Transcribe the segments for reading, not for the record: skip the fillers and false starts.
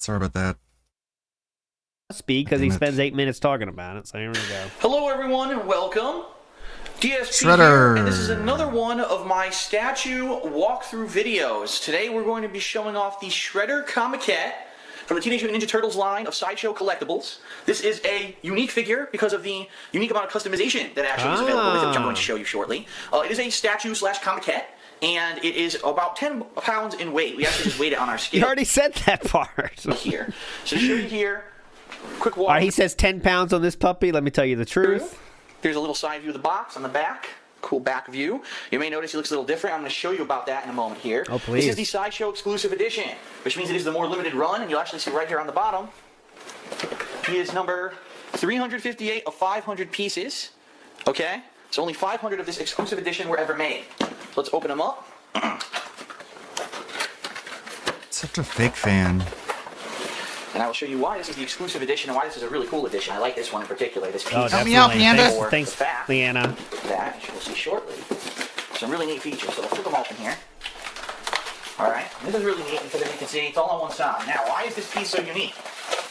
Sorry about that. Speed because he spends 8 minutes talking about it. So here we go. Hello, everyone, and welcome. DSP Shredder. here, and this is another one of my statue walkthrough videos. Today we're going to be showing off the Shredder Comiket from the Teenage Mutant Ninja Turtles line of Sideshow collectibles. This is a unique figure because of the unique amount of customization that actually is available with it, which I'm going to show you shortly. It is a statue slash Comiket, and it is about 10 pounds in weight. We actually just weighed it on our scale. You already said that part. Here. So to show you here, quick walk. All right, he says 10 pounds on this puppy. Let me tell you the truth. There's a little side view of the box on the back. Cool back view. You may notice he looks a little different. I'm going to show you about that in a moment here. Oh, please. This is the Sideshow exclusive edition, which means it is the more limited run, and you'll actually see right here on the bottom. He is number 358 of 500 pieces. Okay? So only 500 of this exclusive edition were ever made. So let's open them up. Such a fake fan. And I will show you why this is the exclusive edition and why this is a really cool edition. I like this one in particular. This piece. Oh, Help me out, Leander. Thanks, Leanna. That, which we'll see shortly. Some really neat features. So we'll flip them open here. Alright, this is really neat because as you can see, it's all on one side. Now, why is this piece so unique?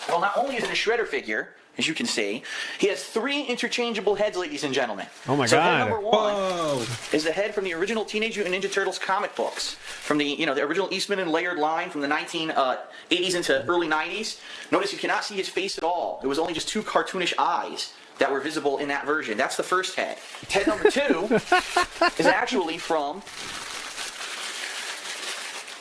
Well, not only is it a Shredder figure, as you can see, he has 3 interchangeable heads, ladies and gentlemen. Oh my so God. Head number 1 is the head from the original Teenage Mutant Ninja Turtles comic books. From the, the original Eastman and Laird line from the 1980s into early 90s. Notice you cannot see his face at all. It was only just 2 cartoonish eyes that were visible in that version. That's the first head. Head number 2 is actually from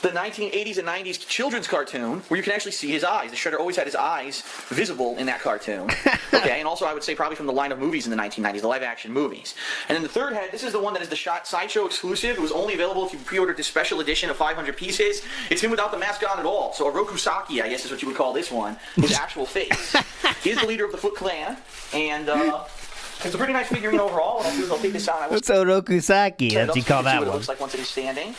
the 1980s and 90s children's cartoon, where you can actually see his eyes. The Shredder always had his eyes visible in that cartoon. Okay, and also I would say probably from the line of movies in the 1990s, the live-action movies. And then the third head, this is the one that is the Sideshow exclusive. It was only available if you pre-ordered this special edition of 500 pieces. It's him without the mask on at all. So a Rokusaki, I guess is what you would call this one, his actual face. He is the leader of the Foot Clan, and it's a pretty nice figurine overall. What I'll do is I'll take this out. What's a Rokusaki? That's what you call that what one. it looks like once it is standing.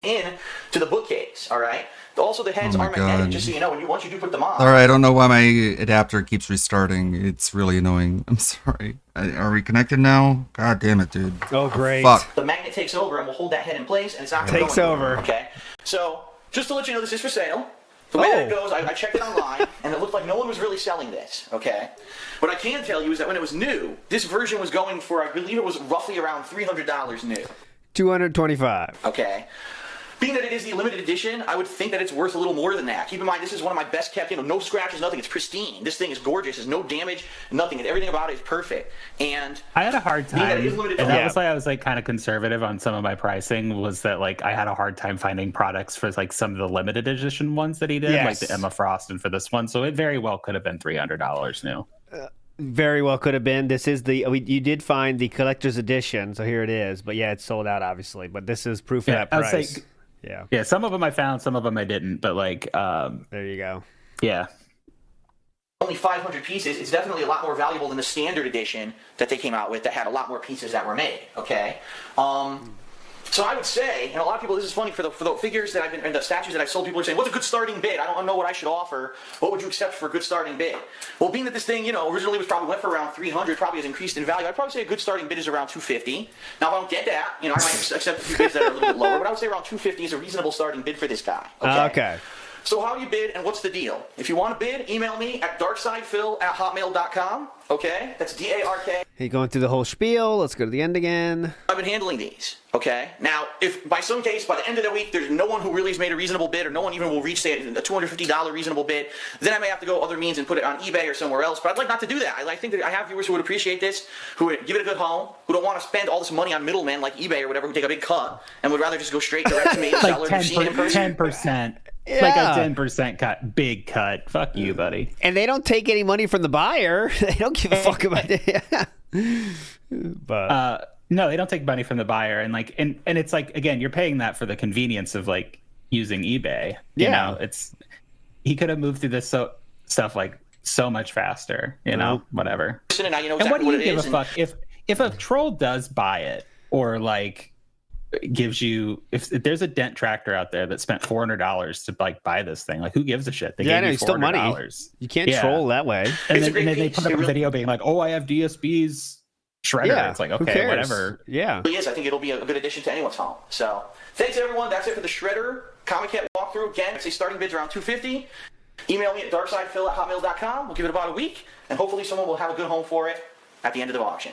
In to the bookcase, all right? Also, the heads are magnetic, just so you know, once you do put them on. Sorry, I don't know why my adapter keeps restarting. It's really annoying. I'm sorry. Are we connected now? God damn it, dude. Oh, great. Fuck. The magnet takes over and will hold that head in place, and it's not going to Takes over. Okay? So, just to let you know, this is for sale. The way that it goes, I checked it online, and it looked like no one was really selling this, okay? What I can tell you is that when it was new, this version was going for, I believe it was roughly around $300 new. $225. Okay? Being that it is the limited edition, I would think that it's worth a little more than that. Keep in mind, this is one of my best kept, no scratches, nothing. It's pristine. This thing is gorgeous. There's no damage, nothing. Everything about it is perfect. And I had a hard time, and that was why I was like kind of conservative on some of my pricing. Was that like I had a hard time finding products for like some of the limited edition ones that he did, like the Emma Frost, and for this one. So it very well could have been $300 new. Very well could have been. This is you did find the collector's edition, so here it is. But yeah, it's sold out obviously. But this is proof of that price. Yeah, some of them I found, some of them I didn't, but like, there you go. Yeah. Only 500 pieces. It's definitely a lot more valuable than the standard edition that they came out with that had a lot more pieces that were made, okay? So I would say, and a lot of people, this is funny, for the figures that I've been, and the statues that I've sold, people are saying, what's a good starting bid? I don't know what I should offer. What would you accept for a good starting bid? Well, being that this thing, originally went for around 300, probably has increased in value, I'd probably say a good starting bid is around 250. Now, if I don't get that, I might accept a few bids that are a little bit lower, but I would say around 250 is a reasonable starting bid for this guy. Okay. So how do you bid, and what's the deal? If you want to bid, email me at darksidefil@hotmail.com. Okay, that's DARK. Hey, going through the whole spiel. Let's go to the end again. I've been handling these. Okay. Now, if by some case, by the end of the week, there's no one who really has made a reasonable bid, or no one even will reach, say, a $250 reasonable bid, then I may have to go other means and put it on eBay or somewhere else. But I'd like not to do that. I think that I have viewers who would appreciate this, who would give it a good home, who don't want to spend all this money on middlemen like eBay or whatever, who take a big cut, and would rather just go straight direct to me, like seller, who've seen it in person. 10%. Yeah. Like a 10% cut, big cut. Fuck you, buddy. And they don't take any money from the buyer. They don't give a fuck about it. But no, they don't take money from the buyer, and it's like, again, you're paying that for the convenience of like using eBay. You know, he could have moved through this stuff like so much faster. Whatever. And and what do you give a fuck if a troll does buy it, or like gives you, if there's a dent tractor out there that spent $400 to like buy this thing, like who gives a shit? They gave you $400. Still money. You can't troll that way. And then they put up a video being like, "Oh, I have DSB's shredder." Yeah, it's like, okay, whatever. Yeah. Yes, I think it'll be a good addition to anyone's home. So thanks everyone. That's it for the Shredder Comic Cat walkthrough. Again, say starting bids around $250. Email me at darksidefil@hotmail.com. We'll give it about a week, and hopefully someone will have a good home for it at the end of the auction.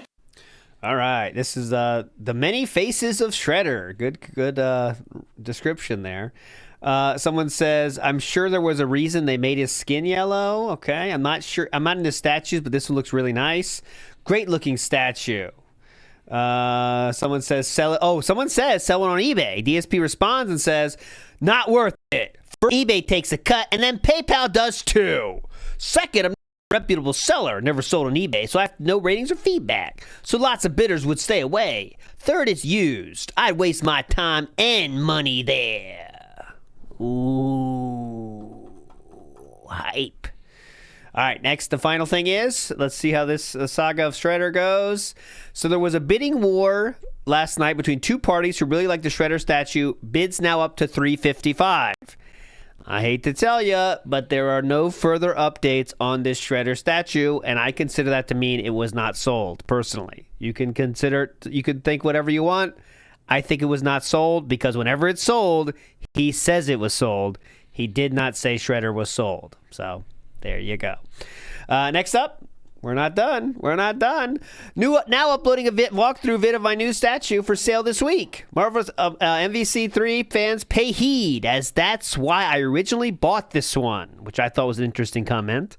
All right, this is the many faces of Shredder. Good description there. Someone says, I'm sure there was a reason they made his skin yellow. Okay, I'm not sure. I'm not into statues, but this one looks really nice. Great looking statue. Someone says sell it. Oh, someone says sell it on eBay. DSP responds and says, not worth it. First, eBay takes a cut, and then PayPal does too. Second, I'm reputable seller, never sold on eBay, so I have no ratings or feedback, so lots of bidders would stay away. Third, it's used. I'd waste my time and money there. Ooh, hype. All right, next, the final thing is, let's see how this saga of Shredder goes. So there was a bidding war last night between two parties who really like the Shredder statue. Bids now up to $355. I hate to tell you, but there are no further updates on this Shredder statue, and I consider that to mean it was not sold, personally. You can think whatever you want. I think it was not sold, because whenever it's sold, he says it was sold. He did not say Shredder was sold. So, there you go. Next up, we're not done. We're not done. Now uploading a walkthrough vid of my new statue for sale this week. Marvel's MVC3 fans pay heed, as that's why I originally bought this one, which I thought was an interesting comment.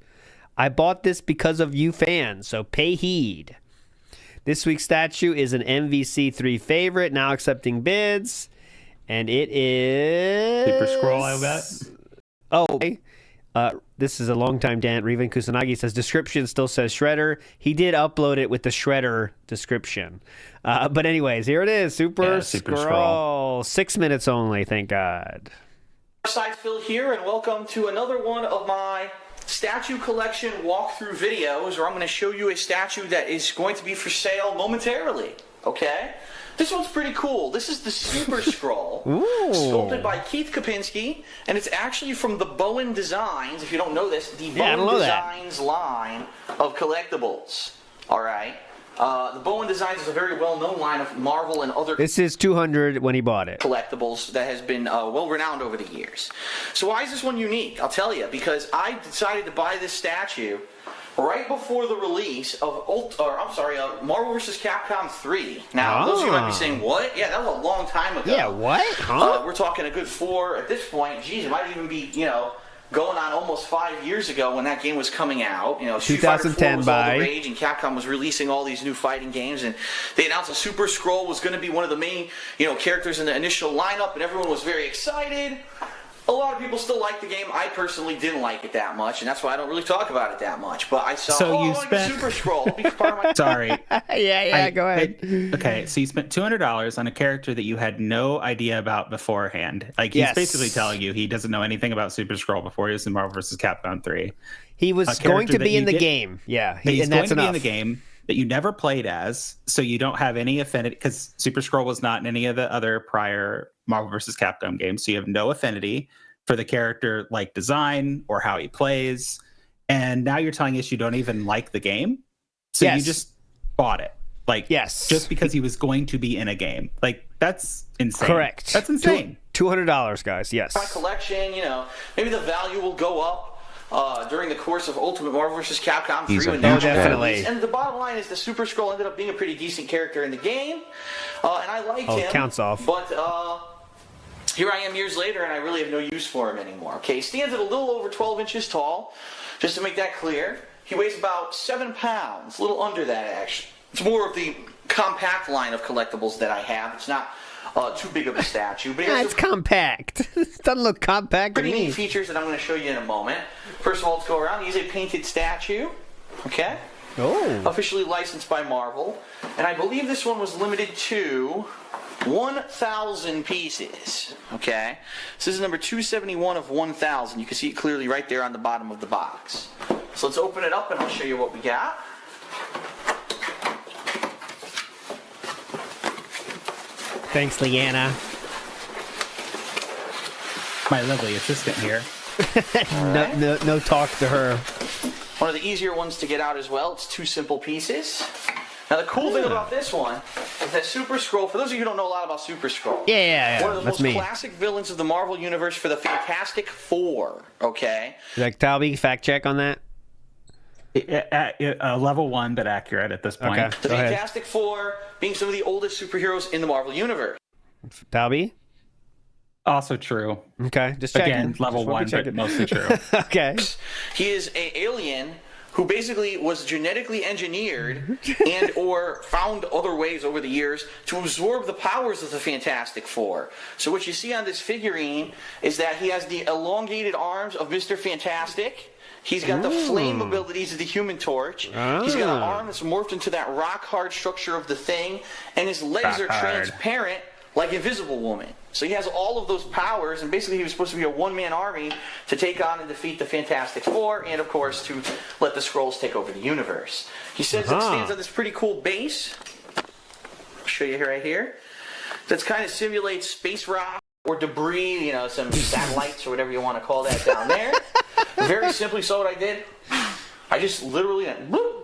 I bought this because of you fans, so pay heed. This week's statue is an MVC3 favorite, now accepting bids, and it is... Super Scroll, I bet. Oh, okay. This is a longtime Dan. Revan Kusanagi says description still says Shredder. He did upload it with the Shredder description. But anyways, here it is. Super Scroll. 6 minutes only, thank God. Side Phil here, and welcome to another one of my statue collection walkthrough videos, where I'm going to show you a statue that is going to be for sale momentarily. Okay? This one's pretty cool. This is the Super Scroll, sculpted by Keith Kopinski, and it's actually from the Bowen Designs, if you don't know this, the Bowen Designs line of collectibles. All right? The Bowen Designs is a very well-known line of Marvel and other... This is 200 when he bought it. ...collectibles that has been well-renowned over the years. So why is this one unique? I'll tell you. Because I decided to buy this statue right before the release of Marvel vs. Capcom 3. Now, those of you might be saying, what? Yeah, that was a long time ago. Yeah, what? Huh? We're talking a good 4 at this point. Geez, it might even be, going on almost 5 years ago when that game was coming out. Street Fighter 4 was all the rage, and Capcom was releasing all these new fighting games, and they announced a Super Scroll was going to be one of the main, characters in the initial lineup, and everyone was very excited. A lot of people still like the game. I personally didn't like it that much, and that's why I don't really talk about it that much. But I saw, Super Scroll. Sorry. Go ahead. Okay, so you spent $200 on a character that you had no idea about beforehand. Like, he's basically telling you he doesn't know anything about Super Scroll before he was in Marvel vs. Capcom 3. He was going to be in the game. Yeah, he's going to be in the game. that you never played as, so you don't have any affinity, because Super Skrull was not in any of the other prior Marvel vs. Capcom games, so you have no affinity for the character, like design or how he plays. And now you're telling us you don't even like the game, so you just bought it, like, just because he was going to be in a game. Like, that's insane. Correct. That's insane. $200, guys. Yes. My collection, maybe the value will go up during the course of Ultimate Marvel vs. Capcom 3. When definitely. And the bottom line is the Super Skrull ended up being a pretty decent character in the game, and I liked him. Counts off. But here I am years later, and I really have no use for him anymore. Okay, he stands at a little over 12 inches tall, just to make that clear. He weighs about 7 pounds, a little under that, actually. It's more of the compact line of collectibles that I have. It's not too big of a statue. But it's compact. It doesn't look compact to pretty me. neat features that I'm going to show you in a moment. First of all, let's go around. He's a painted statue. Okay? Oh. Officially licensed by Marvel. And I believe this one was limited to 1,000 pieces. Okay? So this is number 271 of 1,000. You can see it clearly right there on the bottom of the box. So let's open it up and I'll show you what we got. Thanks, Leanna. My lovely assistant here. No talk to her. One of the easier ones to get out as well. It's 2 simple pieces. Now the cool thing about this one is that Super Skrull, for those of you who don't know a lot about Super Skrull, yeah, one of the that's most classic villains of the Marvel Universe for the Fantastic Four, okay? Like, Talby, fact check on that? Level 1, but accurate at this point. Okay. The Fantastic Four being some of the oldest superheroes in the Marvel Universe. Talby? Also true. Okay, just checking. Again, level 1, but mostly true. Okay. He is an alien who basically was genetically engineered and or found other ways over the years to absorb the powers of the Fantastic Four. So what you see on this figurine is that he has the elongated arms of Mr. Fantastic. He's got the flame abilities of the Human Torch. He's got an arm that's morphed into that rock-hard structure of the Thing, and his legs are transparent like Invisible Woman. So he has all of those powers, and basically he was supposed to be a one-man army to take on and defeat the Fantastic Four, and of course to let the Skrulls take over the universe. He says it stands on this pretty cool base. I'll show you right here. That kind of simulates space rock or debris, some satellites or whatever you want to call that down there. Very simply, so what I did, I just literally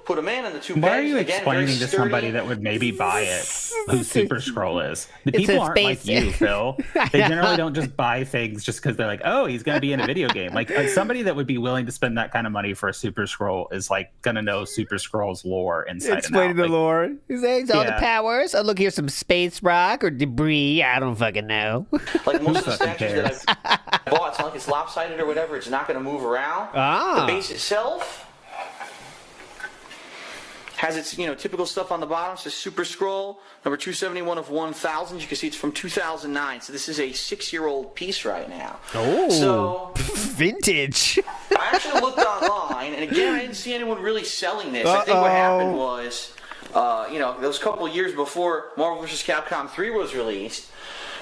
put a man on the 2 pegs. Why are you explaining to somebody that would maybe buy it who Super Skrull is? The people aren't like you, Phil. They generally don't just buy things just because they're like, oh, he's going to be in a video game. Like somebody that would be willing to spend that kind of money for a Super Skrull is like going to know Super Skrull's lore inside Explaining and out. the lore. He's saying all the powers. Oh, look, here's some space rock or debris. I don't fucking know. Like most of the statues that I've bought, it's not like it's lopsided or whatever. It's not going to move around. The base itself has its, typical stuff on the bottom. It says Super Skrull, number 271 of 1,000. You can see it's from 2009. So this is a 6-year-old piece right now. Oh, so vintage. I actually looked online, and again, I didn't see anyone really selling this. I think what happened was, those couple of years before Marvel vs. Capcom 3 was released,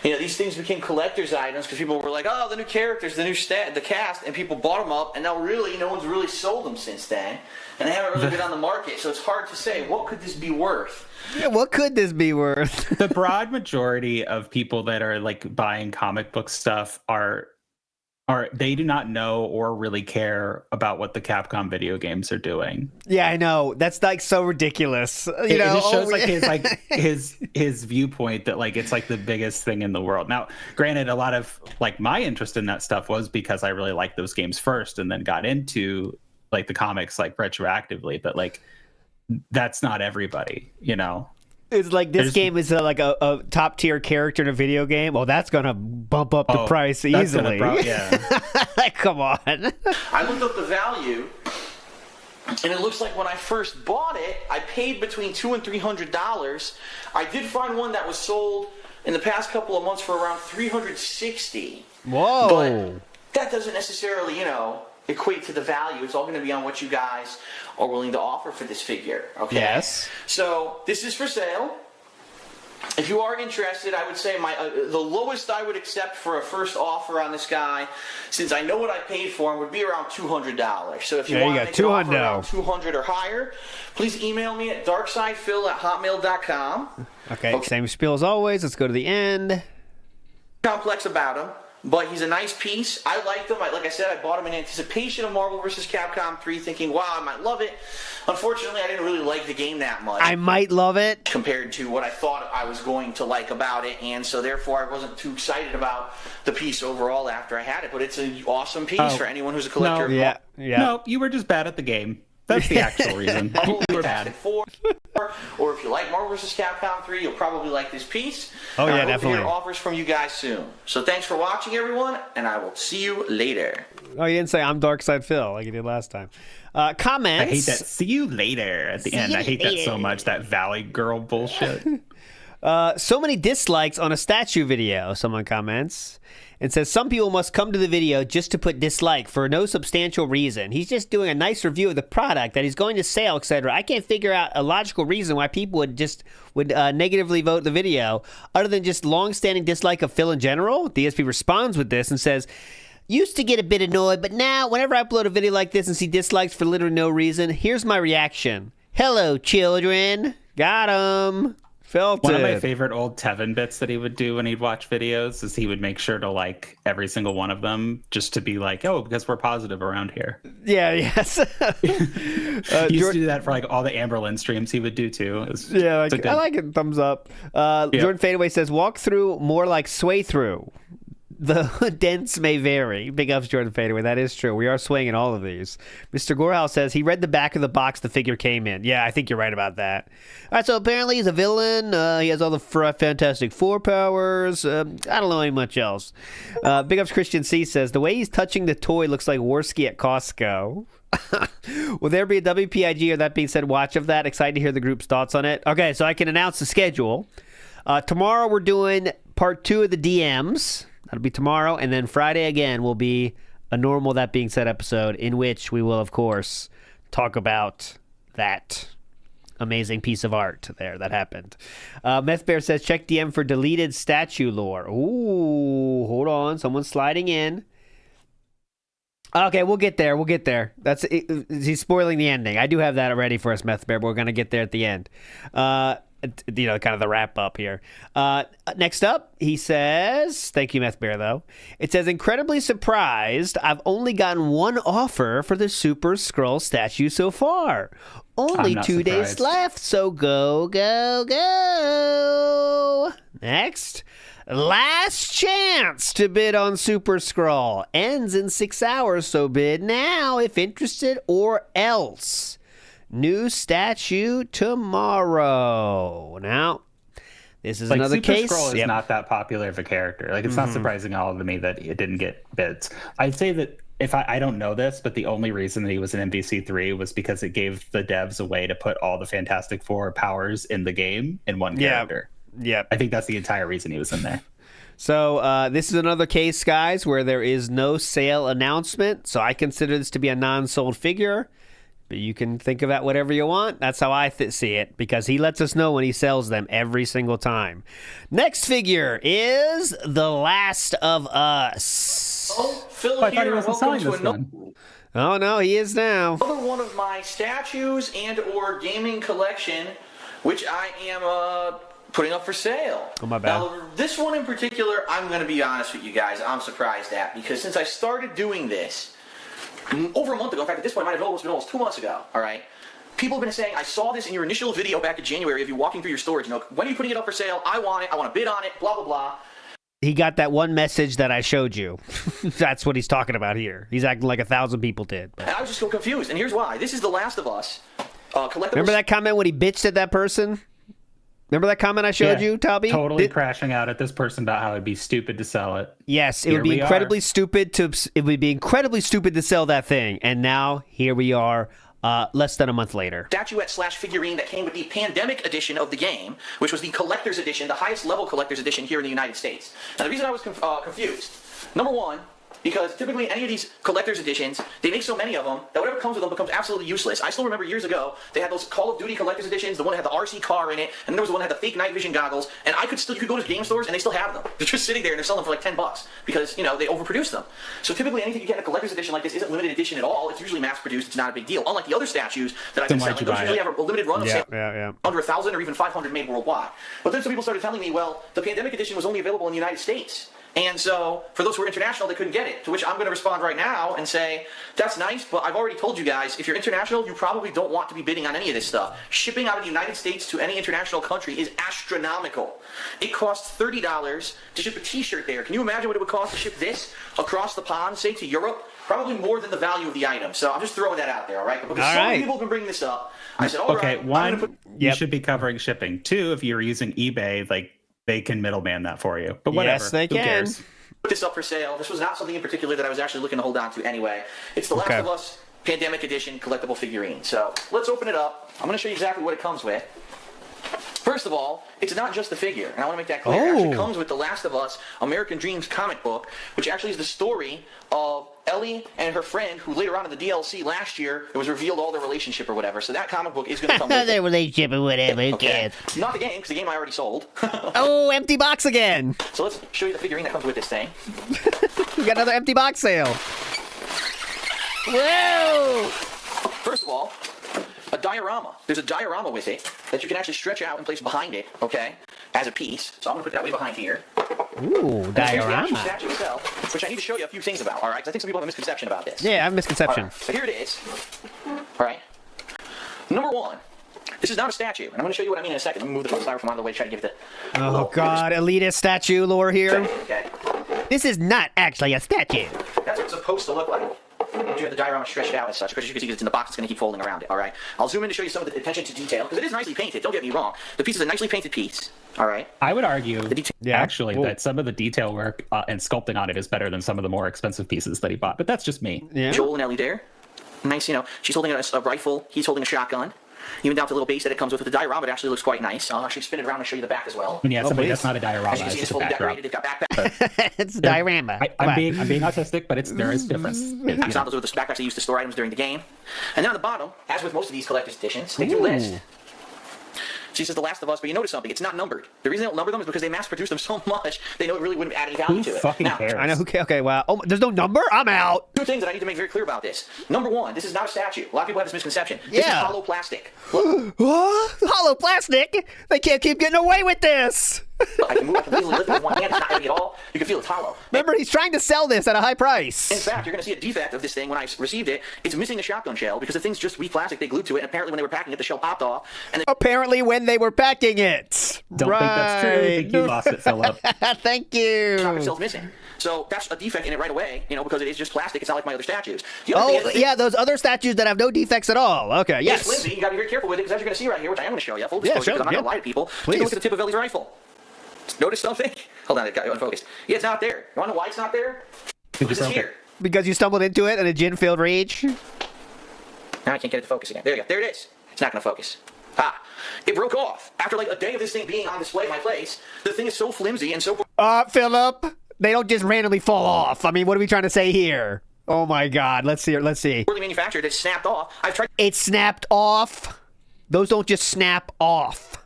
these things became collector's items because people were like, oh, the new characters, the cast, and people bought them up, and now really, no one's really sold them since then. And they haven't really been on the market, so it's hard to say, what could this be worth? Yeah, what could this be worth? The broad majority of people that are like buying comic book stuff are they do not know or really care about what the Capcom video games are doing. Yeah, I know. That's like so ridiculous. It just shows his viewpoint that like it's like the biggest thing in the world. Now, granted, a lot of like my interest in that stuff was because I really liked those games first and then got into like the comics like retroactively, but like that's not everybody, It's like this game is like a top tier character in a video game. Well, that's gonna bump up the price easily. Come on. I looked up the value, and it looks like when I first bought it, I paid between $200 and $300. I did find one that was sold in the past couple of months for around $360. Whoa! But that doesn't necessarily, equate to the value. It's all going to be on what you guys are willing to offer for this figure. Okay. Yes. So this is for sale. if you are interested, I would say the lowest I would accept for a first offer on this guy, since I know what I paid for him, would be around $200. So if you want to make an offer around $200 or higher, please email me at darksidephil@hotmail.com. Okay, same spiel as always. Let's go to the end. Complex about him, but he's a nice piece. I liked him. Like I said, I bought him in anticipation of Marvel vs. Capcom 3, thinking, wow, I might love it. Unfortunately, I didn't really like the game that much. I might love it. Compared to what I thought I was going to like about it, and so therefore I wasn't too excited about the piece overall after I had it. But it's an awesome piece for anyone who's a collector. No, you were just bad at the game. That's the actual reason. You were bad. Or if you like Marvel vs. Capcom 3, you'll probably like this piece. Oh, yeah, I hope definitely. to hear offers from you guys soon. So thanks for watching, everyone, and I will see you later. Oh, you didn't say I'm Darkside Phil like you did last time. Comments. I hate that. See you later at the end. I hate that so much. That Valley Girl bullshit. So many dislikes on a statue video, someone comments. And says, some people must come to the video just to put dislike for no substantial reason. He's just doing a nice review of the product that he's going to sell, etc. I can't figure out a logical reason why people would negatively vote the video, other than just long-standing dislike of Phil in general. DSP responds with this and says, used to get a bit annoyed, but now whenever I upload a video like this and see dislikes for literally no reason, here's my reaction. Hello, children. Got 'em. Felt One it. of my favorite old Tevin bits that he would do when he'd watch videos is he would make sure to like every single one of them just to be like, oh, because we're positive around here. Yeah, yes. He used to do that for like all the Amberlin streams he would do too. Yeah, like, I like it. Thumbs up. Jordan Fadeaway says, walk through more like sway through. The dents may vary. Big ups, Jordan Fadeaway. That is true. We are swaying in all of these. Mr. Gorehouse says he read the back of the box the figure came in. Yeah, I think you're right about that. All right, so apparently he's a villain. He has all the Fantastic Four powers. I don't know any much else. Big ups, Christian C says the way he's touching the toy looks like Worski at Costco. Will there be a WPIG, or that being said, watch of that? Excited to hear the group's thoughts on it. Okay, so I can announce the schedule. Tomorrow we're doing part 2 of the DMs. That'll be tomorrow, and then Friday again will be a normal That Being Said episode, in which we will, of course, talk about that amazing piece of art there that happened. Meth Bear says, check DM for deleted statue lore. Ooh, hold on. Someone's sliding in. Okay, we'll get there. We'll get there. He's spoiling the ending. I do have that already for us, Meth Bear, but we're going to get there at the end. Kind of the wrap up here. Next up, he says, thank you, Meth Bear, though. It says, incredibly surprised, I've only gotten one offer for the Super Skrull statue so far. Only 2 days left, so go, go, go. Next, last chance to bid on Super Skrull. Ends in 6 hours, so bid now if interested, or else. New statue tomorrow. Now, this is another case. Super Skrull is not that popular of a character. Like, it's not surprising at all to me that it didn't get bids. I'd say that if I don't know this, but the only reason that he was in MVC3 was because it gave the devs a way to put all the Fantastic Four powers in the game in one character. Yeah. I think that's the entire reason he was in there. So this is another case, guys, where there is no sale announcement. So I consider this to be a non-sold figure. But you can think of that whatever you want. That's how I see it, because he lets us know when he sells them every single time. Next figure is The Last of Us. Oh, Phil I thought he here. wasn't Welcome selling to this another one. Oh, no, he is now. one of my statues and or gaming collection, which I am putting up for sale. Oh, my bad. Now, this one in particular, I'm going to be honest with you guys, I'm surprised at, because since I started doing this over a month ago, in fact, at this point, it might have been almost 2 months ago, all right? People have been saying, I saw this in your initial video back in January of you walking through your storage. When are you putting it up for sale? I want it. I want to bid on it, blah, blah, blah. He got that one message that I showed you. That's what he's talking about here. He's acting like 1,000 people did. And I was just so confused, and here's why. This is The Last of Us. Collectibles. Remember that comment when he bitched at that person? Remember that comment I showed you, Talby? Totally crashing out at this person about how it'd be stupid to sell it. Yes, it would be incredibly stupid to sell that thing. And now here we are, less than a month later. Statuette/figurine that came with the pandemic edition of the game, which was the collector's edition, the highest level collector's edition here in the United States. Now, the reason I was confused, number one, because typically any of these collector's editions, they make so many of them that whatever comes with them becomes absolutely useless. I still remember years ago, they had those Call of Duty collector's editions, the one that had the RC car in it, and then there was the one that had the fake night vision goggles, and you could go to game stores and they still have them. They're just sitting there and they're selling them for like $10 because, they overproduce them. So typically anything you get in a collector's edition like this isn't limited edition at all. It's usually mass produced. It's not a big deal. Unlike the other statues that I've been selling, those usually have a limited run of sale, under 1,000 or even 500 made worldwide. But then some people started telling me, well, the pandemic edition was only available in the United States. And so, for those who are international, they couldn't get it. To which I'm going to respond right now and say, that's nice, but I've already told you guys, if you're international, you probably don't want to be bidding on any of this stuff. Shipping out of the United States to any international country is astronomical. It costs $30 to ship a t-shirt there. Can you imagine what it would cost to ship this across the pond, say, to Europe? Probably more than the value of the item. So I'm just throwing that out there, all right? But because so many people have been bringing this up, I said, all right. Okay, one, you should be covering shipping. Two, if you're using eBay, like, they can middleman that for you. But whatever. Yes, they Who can. cares? Put this up for sale. This was not something in particular that I was actually looking to hold on to anyway. It's the Last of Us Pandemic Edition collectible figurine. So let's open it up. I'm going to show you exactly what it comes with. First of all, it's not just the figure, and I want to make that clear. It actually comes with the Last of Us American Dreams comic book, which actually is the story of Ellie and her friend, who later on in the DLC last year, it was revealed all their relationship or whatever. So that comic book is going to come with Their it. relationship or whatever, who cares? Not the game, because the game I already sold. Oh, empty box again. So let's show you the figurine that comes with this thing. We got another empty box sale. Whoa! First of all, a diorama. There's a diorama with it that you can actually stretch out and place behind it, okay, as a piece. So I'm going to put that way behind here. Ooh, And here's the actual diorama. statue itself, which I need to show you a few things about, all right? Because I think some people have a misconception about this. Yeah, I have a All misconception. right, so here it is. All right. Number one, this is not a statue. And I'm going to show you what I mean in a second. Let me move the styrofoam out of the way to try to give it the... Oh, God, elitist statue lore here. Okay. This is not actually a statue. That's what it's supposed to look like. You have the diorama stretched out as such, because you can see it's in the box, it's going to keep folding around it, all right? I'll zoom in to show you some of the attention to detail, because it is nicely painted, don't get me wrong. The piece is a nicely painted piece, all right? I would argue, Yeah. actually, that some of the detail work and sculpting on it is better than some of the more expensive pieces that he bought. But that's just me. Yeah. Joel and Ellie there. Nice, she's holding a rifle, he's holding a shotgun. Even down to the little base that it comes with the diorama, it actually looks quite nice. I'll actually spin it around and show you the back as well. And yeah, somebody please. that's not a diorama, As you can see, it's it's just a fully backdrop. decorated, it's got backpack. It's a diorama. I'm being autistic, but there is difference. It's not those are the backpacks they used to store items during the game. And then on the bottom, as with most of these collector's editions, they do list. She says The Last of Us, but you notice something, it's not numbered. The reason they don't number them is because they mass produce them so much, they know it really wouldn't add any value Who to it. fucking Now, cares? I know who cares. Okay, wow. Oh, there's no number? I'm out. two things that I need to make very clear about this. Number one, this is not a statue. A lot of people have this misconception. This is Yeah. hollow plastic. What? Hollow plastic? They can't keep getting away with this. I can easily lift it with one hand. It's not heavy at all. You can feel it's hollow. Remember, he's trying to sell this at a high In price. fact, you're going to see a defect of this thing when I received it. It's missing a shotgun shell because the thing's just weak plastic they glued to it. And apparently, when they were packing it, the shell popped off. And Apparently, when they were packing it. Don't think that's true. I think you lost it, Philip. Thank the shotgun you. shell's missing. So that's a defect in it right away, because it is just plastic. It's not like my other statues. The other Oh, thing is, yeah, those other statues that have no defects at all. Okay, it's yes. flimsy. You got to be very careful with it because as you're going to see right here, which I am going to show you, full Yeah, disclosure, show because I'm not yeah. going to lie to people. Please. Take a look at the tip of Ellie's rifle. Notice something? Hold on, it got unfocused. Yeah, it's not there. You want to know why it's not there? Because it's here. Because you stumbled into it in a gin-filled rage. Now I can't get it to focus again. There you go. There it is. It's not going to focus. Ah, it broke off. After like a day of this thing being on display in my place, the thing is so flimsy and so Philip, they don't just randomly fall off. I mean, what are we trying to say here? Oh my God, let's see. Let's see. poorly manufactured, it's snapped off. I've tried It snapped off. Those don't just snap off.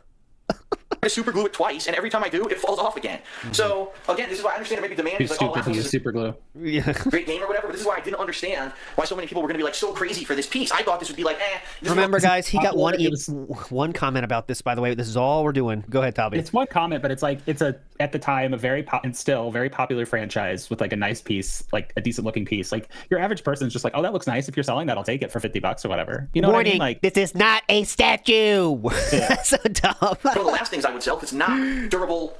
to super glue it twice, and every time I do, it falls off again. So, again, this is why I understand maybe demand Too is like, stupid wow, to this use is super glue. Yeah. a great game or whatever, but this is why I didn't understand why so many people were going to be like so crazy for this piece. I thought this would be like, this Remember, is guys, he got It was- one comment about this. By the way, this is all we're doing. Go ahead, Talby. It's one comment, but it's like it's at the time a very and still very popular franchise with like a nice piece, like a decent looking piece. Like your average person is just like, oh, that looks nice. If you're selling that, I'll take it for $50 or whatever. You know Warning, what I mean? Like this is not a statue. That's so dumb. one of the last things I would sell because it's not durable,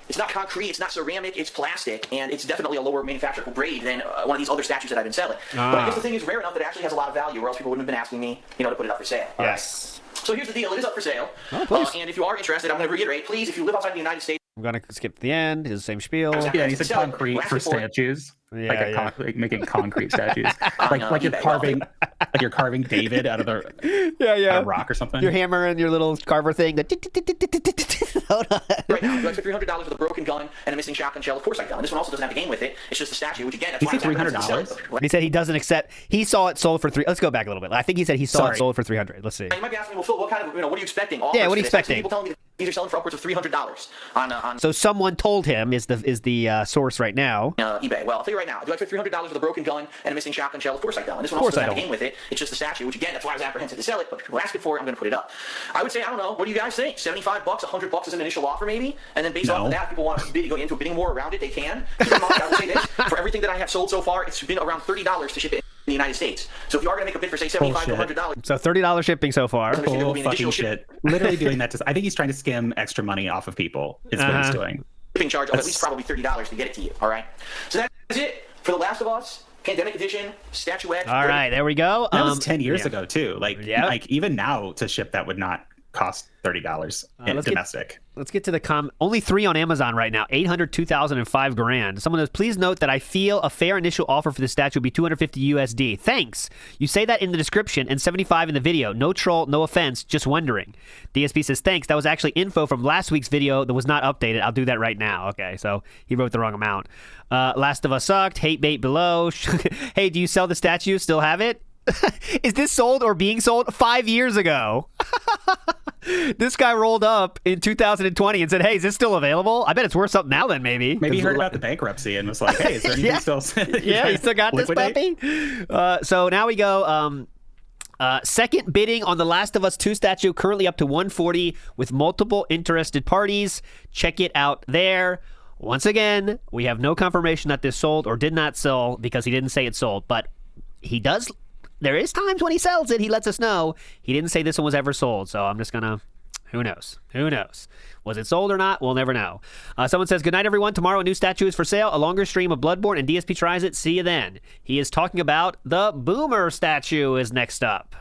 it's not concrete, it's not ceramic, it's plastic, and it's definitely a lower manufacturer grade than one of these other statues that I've been selling. But I guess the thing is rare enough that it actually has a lot of value, or else people wouldn't have been asking me, to put it up for sale. All right? Yes. So here's the deal: it is up for sale. please. And if you are interested, I'm going to reiterate, please, if you live outside the United States. I'm gonna skip to the end. It's the same spiel. Exactly. yeah, he said So, concrete last for report- statues. Yeah, like yeah. Like making concrete statues. like you're eBay. carving like you're carving David out of the out of rock or something. Your hammer and your little carver thing. Hold on. Right now, do I spend $300 with a broken gun and a missing shotgun shell? Of course I don't. This one also doesn't have a game with it. It's just a statue, which again, that's why You said $300? He said he doesn't accept. He saw it sold for $300. Let's go back a little bit. I think he said he saw it sold for $300. Let's see. You might be asking me, well, Phil, what kind of, what are you expecting? Yeah, what are you expecting? People telling me that these are selling for upwards of $300 on So someone told him is the source right now. eBay. Well, I'll tell you right now, do I spend $300 with a broken gun and a missing shotgun shell? Of course I don't. And this one also doesn't have a game with it. It's just a statue, which again, that's why I was apprehensive to sell it. But if people ask it for it, I'm going to put it up. I would say, I don't know. What do you guys think? $75, $100 is an initial offer, maybe, and then based off of that, if people want to go into a bidding war around it, they can. Keep in mind, I will say this: for everything that I have sold so far, it's been around $30 to ship it in the United States. So if you are going to make a bid for say $75 to $100, So $30 shipping so far. Full fucking shit. Literally doing that. I think he's trying to skim extra money off of people. Is what he's doing. shipping charge of at least probably $30 to get it to you. All right. So that's it for The Last of Us Pandemic Edition Statuette. All right, there we go. That was 10 years ago too. Like even now to ship that would not cost $30 domestic. Let's get to the only 3 on Amazon right now. 800, 2,000, and $5,000. Someone says, please note that I feel a fair initial offer for the statue would be 250 USD. Thanks. You say that in the description and 75 in the video. No troll, no offense, just wondering. DSP says, thanks. That was actually info from last week's video that was not updated. I'll do that right now. Okay, so he wrote the wrong amount. Last of Us sucked. Hate bait below. Hey, do you sell the statue? Still have it? Is this sold or being sold? 5 years ago. This guy rolled up in 2020 and said, hey, is this still available? I bet it's worth something now then, maybe. Maybe he heard about the bankruptcy and was like, hey, is there anything still... Yeah, he still got this puppy? So now we go... second bidding on the Last of Us 2 statue, currently up to 140 with multiple interested parties. Check it out there. Once again, we have no confirmation that this sold or did not sell because he didn't say it sold, but he does... There is times when he sells it, he lets us know. He didn't say this one was ever sold, so I'm just gonna... Who knows? Who knows? Was it sold or not? We'll never know. Someone says, good night, everyone. Tomorrow a new statue is for sale. A longer stream of Bloodborne and DSP tries it. See you then. He is talking about the Boomer statue is next up.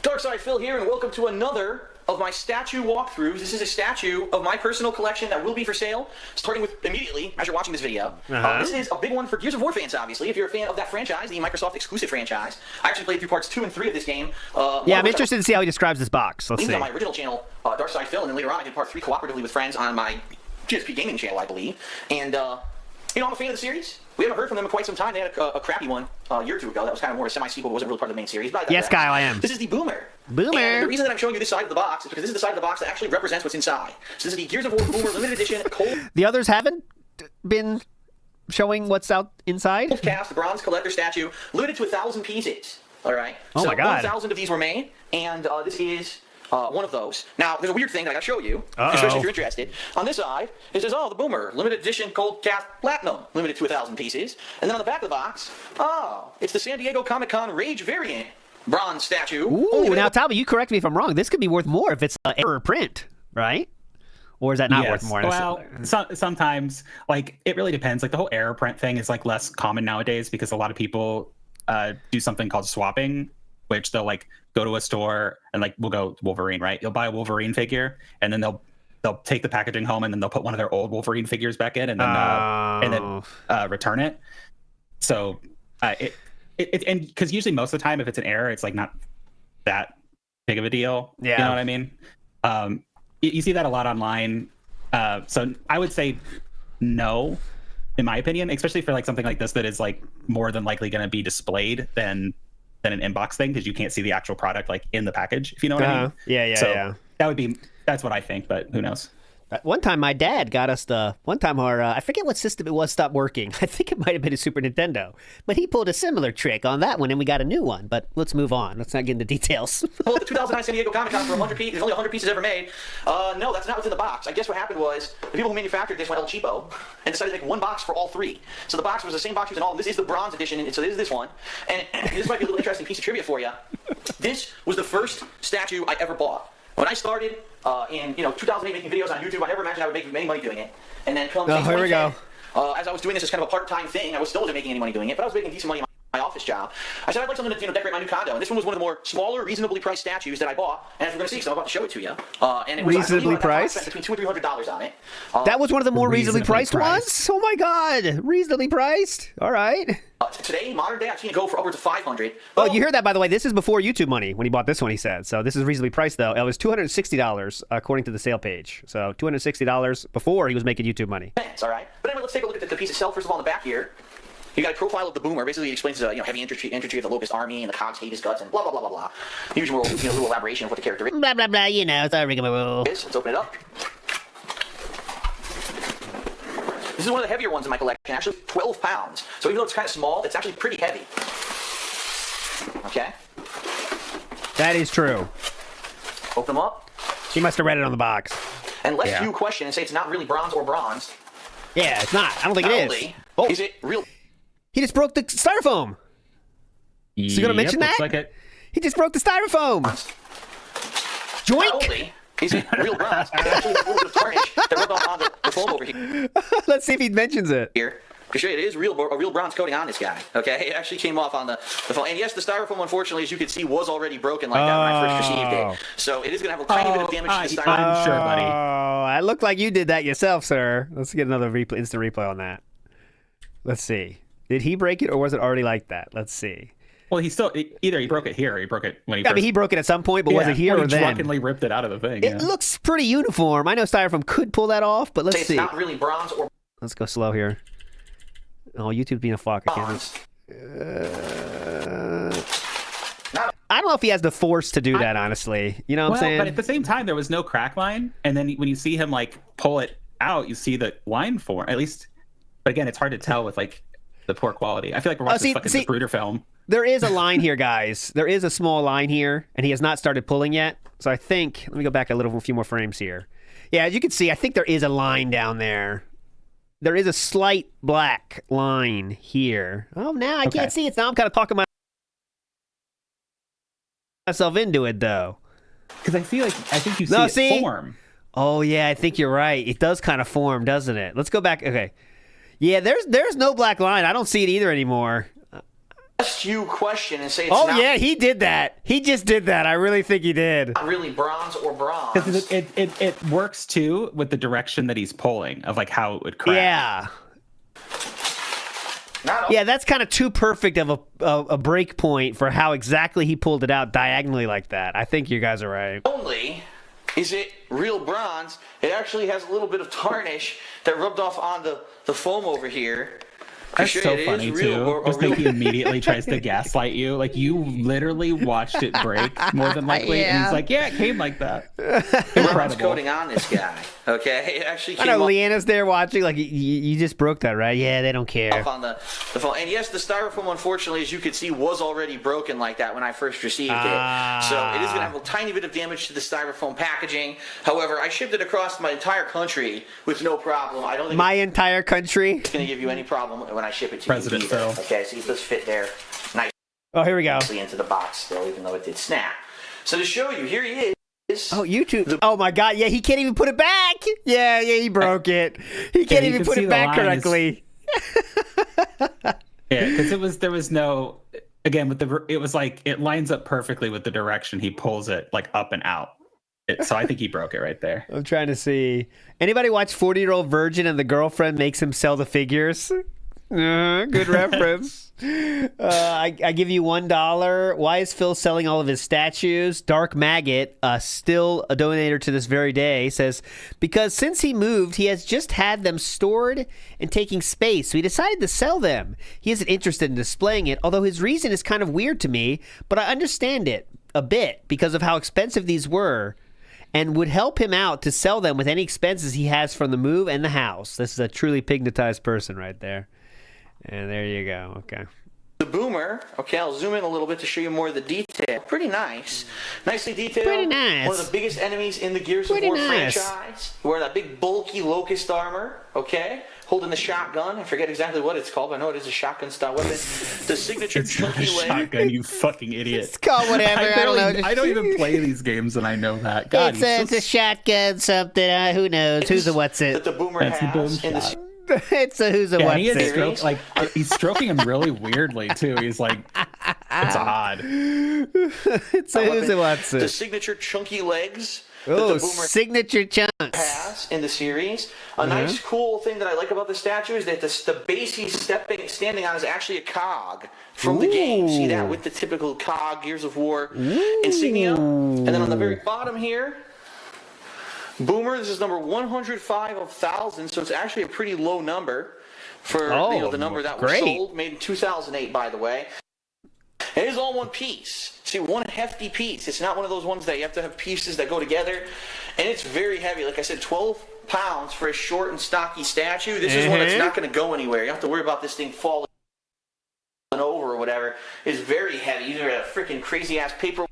Darkside Phil here, and welcome to another of my statue walkthroughs. This is a statue of my personal collection that will be for sale, starting with immediately as you're watching this video. This is a big one for Gears of War fans, obviously. If you're a fan of that franchise, the Microsoft exclusive franchise. I actually played through parts 2 and 3 of this game. Yeah, I'm interested to see how he describes this box. Let's see. On my original channel, Darkside Phil, and then later on I did part 3 cooperatively with friends on my GSP gaming channel, I believe. And, you know, I'm a fan of the series. We haven't heard from them in quite some time. They had a crappy one a year or two ago. That was kind of more a semi-sequel, but wasn't really part of the main series. But yes, Kyle, I am. This is the Boomer. Boomer. And the reason that I'm showing you this side of the box is because this is the side of the box that actually represents what's inside. So this is the Gears of War Boomer limited edition cold. The others haven't been showing what's out inside? Cast bronze collector statue, limited to 1,000 pieces. All right. Oh so my God. 1,000 of these were made, and this is one of those. Now, there's a weird thing that I got to show you, especially if you're interested. On this side, it says, oh, the Boomer, limited edition cold cast platinum, limited to 1,000 pieces. And then on the back of the box, oh, it's the San Diego Comic-Con Rage variant bronze statue. Ooh, now, Tommy, you correct me if I'm wrong. This could be worth more if it's error print, right? Or is that not worth more? Well, sometimes, like, it really depends. Like, the whole error print thing is, like, less common nowadays because a lot of people do something called swapping, which they'll, like, go to a store and, like, we'll go Wolverine, right? You'll buy a Wolverine figure, and then they'll take the packaging home, and then they'll put one of their old Wolverine figures back in, and then return it. So and because usually most of the time, if it's an error, it's like not that big of a deal. Yeah, you know what I mean. You see that a lot online. So I would say no, in my opinion, especially for like something like this that is like more than likely going to be displayed than an inbox thing because you can't see the actual product like in the package. If you know what I mean. Yeah. That's what I think, but who knows? One time, my dad got us our I forget what system it was stopped working. I think it might have been a Super Nintendo, but he pulled a similar trick on that one, and we got a new one. But let's move on. Let's not get into details. Well, the 2009 San Diego Comic-Con for 100 pieces. There's only 100 pieces ever made. No, that's not what's in the box. I guess what happened was the people who manufactured this went El Cheapo and decided to make one box for all 3. So the box was the same box used in all of them. This is the bronze edition, and so this is this one. And this might be a little interesting piece of trivia for you. This was the first statue I ever bought. When I started in 2008 making videos on YouTube, I never imagined I would make any money doing it. And then come here we go. As I was doing this as kind of a part-time thing, I still wasn't making any money doing it, but I was making decent money in my office job. I said I'd like something to decorate my new condo, and this one was one of the more smaller, reasonably priced statues that I bought. And as we're going to see, because I'm about to show it to you, and it was reasonably priced. I spent between $200 and $300 on it. That was one of the more reasonably priced ones. Oh my God, reasonably priced. All right. Today, modern day, I've seen it go for upwards of 500. Oh, you heard that, by the way. This is before YouTube money when he bought this one, he said. So this is reasonably priced, though. It was $260 according to the sale page. So $260 before he was making YouTube money. All right. But anyway, let's take a look at the piece itself. First of all, on the back here, you got a profile of the Boomer. Basically, it explains heavy infantry of the Locust Army, and the Cogs hate his guts, and blah blah blah blah blah. Usual little elaboration of what the character is. Blah, blah, blah, you know, it's all rigmarole. Let's open it up. This is one of the heavier ones in my collection, actually 12 pounds. So even though it's kind of small, it's actually pretty heavy. Okay? That is true. Open them up. He must have read it on the box. And lest you question and say it's not really bronze or bronze. Yeah, it's not. I don't think Not it is. only Oh, is it real he just broke the styrofoam. Is he going to mention that? Looks like it. He just broke the styrofoam. not Joink. only is it real bronze, it's actually a little bit of tarnish that rubbed off on the foam over here. Let's see if he mentions it. To show you, it is a real bronze coating on this guy. Okay, it actually came off on the foam. And yes, the styrofoam, unfortunately, as you can see, was already broken like that when I first received it. So it is going to have a tiny bit of damage to the styrofoam. I'm sure, buddy. Oh, it looked like you did that yourself, sir. Let's get another instant replay on that. Let's see. Did he break it, or was it already like that? Let's see. Well, either he broke it here or he broke it when he I first... mean, he broke it at some point, but was it here when or he then? drunkenly ripped it out of the thing. It looks pretty uniform. I know styrofoam could pull that off, but let's It's see. not really bronze or Let's go slow here. Oh, YouTube being a fuck. I can't. bronze. I don't know if he has the force to do that, honestly. You know what I'm saying? But at the same time, there was no crack line, and then when you see him like pull it out, you see the line form. At least, but again, it's hard to tell with like the poor quality. I feel like we're watching fucking Zapruder film. There is a line here, guys. There is a small line here, and he has not started pulling yet. So I think, let me go back a few more frames here. Yeah, as you can see, I think there is a line down there. There is a slight black line here. Oh, now I can't see it. Now I'm kind of talking myself into it, though. Because I think you see it form. Oh, yeah, I think you're right. It does kind of form, doesn't it? Let's go back. Okay. Yeah, there's no black line. I don't see it either anymore. Ask you question and say it's Oh, not yeah, he did that. He just did that. I really think he did. really bronze or bronze. Because it works too with the direction that he's pulling of like how it would crack. Yeah. Not Yeah, that's kind of too perfect of a break point for how exactly he pulled it out diagonally like that. I think you guys are right. only is it real bronze, it actually has a little bit of tarnish that rubbed off on the foam over here. That's so funny too. Just think he immediately tries to gaslight you. Like you literally watched it break more than likely, and he's like, "Yeah, it came like that." bronze Incredible. coating on this guy. Okay, it actually I came know off Leanna's there watching. Like, you just broke that, right? Yeah, they don't care. on the foam. And yes, the styrofoam, unfortunately, as you could see, was already broken like that when I first received it. So it is going to have a tiny bit of damage to the styrofoam packaging. However, I shipped it across my entire country with no problem. I don't think My entire country. it's going to give you any problem when I ship it to President you either. Phil. Okay, see if this fit there nicely Oh, here we go. into the box still, even though it did snap. So to show you, here he is. Oh, YouTube. Oh my God. Yeah, he can't even put it back. Yeah, he broke it. He can't you even can put see it the back line is- correctly. Yeah, because there was no, again, it was like it lines up perfectly with the direction he pulls it like up and out. So I think he broke it right there. I'm trying to see. Anybody watch 40-Year-Old Virgin and the girlfriend makes him sell the figures? Good reference. I give you $1. Why is Phil selling all of his statues? Dark Maggot, still a donator to this very day, says, because since he moved, he has just had them stored and taking space, so he decided to sell them. He isn't interested in displaying it, although his reason is kind of weird to me, but I understand it a bit because of how expensive these were, and would help him out to sell them with any expenses he has from the move and the house. This is a truly pignatized person right there. And there you go. Okay. The Boomer. Okay, I'll zoom in a little bit to show you more of the detail. Pretty nice. Nicely detailed. Pretty nice. One of the biggest enemies in the Gears Pretty of War nice. franchise. Wearing that big bulky Locust armor. Okay. Holding the shotgun. I forget exactly what it's called, but I know it is a shotgun style weapon. The signature It's not a chunky leg. shotgun, you fucking idiot. It's called whatever. I don't know. I don't even play these games, and I know that. God, It's a shotgun, something. Who knows? Who's a what's That it? the Boomer That's the has boom in shot. It's a who's a Yeah, what's and he is it. he's stroking him really weirdly too. He's like, it's odd. It's a who's a what's The it. signature chunky legs. Oh, the Boomer signature chunks. has in the series. A nice, cool thing that I like about the statue is that the base he's standing on is actually a cog from the game. See that with the typical cog Gears of War insignia. And then on the very bottom here, Boomer. This is number 105 of 1,000, so it's actually a pretty low number for the number that was sold. Made in 2008, by the way. It is all one piece. See, one hefty piece. It's not one of those ones that you have to have pieces that go together. And it's very heavy. Like I said, 12 pounds for a short and stocky statue. This is one that's not going to go anywhere. You don't have to worry about this thing falling over or whatever. It's very heavy. Either a freaking crazy-ass paper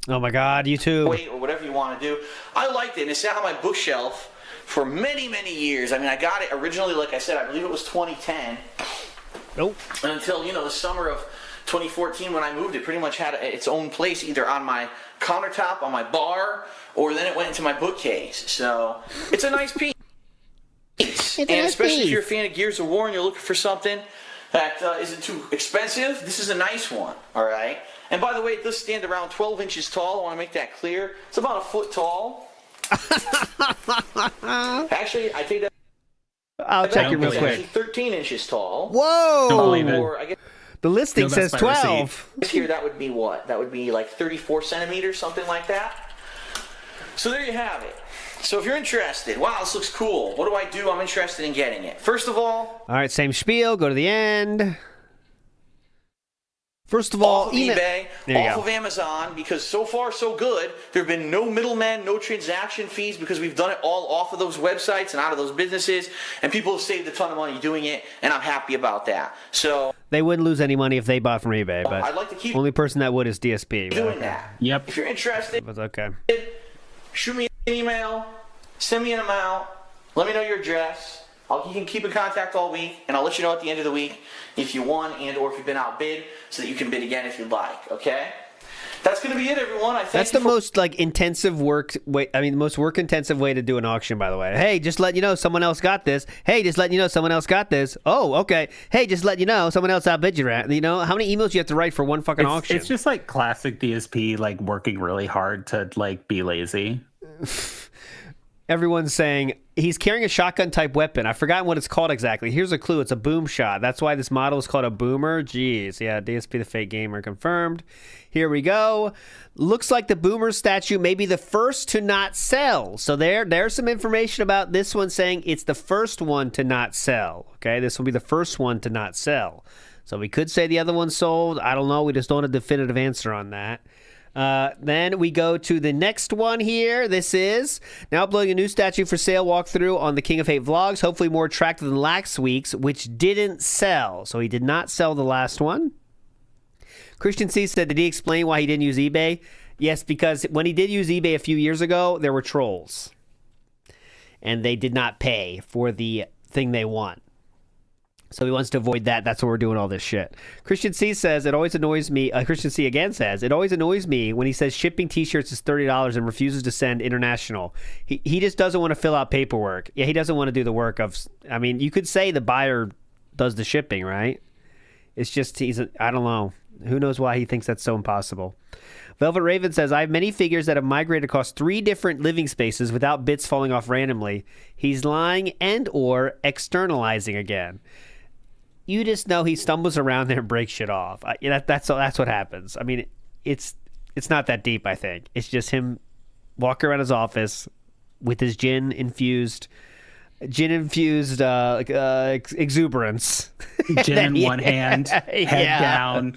Oh, my God, you too. weight or whatever you want to do. I liked it. And it sat on my bookshelf for many, many years. I mean, I got it originally, like I said, I believe it was 2010. Nope. Until, the summer of 2014 when I moved, it pretty much had its own place either on my countertop, on my bar, or then it went into my bookcase. So it's a nice piece. And especially if you're a fan of Gears of War and you're looking for something that isn't too expensive, this is a nice one, all right? And by the way, it does stand around 12 inches tall. I want to make that clear. It's about a foot tall. Actually, I take that. I'll check it real It's quick. actually 13 inches tall. Whoa! Don't believe it. Or I guess The listing No, says that's my 12. here that would be what? That would be like 34 centimeters, something like that. So there you have it. So if you're interested, wow, this looks cool. What do I do? I'm interested in getting it. First of all, All right, same spiel. Go to the end. First of all, off of eBay, There you off go. of Amazon, because so far so good. There have been no middlemen, no transaction fees, because we've done it all off of those websites and out of those businesses, and people have saved a ton of money doing it, and I'm happy about that. So They wouldn't lose any money if they bought from eBay, but I'd like to keep only person that would is DSP. but doing okay. that. Yep. If you're interested, But okay. shoot me an email, send me an amount, let me know your address. You can keep in contact all week, and I'll let you know at the end of the week if you won and or if you've been outbid, so that you can bid again if you'd like, okay? That's going to be it, everyone. I thank That's you the for most intensive work way. I mean, the most work intensive way to do an auction, by the way. Hey, just let you know someone else got this. Hey, just let you know someone else got this. Oh, okay. Hey, just let you know someone else outbid you. You know how many emails you have to write for one fucking auction? It's just like classic DSP, like working really hard to like be lazy. Everyone's saying he's carrying a shotgun type weapon. I've forgotten what it's called exactly. Here's a clue. It's a boom shot. That's why this model is called a boomer. Jeez. Yeah, DSP the fake gamer confirmed. Here we go. Looks like the boomer statue may be the first to not sell. So there's some information about this one saying it's the first one to not sell. Okay, this will be the first one to not sell. So we could say the other one sold. I don't know. We just don't have a definitive answer on that. Then we go to the next one here. This is now uploading a new statue for sale walkthrough on the King of Hate vlogs. Hopefully more attractive than last week's, which didn't sell. So he did not sell the last one. Christian C said, did he explain why he didn't use eBay? Yes, because when he did use eBay a few years ago, there were trolls. And they did not pay for the thing they want. So he wants to avoid that. That's why we're doing all this shit. Christian C says, it always annoys me. Christian C again says, it always annoys me when he says shipping t-shirts is $30 and refuses to send international. He just doesn't want to fill out paperwork. Yeah, he doesn't want to do the work of, I mean, you could say the buyer does the shipping, right? It's just, I don't know. Who knows why he thinks that's so impossible. Velvet Raven says, I have many figures that have migrated across 3 different living spaces without bits falling off randomly. He's lying and or externalizing again. You just know he stumbles around there and breaks shit off. That's what happens. I mean, it's not that deep, I think. It's just him walking around his office with his gin-infused exuberance. Gin in one hand, head down,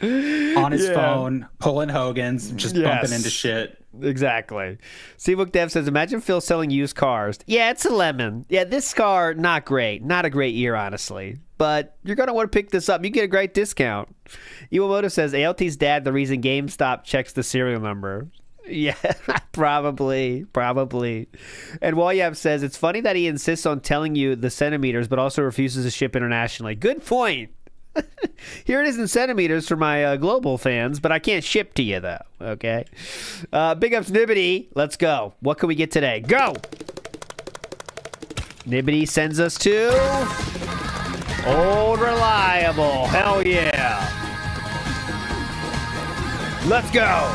on his phone, pulling Hogan's, just bumping into shit. Exactly. Seabook Dev says, imagine Phil selling used cars. Yeah, it's a lemon. Yeah, this car, not great. Not a great year, honestly. But you're going to want to pick this up. You get a great discount. Iwamoto says, ALT's dad, the reason GameStop checks the serial number. Yeah, probably. And Walyab says, it's funny that he insists on telling you the centimeters, but also refuses to ship internationally. Good point. Here it is in centimeters for my global fans, but I can't ship to you, though. Okay. Big ups, Nibbity. Let's go. What can we get today? Go! Nibbity sends us to Old Reliable. Hell yeah. Let's go.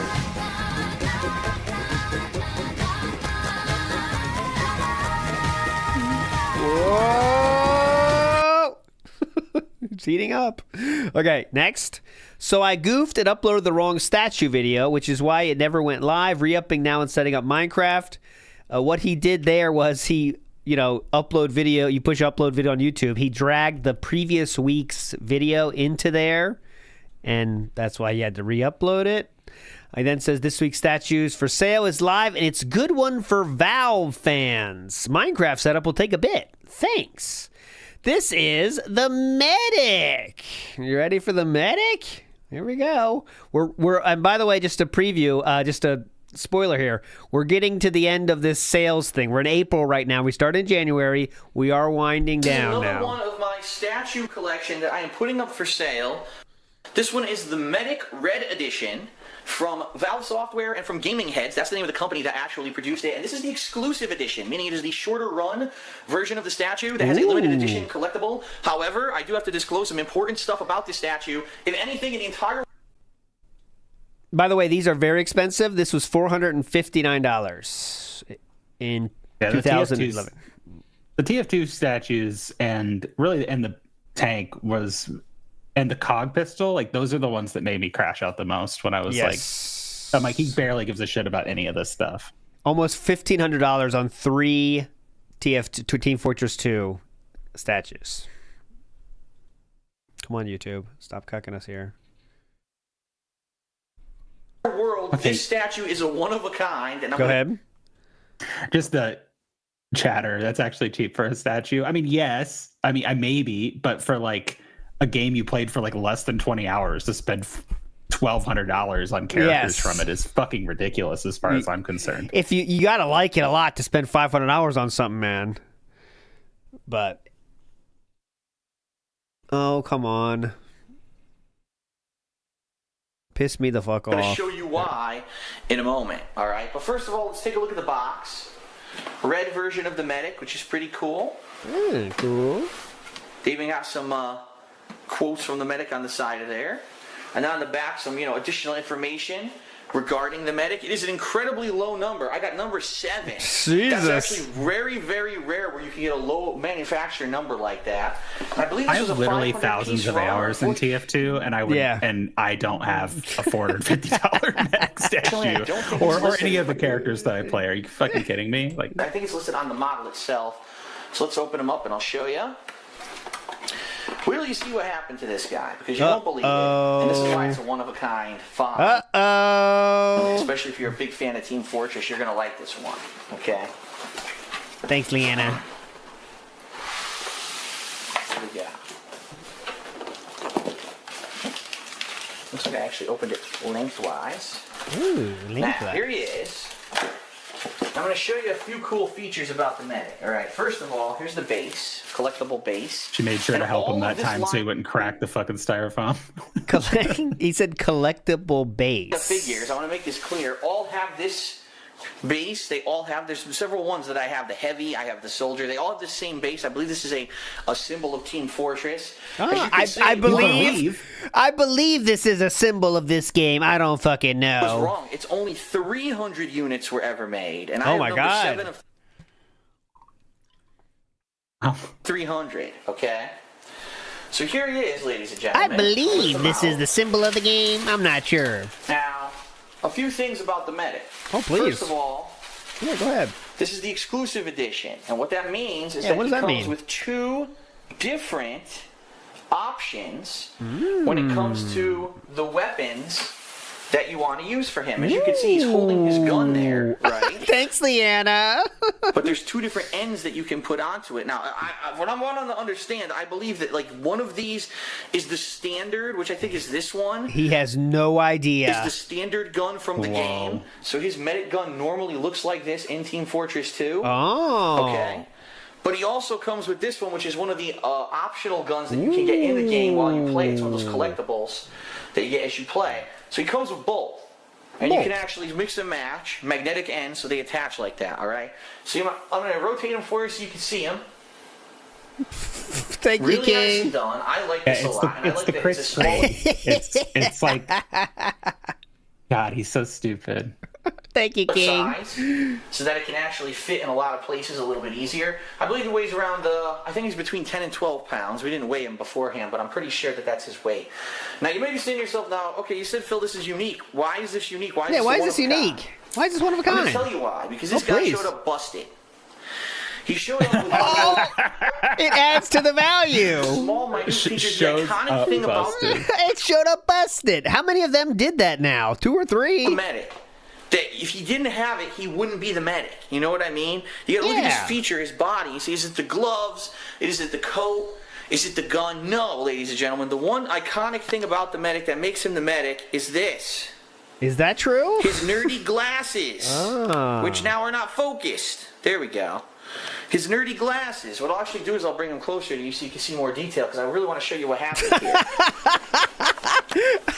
Whoa! It's heating up. Okay, next. So I goofed and uploaded the wrong statue video, which is why it never went live. Re-upping now and setting up Minecraft. What he did there was he, upload video. You push upload video on YouTube. He dragged the previous week's video into there, and that's why he had to re-upload it. I then says this week's statues for sale is live, and it's a good one for Valve fans. Minecraft setup will take a bit. Thanks. This is the medic. You ready for the medic? Here we go. We're and by the way, just a preview, just a spoiler here. We're getting to the end of this sales thing. We're in April right now. We started in January. We are winding down another now. One of my statue collection that I am putting up for sale. This one is the Medic Red Edition from Valve Software and from Gaming Heads. That's the name of the company that actually produced it. And this is the exclusive edition, meaning it is the shorter run version of the statue that has a limited edition collectible. However, I do have to disclose some important stuff about this statue. If anything, in the entire... By the way, these are very expensive. This was $459 in 2011. The TF2 statues and the tank and the cog pistol, like those are the ones that made me crash out the most when I was I'm like, he barely gives a shit about any of this stuff. Almost $1,500 on 3 Team Fortress 2 statues. Come on, YouTube. Stop cucking us here. World, this statue is a one-of-a-kind. And Go ahead. Just the chatter. That's actually cheap for a statue. I mean, yes. I mean, I maybe, but for like a game you played for like less than 20 hours to spend $1,200 on characters from it is fucking ridiculous as far as I'm concerned. If you gotta like it a lot to spend $500 on something, man. But oh, come on. Piss me the fuck off. I'm going to show you why in a moment, all right? But first of all, let's take a look at the box. Red version of the Medic, which is pretty cool. Cool. They even got some quotes from the Medic on the side of there. And on the back, some additional information regarding the Medic. It is an incredibly low number. I got number 7. Jesus. That's actually very, very rare where you can get a low manufacturer number like that. And I believe this I was have a literally 500 thousands piece of ROM. hours in TF2, and I don't have a $450 Medic statue or any of the characters that I play. Are you fucking kidding me? Like, I think it's listed on the model itself. So let's open them up and I'll show you. Wait till you see what happened to this guy, because you won't believe it. And this is why it's a one-of-a-kind find. Especially if you're a big fan of Team Fortress, you're going to like this one. Okay? Thanks, Leanna. What do we got? Looks like I actually opened it lengthwise. Ooh, Now, here he is. I'm going to show you a few cool features about the Medic. All right, first of all, here's the base, collectible base. she made sure And to help all him of that this time so he line- wouldn't crack the fucking styrofoam. He said collectible The base. figures, I want to make this clear, all have this base. They all have, there's several ones that I have. The Heavy, I have the Soldier. They all have the same base. I believe this is a symbol of Team Fortress. As you can see, I believe this is a symbol of this game. I don't fucking I was know. wrong. It's only 300 units were ever made. And I Oh have my number God. 7 of Oh. 300, okay? So here he is, ladies and I gentlemen. believe this is the symbol of the game. I'm not sure. Now, a few things about the Medic. Oh, please. First of all, Yeah, go ahead. this is the exclusive edition. And what that means is Yeah, that what it does that comes mean? with 2 different options when it comes to the weapons that you want to use for him. As you can see, he's holding his gun there, right? Thanks, Leanna. But there's 2 different ends that you can put onto it. Now, what I want to understand, I believe that like one of these is the standard, which I think is this one. He has no Is idea. the standard gun from the game. So his medic gun normally looks like this in Team Fortress 2. Oh. Okay. But he also comes with this one, which is one of the optional guns that you can get in the game while you play. It's one of those collectibles that you get as you play. So he comes with both. And you can actually mix and match magnetic ends so they attach like that, all right? So I'm going to rotate them for you so you can see them. Thank you, Really nicely King. done. I like this a lot. And I like that it's a small... It's like, God, he's so stupid. Thank you, King. size so that it can actually fit in a lot of places a little bit easier. I believe he weighs around, I think he's between 10 and 12 pounds. We didn't weigh him beforehand, but I'm pretty sure that that's his weight. Now, you may be saying to yourself now, okay, you said, Phil, this is unique. Why is this unique? Why is this unique? Why is this one of a I'm going kind? to tell you why. Because this guy please. showed up busted. He showed up with It adds to the value. small, minute features. The shows iconic up thing about busted. It showed up busted. How many of them did that now? 2 or 3? the medic. That if he didn't have it, he wouldn't be the medic. You know what I mean? You gotta look at Yeah. his feature, his body. You see, is it the gloves? Is it the coat? Is it the gun? No, ladies and gentlemen. The one iconic thing about the medic that makes him the medic is this. Is that true? His nerdy glasses, which now are not focused. There we go. His nerdy glasses. What I'll actually do is I'll bring them closer to you so you can see more detail, because I really want to show you what happened here.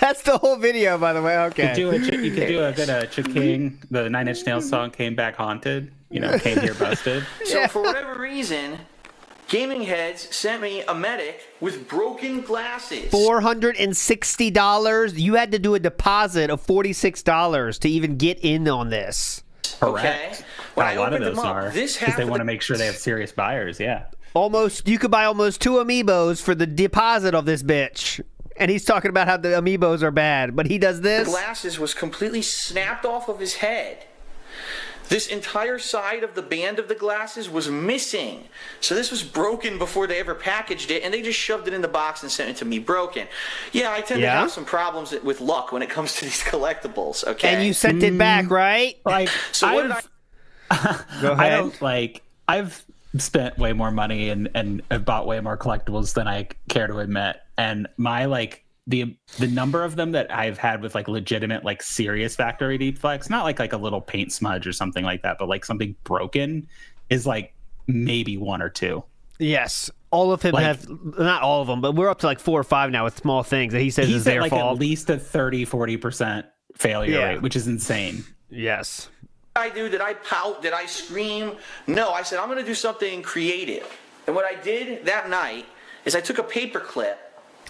That's the whole video, by the way. Okay. You could do a good King, the Nine Inch Nails song, Came Back Haunted. You know, came here busted. So for whatever reason, Gaming Heads sent me a medic with broken glasses. $460. You had to do a deposit of $46 to even get in on this. Correct. When A I lot of opened them those up, are this because half they of want to the make sure they have serious buyers. Yeah. You could buy almost 2 amiibos for the deposit of this bitch. And he's talking about how the amiibos are bad, but he does this. glasses was completely snapped off of his head. This entire side of the band of the glasses was missing. So this was broken before they ever packaged it, and they just shoved it in the box and sent it to me broken. Yeah, I tend to have some problems with luck when it comes to these collectibles, okay? And you sent it back, right? Like, So what did Go I ahead. don't like. I've spent way more money and have bought way more collectibles than I care to admit. And my the number of them that I've had with like legitimate, like serious factory defects, not like a little paint smudge or something like that, but like something broken, is like maybe 1 or 2. Yes. All of them have, not all of them, but we're up to like 4 or 5 now with small things that he says is He's their at like fault. at least a 30-40% failure Yeah. rate, which is insane. Yes. I do? Did I pout? Did I scream? No, I said, I'm going to do something creative. And what I did that night is I took a paper clip.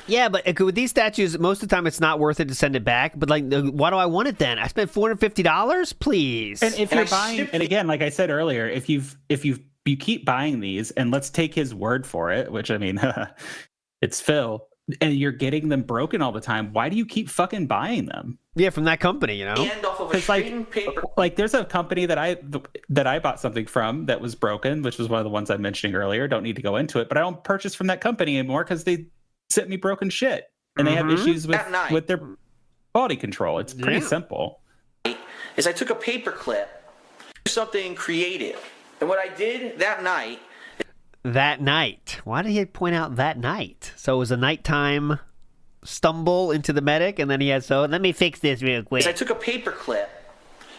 Yeah, but with these statues, most of the time it's not worth it to send it back. But like, why do I want it then? I spent $450, please. And if And you're I buying, shipped and it. again, like I said earlier, if you keep buying these, and let's take his word for it, which I mean, it's Phil, and you're getting them broken all the time. Why do you keep fucking buying them? Yeah, from that company, you know. And off of a Because like, straightened paper. there's a company that I bought something from that was broken, which was one of the ones I'm mentioning earlier. Don't need to go into it, but I don't purchase from that company anymore because they sent me broken shit, and they have issues That night. with their quality control. It's pretty simple. Is I took a paper clip, do something creative. And what I did that night. That night. Why did he point out that night? So it was a nighttime stumble into the medic, and then he had, let me fix this real quick. Is I took a paper clip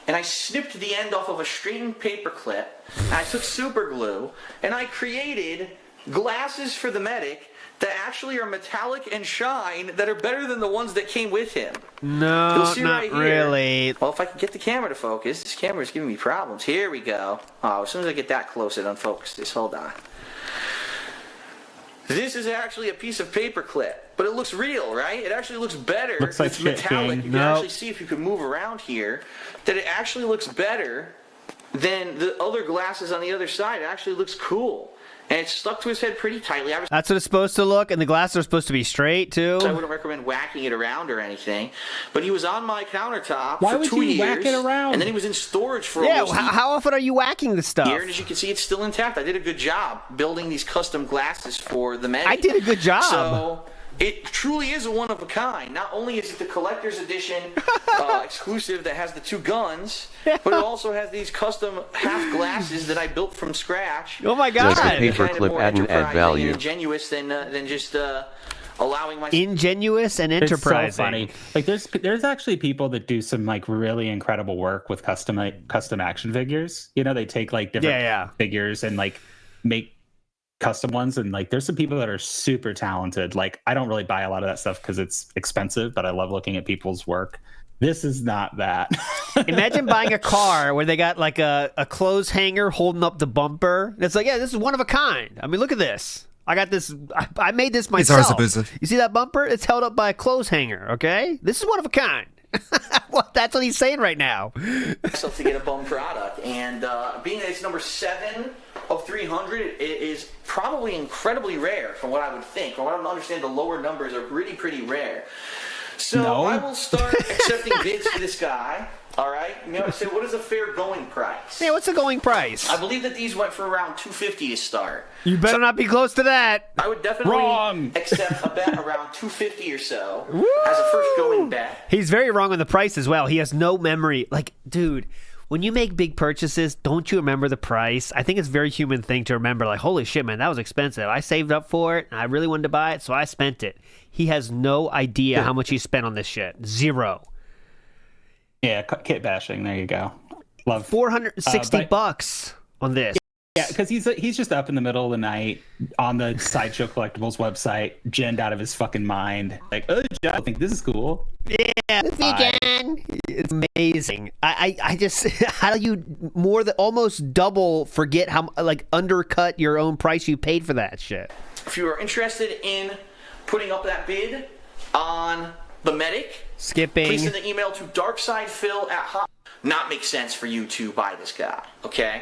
and I snipped the end off of a straightened paper clip, and I took super glue and I created glasses for the medic that actually are metallic and shine, that are better than the ones that came with him. No, You'll see not right here. really. Well, if I can get the camera to focus, this camera is giving me problems. Here we go. Oh, as soon as I get that close, it unfocuses. Hold on. This is actually a piece of paper clip, but it looks real, right? It actually looks better. Looks like it's shit, metallic. King. You can actually see, if you could move around here, that it actually looks better than the other glasses on the other side. It actually looks cool. And it's stuck to his head pretty tightly. That's what it's supposed to look, and the glasses are supposed to be straight, too. I wouldn't recommend whacking it around or anything, but he was on my countertop Why for would 2 you years, whack it around? and then he was in storage for Yeah, almost a how often are you whacking this stuff? year, and as you can see, it's still intact. I did a good job building these custom glasses for the medic. I did a good job. So it truly is a one of a kind. Not only is it the collector's edition exclusive that has the 2 guns, but it also has these custom half glasses that I built from scratch. Oh my God. Does the paper Kind of clip more add an enterprising add value? and ingenuous than just allowing my. Ingenuous and enterprising. It's so funny. Like there's actually people that do some like really incredible work with custom action figures. You know, they take like different figures and like make custom ones, and like there's some people that are super talented. Like I don't really buy a lot of that stuff because it's expensive, but I love looking at people's work. This is not that. Imagine buying a car where they got like a clothes hanger holding up the bumper. It's like, yeah, this is one of a kind. I mean, look at this. I got this. I made this myself. ours, Abusa. You see that bumper? It's held up by a clothes hanger, okay? This is one of a kind. Well, that's what he's saying right now. myself to get a bum product, and being that it's number 7 of 300, it is probably incredibly rare from what I would think. From what I understand, the lower numbers are pretty rare. So No. I will start accepting bids for this guy. All right, you know, say what is a fair going price? Yeah, what's the going price? I believe that these went for around $250 to start. You better not be close to that. I would definitely Wrong. accept a bet around $250 or so as a first going bet. He's very wrong on the price as well. He has no memory. Like, dude, when you make big purchases, don't you remember the price? I think it's a very human thing to remember, like, holy shit, man, that was expensive. I saved up for it, and I really wanted to buy it, so I spent it. He has no idea how much he spent on this shit. Zero. Yeah, kit bashing. There you go. Love $460 on this. Yeah, because he's just up in the middle of the night on the Sideshow Collectibles website, ginned out of his fucking mind. Like, oh, I think this is cool. Yeah, it's amazing. I just, how do you almost double forget how, like, undercut your own price you paid for that shit? If you are interested in putting up that bid on the Medic, Skipping. please send an email to darksidephil@hot. Not make sense for you to buy this guy, okay?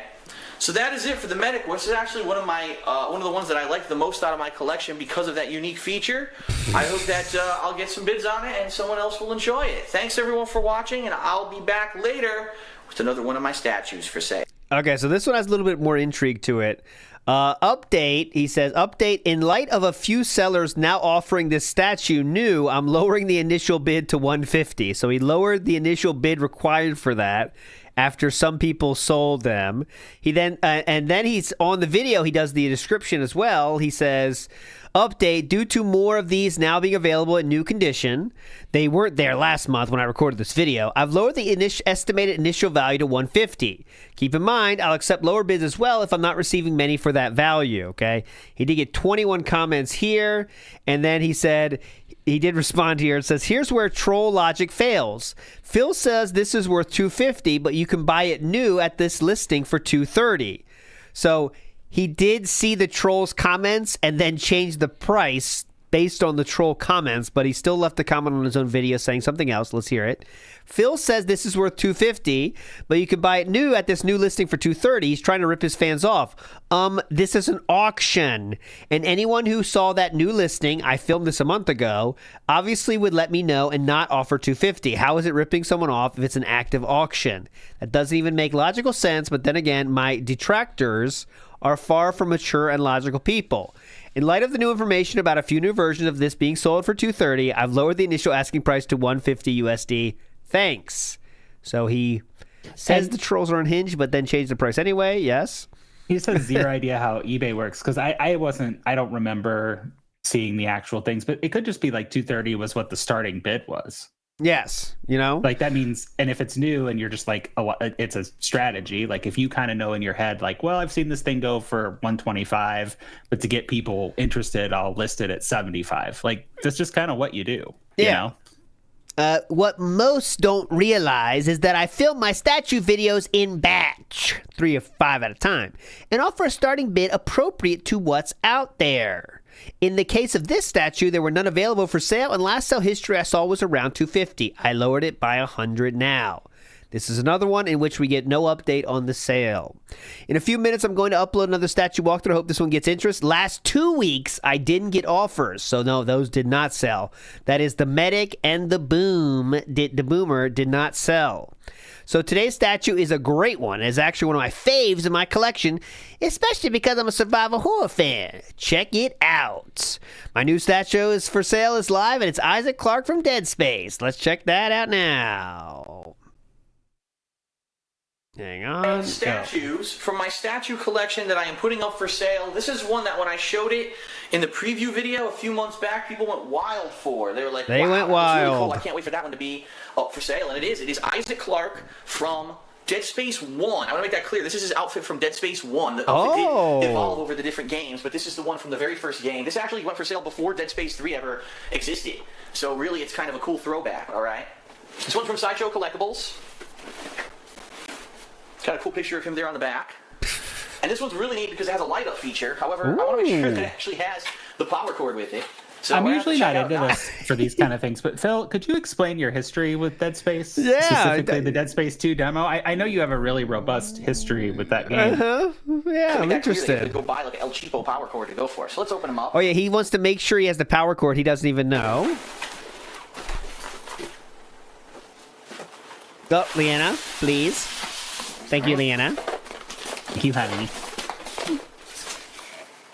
So that is it for the Medic, which is actually one of the ones that I like the most out of my collection because of that unique feature. I hope that I'll get some bids on it and someone else will enjoy it. Thanks everyone for watching, and I'll be back later with another one of my statues for sale. Okay, so this one has a little bit more intrigue to it. Update, he says, update, in light of a few sellers now offering this statue new, I'm lowering the initial bid to $150. So he lowered the initial bid required for that after some people sold them. He then, and then he's on the video, he does the description as well. He says, update, due to more of these now being available in new condition, they weren't there last month when I recorded this video, I've lowered the estimated initial value to $150. Keep in mind, I'll accept lower bids as well if I'm not receiving many for that value, okay? He did get 21 comments here, and then he said, he did respond here. It says, here's where troll logic fails. Phil says this is worth $250, but you can buy it new at this listing for $230. So he did see the troll's comments and then changed the price based on the troll comments, but he still left a comment on his own video saying something else. Let's hear it. Phil says this is worth $250, but you can buy it new at this new listing for $230. He's trying to rip his fans off. This is an auction, and anyone who saw that new listing, I filmed this a month ago, obviously would let me know and not offer $250. How is it ripping someone off if it's an active auction? That doesn't even make logical sense, but then again, my detractors are far from mature and logical people. In light of the new information about a few new versions of this being sold for $230, I've lowered the initial asking price to $150 USD. Thanks. So he says the trolls are unhinged, but then changed the price anyway. Yes. He just has zero idea how eBay works, because I don't remember seeing the actual things, but it could just be like 230 was what the starting bid was. Yes, you know, like that means, and if it's new and you're just like, oh, it's a strategy. Like if you kind of know in your head, like, well, I've seen this thing go for 125, but to get people interested, I'll list it at 75. Like that's just kind of what you do. Yeah. You know? What most don't realize is that I film my statue videos in batch, 3 or 5 at a time, and offer a starting bid appropriate to what's out there. In the case of this statue, there were none available for sale, and last sale history I saw was around $250. I lowered it by $100 now. This is another one in which we get no update on the sale. In a few minutes, I'm going to upload another statue walkthrough. I hope this one gets interest. Last 2 weeks, I didn't get offers, so no, those did not sell. That is the Medic and the Boomer did not sell. So today's statue is a great one. It's actually one of my faves in my collection, especially because I'm a survival horror fan. Check it out. My new statue is for sale, is live, and it's Isaac Clarke from Dead Space. Let's check that out now. Hang on. Statues from my statue collection that I am putting up for sale. This is one that when I showed it in the preview video a few months back, people went wild for. They were like, they wow, went that's really wild. cool. I can't wait for that one to be up for sale. And it is. It is Isaac Clarke from Dead Space 1. I want to make that clear. This is his outfit from Dead Space 1. The outfit did evolve over the different games, but this is the one from the very first game. This actually went for sale before Dead Space 3 ever existed. So really, it's kind of a cool throwback, all right? This one's from Sideshow Collectibles. Got a cool picture of him there on the back. And this one's really neat because it has a light-up feature. However, I want to make sure that it actually has the power cord with it. So I'm we're usually gonna not have to into check this for these kind of things, but Phil, could you explain your history with Dead Space? Yeah, Specifically the Dead Space 2 demo. I know you have a really robust history with that game. Uh-huh. Yeah, I'm To interested. go buy like an El Cheapo power cord to go for. So let's open them up. Oh, yeah, he wants to make sure he has the power cord. He doesn't even know. Oh, Leanna, please. Thank you, Leanna. Thank you, honey.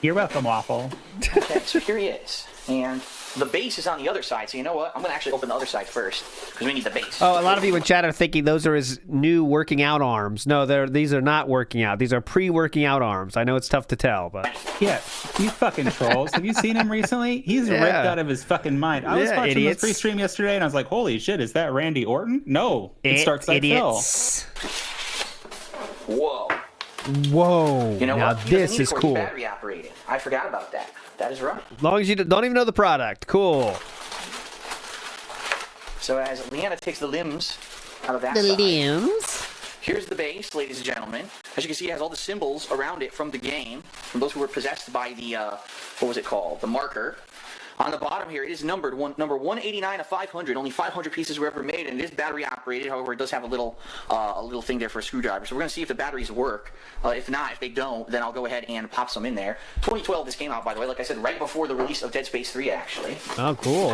You're welcome, Waffle. Okay, so here he is. And the base is on the other side. So you know what? I'm going to actually open the other side first because we need the base. Oh, a lot of you in chat are thinking those are his new working out arms. No, these are not working out. These are pre-working out arms. I know it's tough to tell, but Yeah, you fucking trolls. Have you seen him recently? He's ripped out of his fucking mind. I was watching idiots. the free stream yesterday and I was like, holy shit, is that Randy Orton? No, it starts like idiots. Whoa. Whoa. You know now what? He doesn't this need is a cord, cool. he's battery operated. I forgot about that. That is right. As long as you don't even know the product. Cool. So as Leanna takes the limbs out of that side, limbs. here's the base, ladies and gentlemen. As you can see, it has all the symbols around it from the game, from those who were possessed by the, what was it called? The marker. On the bottom here, it is numbered number 189 of 500. Only 500 pieces were ever made, and it is battery operated. However, it does have a little thing there for a screwdriver. So we're going to see if the batteries work. If not, if they don't, then I'll go ahead and pop some in there. 2012, this came out, by the way. Like I said, right before the release of Dead Space 3, actually. Oh, cool.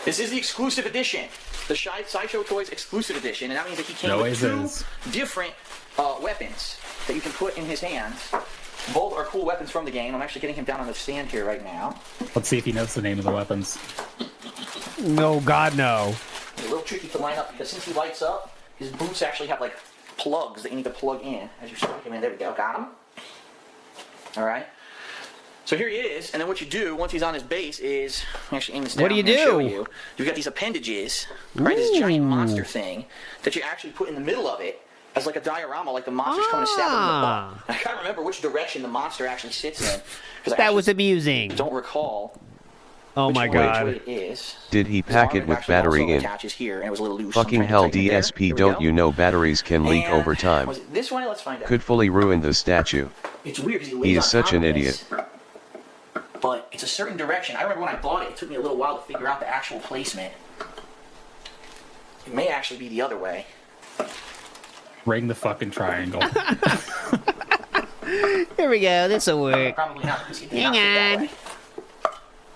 This is the exclusive edition, the Sideshow Toys exclusive edition, and that means that he came with Always two different weapons that you can put in his hands. Both are cool weapons from the game. I'm actually getting him down on the stand here right now. Let's see if he knows the name of the weapons. No, God, no. It's a little tricky to line up because since he lights up, his boots actually have like plugs that you need to plug in as you stick him in. There we go. Got him. All right. So here he is, and then what you do once he's on his base is actually aim this down. What do you and show do? you. You've got these appendages, right? This giant monster thing that you actually put in the middle of it as like a diorama, like the monster's coming to stab him in the butt. And I can't remember which direction the monster actually sits in because That was amusing. don't recall. Oh my which God. way it is. Did he His pack arm it with actually battery also in? attaches here, and it was a little loose. I'm Fucking trying to hell, tighten it there. DSP, Here we don't go. you know batteries can leak And over time? was it this way? Let's find out. Could fully ruin the statue. It's weird because He lays is on such top an of idiot. this, but it's a certain direction. I remember when I bought it, it took me a little while to figure out the actual placement. It may actually be the other way. Ring the fucking triangle. Here we go. This'll work. Probably not. Because he did Hang not fit that on. way.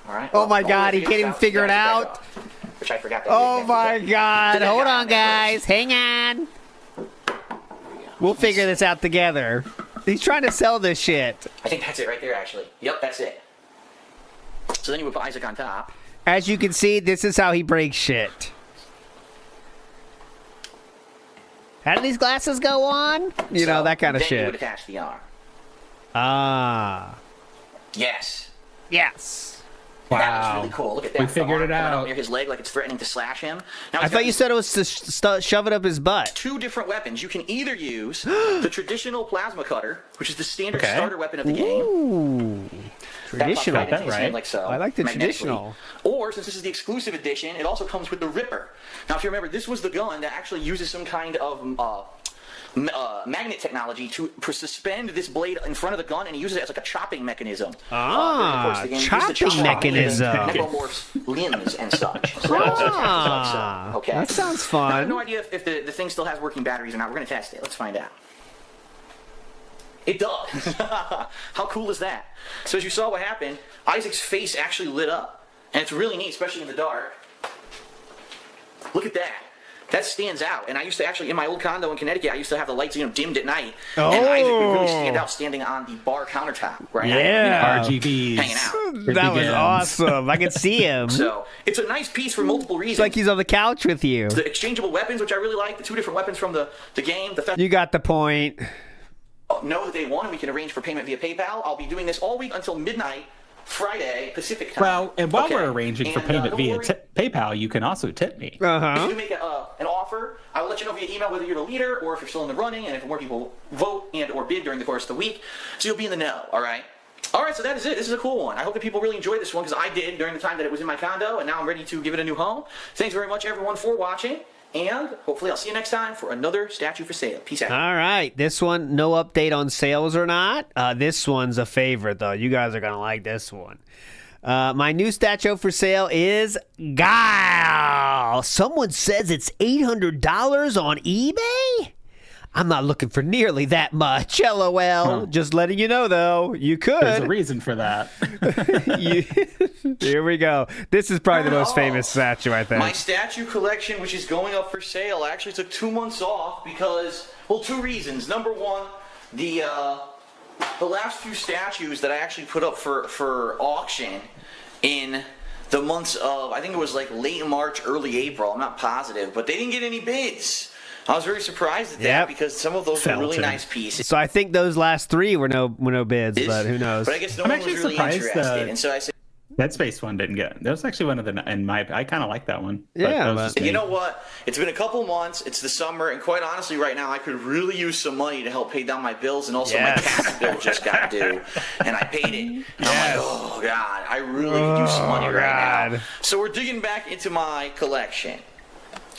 All right. Oh my well, God, he figure can't this even out. figure it That's the out. back off, which I forgot. That Oh you my didn't God. have to Hold do. on, guys. Hang on. We'll figure this out together. He's trying to sell this shit. I think that's it right there, actually. Yep, that's it. So then you would put Isaac on top. As you can see, this is how he breaks shit. How do these glasses go on? You know, So that kind of then you would shit. attach the arm. Ah. Yes. Yes. That was Wow. really cool. Look at that. We The figured arm it coming up out. near his leg like it's threatening to slash him. Now I he's got thought you these said it was to shove it up his butt. two different weapons. You can either use the traditional plasma cutter, which is the standard Okay. starter weapon of the game. Ooh. That pops Traditional. right into Got that his hand right. like so, I like the magnetically. traditional. Or, since this is the exclusive edition, it also comes with the Ripper. Now, if you remember, this was the gun that actually uses some kind of magnet technology to suspend this blade in front of the gun, and he uses it as like a chopping mechanism. Ah, chopping mechanism. Necromorph's limbs and such. So that also counts as so, okay. That sounds Now, I have fun. no idea if the thing still has working batteries or not. We're going to test it. Let's find out. It does. How cool is that? So as you saw what happened, Isaac's face actually lit up. And it's really neat, especially in the dark. Look at that. That stands out. And I used to actually, in my old condo in Connecticut, I used to have the lights dimmed at night. And Isaac would really stand out standing on the bar countertop. Right? Yeah. RGBs. Hanging out. That was begins. awesome. I can see him. It's So it's a nice piece for multiple reasons. like he's on the couch with you. The exchangeable weapons, which I really like, the two different weapons from the game, the fact You got the point. know that they won and we can arrange for payment via PayPal. I'll be doing this all week until midnight, Friday, Pacific time. Well, and while Okay. we're arranging for And, payment don't via worry, PayPal, you can also tip me. if Uh-huh. you make an offer, I will let you know via email whether you're the leader or if you're still in the running, and if more people vote and or bid during the course of the week, so you'll be in the know, all right? All right, so that is it. This is a cool one. I hope that people really enjoyed this one because I did during the time that it was in my condo, and now I'm ready to give it a new home. Thanks very much, everyone, for watching, and hopefully I'll see you next time for another statue for sale. Peace out. All right. This one, no update on sales or not. This one's a favorite, though. You guys are going to like this one. My new statue for sale is Guile. Someone says it's $800 on eBay? I'm not looking for nearly that much. LOL. Huh. Just letting you know, though. You could. There's a reason for that. Here we go. This is probably the most famous statue, I think. My statue collection, which is going up for sale, I actually took 2 months off because, well, 2 reasons. Number one, the last few statues that I actually put up for auction in the months of, I think it was like late March, early April, I'm not positive, but they didn't get any bids. I was very surprised at that because some of those were really nice pieces. So I think those last 3 were no bids, but who knows? But I guess no I'm one was actually really surprised interested, and so I said, Dead Space one didn't get. That was actually one of the. I kind of like that one. Yeah, that was just me. you know what? It's been a couple months. It's the summer, and quite honestly, right now I could really use some money to help pay down my bills, and also my cat bill just got due, and I paid it. And I'm like, oh God, I really could use some money right now. So we're digging back into my collection,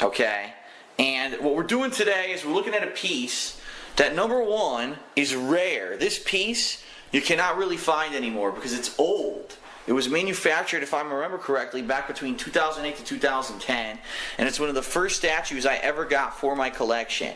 okay? And what we're doing today is we're looking at a piece that, number one, is rare. This piece you cannot really find anymore because it's old. It was manufactured, if I remember correctly, back between 2008 to 2010, and it's one of the first statues I ever got for my collection.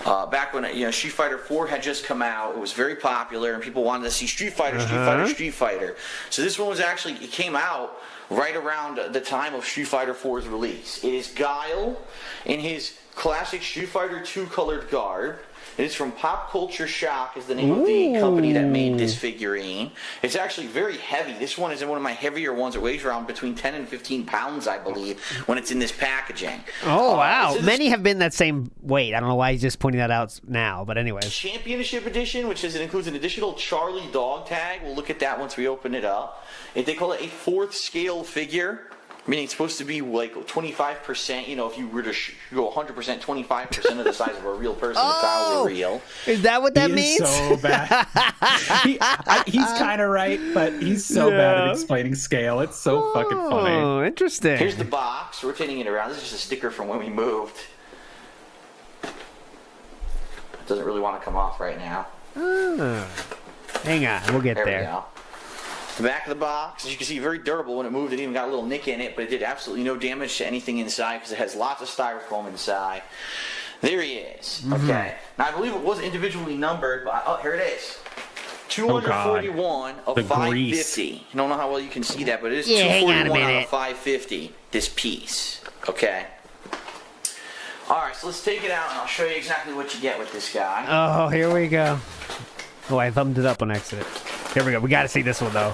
Back when Street Fighter 4 had just come out, it was very popular, and people wanted to see Street Fighter, Street Fighter, Street Fighter. So this one was actually, it came out right around the time of Street Fighter 4's release. It is Guile in his classic Street Fighter 2 colored garb. It is from Pop Culture Shock is the name of the company that made this figurine. It's actually very heavy. This one is one of my heavier ones. It weighs around between 10 and 15 pounds, I believe, when it's in this packaging. Oh, wow. Many have been that same weight. I don't know why he's just pointing that out now, but anyways. Championship Edition, which includes an additional Charlie dog tag. We'll look at that once we open it up. They call it a 4th scale figure. Meaning it's supposed to be like 25%, if you were to go 100%, 25% of the size of a real person is probably real. Is that what that means? He's so bad. He's kind of right, but he's so bad at explaining scale. It's so fucking funny. Oh, interesting. Here's the box, rotating it around. This is just a sticker from when we moved. It doesn't really want to come off right now. Hang on, we'll get There there. we go. The back of the box, as you can see, very durable. When it moved, it even got a little nick in it, but it did absolutely no damage to anything inside because it has lots of styrofoam inside. There he is. Okay. Now, I believe it was individually numbered, but here it is. 241 of The 550. grease. I don't know how well you can see that, but it is hang on a 241 out minute. of 550, this piece. Okay. All right, so let's take it out, and I'll show you exactly what you get with this guy. Oh, here we go. Oh, I thumbed it up on accident. Here we go. We got to see this one, though.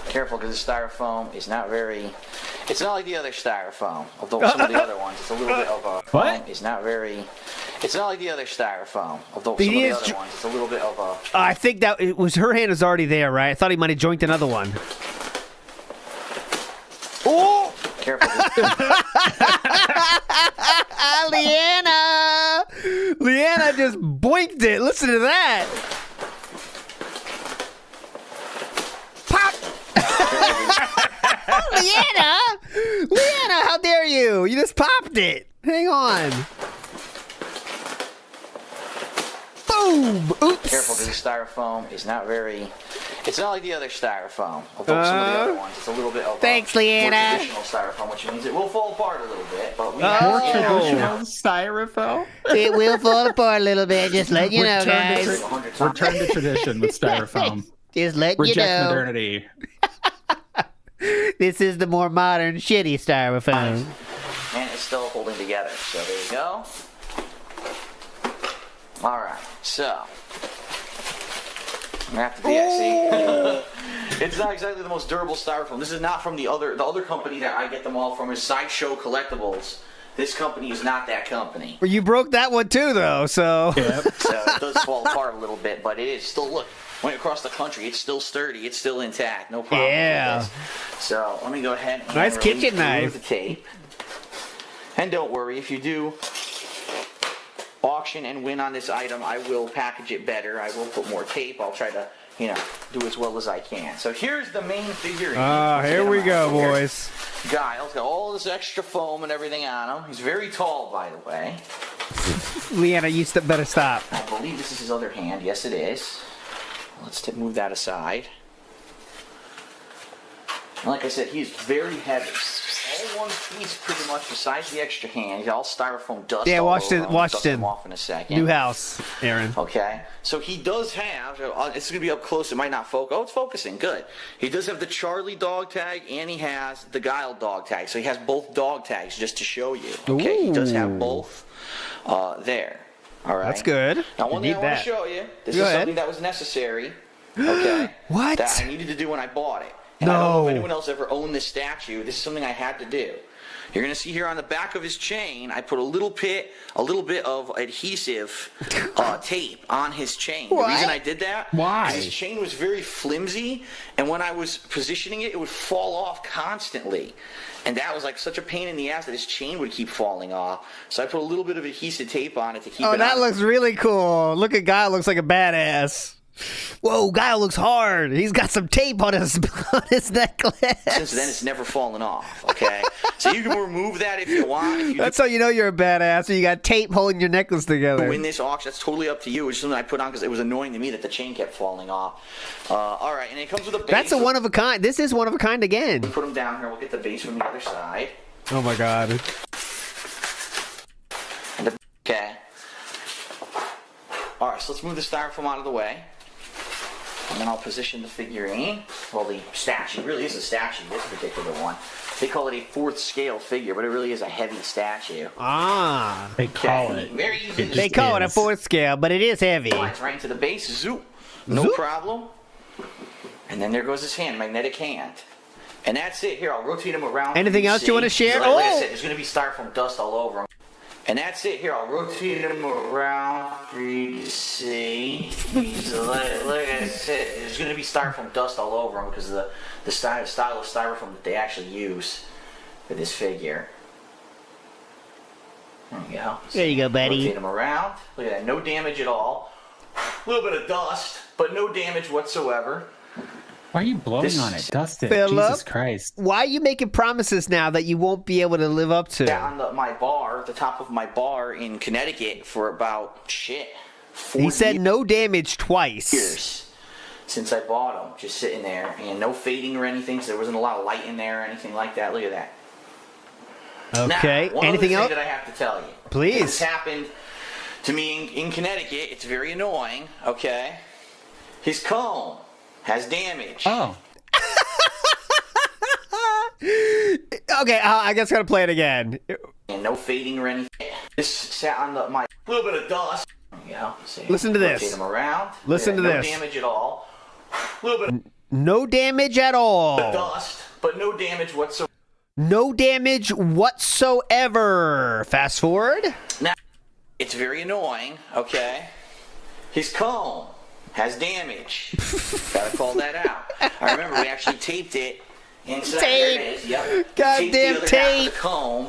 Careful, because the styrofoam is not very... It's not like the other styrofoam, although some of the other ones, it's a little bit of a... What? It's not very... It's not like the other styrofoam, although some of the other ones, it's a little bit of a... I think that it was her hand was already there, right? I thought he might have joined another one. Oh! Careful. Leanna just boinked it. Listen to that. Pop! Leanna, how dare you? You just popped it. Hang on. Boom! Oops. Careful, because the styrofoam is not very... It's not like the other styrofoam, although some of the other ones, it's a little bit of Thanks, more Leanna. traditional styrofoam, which means it will fall apart a little bit, but we More have... traditional styrofoam. It will fall apart a little bit. Just let you know, guys. Return to tradition with styrofoam. Just let you Reject know. modernity. This is the more modern, shitty styrofoam. And it's still holding together, so there you go. Alright, so... I'm gonna have to see. It's not exactly the most durable styrofoam. This is not from the other company that I get them all from is Sideshow Collectibles. This company is not that company. You broke that one too, though, so... Yep. So it does fall apart a little bit, but it is still, look, went across the country, it's still sturdy, it's still intact, no problem Yeah. with this. So let me go ahead and Nice release kitchen knife. the tape. And don't worry, if you do auction and win on this item, I will package it better. I will put more tape. I'll try to, do as well as I can. So here's the main figurine. Here we go, Here's boys. Guile's got all this extra foam and everything on him. He's very tall, by the way. Leanna, you better stop. I believe this is his other hand. Yes, it is. Let's move that aside. And like I said, he's very heavy. All one piece, pretty much, besides the extra hand. He's all styrofoam dust. Yeah, all watched over it. him. Watched Dust him him. off in a second. New house, Aaron. Okay, so he does have. It's going to be up close. It might not focus. Oh, it's focusing. Good. He does have the Charlie dog tag, and he has the Guile dog tag. So he has both dog tags, just to show you. Okay, he does have both there. All right. That's good. Now, one You thing I need want that. to show you. This Go is ahead. something that was necessary. Okay. What? That I needed to do when I bought it. And I don't know No. if anyone else ever owned this statue. This is something I had to do. You're going to see here on the back of his chain, I put a little bit of adhesive tape on his chain. What? The reason I did that, Why? 'cause his chain was very flimsy, and when I was positioning it, it would fall off constantly. And that was like such a pain in the ass that his chain would keep falling off. So I put a little bit of adhesive tape on it to keep Oh, it that on. looks really cool. Look at Guy, looks like a badass. Whoa, Guy looks hard. He's got some tape on his on his necklace. Since then, it's never fallen off, okay? So you can remove that if you want. If you That's how you know you're a badass. You got tape holding your necklace together. win this auction, that's totally up to you. It's something I put on because it was annoying to me that the chain kept falling off. All right, and it comes with a base. That's a one of a kind. This is one of a kind again. Put them down here. We'll get the base from the other side. Oh my god. Okay. All right, so let's move the styrofoam out of the way. And then I'll position the figurine. Well, the statue. It really is a statue, this particular one. They call it a fourth scale figure, but it really is a heavy statue. Ah. They call it. Very easy to They call it a is. fourth scale, but it is heavy. Slides right into the base. Zoop. No problem. And then there goes his hand, magnetic hand. And that's it. Here, I'll rotate him around. Anything for else you see. want to share? Like I Oh! said, there's going to be styrofoam dust all over him. And that's it. Here, I'll rotate him around for you to see. So like I said, there's going to be styrofoam dust all over him because of the style of styrofoam that they actually use for this figure. There you go. There you go, buddy. Rotate him around. Look at that. No damage at all. A little bit of dust, but no damage whatsoever. Why are you blowing This- on it, Dustin? Philip? Jesus Christ! Why are you making promises now that you won't be able to live up to? On my bar, the top of my bar in Connecticut for about 40 He said no damage twice. years since I bought them, just sitting there, and no fading or anything, so there wasn't a lot of light in there or anything like that. Look at that. Okay. Now, one Anything other else? thing that I have to tell you. Please. This happened to me in Connecticut. It's very annoying, okay? His comb has damage. Oh, Okay, I guess I gotta play it again. And no fading or anything. This sat on my little bit of dust. There you go. See, Listen to this. rotate him around. Listen to no this. No damage at all. Little bit of No damage at all. dust, but no damage whatsoever. No damage whatsoever. Fast forward. Now, it's very annoying, okay? His comb has damage. Gotta call that out. I remember we actually taped it inside. There it is. Yep. Goddamn Taped the other half of tape. the comb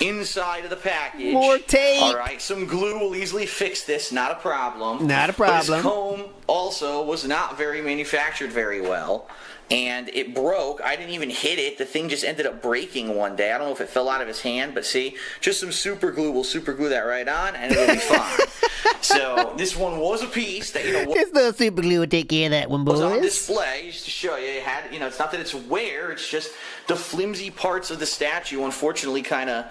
inside of the package. More tape. All right, some glue will easily fix this. Not a problem. Not a But his problem. comb also was not very manufactured very well. And it broke. I didn't even hit it. The thing just ended up breaking one day. I don't know if it fell out of his hand, but see, just some super glue. We'll super glue that right on, and it'll be fine. So this one was a piece that, This little super glue will take care of that one, was on boys. display just to show you. It had, it's not that it's wear. It's just the flimsy parts of the statue, unfortunately, kind of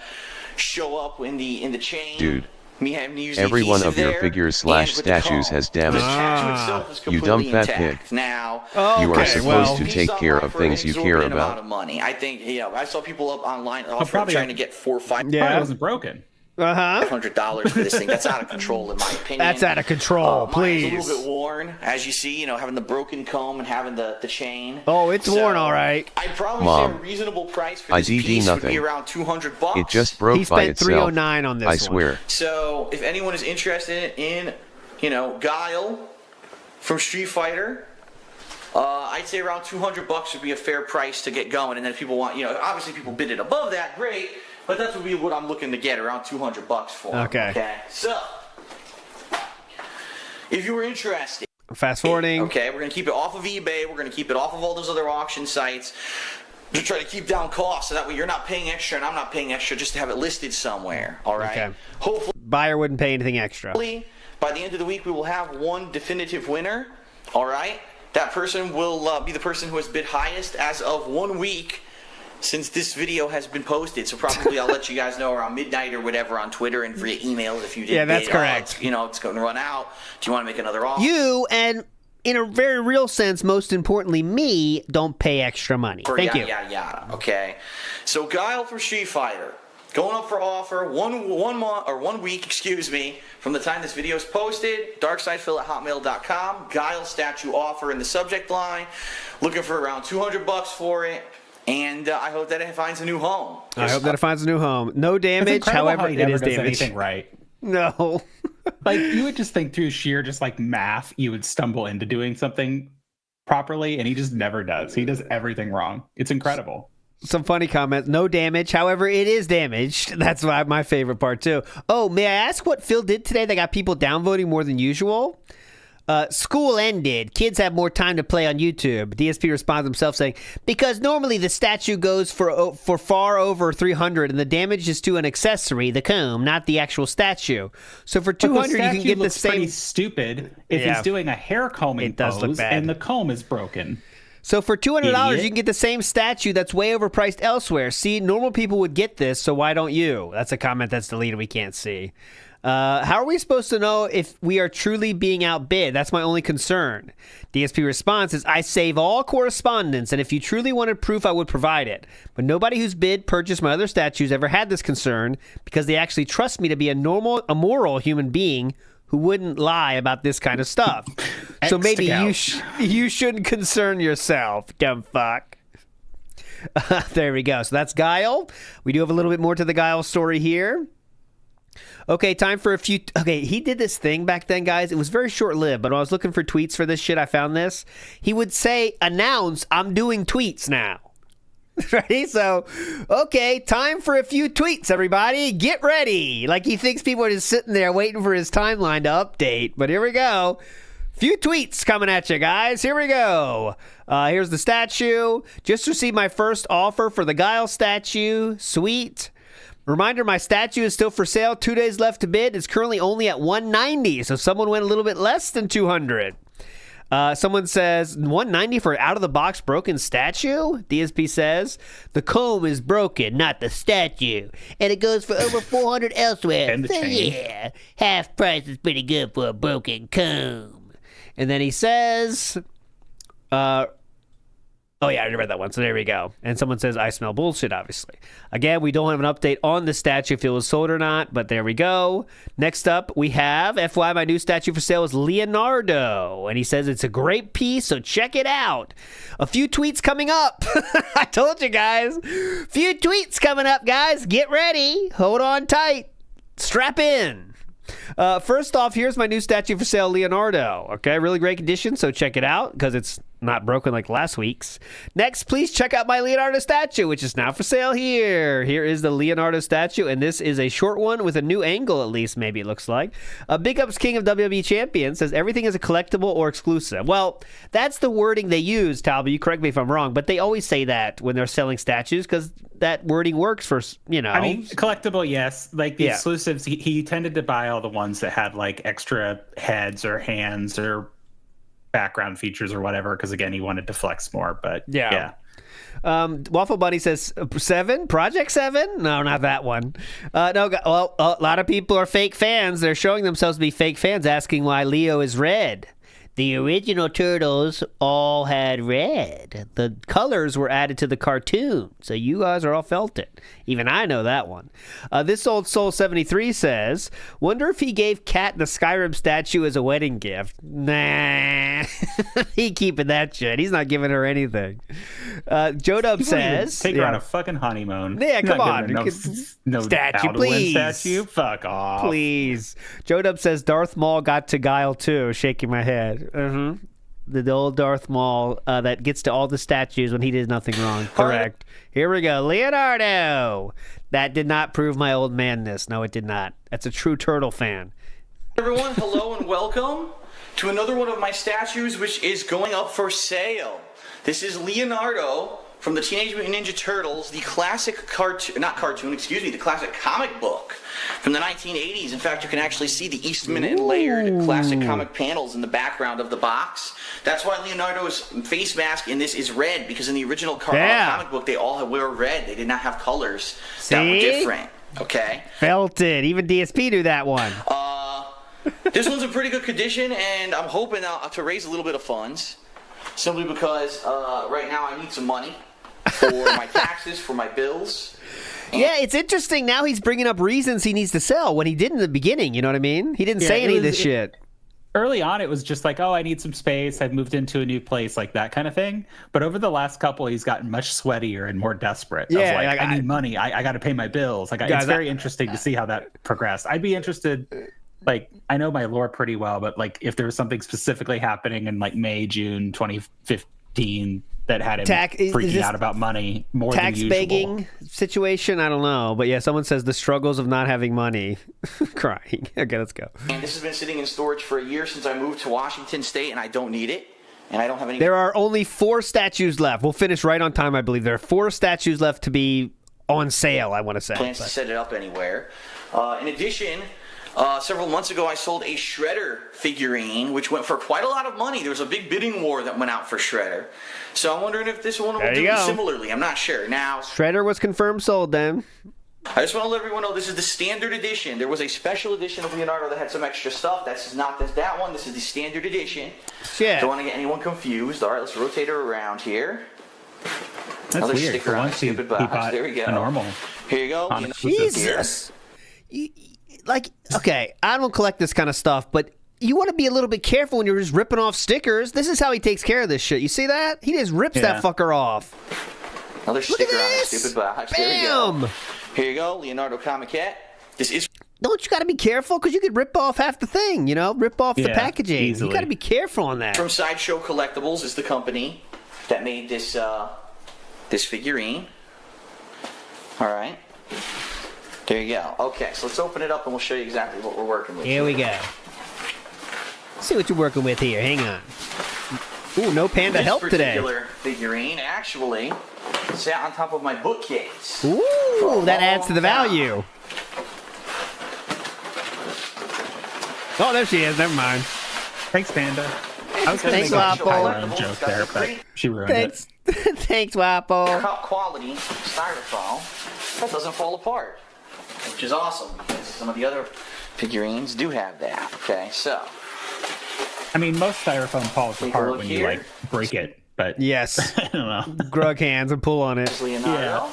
show up in the chain. Dude. Me having to use the Every one adhesive of your there figures and with the /statues comb. has The damage. statue itself is You completely dumb fat intact. pig. Now, You are Okay, supposed well- to piece take care online of for things an you care exorbitant amount about. of money. I think, I saw people up online offering, probably- trying to get $400, $500 Yeah. probably wasn't broken. Uh-huh. for this thing. That's out of control, in my opinion. That's out of control, Mine's a please. little bit worn, as you see. Having the broken comb and having the chain. Oh, it's worn all right. I'd probably Mom, say a reasonable price for I this DD piece would be nothing. around $200. It just broke He by spent itself. $309 on this I one. swear. So, if anyone is interested in, Guile from Street Fighter, I'd say around $200 would be a fair price to get going. And then if people want, obviously people bid it above that, great. But that's what I'm looking to get, around $200 for. Okay. Okay. So, if you were interested. Fast forwarding. Okay, we're going to keep it off of eBay. We're going to keep it off of all those other auction sites to try to keep down costs, so that way you're not paying extra and I'm not paying extra just to have it listed somewhere. All right. Okay. Hopefully, Buyer wouldn't pay anything extra. by the end of the week, we will have one definitive winner. All right. that person will be the person who has bid highest as of 1 week since this video has been posted. So probably I'll let you guys know around midnight or whatever on Twitter and via email if you did. Yeah, that's bid. correct. It's going to run out. Do you want to make another offer? You, and in a very real sense, most importantly, me, don't pay extra money. Thank you. Yada, yada. Okay. So Guile for Street Fighter. Going up for offer 1 week, from the time this video is posted. darksidephil@hotmail.com. Guile statue offer in the subject line. Looking for around $200 for it. And I hope that it finds a new home. I hope that it finds a new home. No It's damage, incredible however, how he it never is does damage. anything right. No. Like, you would just think through sheer just like math, you would stumble into doing something properly, and he just never does. He does everything wrong. It's incredible. Some funny comments. No damage, however, it is damaged. That's my favorite part, too. Oh, may I ask what Phil did today that got people downvoting more than usual? School ended. Kids have more time to play on YouTube. DSP responds himself saying, because normally the statue goes for far over 300 and the damage is to an accessory, the comb, not the actual statue. So for 200 you can get the same. Pretty stupid if Yeah. he's doing a hair combing It does look pose bad. and the comb is broken. So for $200 Idiot. you can get the same statue that's way overpriced elsewhere. See, normal people would get this, so why don't you? That's a comment that's deleted we can't see. How are we supposed to know if we are truly being outbid? That's my only concern. DSP response is, I save all correspondence, and if you truly wanted proof, I would provide it. But nobody who's bid, purchased my other statues ever had this concern because they actually trust me to be a moral human being who wouldn't lie about this kind of stuff. So maybe you shouldn't concern yourself, dumb fuck. There we go. So that's Guile. We do have a little bit more to the Guile story here. Okay, time for a few. Okay, he did this thing back then, guys. It was very short-lived, but when I was looking for tweets for this shit, I found this. He would say, announce, I'm doing tweets now. Ready? So, okay, time for a few tweets, everybody. Get ready. Like he thinks people are just sitting there waiting for his timeline to update. But here we go. Few tweets coming at you, guys. Here we go. Here's the statue. Just received my first offer for the Guile statue. Sweet. Reminder, my statue is still for sale. 2 days left to bid. It's currently only at $190, so someone went a little bit less than $200. Someone says, $190 for an out-of-the-box broken statue? DSP says, the comb is broken, not the statue. And it goes for over $400 elsewhere. And the So chain. yeah, half price is pretty good for a broken comb. And then he says, oh, yeah, I read that one. So there we go. And someone says, I smell bullshit, obviously. Again, we don't have an update on the statue if it was sold or not, but there we go. Next up, we have, FYI, my new statue for sale is Leonardo. And he says it's a great piece, so check it out. A few tweets coming up. I told you guys. Few tweets coming up, guys. Get ready. Hold on tight. Strap in. First off, here's my new statue for sale, Leonardo. Okay, really great condition, so check it out because it's not broken like last week's. Next, please check out my Leonardo statue, which is now for sale here. Here is the Leonardo statue, and this is a short one with a new angle, at least, maybe it looks like. Big Ups King of WWE Champion says everything is a collectible or exclusive. Well, that's the wording they use, Talbot. You correct me if I'm wrong, but they always say that when they're selling statues because that wording works for, you know. I mean, collectible, yes. Like the Yeah. exclusives, he tended to buy all the ones that had like extra heads or hands or background features or whatever, because again, he wanted to flex more. But Yeah. Waffle Bunny says 7 Project 7. No, not that one. No, well, a lot of people are fake fans. They're showing themselves to be fake fans, asking why Leo is red. The original Turtles all had red. The colors were added to the cartoon, so you guys are all felt it. Even I know that one. This old Soul 73 says, wonder if he gave Kat the Skyrim statue as a wedding gift. Nah, he keeping that shit. He's not giving her anything. Joe Dub says, take her on a fucking honeymoon. Yeah, He's come not on. giving her no Statue, Alduin please. statue. Fuck off. Please. Joe Dub says Darth Maul got to Guile too, shaking my head. The old Darth Maul that gets to all the statues when he did nothing wrong. Correct. Here we go. Leonardo. That did not prove my old manness. No, it did not. That's a true Turtle fan. Everyone, hello and welcome to another one of my statues which is going up for sale. This is Leonardo from the Teenage Mutant Ninja Turtles, the classic the classic comic book from the 1980s. In fact, you can actually see the Eastman and Laird classic comic panels in the background of the box. That's why Leonardo's face mask in this is red, because in the original comic book, they all wear red. They did not have colors that were different. Okay? Felt it. Even DSP knew that one. This one's in pretty good condition, and I'm hoping to raise a little bit of funds, simply because right now I need some money for my taxes, for my bills. Yeah, it's interesting. Now he's bringing up reasons he needs to sell when he did in the beginning. You know what I mean? He didn't say any of this shit. Early on, it was just like, oh, I need some space. I've moved into a new place, like that kind of thing. But over the last couple, he's gotten much sweatier and more desperate. Yeah, like, I need money. I got to pay my bills. Like, it's very interesting to see how that progressed. I'd be interested. Like, I know my lore pretty well, but like, if there was something specifically happening in like May, June 2015 that had him freaking out about money more than usual. Tax begging situation? I don't know. But yeah, someone says the struggles of not having money. Crying. Okay, let's go. And this has been sitting in storage for a year since I moved to Washington State, and I don't need it. And I don't have any. There are only 4 statues left. We'll finish right on time, I believe. There are 4 statues left to be on sale, I want to say. Plans to set it up anywhere. In addition, several months ago, I sold a Shredder figurine, which went for quite a lot of money. There was a big bidding war that went out for Shredder. So I'm wondering if this one will do similarly. I'm not sure. Now, Shredder was confirmed sold then. I just want to let everyone know this is the standard edition. There was a special edition of Leonardo that had some extra stuff. That's not that one. This is the standard edition. Shit. Don't want to get anyone confused. All right, let's rotate her around here. That's Another weird. sticker on the stupid box. There we go. Normal. Here you go. Jesus. Like, okay, I don't collect this kind of stuff, but you want to be a little bit careful when you're just ripping off stickers. This is how he takes care of this shit. You see that? He just rips that fucker off. Another sticker on the stupid box. Bam! There we go. Here you go, Leonardo Comiquette. This is. Don't you got to be careful? Because you could rip off half the thing, you know? Rip off the packaging. Easily. You got to be careful on that. From Sideshow Collectibles is the company that made this this figurine. All right. There you go. Okay, so let's open it up and we'll show you exactly what we're working with. Here we go. Let's see what you're working with here. Hang on. Ooh, no panda help today. This particular figurine actually sat on top of my bookcase. Ooh, that adds to the value. Oh, there she is. Never mind. Thanks, Panda. I was going to Thanks, make a Waffle. Tyrone joke there, but she ruined it. Thanks, Waffle. Top quality styrofoam that doesn't fall apart, which is awesome because some of the other figurines do have that. Okay, so. I mean, most styrofoam falls Take a apart look when here. you like break it, but Yes. I don't know. Grug hands and pull on it. Leonardo.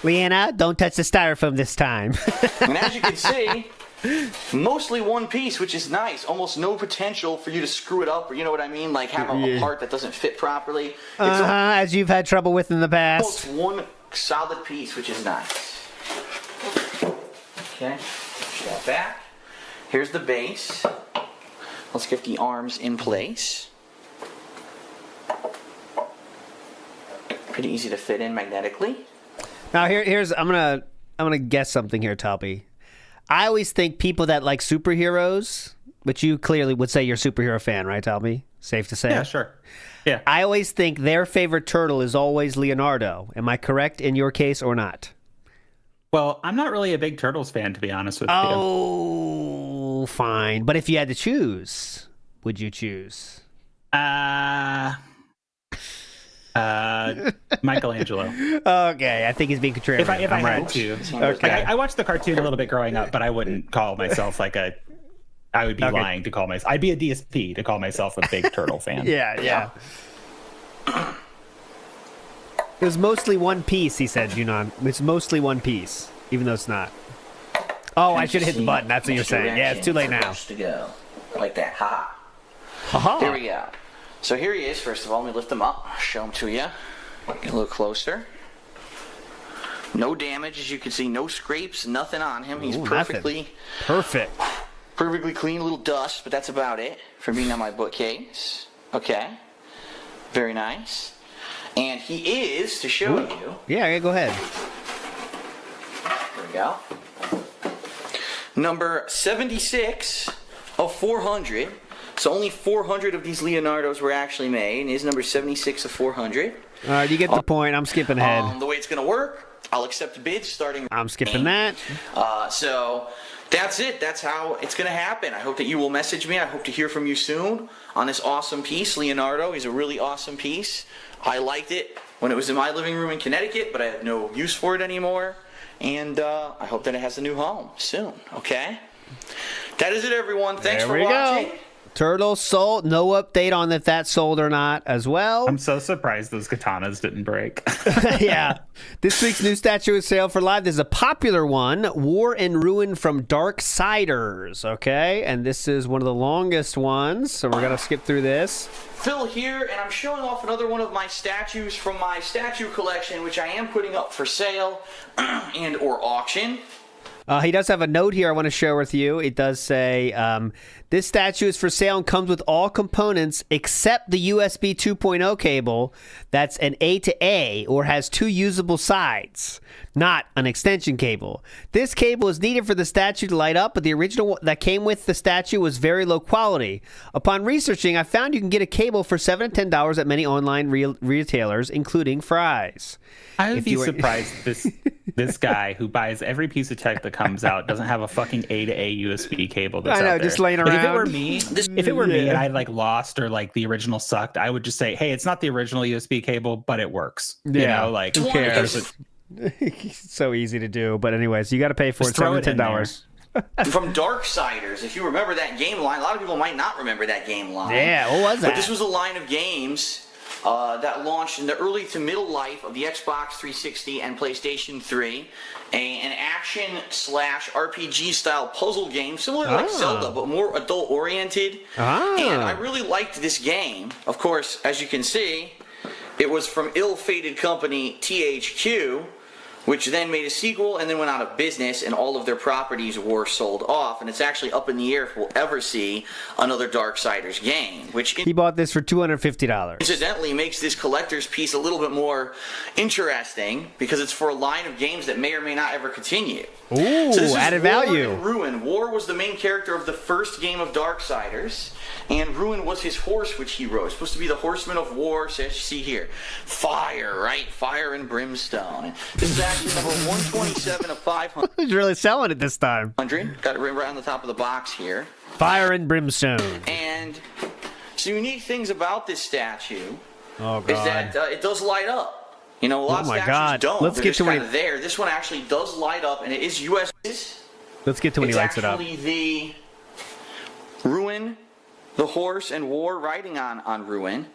Leanna, don't touch the styrofoam this time. And as you can see, mostly one piece, which is nice. Almost no potential for you to screw it up, or you know what I mean? Like have a part that doesn't fit properly. It's As you've had trouble with in the past. almost one solid piece, which is nice. Okay, push that back. Here's the base. Let's get the arms in place. Pretty easy to fit in magnetically. Now here's I'm gonna guess something here, Talby. I always think people that like superheroes, but you clearly would say you're a superhero fan, right, Talby? Safe to say. Yeah, sure. Yeah. I always think their favorite turtle is always Leonardo. Am I correct in your case or not? Well, I'm not really a big Turtles fan, to be honest with you. Oh, fine. But if you had to choose, would you choose? Michelangelo. Okay, I think he's being contrarian. If I I'm had right. to. Okay. Like, I watched the cartoon a little bit growing up, but I wouldn't call myself like a. I would be lying to call myself. I'd be a DSP to call myself a big Turtle fan. Yeah. It was mostly one piece, he said, Junon. It's mostly one piece, even though it's not. Oh, I should have hit the button. That's what you're saying. Yeah, it's too late now. To go. Like that. Ha. Aha. There we go. So here he is. First of all, let me lift him up. Show him to you. Get a little closer. No damage, as you can see. No scrapes. Nothing on him. He's perfectly clean. A little dust, but that's about it for being on my bookcase. Okay. Very nice. And he is, to show you. Yeah, go ahead. There we go. Number 76 of 400. So only 400 of these Leonardos were actually made. And is number 76 of 400. All right, you get the point. I'm skipping ahead. The way it's going to work, I'll accept bids starting. I'm skipping that. So that's it. That's how it's going to happen. I hope that you will message me. I hope to hear from you soon on this awesome piece. Leonardo is a really awesome piece. I liked it when it was in my living room in Connecticut, but I have no use for it anymore. And I hope that it has a new home soon. Okay? That is it, everyone. Thanks for watching. Go. Turtle sold. No update on if that sold or not as well. I'm so surprised those katanas didn't break. Yeah. This week's new statue is sale for live. There's a popular one, War and Ruin from Darksiders. Okay? And this is one of the longest ones, so we're going to skip through this. Phil here, and I'm showing off another one of my statues from my statue collection, which I am putting up for sale and or auction. He does have a note here I want to share with you. It does say, this statue is for sale and comes with all components except the USB 2.0 cable that's an A to A or has 2 usable sides, not an extension cable. This cable is needed for the statue to light up, but the original one that came with the statue was very low quality. Upon researching, I found you can get a cable for $7 to $10 at many online retailers, including Fry's. I would be surprised this guy who buys every piece of tech that comes out doesn't have a fucking A to A USB cable that's I know, out there. just laying around. If it were me and I like lost or like the original sucked, I would just say, hey, it's not the original USB cable, but it works. You know, like who cares? It's so easy to do. But anyways, you got to pay for it. $7 to $10. From Darksiders, if you remember that game line, a lot of people might not remember that game line. Yeah, what was that? But this was a line of games that launched in the early to middle life of the Xbox 360 and PlayStation 3. An action/RPG style puzzle game, similar to like Zelda, but more adult oriented. And I really liked this game. Of course, as you can see, it was from ill-fated company THQ, which then made a sequel and then went out of business, and all of their properties were sold off. And it's actually up in the air if we'll ever see another Darksiders game, which he bought this for $250. Incidentally makes this collector's piece a little bit more interesting because it's for a line of games that may or may not ever continue. Ooh, so this is added War value. and Ruin. War was the main character of the first game of Darksiders, and Ruin was his horse, which he rode. It's supposed to be the Horseman of War. So as you see here, fire, right? Fire and brimstone. And this is actually number 127 of 500. He's really selling it this time. Got it right on the top of the box here. Fire and brimstone. And some unique things about this statue is that it does light up. You know, a lot of statues don't. Let's They're get just to kind of there. This one actually does light up, and it is USB. Let's get to when he lights it up. It's actually the Ruin, the horse, and War riding on Ruin.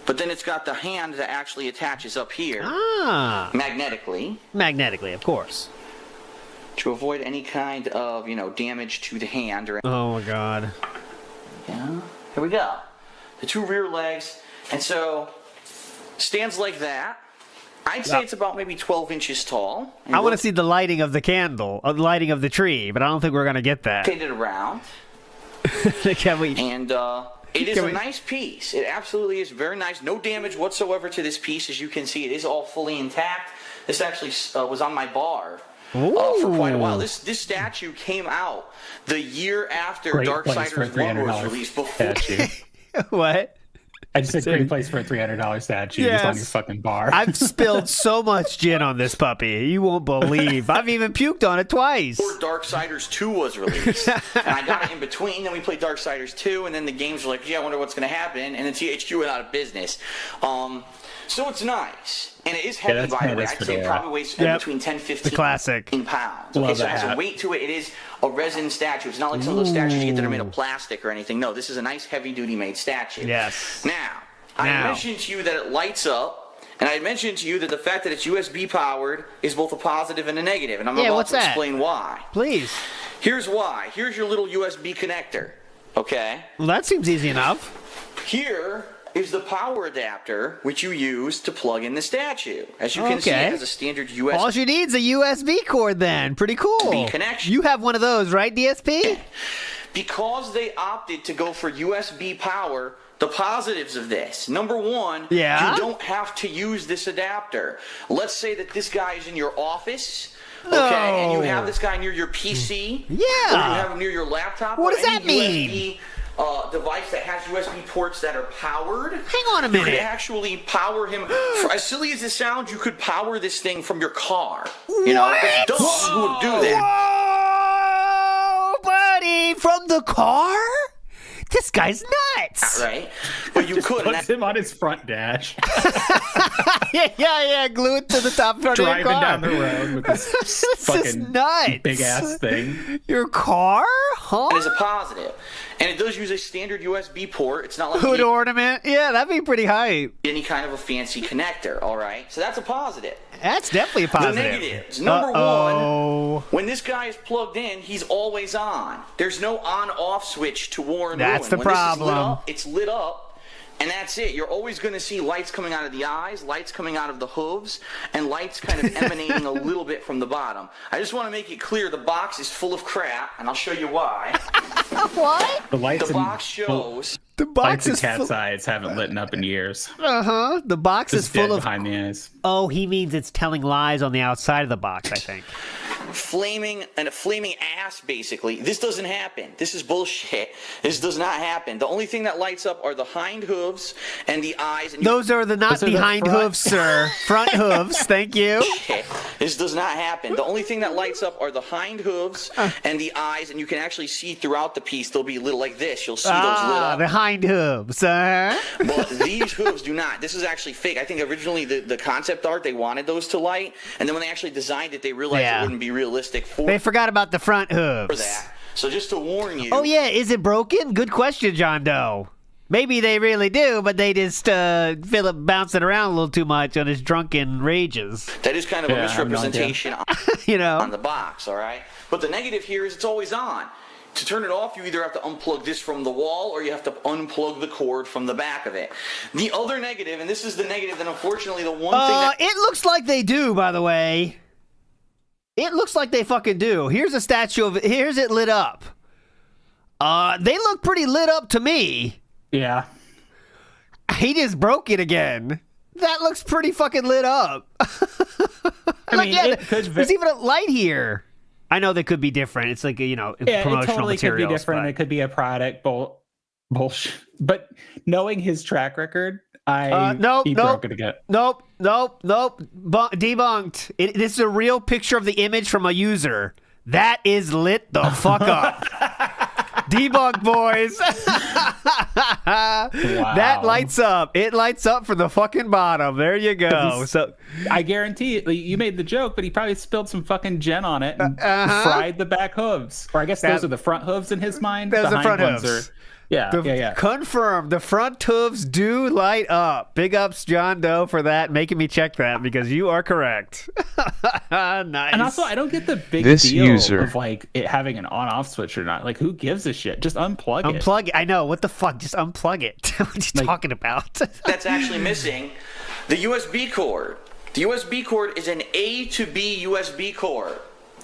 But then it's got the hand that actually attaches up here. Magnetically. Magnetically, of course. To avoid any kind of, damage to the hand or. Oh my God. Yeah. Here we go. The 2 rear legs, and so stands like that. I'd say it's about maybe 12 inches tall. I want to see the lighting of the candle, the lighting of the tree, but I don't think we're going to get that. Rotate it around. Can we? And it is a nice piece. It absolutely is very nice. No damage whatsoever to this piece. As you can see, it is all fully intact. This actually was on my bar for quite a while. This statue came out the year after Darksiders 1 was released. Before. What? I just said great place for a $300 statue just on your fucking bar. I've spilled so much gin on this puppy. You won't believe. I've even puked on it twice. Before Darksiders 2 was released. And I got it in between. Then we played Darksiders 2. And then the games were like, I wonder what's going to happen. And then THQ went out of business. So it's nice. And it is heavy, by the way. I'd say it probably weighs between 10 and 15 pounds. Okay, so it has a weight to it. It is a resin statue. It's not like some of those statues you get that are made of plastic or anything. No, this is a nice heavy-duty made statue. Yes. Now, I mentioned to you that it lights up, and I mentioned to you that the fact that it's USB powered is both a positive and a negative, and I'm about to explain why. Please. Here's why. Here's your little USB connector, okay? Well, that seems easy enough. Here is the power adapter, which you use to plug in the statue. As you can see, it has a standard USB. All you need is a USB cord then. Pretty cool. Connection. You have one of those, right, DSP? Because they opted to go for USB power, the positives of this. Number one, you don't have to use this adapter. Let's say that this guy is in your office, and you have this guy near your PC. Yeah. Or you have him near your laptop. What does that mean? USB device that has USB ports that are powered. Hang on a You could minute. actually power him. As silly as it sounds, you could power this thing from your car. You know, it's dumb. Who would do that? Whoa, buddy, from the car? This guy's nuts. Right? But you could. And Puts him on his front dash, yeah. Glue it to the top front driving of your car. down the road with this This is fucking nuts. big ass thing. Your car? Huh? It is a positive. And it does use a standard USB port. It's not like Hood you need ornament? Yeah, that'd be pretty hype. any kind of a fancy connector, all right? So that's a positive. That's definitely a positive. The negatives. Number one, when this guy is plugged in, he's always on. There's no on-off switch to war and That's ruin. the When this is problem. lit up, it's lit up. And that's it. You're always going to see lights coming out of the eyes, lights coming out of the hooves, and lights kind of emanating a little bit from the bottom. I just want to make it clear the box is full of crap, and I'll show you why. What? The lights The and box shows The lights box and is cat's full. eyes haven't lit up in years. The box is Just dead full of. behind the eyes. Oh, he means it's telling lies on the outside of the box, I think. a flaming ass, basically. This doesn't happen. This is bullshit. This does not happen. The only thing that lights up are the hind hooves and the eyes. And Those are the not Those are the behind front- hooves, sir. Front hooves, thank you. This does not happen. The only thing that lights up are the hind hooves and the eyes, and you can actually see throughout the piece. They'll be little like this. You'll see those lit up. The hind hooves, But these hooves do not. This is actually fake. I think originally the concept art, they wanted those to light, and then when they actually designed it, they realized Yeah. it wouldn't be realistic for They forgot about the front hooves. that. So just to warn you. Oh, yeah, is it broken? Good question, John Doe. Maybe they really do, but they just Philip bouncing around a little too much on his drunken rages. That is kind of a Yeah, I have no misrepresentation You know? on the box, all right? But the negative here is it's always on. To turn it off, you either have to unplug this from the wall or you have to unplug the cord from the back of it. The other negative, and this is the negative that unfortunately the one thing that... It looks like they do, by the way. It looks like they fucking do. Here's a statue of it. Here's it lit up. They look pretty lit up to me. Yeah. He just broke it again. That looks pretty fucking lit up. I mean, it could there's even a light here. I know they could be different. It's like, yeah, promotional it totally could materials. be different. but- It could be a product bullshit. But knowing his track record, Nope. he broke it again. Nope. Debunked. This is a real picture of the image from a user. That is lit the fuck up. Debunk, boys. Wow. That lights up. It lights up from the fucking bottom. There you go. So I guarantee it, you made the joke, but he probably spilled some fucking gin on it and fried the back hooves. Or I guess those are the front hooves in his mind. Those are hind front ones hooves. Yeah. Confirmed. The front hooves do light up. Big ups, John Doe, for that, making me check that because you are correct. Nice. And also, I don't get the big This deal user- of like it having an on-off switch or not. Like, who gives a shit? Just unplug it. Unplug it. I know. What the fuck? Just unplug it. What are you talking about? that's actually missing the USB cord. The USB cord is an A to B USB cord.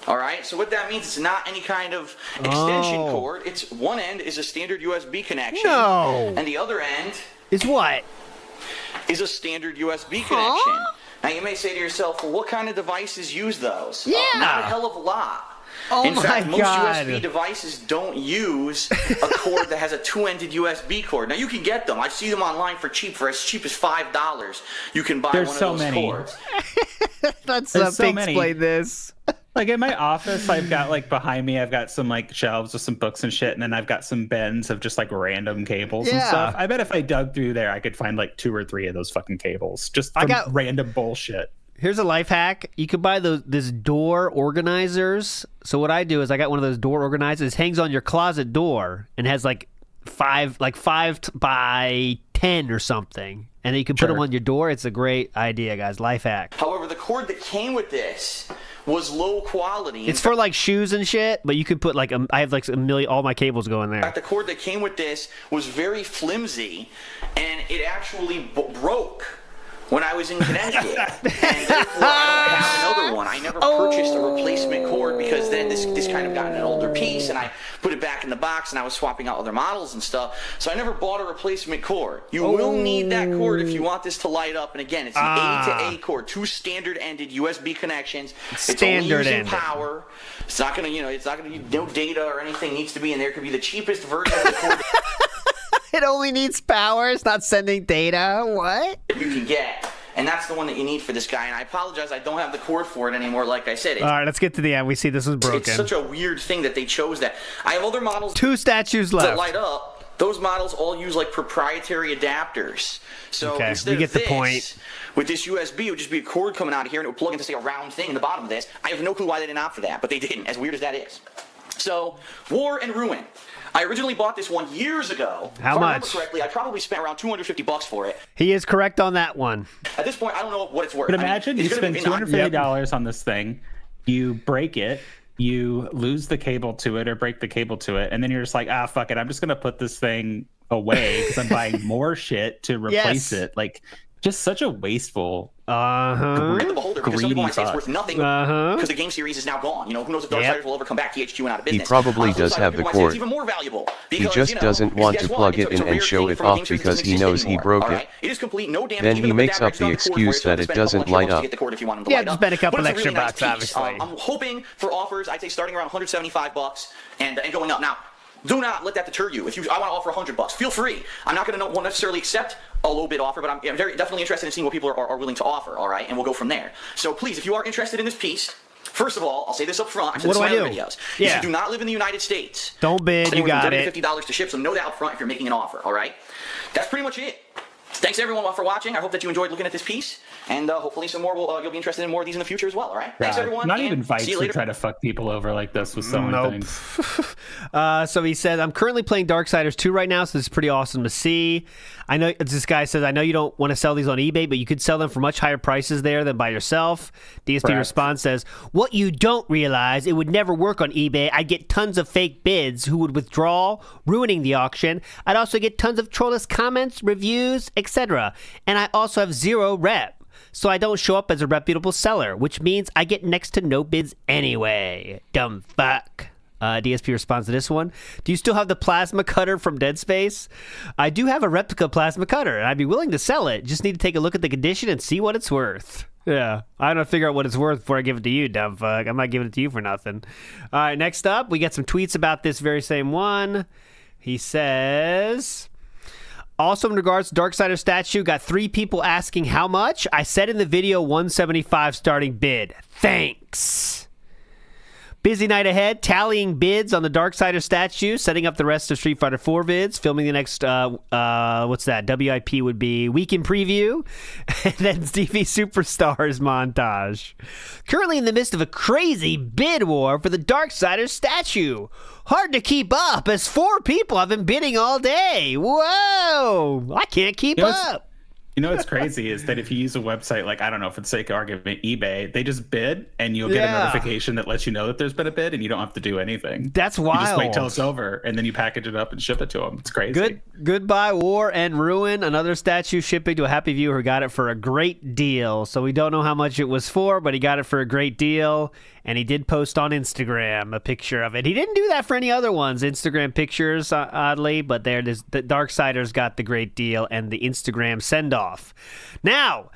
All right, so what that means, it's not any kind of extension cord. It's one end is a standard USB connection. No. And the other end It's what? is a standard USB connection. Now you may say to yourself, well, what kind of devices use those? Yeah. Not a hell of a lot. Oh In fact, my most God. USB devices don't use a cord that has a two-ended USB cord. Now you can get them. I see them online for as cheap as $5. You can buy There's one so of those many. cords. Let's There's so Pink many. explain this. Like in my office, I've got like behind me, I've got some like shelves with some books and shit, and then I've got some bins of just like random cables and Yeah. stuff. I bet if I dug through there, I could find like 2 or 3 of those fucking cables just from got- random bullshit. Here's a life hack. You could buy this door organizers. So what I do is I got one of those door organizers. It hangs on your closet door and has like 5 by 10 or something. And then you can put them on your door. It's a great idea, guys. Life hack. However, the cord that came with this was low quality. It's for like shoes and shit, but you could put like I have like a million. All my cables go in there. The cord that came with this was very flimsy, and it actually broke when I was in Connecticut. And therefore, I don't have another one. I never purchased a replacement cord because then this kind of got an older piece, and I put it back in the box, and I was swapping out other models and stuff. So I never bought a replacement cord. You will need that cord if you want this to light up. And again, it's an A to A cord, 2 standard-ended USB connections. It's only using Standard-ended. power. It's not gonna, it's not gonna be no data or anything needs to be in there. It could be the cheapest version of the cord. It only needs power. It's not sending data. What? You can get. And that's the one that you need for this guy. And I apologize, I don't have the cord for it anymore. Like I said, All right, let's get to the end. We see this is broken. it's such a weird thing that they chose that. I have other models 2 statues that left. light up. Those models all use like proprietary adapters. So Okay, instead we get of the this, point. with this USB, it would just be a cord coming out of here and it would plug into, say, a round thing in the bottom of this. I have no clue why they didn't opt for that, but they didn't, as weird as that is. So, War and Ruin. I originally bought this one years ago. How if I much? remember correctly, I probably spent around $250 for it. He is correct on that one. At this point, I don't know what it's worth. But imagine you spend $250 on this thing, you break it, you lose the cable to it or break the cable to it, and then you're just like, fuck it, I'm just gonna put this thing away because I'm buying more shit to replace it. Like, just such a wasteful. The beholder, because some people might say it's worth nothing because the game series is now gone. You know, who knows if Darksiders will ever come back, THQ and out of business. He probably does have the cord. It's even more valuable He because, just doesn't want to plug it in and show it off because he knows he broke it. It is complete, no damage. Then even he if makes the up the adapter's on the cord, excuse that you it have to spend a doesn't couple light extra bucks to up. get the cord if you want him to Yeah, light just up. spend a couple But it's extra really bucks, nice piece. obviously. I'm hoping for offers, I'd say starting around $175 and going up. Now, do not let that deter you. If I want to offer $100, feel free. I'm not going to necessarily accept a low bid offer, but I'm definitely interested in seeing what people are willing to offer. All right, and we'll go from there. So please, if you are interested in this piece, first of all, I'll say this up front. I've said this in my other videos. Yeah. If you do not live in the United States, Don't bid. You got it. $50 to ship. So know that up front if you're making an offer. All right, that's pretty much it. Thanks everyone for watching. I hope that you enjoyed looking at this piece, and hopefully some more you'll be interested in more of these in the future as well. All right, thanks everyone. Not and even Vice see you would later. try to fuck people over like this with so many things. So he said, I'm currently playing Darksiders 2 right now, so this is pretty awesome to see. I know this guy says, I know you don't want to sell these on eBay, but you could sell them for much higher prices there than by yourself. DSP Correct. response says, what you don't realize, it would never work on eBay. I get tons of fake bids who would withdraw, ruining the auction. I'd also get tons of trollless comments, reviews, etc. And I also have 0 rep. So I don't show up as a reputable seller, which means I get next to no bids anyway. Dumb fuck. DSP responds to this one. Do you still have the plasma cutter from Dead Space? I do have a replica plasma cutter, and I'd be willing to sell it. Just need to take a look at the condition and see what it's worth. Yeah, I don't figure out what it's worth before I give it to you, dumb fuck. I'm not giving it to you for nothing. All right, next up, we get some tweets about this very same one. He says... Also, in regards to Darksiders statue, got 3 people asking how much. I said in the video 175 starting bid. Thanks. Busy night ahead, tallying bids on the Darksiders statue, setting up the rest of Street Fighter 4 vids, filming the next, what's that? WIP would be Weekend Preview, and then TV Superstars montage. Currently in the midst of a crazy bid war for the Darksiders statue. Hard to keep up as 4 people have been bidding all day. Whoa! I can't keep up. You know what's crazy is that if you use a website like, I don't know, for the sake of argument, eBay, they just bid and you'll get a notification that lets you know that there's been a bid and you don't have to do anything. That's wild. You just wait till it's over and then you package it up and ship it to them. It's crazy. Goodbye, War and Ruin. Another statue shipping to a happy viewer who got it for a great deal. So we don't know how much it was for, but he got it for a great deal. And he did post on Instagram a picture of it. He didn't do that for any other ones, Instagram pictures, oddly, but the Darksiders got the great deal and the Instagram send-off. Now,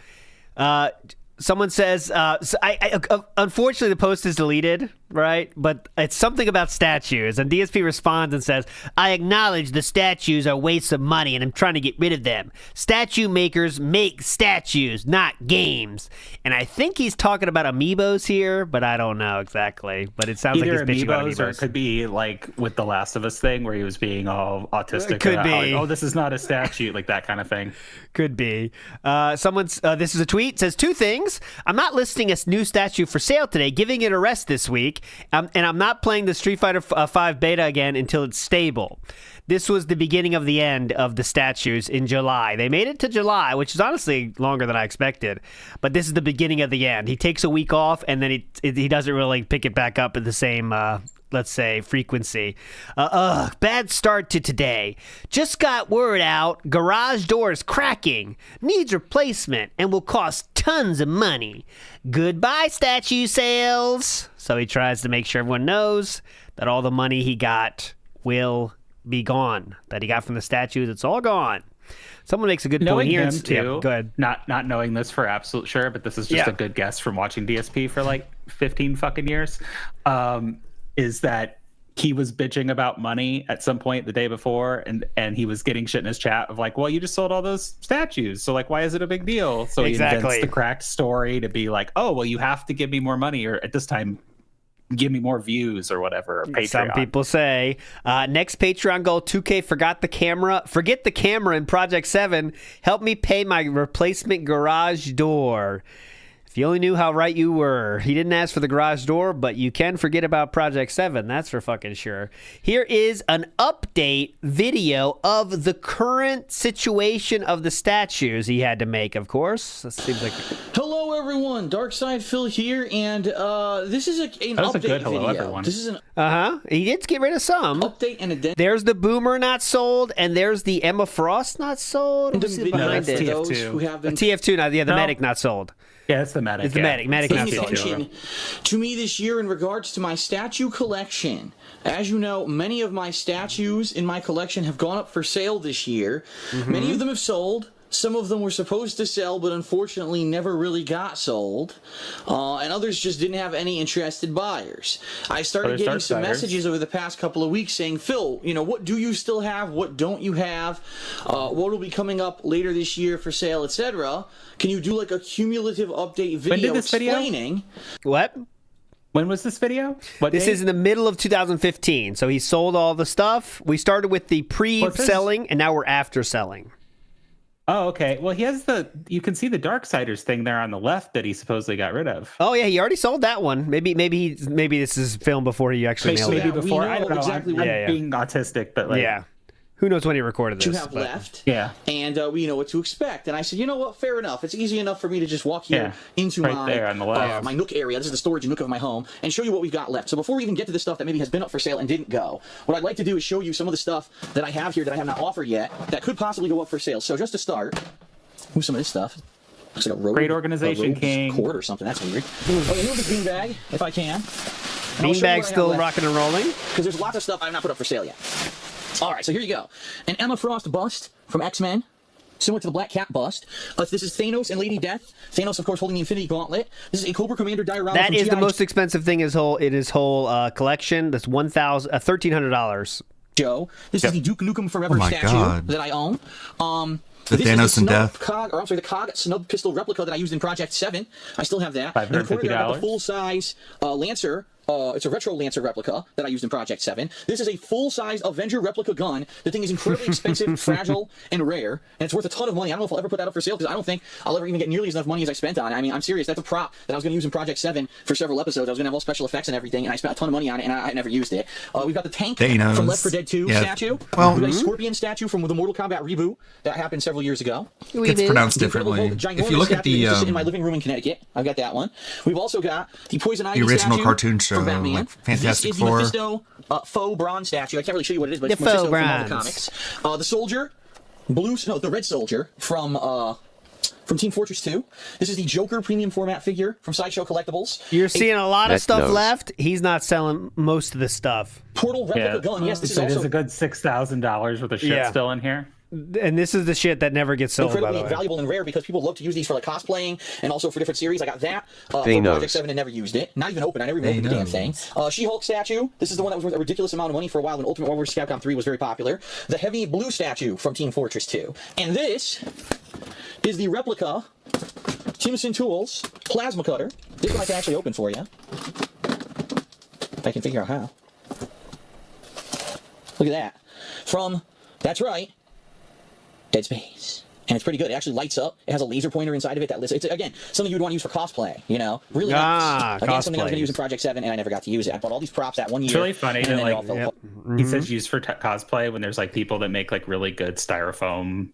someone says, unfortunately, the post is deleted, right? But it's something about statues. And DSP responds and says, I acknowledge the statues are wastes of money and I'm trying to get rid of them. Statue makers make statues, not games. And I think he's talking about amiibos here, but I don't know exactly. But it sounds Either like he's bitching about amiibos, or it amiibos. could be like with the Last of Us thing where he was being all autistic. Could about how, be. like, oh, this is not a statue, like that kind of thing. Could be. This is a tweet. Says 2 things. I'm not listing a new statue for sale today, giving it a rest this week. And I'm not playing the Street Fighter 5 beta again until it's stable. This was the beginning of the end of the statues in July. They made it to July, which is honestly longer than I expected. But this is the beginning of the end. He takes a week off, and then he doesn't really pick it back up at the same let's say, frequency. Bad start to today. Just got word out, garage door is cracking, needs replacement, and will cost tons of money. Goodbye, statue sales. So he tries to make sure everyone knows that all the money he got will be gone. That he got from the statues, it's all gone. Someone makes a good Knowing point here. him too, Yeah, go ahead. not knowing this for absolute sure, but this is just a good guess from watching DSP for like 15 fucking years, is that he was bitching about money at some point the day before, and he was getting shit in his chat of like, well, you just sold all those statues, so like, why is it a big deal? So he invents the cracked story to be like, oh, well, you have to give me more money, or at this time, give me more views or whatever. Or Patreon. Some people say. Next Patreon goal, 2K forget the camera in Project 7. Help me pay my replacement garage door. If you only knew how right you were. He didn't ask for the garage door, but you can forget about Project 7. That's for fucking sure. Here is an update video of the current situation of the statues he had to make, of course. That seems like... Hello, everyone. Darkside Phil here, and this is an update good hello, video. everyone. This is an He did get rid of some. update and a There's the Boomer not sold, and there's the Emma Frost not sold. What's video behind for it? those TF2. who have been TF2, the medic not sold. Yeah, it's the medic. It's the medic. Medic not paying sold. attention to me this year in regards to my statue collection. As you know, many of my statues in my collection have gone up for sale this year. Many of them have sold. Some of them were supposed to sell, but unfortunately never really got sold. And others just didn't have any interested buyers. I started getting some messages over the past couple of weeks saying, Phil, what do you still have? What don't you have? What will be coming up later this year for sale, etc.? Can you do like a cumulative update video explaining? What? When was this video? This is in the middle of 2015. So he sold all the stuff. We started with the pre-selling, and now we're after selling. Oh, okay. Well, he has you can see the Darksiders thing there on the left that he supposedly got rid of. Oh yeah, he already sold that one. Maybe this is filmed before he actually nailed it. Maybe before. I don't know. Exactly I'm being autistic, but like, yeah. Who knows when he recorded this? You have left, yeah, and we know what to expect. And I said, you know what, fair enough. It's easy enough for me to just walk here into my nook area. This is the storage nook of my home, and show you what we've got left. So before we even get to the stuff that maybe has been up for sale and didn't go, what I'd like to do is show you some of the stuff that I have here that I have not offered yet that could possibly go up for sale. So just to start, who's some of this stuff? Looks like a road, Great Organization King cord or something. That's weird. Okay, move the beanbag if I can. Beanbag still rocking and rolling because there's lots of stuff I've not put up for sale yet. All right, so here you go. An Emma Frost bust from X-Men, similar to the Black Cat bust. This is Thanos and Lady Death. Thanos, of course, holding the Infinity Gauntlet. This is a Cobra Commander diorama. That is the most expensive thing in his whole collection. That's $1,300. Joe, this is the Duke Nukem Forever statue that I own. The Thanos and Death. The COG snub pistol replica that I used in Project 7. I still have that. $550. The full-size Lancer. It's a retro Lancer replica that I used in Project 7. This is a full-size Avenger replica gun. The thing is incredibly expensive, fragile, and rare, and it's worth a ton of money. I don't know if I'll ever put that up for sale because I don't think I'll ever even get nearly as enough money as I spent on it. I mean, I'm serious. That's a prop that I was going to use in Project 7 for several episodes. I was going to have all special effects and everything, and I spent a ton of money on it, and I never used it. We've got the tank from Left 4 Dead 2 statue. Well, we've got a Scorpion statue from the Mortal Kombat reboot that happened several years ago. It's pronounced differently. If you look at the in my living room in Connecticut, I've got that one. We've also got the Poison Ivy original statue cartoon show, from Batman. like Fantastic Four. Four. This is the Mephisto faux bronze statue. I can't really show you what it is, but it's the Mephisto faux from all the bronze. comics. The soldier, the red soldier from Team Fortress 2. This is the Joker premium format figure from Sideshow Collectibles. You're seeing a lot of stuff knows. left. He's not selling most of the stuff. Portal replica gun. Yes, this is There's also a good $6,000 worth of shit still in here. And this is the shit that never gets sold, by the incredibly way. valuable and rare because people love to use these for like cosplaying and also for different series. I got that for Thanos. Project 7 and never used it. Not even open. I never even opened the damn thing. She-Hulk statue. This is the one that was worth a ridiculous amount of money for a while when Ultimate Warrior Capcom 3 was very popular. The heavy blue statue from Team Fortress 2. And this is the replica Timson Tools plasma cutter. This one I can actually open for you. If I can figure out how. Look at that. That's right, Dead Space. And it's pretty good. It actually lights up. It has a laser pointer inside of it. It's, again, something you'd want to use for cosplay, Really nice. Again, something I was going to use in Project 7, and I never got to use it. I bought all these props that one year. It's really funny that, he says used for cosplay when there's, people that make, really good styrofoam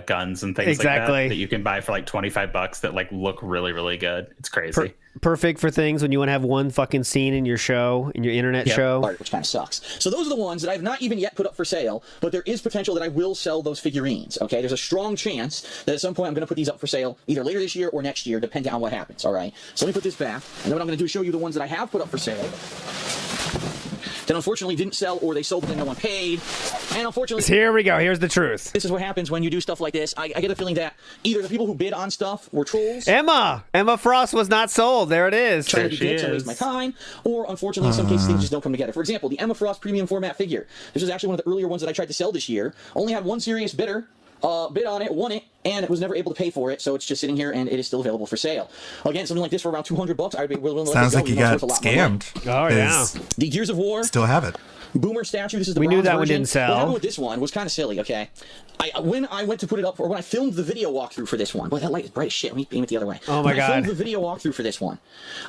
guns and things like that you can buy for, $25 that, look really, really good. It's crazy. Perfect for things when you want to have one fucking scene in your show, in your internet show. Which kind of sucks. So those are the ones that I've not even yet put up for sale, but there is potential that I will sell those figurines, okay? There's a strong chance that at some point I'm going to put these up for sale either later this year or next year, depending on what happens, all right? So let me put this back, and then what I'm going to do is show you the ones that I have put up for sale. that unfortunately didn't sell, or they sold but then no one paid. And unfortunately, Here we go. Here's the truth. this is what happens when you do stuff like this. I get a feeling that either the people who bid on stuff were trolls, Emma Frost was not sold. There it is. trying to be There she dicks and is. waste my time, or unfortunately in some cases things just don't come together. For example, the Emma Frost premium format figure. This was actually one of the earlier ones that I tried to sell this year. Only had one serious bidder. Bid on it, won it, and was never able to pay for it, so it's just sitting here, and it is still available for sale. Again, something like this for around $200, I'd be willing to let Sounds it go, like you even though got it's worth a lot more money. scammed. Oh, yeah. 'Cause The Gears of War Still have it. Boomer statue. This is the We knew bronze that one version. didn't sell. What happened with this one was kind of silly. Okay, when I went to put it up, or when I filmed the video walkthrough for this one, boy, that light is bright as shit. Let me aim it the other way. Oh my when I God. filmed the video walkthrough for this one,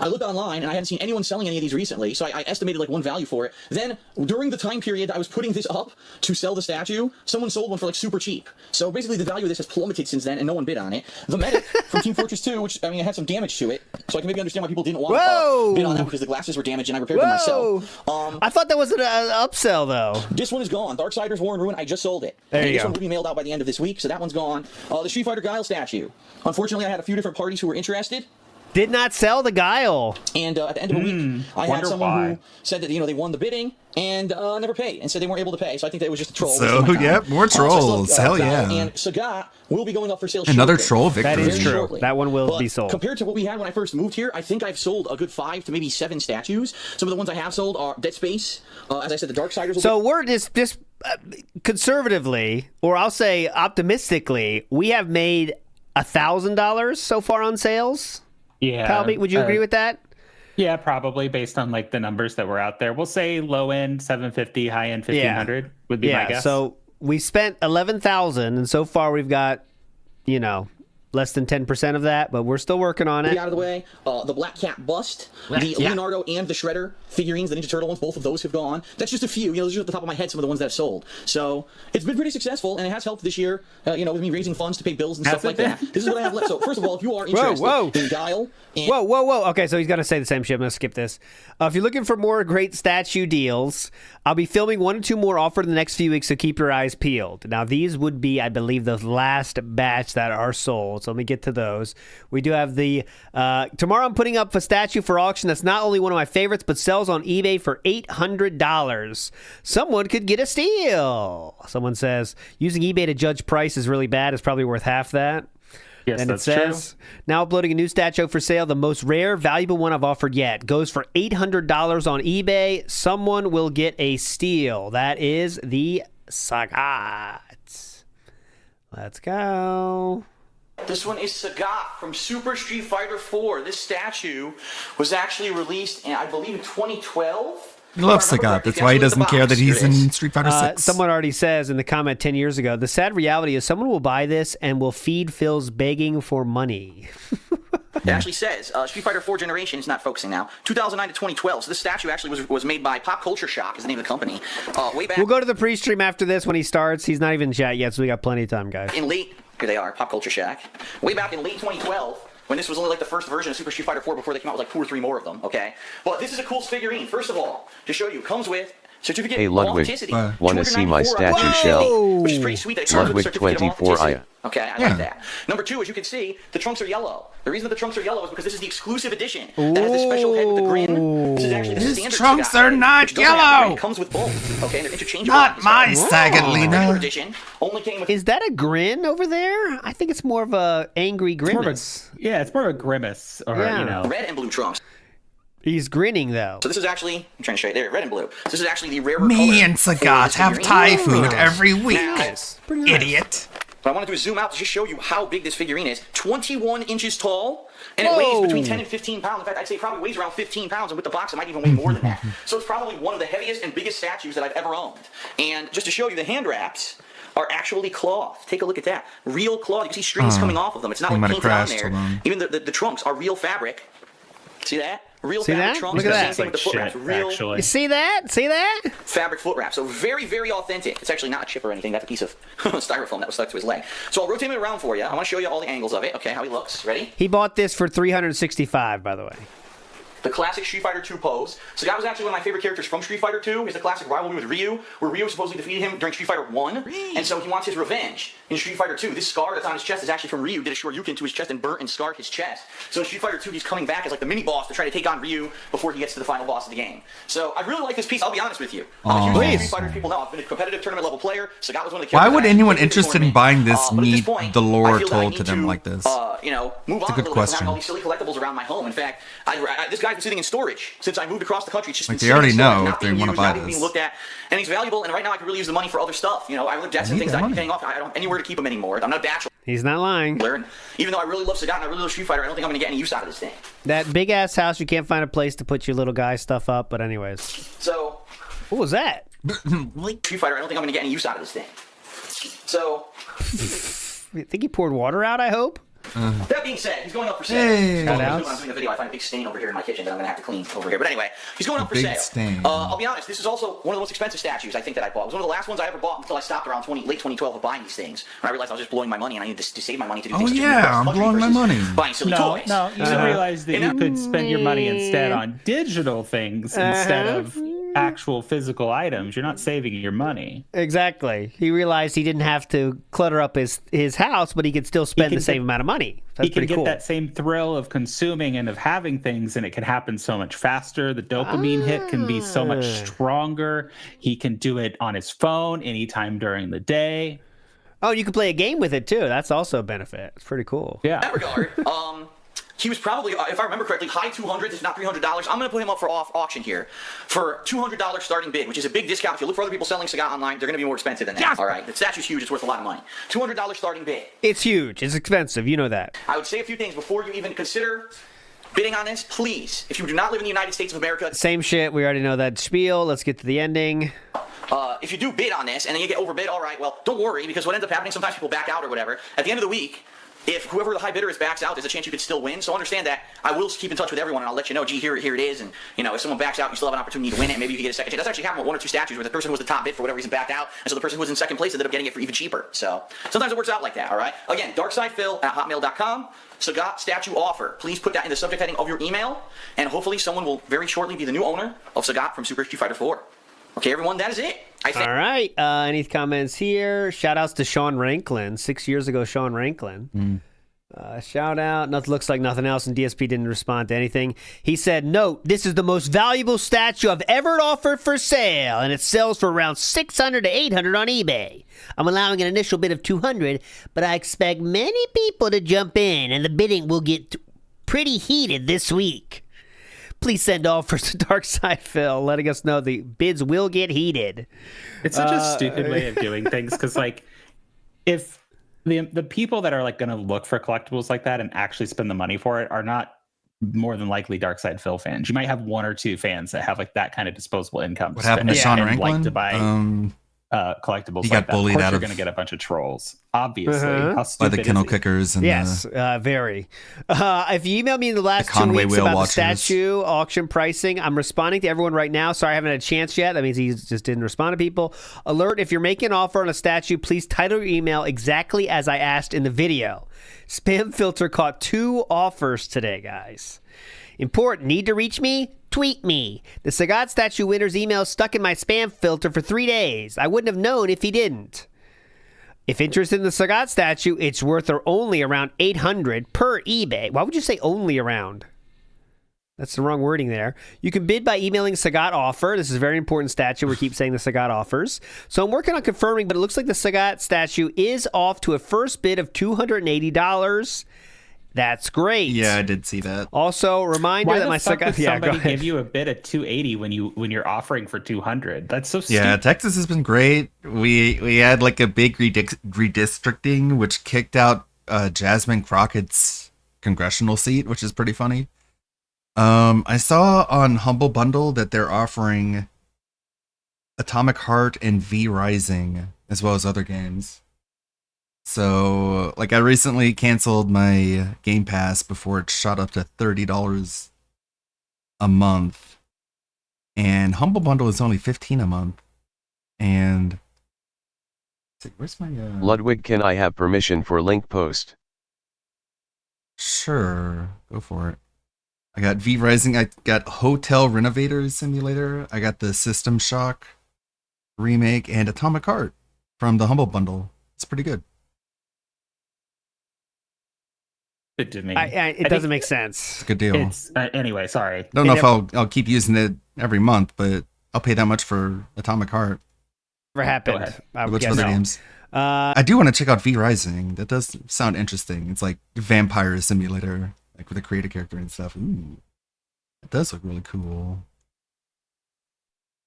I looked online and I hadn't seen anyone selling any of these recently, so I estimated like one value for it. Then during the time period I was putting this up to sell the statue, someone sold one for like super cheap. So basically the value of this has plummeted since then, and no one bid on it. The medic from Team Fortress 2, which I mean, it had some damage to it, so I can maybe understand why people didn't want Whoa! to bid on that, because the glasses were damaged and I repaired them myself. I thought that was an upsell, though. This one is gone. Darksiders War and Ruin, I just sold it. There and you this go. one will be mailed out by the end of this week, so that one's gone. The Street Fighter Guile statue. Unfortunately, I had a few different parties who were interested, Did not sell the Guile. and at the end of a week, I had wonder someone why. who said that they won the bidding and never paid, and said they weren't able to pay. So I think that it was just a troll. So, wasting my time. yep, more So I still trolls. have, Hell Guile yeah. And Sagat will be going up for sale. Another shortly. troll victory. That is Very true. shortly. That one will But be sold. Compared to what we had when I first moved here, I think I've sold a good 5 to maybe 7 statues. Some of the ones I have sold are Dead Space. As I said, the Darksiders will So we're just conservatively, or I'll say optimistically, we have made $1,000 so far on sales. Yeah. Palby, would you agree with that? Yeah, probably based on like the numbers that were out there. We'll say low end 750, high end 1500 would be my guess. So we spent 11,000, and so far we've got, less than 10% of that, but we're still working on it. out of the way. The Black Cat bust, the Leonardo and the Shredder figurines, the Ninja Turtle ones, both of those have gone. That's just a few. Those are at the top of my head, some of the ones that have sold. So it's been pretty successful, and it has helped this year, with me raising funds to pay bills and Has stuff it like that. been? This is what I have left. So first of all, if you are interested whoa. in Guile, and Whoa. Okay, so he's going to say the same shit. I'm going to skip this. If you're looking for more great statue deals, I'll be filming 1 or 2 more offered in the next few weeks, so keep your eyes peeled. Now, these would be, I believe, the last batch that are sold, so let me get to those. We do have the... tomorrow I'm putting up a statue for auction that's not only one of my favorites, but sells on eBay for $800. Someone could get a steal. Someone says, using eBay to judge price is really bad. It's probably worth half that. Yes, And it that's says, now uploading a new statue for sale, the most rare, valuable one I've offered yet. Goes for $800 on eBay. Someone will get a steal. That is the Sagat. Let's go. this one is Sagat from Super Street Fighter 4. This statue was actually released, I believe, in 2012. He loves If I remember Sagat. That's correctly. why he Look at the doesn't care box. that he's Here it is. in Street Fighter 6. Someone already says in the comment 10 years ago, the sad reality is someone will buy this and will feed Phil's begging for money. It actually says Street Fighter 4 Generation. It's not focusing now. 2009 to 2012. So this statue actually was made by Pop Culture Shock, is the name of the company. Way back We'll go to the pre-stream after this when he starts. He's not even in chat yet, so we got plenty of time, guys. in late. Here they are, Pop Culture Shack. Way back in late 2012. When this was only like the first version of Super Street Fighter 4 before they came out with like 2 or 3 more of them, okay? But this is a cool figurine. First of all, to show you, comes with certificate Hey, of Ludwig, authenticity. wanna see my 294 statue out of shell? 50, which is pretty sweet. That it comes with a Ludwig certificate of 24 authenticity. Aya. Okay, I like that. Number 2, as you can see, the trunks are yellow. The reason that the trunks are yellow is because this is the exclusive edition that has this special head with the grin. This is actually the His standard trunks Sagat are head, not which doesn't have the yellow. grin. It comes with both, okay? And they're interchangeable. Not my The Sagat, regular Lena. edition only came with Is that a grin over there? I think it's more of a angry grimace. It's more of a grimace, or Yeah. red and blue trunks. He's grinning, though. So this is actually, I'm trying to show you there, red and blue. So this is actually the rarer Me color and for Sagat this have figurine. Thai food every week. Now, Idiot. what I want to do is zoom out to just show you how big this figurine is. 21 inches tall, and it weighs between 10 and 15 pounds. In fact, I'd say it probably weighs around 15 pounds, and with the box, it might even weigh more than that. So it's probably one of the heaviest and biggest statues that I've ever owned. And just to show you, the hand wraps are actually cloth. Take a look at that. Real cloth. You can see strings coming off of them. It's not They like might have painted on crashed, there. hold on. Even the trunks are real fabric. See that? Real See fabric that? trunks. Look at Same that. thing with the foot wraps. Real actually. You see that? See that? fabric foot wrap. So very, very authentic. It's actually not a chip or anything. That's a piece of styrofoam that was stuck to his leg. So I'll rotate him around for you. I want to show you all the angles of it. Okay, how he looks. Ready? He bought this for $365, by the way. the classic Street Fighter 2 pose. Sagat was actually one of my favorite characters from Street Fighter 2. He's the classic rivalry with Ryu, where Ryu supposedly defeated him during Street Fighter 1, and so he wants his revenge in Street Fighter 2. This scar that's on his chest is actually from Ryu, did a Shoryuken to his chest and burnt and scarred his chest. So in Street Fighter 2, he's coming back as like the mini-boss to try to take on Ryu before he gets to the final boss of the game. So I really like this piece, I'll be honest with you. I'm a huge fan of Street Fighter, people know. I've been a competitive tournament level player. Sagat was one of the characters. Why would anyone interested in buying this but at need point, the lore I feel that I told need to them like this? Move on a a good little bit from question. having all these silly collectibles around my home. In fact, this guy's been sitting in storage since I moved across the country. It's just Like, been they already sitting in storage, know not if they being wanna used, buy not even this. being looked at, and he's valuable. And right now, I could really use the money for other stuff. I live debts and things that I be paying off. I don't have anywhere to keep them anymore. I'm not a bachelor. He's not lying. And even though I really love Sagat and I really love Street Fighter, I don't think I'm going to get any use out of this thing. That big ass house, you can't find a place to put your little guy stuff up. But anyways, So, what was that? Street Fighter, I don't think I'm going to get any use out of this thing. So, You think he poured water out? I hope. that being said, he's going up for sale. Hey. When Shout-outs. I'm doing a video, I find a big stain over here in my kitchen that I'm going to have to clean over here. But anyway, he's going up for big sale. stain. I'll be honest, this is also one of the most expensive statues I think that I bought. It was one of the last ones I ever bought until I stopped around late 2012 of buying these things. When I realized I was just blowing my money and I needed to save my money to do Oh, things. to yeah, impress the I'm country blowing my versus money. Buying silly toys. No, you realize that you could spend your money instead on digital things instead of actual physical items. You're not saving your money. Exactly. He realized he didn't have to clutter up his house, but he could still spend can the same get- amount of money. That's He can pretty get cool. that same thrill of consuming and of having things, and it can happen so much faster. The dopamine hit can be so much stronger. He can do it on his phone anytime during the day. Oh, you can play a game with it too. That's also a benefit. It's pretty cool. Yeah. In that regard, he was probably, if I remember correctly, high 200s, if not $300. I'm going to put him up for auction here for $200 starting bid, which is a big discount. If you look for other people selling Sagat online, they're going to be more expensive than that. Yes. All right, the statue's huge. It's worth a lot of money. $200 starting bid. It's huge. It's expensive. You know that. I would say a few things before you even consider bidding on this. Please, if you do not live in the United States of America, Same shit. We already know that spiel. Let's get to the ending. if you do bid on this and then you get overbid, all right, well, don't worry, because what ends up happening, sometimes people back out or whatever. At the end of the week, if whoever the high bidder is backs out, there's a chance you could still win. So understand that I will keep in touch with everyone and I'll let you know, gee, here it is. And, if someone backs out, you still have an opportunity to win it. Maybe you can get a second chance. That's actually happened with one or two statues where the person who was the top bid for whatever reason backed out. And so the person who was in second place ended up getting it for even cheaper. So sometimes it works out like that, all right? Again, darksidephil@hotmail.com. Sagat statue offer. Please put that in the subject heading of your email. And hopefully someone will very shortly be the new owner of Sagat from Super Street Fighter 4. Okay, everyone, that is it. I think. All right. Any comments here? Shout outs to Sean Ranklin. 6 years ago, Sean Ranklin. Shout out. Nothing looks like nothing else, and DSP didn't respond to anything. He said, "Note: this is the most valuable statue I've ever offered for sale, and it sells for around $600 to $800 on eBay. I'm allowing an initial bid of $200, but I expect many people to jump in, and the bidding will get pretty heated this week. Please send offers to Darkside Phil, letting us know the bids will get heated." It's such a stupid way of doing things because, like, if the people that are like going to look for collectibles like that and actually spend the money for it are not more than likely Darkside Phil fans. You might have one or two fans that have like that kind of disposable income. What happened to spend Sean and Ranklin? like to buy collectibles. He like got bullied that. Of course, out you're of- going to get a bunch of trolls. Obviously, Uh-huh. how by stupid the is kennel he? kickers and Yes, very. If you email me in the last 2 Conway weeks whale about watchers. the statue auction pricing, I'm responding to everyone right now. Sorry I haven't had a chance yet. That means he just didn't respond to people. Alert, if you're making an offer on a statue, please title your email exactly as I asked in the video. Spam filter caught 2 offers today, guys. Important. Need to reach me? Tweet me. The Sagat statue winner's email stuck in my spam filter for 3 days. I wouldn't have known if he didn't. If interested in the Sagat statue, it's worth or only around $800 per eBay. Why would you say only around? That's the wrong wording there. You can bid by emailing Sagat offer. This is a very important statue. We keep saying the Sagat offers. So I'm working on confirming, but it looks like the Sagat statue is off to a first bid of $280. That's great. Yeah, I did see that. Also, reminder Why that the my fuck Sagat. would Yeah, go somebody ahead. give you a bid at 280 when you're offering for 200? That's so stupid. Yeah, Texas has been great. We had like a big redistricting, which kicked out Jasmine Crockett's congressional seat, which is pretty funny. I saw on Humble Bundle that they're offering Atomic Heart and V Rising, as well as other games. So, like, I recently canceled my Game Pass before it shot up to $30 a month. And Humble Bundle is only $15 a month. And where's my Ludwig, can I have permission for link post? Sure, go for it. I got V Rising. I got Hotel Renovator Simulator. I got the System Shock remake and Atomic Heart from the Humble Bundle. It's pretty good. It to me. It doesn't make sense. It's a good deal. It's anyway. Sorry. Don't know if I'll keep using it every month, but I'll pay that much for Atomic Heart. Never happened. Which other games? I do want to check out V Rising. That does sound interesting. It's like Vampire Simulator, like with a creative character and stuff. Ooh, it does look really cool.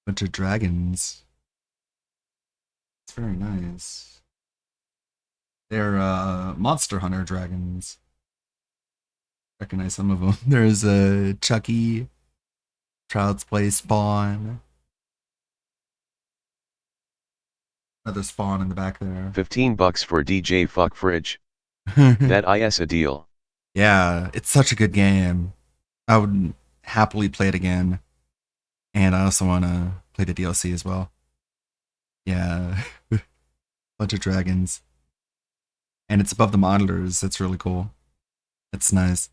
Bunch of dragons. It's very nice. They're Monster Hunter dragons. Recognize some of them. There's Chucky, Child's Play, Spawn. Another Spawn in the back there. $15 for DJ Fuck Fridge. That is a deal. Yeah, it's such a good game. I would happily play it again. And I also want to play the DLC as well. Yeah. Bunch of dragons. And it's above the monitors. That's really cool. That's nice.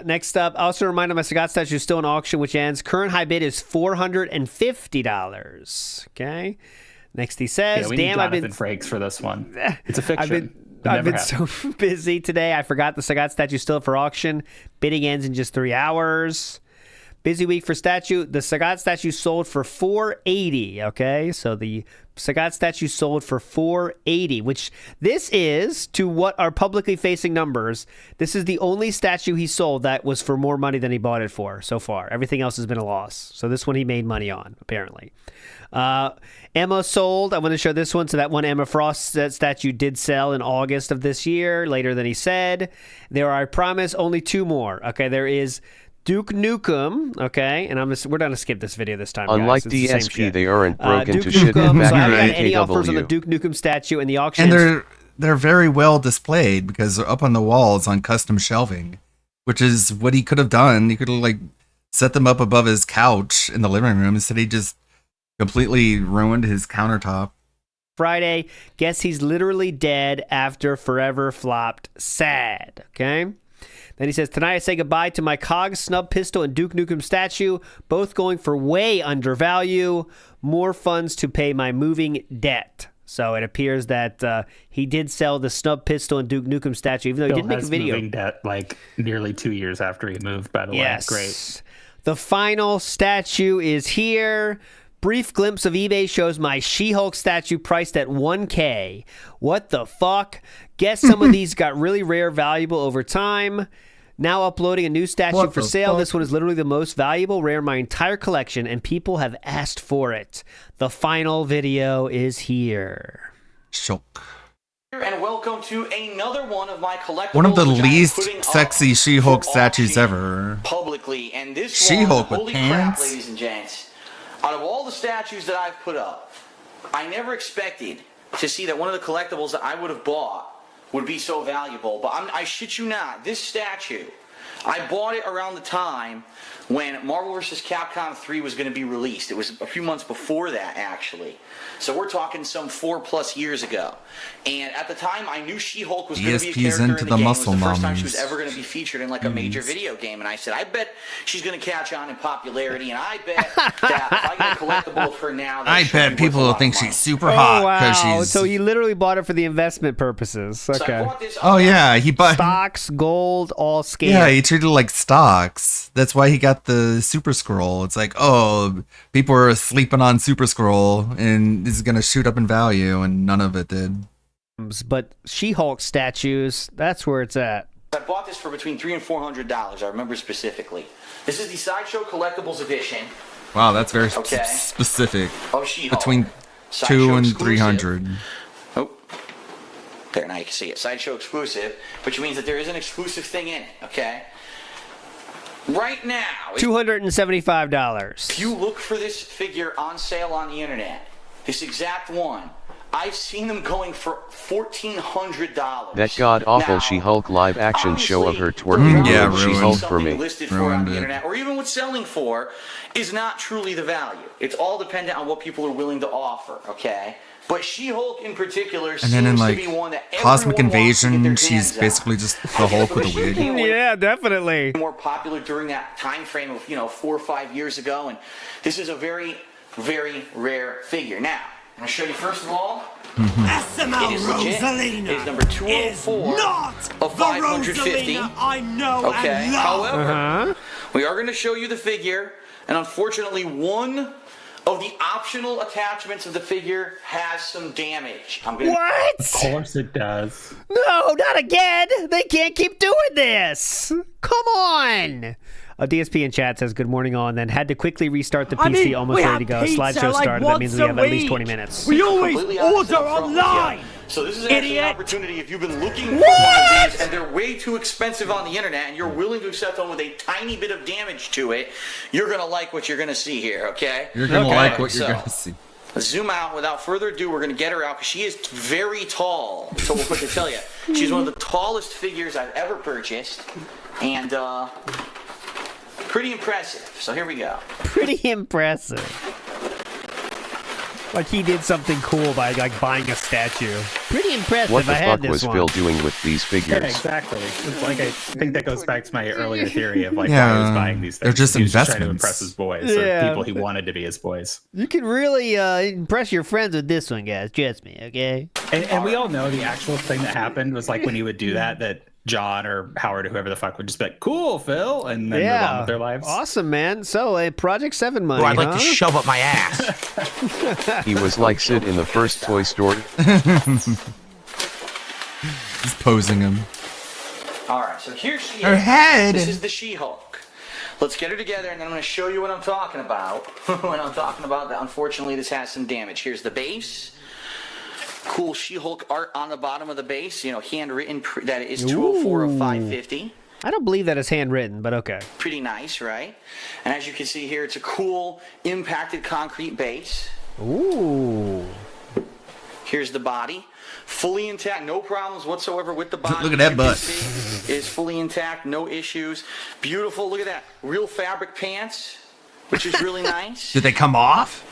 Next up, also a reminder, my Sagat statue is still in auction, which ends. Current high bid is $450. Okay. Next, he says, we "Damn, need I've been Frakes for this one. It's a fiction. I've been so busy today. I forgot the Sagat statue still up for auction. Bidding ends in just 3 hours. Busy week for statue. The Sagat statue sold for $480. Okay, so the Sagat statue sold for $480, which this is, to what are publicly facing numbers, this is the only statue he sold that was for more money than he bought it for so far. Everything else has been a loss. So this one he made money on, apparently. Emma sold. I want to show this one. So that one Emma Frost statue did sell in August of this year, later than he said. There are, I promise, only 2 more. Okay, there is Duke Nukem, okay, and we're going to skip this video this time. Unlike guys. It's the DSP, they aren't broken Duke to shit Nukem, back so I haven't in got any offers on the KW. Duke Nukem statue in the auction. And they're very well displayed because they're up on the walls on custom shelving, which is what he could have done. He could have like set them up above his couch in the living room. Instead, he just completely ruined his countertop. Friday, guess he's literally dead after forever flopped. Sad, okay? Then he says, tonight I say goodbye to my COG snub pistol and Duke Nukem statue, both going for way under value. More funds to pay my moving debt. So it appears that he did sell the snub pistol and Duke Nukem statue, even though he didn't make a video. Moving debt like nearly 2 years after he moved, by the way. Yes. Great. The final statue is here. Brief glimpse of eBay shows my She-Hulk statue priced at $1K. What the fuck? Guess some of these got really rare, valuable over time. Now uploading a new statue for sale. This one is literally the most valuable, rare in my entire collection, and people have asked for it. The final video is here. Shock. And welcome to another one of my collectibles. One of the which I'm least putting sexy up She-Hulk for statues auction ever. Publicly, and this She-Hulk one, with holy crap, pants? ladies and gents. Out of all the statues that I've put up, I never expected to see that one of the collectibles that I would have bought would be so valuable. But I shit you not, this statue, I bought it around the time when Marvel vs. Capcom 3 was going to be released. It was a few months before that, actually. So we're talking some 4+ years ago. And at the time, I knew She-Hulk was going to be a ESP's character into in the the game. It was muscle the first time she was mommies. ever going to be featured in like a major video game. And I said, I bet she's going to catch on in popularity. And I bet that if I get a collectible of her now, I she'll bet be worth people a will lot think of money. she's super hot because wow. she's. So he literally bought it for the investment purposes. So I Okay. bought this Oh yeah, he bought. Stocks, gold, all scam. Yeah, he treated it like stocks. That's why he got the Super Scroll. It's like, oh, people are sleeping on Super Scroll, and this is gonna shoot up in value, and none of it did. But She-Hulk statues, that's where it's at. I bought this for between $300 and $400. I remember specifically. This is the Sideshow Collectibles Edition Wow, that's very Okay. specific. of She-Hulk. Between Sideshow 2 and exclusive. 300. Oh, there, now you can see it. Sideshow exclusive, which means that there is an exclusive thing in it, okay? Right now, $275. if you look for this figure on sale on the internet, this exact one, I've seen them going for $1,400. That god-awful Now, She-Hulk live-action show of her obviously, twerking Yeah, ruined ruined. She-Hulk for something me. listed for on Ruined the it. internet, or even what's selling for, is not truly the value. It's all dependent on what people are willing to offer, okay? But She-Hulk in particular And seems then in to like be one that Cosmic everyone wants to get Invasion, their she's hands on. basically just the Hulk with a wig. Yeah, definitely. More popular during that time frame of 4 or 5 years ago, and this is a very, very rare figure. Now, I'm going to show you first of all. SML It is legit. Rosalina It is number 204 not of the 550. Rosalina I know Okay. and love. However, we are going to show you the figure, and unfortunately, one of the optional attachments of the figure has some damage. I'm going to. What? Of course it does. No, not again. They can't keep doing this. Come on. DSP in chat says good morning all, and then had to quickly restart the PC, almost we ready to have go. pizza Slideshow like started. That means we once have a at least week. 20 minutes. We always Completely honest order up front with you. online. So this is actually an Idiot. opportunity if you've been looking for one of these and they're way too expensive on the internet and you're willing to accept one with a tiny bit of damage to it, you're going to like what you're going to see here, okay? You're gonna Okay, like what you're so, gonna see. Let's zoom out. Without further ado, we're going to get her out because she is very tall. So we'll quickly tell you. She's one of the tallest figures I've ever purchased. And pretty impressive. So here we go. Pretty impressive. Like he did something cool by like buying a statue. Pretty impressive. What the I had fuck was this one. Phil doing with these Yeah, figures? exactly. It's like I think that goes back to my earlier theory of like why he was Yeah, buying these things. they're just he was trying to investments. impress his boys Yeah. or people he wanted to be his boys. You can really impress your friends with this one, guys. Trust me, okay? And we all know the actual thing that happened was like when he would do that John or Howard or whoever the fuck would just be like, "Cool, Phil," and then move on with their lives. Awesome, man. So, Project 7 money, I'd like huh? to shove up my ass. He was like Sid in the first Toy Story. He's posing him. All right, so here she is. Her head. This is the She-Hulk. Let's get her together, and then I'm going to show you what I'm talking about. When I'm talking about that, unfortunately, this has some damage. Here's the base. Cool She-Hulk art on the bottom of the base. Handwritten. That is 204 of 550. I don't believe that is handwritten, but okay. Pretty nice, right? And as you can see here, it's a cool impacted concrete base. Ooh. Here's the body. Fully intact, no problems whatsoever with the body. Look at that You can butt. see Is fully intact, no issues. Beautiful, look at that. Real fabric pants, which is really nice. Did they come off?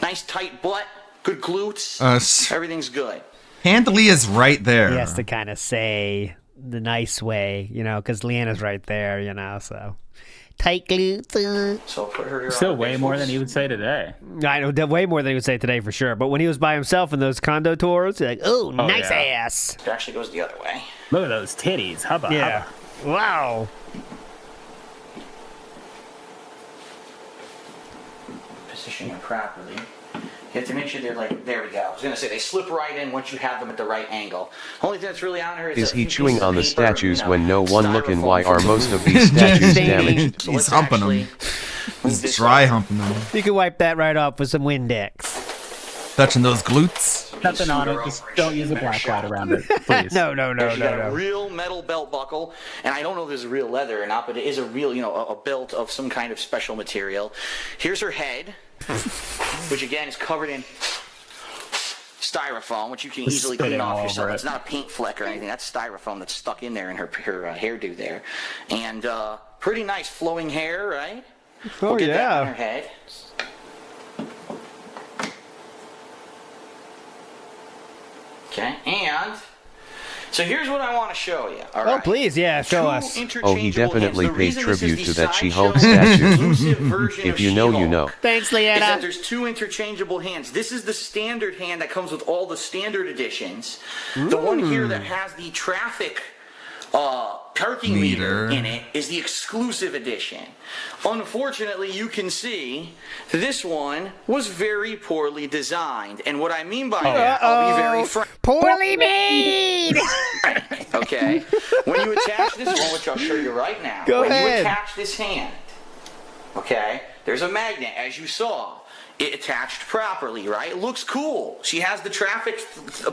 Nice tight butt, good glutes. Everything's good. Handley is right there. He has to kind of say the nice way, because Leanna's right there, so. Tight glutes. So I'll put her here. Still way more than he would say today. I know, way more than he would say today for sure. But when he was by himself in those condo tours, he's like, oh, nice yeah. ass. It actually goes the other way. Look at those titties. Hubba, Yeah. hubba. Wow. Position it properly. You have to make sure they're there we go. I was going to say they slip right in once you have them at the right angle. Only thing that's really on her Is a he few chewing pieces of on the paper, statues when no one looking? styrofoam Why for are the most of glue. these statues Staining. damaged? So He's let's humping actually them. move He's this dry up. humping them. You can wipe that right off with some Windex. Touching those glutes. Nothing on it. Just don't use a black light around it, please. No. She's got a real metal belt buckle, and I don't know if this is real leather or not, but it is a real, a belt of some kind of special material. Here's her head, which again is covered in styrofoam, which you can easily clean spitting all off yourself. over it. It's not a paint fleck or anything. That's styrofoam that's stuck in there in her hairdo there, and pretty nice flowing hair, right? Oh, We'll get that yeah. on her head. Okay, and so here's what I want to show you. All Oh, right. please, yeah, show us. Oh, he definitely paid tribute to that She-Hulk statue. statue. If you know, you know. Thanks, Is that Leanna. there's two interchangeable hands. This is the standard hand that comes with all the standard editions. The one here that has the traffic parking meter in it is the exclusive edition. Unfortunately, you can see this one was very poorly designed. And what I mean by that, I'll be very frank. Poorly made. Okay? When you attach this one, which I'll show you right now. Go when ahead. you attach this hand, okay, there's a magnet, as you saw. It attached properly, right? It looks cool. She has the traffic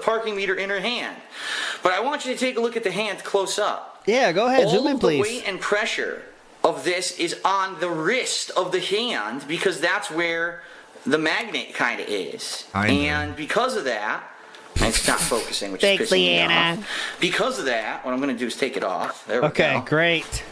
parking meter in her hand. But I want you to take a look at the hand close up. Yeah, go ahead. All Zoom in, of the please. weight and pressure of this is on the wrist of the hand because that's where the magnet kind of is. I know. And because of that, it's not focusing, which Thanks, is pissing me Leanna. off. Because of that, what I'm going to do is take it off. There we Okay, go. great.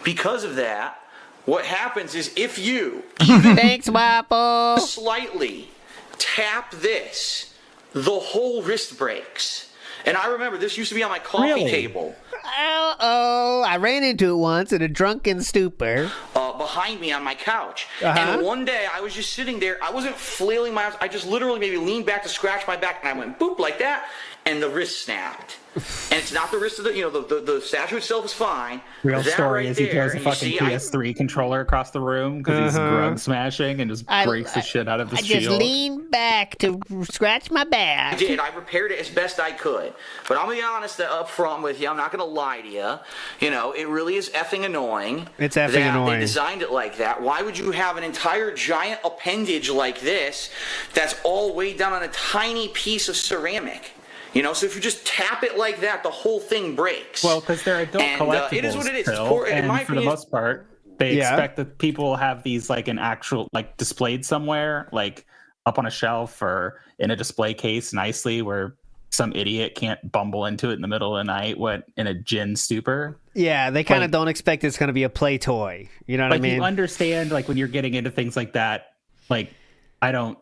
Because of that, what happens is if you Thanks, Wapo. slightly tap this, the whole wrist breaks. And I remember this used to be on my coffee table. Oh, I ran into it once in a drunken stupor. Behind me on my couch. And one day I was just sitting there. I wasn't flailing my arms. I just literally maybe leaned back to scratch my back, and I went boop like that, and the wrist snapped. And it's not the wrist of the statue itself is fine. Real that story right is he throws a there, fucking PS3 controller across the room because he's grug smashing and just breaks the shit out of the shield. I just leaned back to scratch my back. I did. I repaired it as best I could. But I'm going to be honest up front with you. I'm not going to lie to you. You know, it really is effing annoying. It's effing that annoying. They designed it like that. Why would you have an entire giant appendage like this that's all weighed down on a tiny piece of ceramic? You know, so if you just tap it like that, the whole thing breaks. Well, because they're adult collectibles. It is what it is. Phil, It's poor, and in my for opinion, the most part, they expect that people have these like an actual like displayed somewhere, like up on a shelf or in a display case nicely, where some idiot can't bumble into it in the middle of the night in a gin stupor. Yeah, they kind of don't expect it's going to be a play toy. You know what I mean? You understand, like when you're getting into things like that. Like, I don't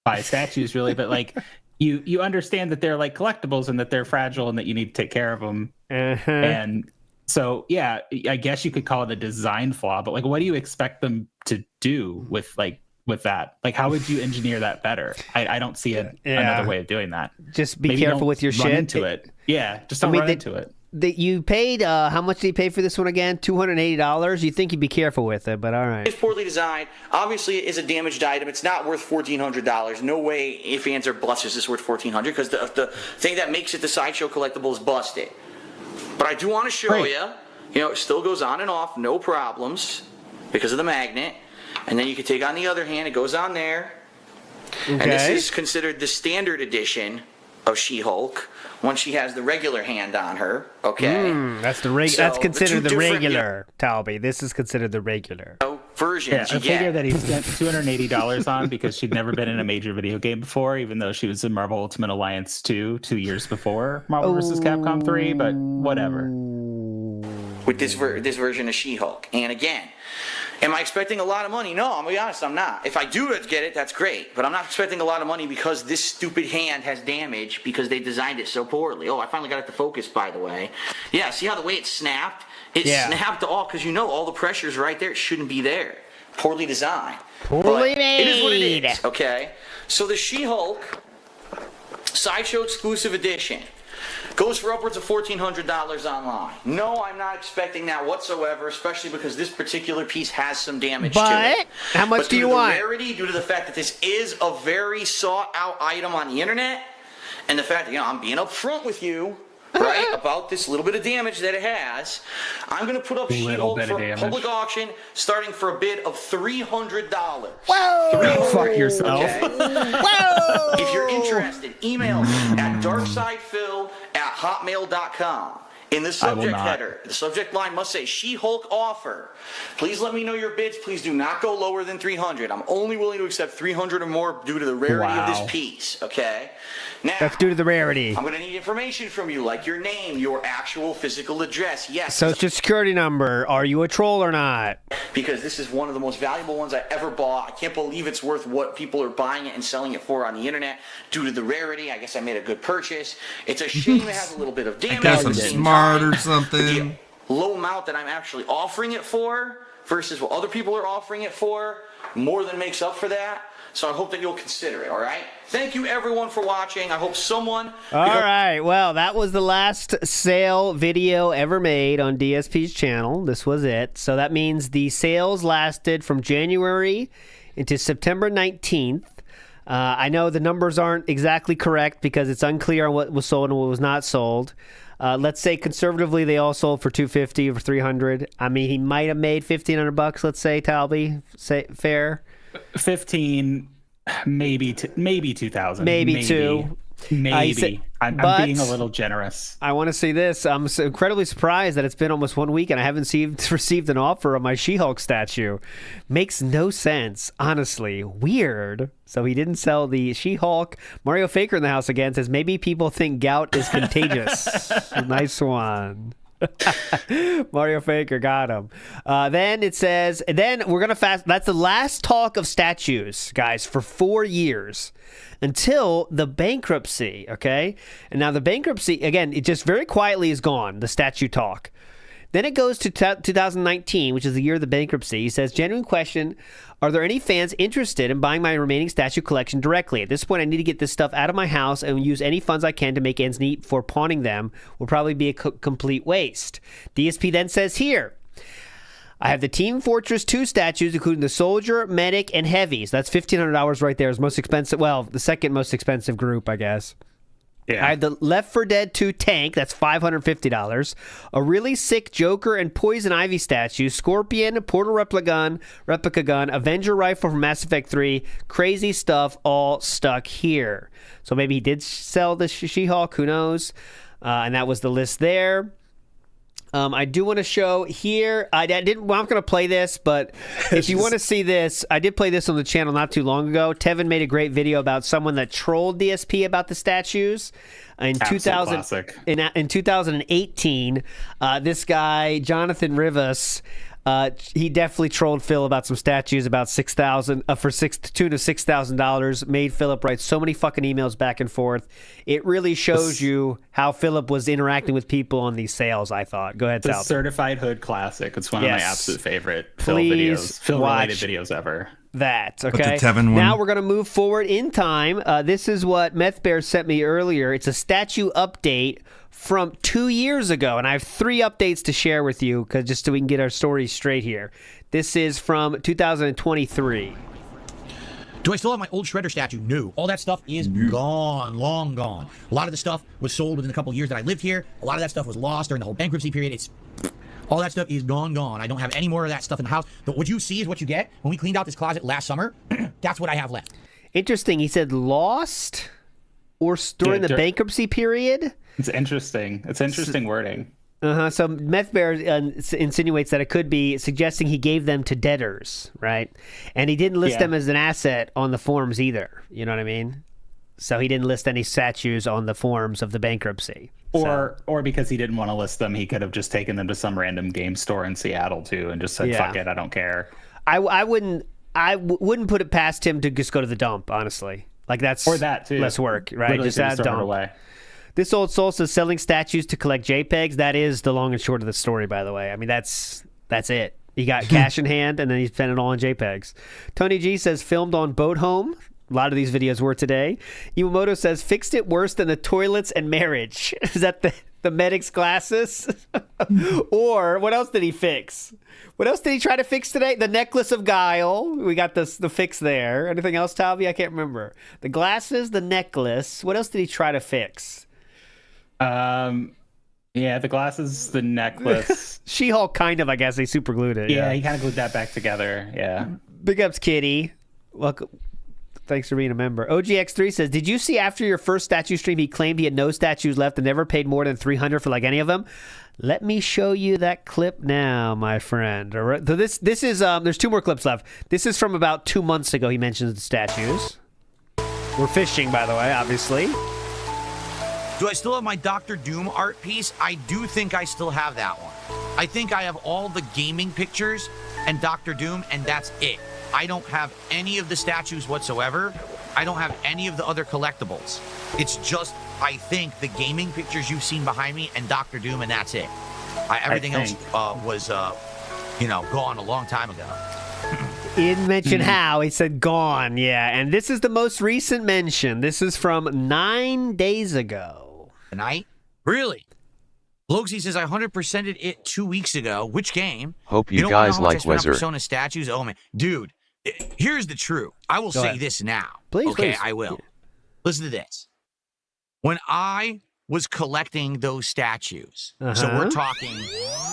buy statues really, but like. You understand that they're like collectibles and that they're fragile and that you need to take care of them. And so, yeah, I guess you could call it a design flaw, but like, what do you expect them to do with that? Like, how would you engineer that better? I don't see another way of doing that. Just be Maybe careful with your run shit. Into it. Yeah, just don't run into it. You paid, how much did you pay for this one again? $280? You think you'd be careful with it, but all right. It's poorly designed. Obviously, it is a damaged item. It's not worth $1,400. No way, if ands or buts, is this worth $1,400 because the thing that makes it the Sideshow collectible is busted. But I do want to show you, it still goes on and off, no problems because of the magnet. And then you can take on the other hand, it goes on there. Okay. And this is considered the standard edition of She-Hulk when she has the regular hand on her. Okay, that's that's considered the regular. Talby, this is considered the regular versions. I figure that he spent $280 on because she'd never been in a major video game before, even though she was in Marvel Ultimate Alliance 2 years before Marvel vs. Capcom 3. But whatever. With this version of She-Hulk, and again. Am I expecting a lot of money? No, I'm going to be honest, I'm not. If I do get it, that's great. But I'm not expecting a lot of money because this stupid hand has damage because they designed it so poorly. Oh, I finally got it to focus, by the way. Yeah, see how the way it snapped? It snapped off because all the pressure's right there. It shouldn't be there. Poorly designed. Poorly made. It is what it is, okay? So the She-Hulk Sideshow exclusive edition goes for upwards of $1,400 online. No, I'm not expecting that whatsoever, especially because this particular piece has some damage to it. How much do you want? Due to the fact that this is a very sought-out item on the internet, and the fact that I'm being upfront with you, right, about this little bit of damage that it has, I'm going to put up She-Hulk for public auction, starting for a bid of $300. Whoa! Fuck yourself. Okay? Whoa! If you're interested, email me at darksidefil@hotmail.com. In the subject header, the subject line must say She-Hulk offer. Please let me know your bids. Please do not go lower than $300. I'm only willing to accept $300 or more due to the rarity of this piece, okay? Now, that's due to the rarity. I'm going to need information from you, like your name, your actual physical address. Yes. Social security number. Are you a troll or not? Because this is one of the most valuable ones I ever bought. I can't believe it's worth what people are buying it and selling it for on the internet due to the rarity. I guess I made a good purchase. It's a shame it has a little bit of damage. I guess I'm smart or something. The low amount that I'm actually offering it for versus what other people are offering it for more than makes up for that. So I hope that you'll consider it, all right? Thank you, everyone, for watching. I hope someone... All right. Well, that was the last sale video ever made on DSP's channel. This was it. So that means the sales lasted from January into September 19th. I know the numbers aren't exactly correct because it's unclear on what was sold and what was not sold. Let's say conservatively they all sold for $250 or $300. I mean, he might have made $1,500. Let's say, Talby, fair. 15, maybe 2,000. Maybe two. Maybe. I'm being a little generous. I want to say this. I'm so incredibly surprised that it's been almost 1 week and I haven't received an offer on my She-Hulk statue. Makes no sense, honestly. Weird. So he didn't sell the She-Hulk. Mario Faker in the house again says maybe people think gout is contagious. Nice one. Mario Faker got him. Then it says, then we're going to fast. That's the last talk of statues, guys, for 4 years until the bankruptcy. Okay. And now the bankruptcy, again, it just very quietly is gone, the statue talk. Then it goes to 2019, which is the year of the bankruptcy. He says, genuine question, are there any fans interested in buying my remaining statue collection directly? At this point, I need to get this stuff out of my house and use any funds I can to make ends meet before pawning them. Will probably be a complete waste. DSP then says here, I have the Team Fortress 2 statues, including the Soldier, Medic, and Heavies. That's $1,500 right there. Is most expensive. Well, the second most expensive group, I guess. Yeah. I had the Left 4 Dead 2 tank. That's $550. A really sick Joker and Poison Ivy statue. Scorpion, Portal replica gun, Avenger rifle from Mass Effect 3. Crazy stuff all stuck here. So maybe he did sell the She-Hulk. Who knows? And that was the list there. I do want to show here. I'm going to play this, but if you want to see this, I did play this on the channel not too long ago. Tevin made a great video about someone that trolled DSP about the statues. In 2018, this guy Jonathan Rivas, he definitely trolled Phil about some statues about $6,000 for $6,000. Made Philip write so many fucking emails back and forth. It really shows you how Philip was interacting with people on these sales. I thought. Go ahead, The Sal. Certified Hood Classic. It's one of my absolute favorite Please Phil-related videos ever. That okay. But the Tevin one. Now we're gonna move forward in time. This is what Meth Bear sent me earlier. It's a statue update from 2 years ago, and I have 3 updates to share with you, because just so we can get our stories straight here. This is from 2023. Do I still have my old Shredder statue? No. All that stuff is gone, long gone. A lot of the stuff was sold within a couple of years that I lived here. A lot of that stuff was lost during the whole bankruptcy period. All that stuff is gone. I don't have any more of that stuff in the house. But what you see is what you get. When we cleaned out this closet last summer, that's what I have left. Interesting. He said lost or during the bankruptcy period. It's interesting. It's interesting wording. So Meth Bear insinuates that it could be suggesting he gave them to debtors, right? And he didn't list them as an asset on the forms either. You know what I mean? So he didn't list any statues on the forms of the bankruptcy. Or because he didn't want to list them, he could have just taken them to some random game store in Seattle too, and just said, "Fuck it, I don't care." I wouldn't put it past him to just go to the dump, honestly. Like that's or that too. Less work, right? Literally just add dump. away. This old soul says selling statues to collect JPEGs. That is the long and short of the story, by the way. I mean, that's it. He got cash in hand, and then he spent it all on JPEGs. Tony G says filmed on Boat Home. A lot of these videos were today. Iwamoto says fixed it worse than the toilets and marriage. Is that the medic's glasses? Or what else did he fix? What else did he try to fix today? The necklace of guile. We got the fix there. Anything else, Talby? I can't remember. The glasses, the necklace. What else did he try to fix? Yeah, the glasses, the necklace. She-Hulk kind of, I guess. They super glued it. Yeah, he kind of glued that back together. Yeah. Big ups, Kitty. Welcome. Thanks for being a member. OGX3 says, did you see after your first statue stream he claimed he had no statues left and never paid more than $300 for like any of them? Let me show you that clip now, my friend. All right. So this is there's 2 more clips left. This is from about 2 months ago. He mentions the statues. We're fishing, by the way, obviously. Do I still have my Dr. Doom art piece? I do think I still have that one. I think I have all the gaming pictures and Dr. Doom, and that's it. I don't have any of the statues whatsoever. I don't have any of the other collectibles. It's just, I think, the gaming pictures you've seen behind me and Dr. Doom, and that's it. Everything else was, gone a long time ago. He didn't mention how. He said gone, yeah. And this is the most recent mention. This is from 9 days ago. Tonight? Really? Logsy says I 100%ed it 2 weeks ago. Which game? Hope you guys like Weather. Persona statues. Oh man, dude. Here's the truth. I will say this now. Please, okay, please. I will. Listen to this. When I was collecting those statues, so we're talking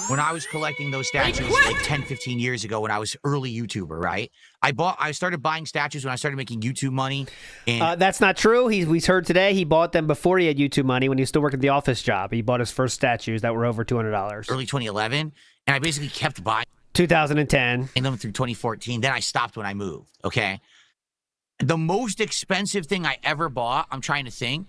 when I was collecting those statues like 10, 15 years ago when I was early YouTuber, right? I started buying statues when I started making YouTube money. And that's not true. We heard today he bought them before he had YouTube money when he was still working the office job. He bought his first statues that were over $200. Early 2011, and I basically kept buying 2010. And them through 2014. Then I stopped when I moved, okay? The most expensive thing I ever bought, I'm trying to think,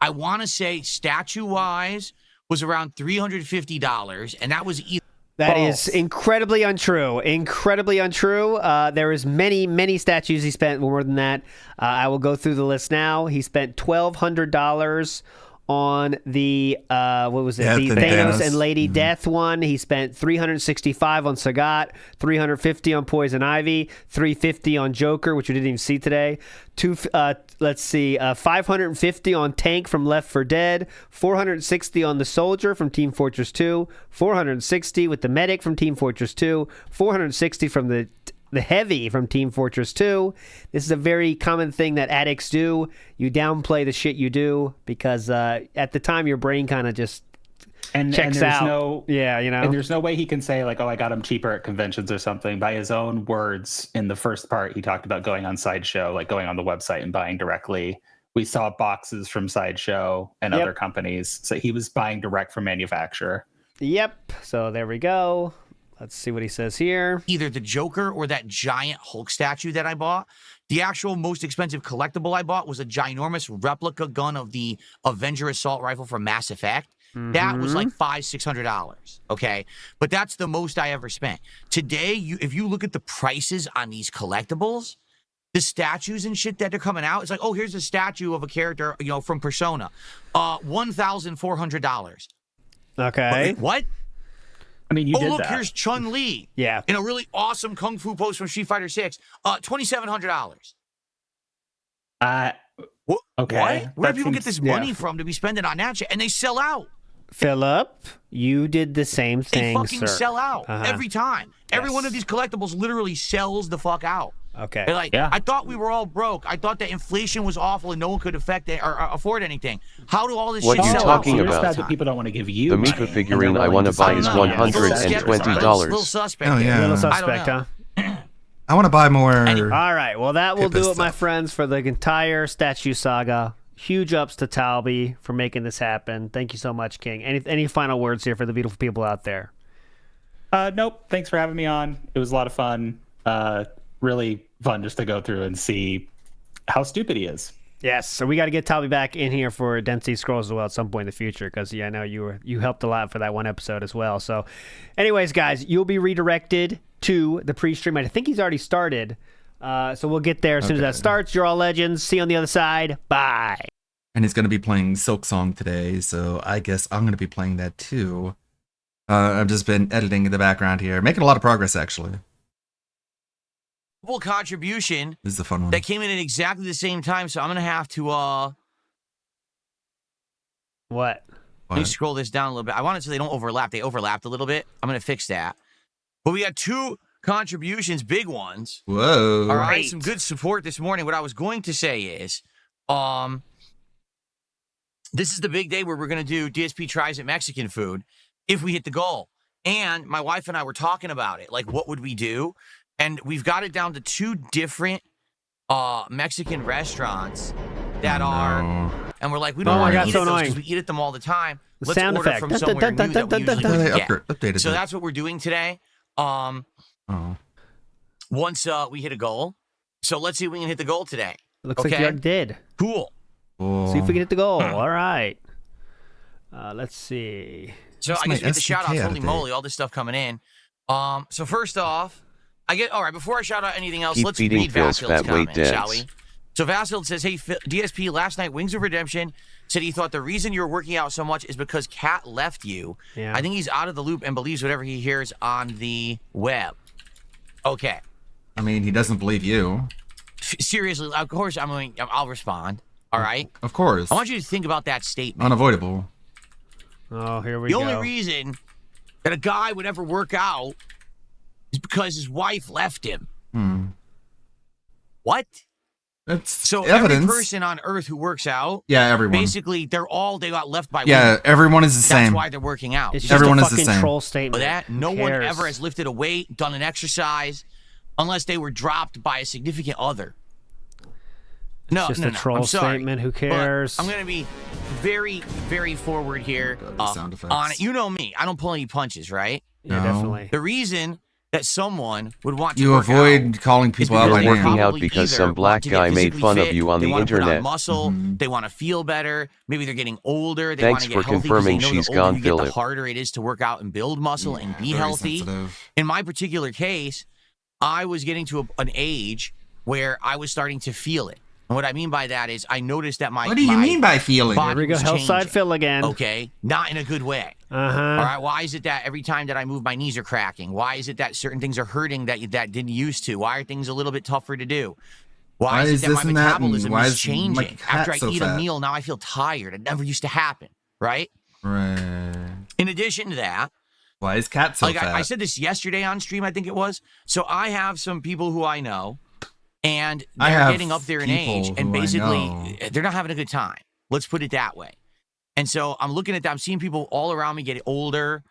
I want to say statue-wise was around $350, and that was either. That is incredibly untrue. Incredibly untrue. There is many statues he spent more than that. I will go through the list now. He spent $1,200 on the what was it? The Thanos and Lady Death one. He spent $365 on Sagat, $350 on Poison Ivy, $350 on Joker, which we didn't even see today. $550 on Tank from Left 4 Dead, $460 on the Soldier from Team Fortress 2, $460 with the Medic from Team Fortress 2, $460 from the Heavy from Team Fortress 2. This is a very common thing that addicts do. You downplay the shit you do because at the time your brain kind of just checks out. And there's no way he can say like, oh, I got him cheaper at conventions or something. By his own words, in the first part, he talked about going on Sideshow, like going on the website and buying directly. We saw boxes from Sideshow and other companies. So he was buying direct from manufacturer. Yep. So there we go. Let's see what he says here. Either the Joker or that giant Hulk statue that I bought. The actual most expensive collectible I bought was a ginormous replica gun of the Avenger assault rifle from Mass Effect. That was like $500-$600. Okay, but that's the most I ever spent. Today, if you look at the prices on these collectibles, the statues and shit that are coming out, it's like, oh, here's a statue of a character, from Persona, $1,400. Okay. What? I mean, you did look, that. here's Chun-Li. Yeah. In a really awesome kung fu pose from Street Fighter 6. $2,700. Okay. What? Where do people get this money from to be spending on that shit? And they sell out. Philip, you did the same thing, They fucking sell out every time. Every one of these collectibles literally sells the fuck out. Okay. They're like, I thought we were all broke. I thought that inflation was awful and no one could affect it or afford anything. How do all this What shit are you sell talking out? about? That people don't want to give you The money, Mika figurine and I want to buy they're is willing to sign up. $120. Little suspect. Oh, yeah. Little I don't suspect, huh? I want to buy more. All right. Well, that will do it, my stuff. friends, for the entire statue saga. Huge ups to Talby for making this happen. Thank you so much, King. Any final words here for the beautiful people out there? Nope. Thanks for having me on. It was a lot of fun. Really fun just to go through and see how stupid he is. Yes, so we got to get Talby back in here for Density Scrolls as well at some point in the future because I know you helped a lot for that one episode as well. So, anyways, guys, you'll be redirected to the pre-stream. I think he's already started. So we'll get there as soon as that starts. You're all legends. See you on the other side. Bye. And he's going to be playing Silk Song today, so I guess I'm going to be playing that too. I've just been editing in the background here. Making a lot of progress, actually. Full contribution This is a fun one. that came in at exactly the same time, so I'm going to have to What? let me scroll this down a little bit. I want it so they don't overlap. They overlapped a little bit. I'm going to fix that. But we got two contributions, big ones. Whoa. All right, some good support this morning. What I was going to say is, this is the big day where we're going to do DSP tries at Mexican food if we hit the goal. And my wife and I were talking about it. Like, what would we do? And we've got it down to two different Mexican restaurants that are, and we're like, we don't want to eat at those because we eat at them all the time. Let's sound order effect. from somewhere new that we usually They wouldn't get. updated So it. that's what we're doing today. Once we hit a goal. So let's see if we can hit the goal today. Looks like you already did. Cool. See if we can hit the goal. All right. Let's see. So I guess we get the shout outs. Holy moly, all this stuff coming in. So first off, all right, before I shout out anything else, Keep let's feeding read Phil's Vasild's fat weight comment, debts. shall we? So Vasild says, hey, DSP, last night, Wings of Redemption said he thought the reason you were working out so much is because Kat left you. Yeah. I think he's out of the loop and believes whatever he hears on the web. Okay. I mean, he doesn't believe you. Seriously, of course, I'll respond. All right? Of course. I want you to think about that statement. Unavoidable. Oh, here we The go. only reason that a guy would ever work out is because his wife left him. What? That's So evidence. every person on Earth who works out, Yeah, everyone. basically, they got left by Yeah, women. everyone is the That's same. why they're working out. It's just Everyone a is the fucking same. troll statement. But that Who no one cares? ever has lifted a weight, done an exercise, unless they were dropped by a significant other. No, just no, a no. troll I'm sorry. statement. Who But cares? I'm going to be very, very forward here The sound effects. on it. You know me. I don't pull any punches, right? Yeah, No. definitely. The reason that someone would want to You work avoid out calling is people out because by they You're working name. out probably because either some want black to get guy made physically fun of fit, you on they the want to put on internet. muscle, they want to feel better, maybe they're getting older, they want Thanks to for get healthy because they confirming know she's the older gone, you get, the Philip. harder it is to work out and build muscle and be Very healthy. sensitive. In my particular case, I was getting to an age where I was starting to feel it. And what I mean by that is I noticed that my What do you mean by feeling? body Here we go, was Hillside changing. Phil again. Okay, not in a good way. Uh-huh. All right, why is it that every time that I move, my knees are cracking? Why is it that certain things are hurting that didn't used to? Why are things a little bit tougher to do? Why is it that my metabolism is changing? After I eat a meal, now I feel tired. It never used to happen, right? Right. In addition to that, Why is Cat so like fat? I said this yesterday on stream, I think it was. So I have some people who I know, and I they're have getting up there in people age, and who I basically know. they're not having a good time. Let's put it that way. And so I'm looking at that. I'm seeing people all around me get older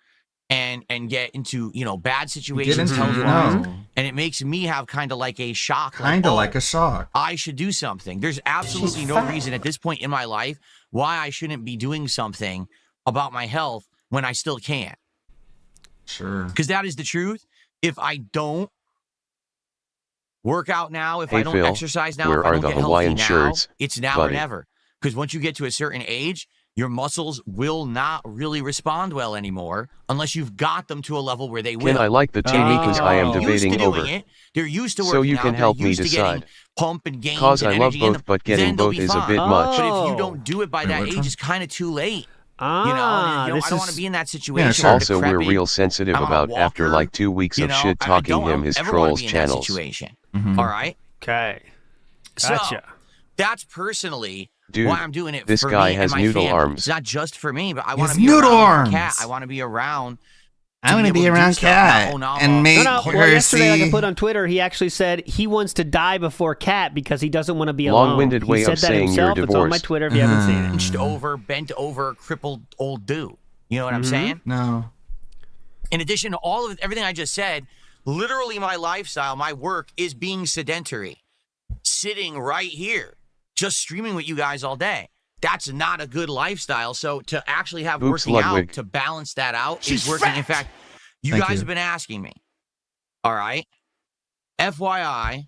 and get into bad situations, into, health-wise, and it makes me have kind of like a shock. Kind of oh, like a shock. I should do something. There's absolutely no reason at this point in my life why I shouldn't be doing something about my health when I still can. Sure. Because that is the truth. If I don't work out now, if Hey, I don't Phil, exercise now, where if I are don't the get Hawaiian healthy now, shirts, it's now buddy? or never. Because once you get to a certain age, your muscles will not really respond well anymore unless you've got them to a level where they will. Can I like the TV because I am They're used to debating doing over? it. They're used to working So you out. can They're help me used to getting decide. pump and gains Cause and I love energy in both, them. but getting Then they'll both be is a fine. bit much. But if Oh. you don't do it by that which age, one? it's kind of too late. Ah, I don't this want to is be in that situation. sure. where I'm Also, we're decrepit, real sensitive I'm on a about after walker, like 2 weeks of shit talking him his ever wanna trolls be in channels. That situation. Mhm. All right. okay. So Gotcha. that's personally Dude, why I'm doing it. this for guy me has and my noodle family. arms. It's not just for me, but I He want has to be noodle around for Cat. arms. I want to be around. I want to be able to do around stuff. Cat Now, and I'm make Well, her yesterday, like I see. put on Twitter, he actually said he wants to die before Cat because he doesn't want to be alone. Long-winded way he said of that saying you're himself. It's on my divorced. Twitter if you haven't seen it. hunched over, bent over, crippled old dude. You know what I'm saying? No. In addition to all of everything I just said, literally my lifestyle, my work is being sedentary. Sitting right here, just streaming with you guys all day. That's not a good lifestyle. So to actually have Oops, working out Ludwig. to balance that out She's is working. fat. In fact, you Thank guys you. have been asking me. All right. FYI,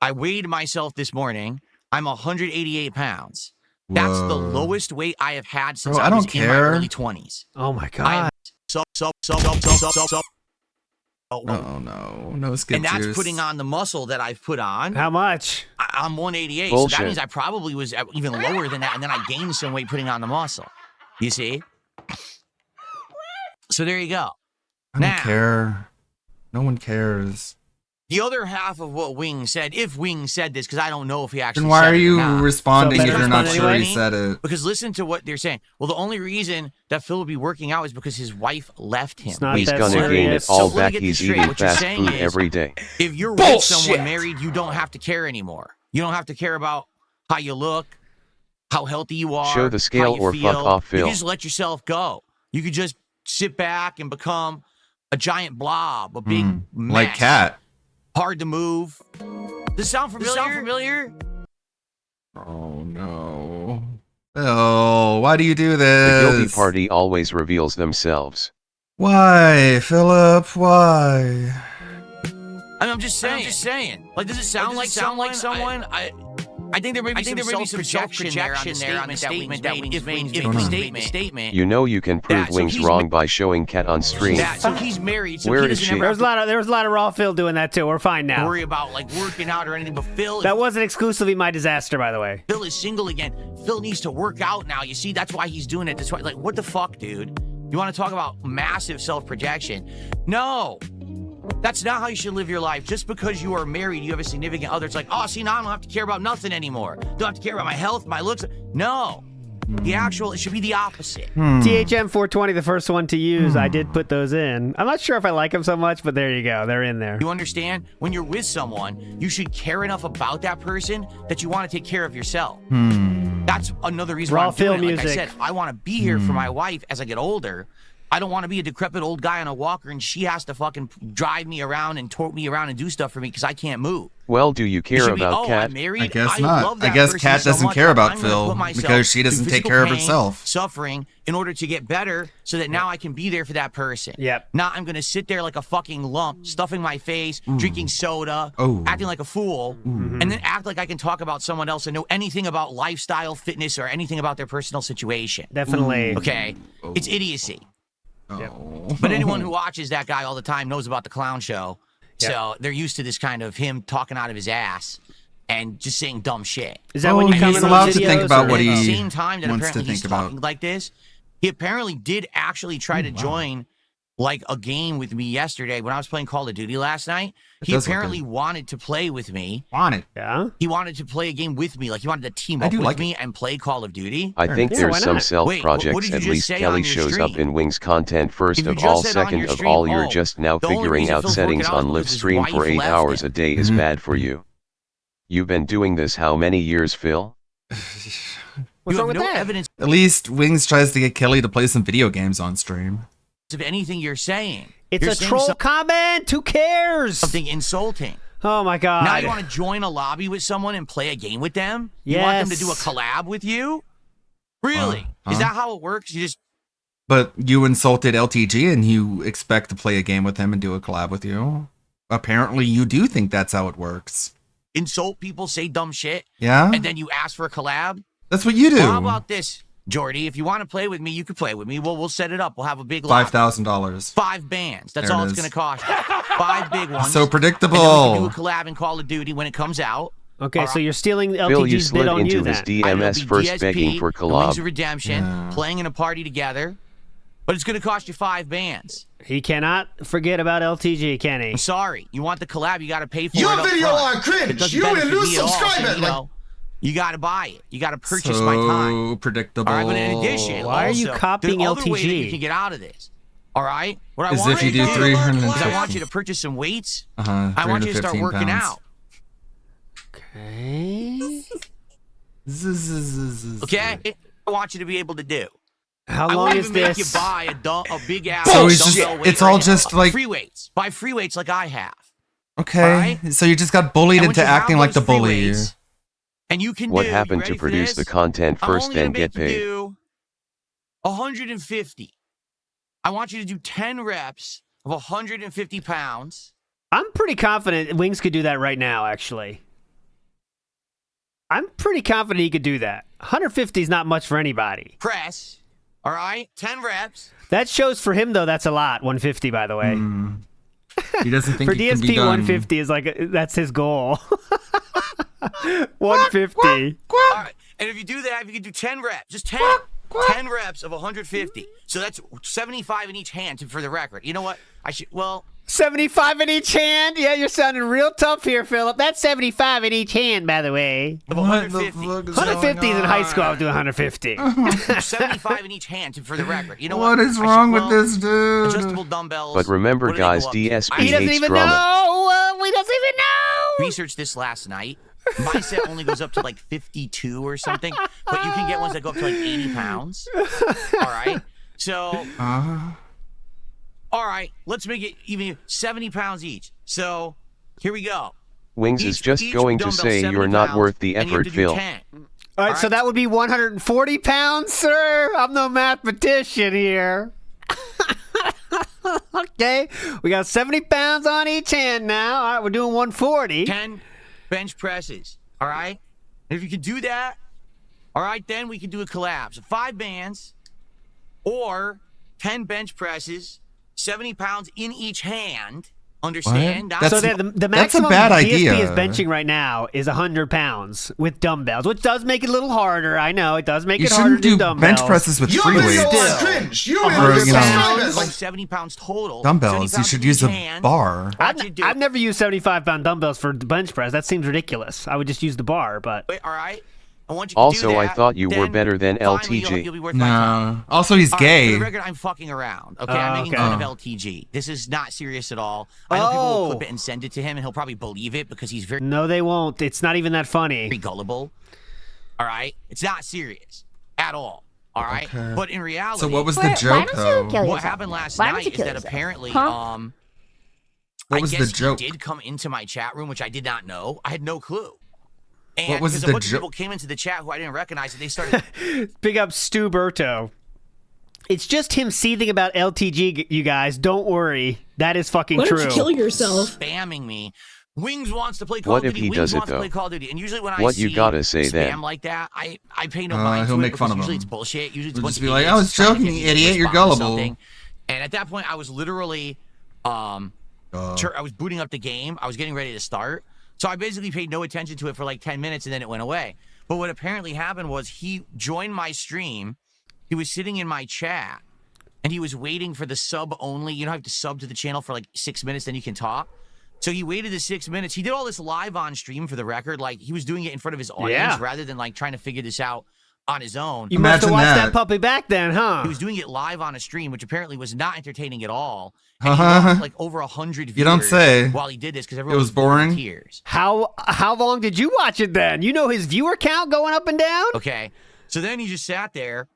I weighed myself this morning. I'm 188 pounds. That's the Whoa. lowest weight I have had since Bro, I I was don't in my care. early 20s. Oh my I god. am so. Oh no. No skip And that's juice. putting on the muscle that I've put on. How much? I'm 188, so Bullshit. that means I probably was even lower than that, and then I gained some weight putting on the muscle. You see? So there you go. I don't Now- care. No one cares. The other half of what Wing said, if Wing said this, because I don't know if he actually Then why said are it or you not. responding So if better you're not respond sure anyway? he said it? Because listen to what they're saying. Well, the only reason that Phil would be working out is because his wife left him. It's not He's that gonna gain it serious. all So let me back. get this He's straight. eating What you're fast saying food is- every day. If you're with Bullshit. someone married, you don't have to care anymore. You don't have to care about how you look, how healthy you are. Show the scale how you or feel. fuck off, You Phil. can just let yourself go. You could just sit back and become a giant blob, a big mess. Like Cat. Hard to move. Does it sound familiar? Oh no. Oh, why do you do The this? guilty party always reveals themselves. Why, Philip? Why? I mean, I'm just saying. Like, does it sound like someone? I think there may be some self-projection there on the statement that Wing's making the statement. You know you can prove Yeah, so Wings he's wrong by showing Cat on stream. So he's married, so Where he is doesn't she? ever There have was a lot of raw Phil doing that too. We're fine to now. worry about like working out or anything. But Phil, That wasn't exclusively my disaster, by the way. Phil is single again. Phil needs to work out now. You see, that's why he's doing it. That's why, like, what the fuck, dude? You want to talk about massive self-projection? No. That's not how you should live your life. Just because you are married, you have a significant other. It's like, oh, see, now I don't have to care about nothing anymore. Don't have to care about my health, my looks. No. It should be the opposite. THM 420, the first one to use. I did put those in. I'm not sure if I like them so much, but there you go. They're in there. You understand? When you're with someone, you should care enough about that person that you want to take care of yourself. That's another reason why Raw I'm doing Phil it. Like I music. said, I want to be here for my wife as I get older. I don't want to be a decrepit old guy on a walker and she has to fucking drive me around and tote me around and do stuff for me because I can't move. Well, do you care about Kat? I'm married. I guess love not. I that guess person Kat so doesn't much care that about I'm gonna Phil put myself because she through doesn't take physical care of pain, herself. suffering in order to get better so that now I can be there for that person. Yep. Now I'm going to sit there like a fucking lump, stuffing my face, drinking soda, Oh. acting like a fool, and then act like I can talk about someone else and know anything about lifestyle, fitness, or anything about their personal situation. Definitely. Okay? It's idiocy. Oh. But anyone who watches that guy all the time knows about the clown show. So they're used to this kind of him talking out of his ass and just saying dumb shit. Is that when you he's come in allowed those to think videos, about or- what At the he same time that wants to apparently he's think about. talking like this, he apparently did actually try to join like a game with me yesterday when I was playing Call of Duty last night. He does look apparently good. wanted to play with me. On it. Yeah. He wanted to play a game with me. Like he wanted to team I up do with like me and play Call of Duty. I think Yeah, why there's some not? self Wait, what projects. did you At just least say Kelly on your shows up stream? in Wings content first If you of just all. said on Second your of stream, all, you're oh, just now the only figuring reason out Phil's settings working out on is live because his stream wife for 8 left hours him. a day is bad for you. You've been doing this how many years, Phil? What's you wrong have with no that? evidence At least Wings tries to get Kelly to play some video games on stream. of anything you're saying. It's You're a saying troll comment. Who cares? something insulting. Oh my god. Now you want to join a lobby with someone and play a game with them? You want them to do a Yes. collab with you? Really? Is that how it works? You just But you insulted LTG and you expect to play a game with him and do a collab with you. Apparently you do think that's how it works. insult people, say dumb shit, Yeah? and then you ask for a collab? That's what you do. Well, how about this, Jordy? If you want to play with me, you can play with me. We'll set it up. We'll have a big lobby. $5,000. 5 bands. That's There all it it's is. going to cost you. 5 big ones. So And then we predictable. can do a collab in Call of Duty when it comes out. Okay, All so right. you're stealing Phil, you LTG's bid slid on you into his then. DMS It'll be first DSP, begging for the Wings of collab. Redemption, playing in a party together. But it's going to cost you 5 bands. He cannot forget about LTG, can he? I'm sorry. You want the collab, you got to pay for Your it up video front. are cringe. It doesn't You will benefit lose me at all, so, subscribers. you know, you got to buy it. You got to purchase so my time. predictable. All right, but in addition, Why are you also, copying there's other ways that LTG? you can get out of this. All right? What I As want if you you do to 350. is I want you to purchase some weights. Uh-huh, I want you to start 315 working pounds. out. Okay. Okay? I want you to be able to do. How I long won't is even make this? you buy a big ass So it's just- dumbbell weight it's all right now. just like- free weights. Buy free weights like I have. Okay. Alright? So you just got bullied And into once you have acting like the those free bully. weights, and you can What do, happened you to ready for produce the this? content I'm first, only then gonna get make you paid? do 150. I want you to do 10 reps of 150 pounds. I'm pretty confident Wings could do that right now, actually. I'm pretty confident he could do that. 150 is not much for anybody. Press. All right? 10 reps. That shows for him, though, that's a lot. 150, by the way. He doesn't think For it can be DSP, done. 150 is like, that's his goal. 150. All right. And if you do that, if you can do 10 reps, just 10. 10 reps of 150. So that's 75 in each hand for the record. You know what? I should, well, 75 in each hand? Yeah, you're sounding real tough here, Philip. That's 75 in each hand, by the way. of What the 150. fuck is 150 is going in high on? school. I would do 150. 75 in each hand for the record. You know What is I wrong should- with this dude? Adjustable dumbbells. But remember, what do they go guys, up to? DSP I He doesn't hates even drama. know. He doesn't even know. researched this last night. My set only goes up to like 52 or something, but you can get ones that go up to like 80 pounds. All right. So, all right, let's make it even 70 pounds each. So, here we go. Wings is just Each going to dumbbell say 70 you're not pounds, worth the and you have effort, to do Phil. 10. All right, so that would be 140 pounds, sir. I'm no mathematician here. Okay, we got 70 pounds on each hand now. All right, we're doing 140. 10 bench presses. All right. And if you can do that, all right, then we can do a collab. So 5 bands or 10 bench presses, 70 pounds in each hand. Understand? What? Not- So That's- the that's a maximum bad DSP idea. is benching right now is 100 pounds with dumbbells, which does make it a little harder. I know it does make You it harder shouldn't to do do dumbbells. bench presses with Your free video weights. are cringe. You Or, will lose you know, subscribers. like 70 pounds total. 70 Dumbbells. You pounds should in use each a hand. bar. How'd you do I've it? never used 75-pound dumbbells for bench press. That seems ridiculous. I would just use the bar, but Wait, all right. I want you to Also, do I that, thought you were then better than finally LTG. You'll be worth my time. No. Also, he's All right, gay. for the record, I'm fucking around. Okay, I'm making okay. fun of LTG. This is not serious at all. I know people will Oh. clip it and send it to him, and he'll probably believe it because he's very no, they won't. It's not even that funny. gullible. All right, it's not serious at all. All right, Okay. but in reality, So what was the Why joke don't though? you kill what yourself? happened last Why don't night you is kill that yourself? apparently, Huh? What I was the guess joke? he did come into my chat room, which I did not know. I had no clue. And What was because the a bunch of jo- people came into the chat who I didn't recognize, and they started Big up Stu Berto. It's just him seething about LTG, you guys. Don't worry. That is fucking Why true. don't you kill yourself? spamming me. Wings wants to play Call What of if Duty. he Wings does it, wants to though? play Call of Duty. And usually when I What see you gotta say spam then? like that, I pay no mind he'll to make it fun because of usually him. it's bullshit. Usually it's a He'll bunch just of be like, idiots "I was trying to joking, get me to idiot. You're respond to gullible." something. And at that point, I was literally, I was booting up the game. I was getting ready to start. So I basically paid no attention to it for like 10 minutes and then it went away. But what apparently happened was he joined my stream. He was sitting in my chat and he was waiting for the sub only. You don't have to sub to the channel for like 6 minutes, then you can talk. So he waited the 6 minutes. He did all this live on stream for the record. Like he was doing it in front of his audience Yeah. rather than like trying to figure this out on his own. You must have Imagine watched that that. puppy back then, huh? He was doing it live on a stream, which apparently was not entertaining at all. And he lost like over 100 viewers You don't say. while he did this because everyone was bored in boring? tears. How long did you watch it then? You know his viewer count going up and down? Okay. So then he just sat there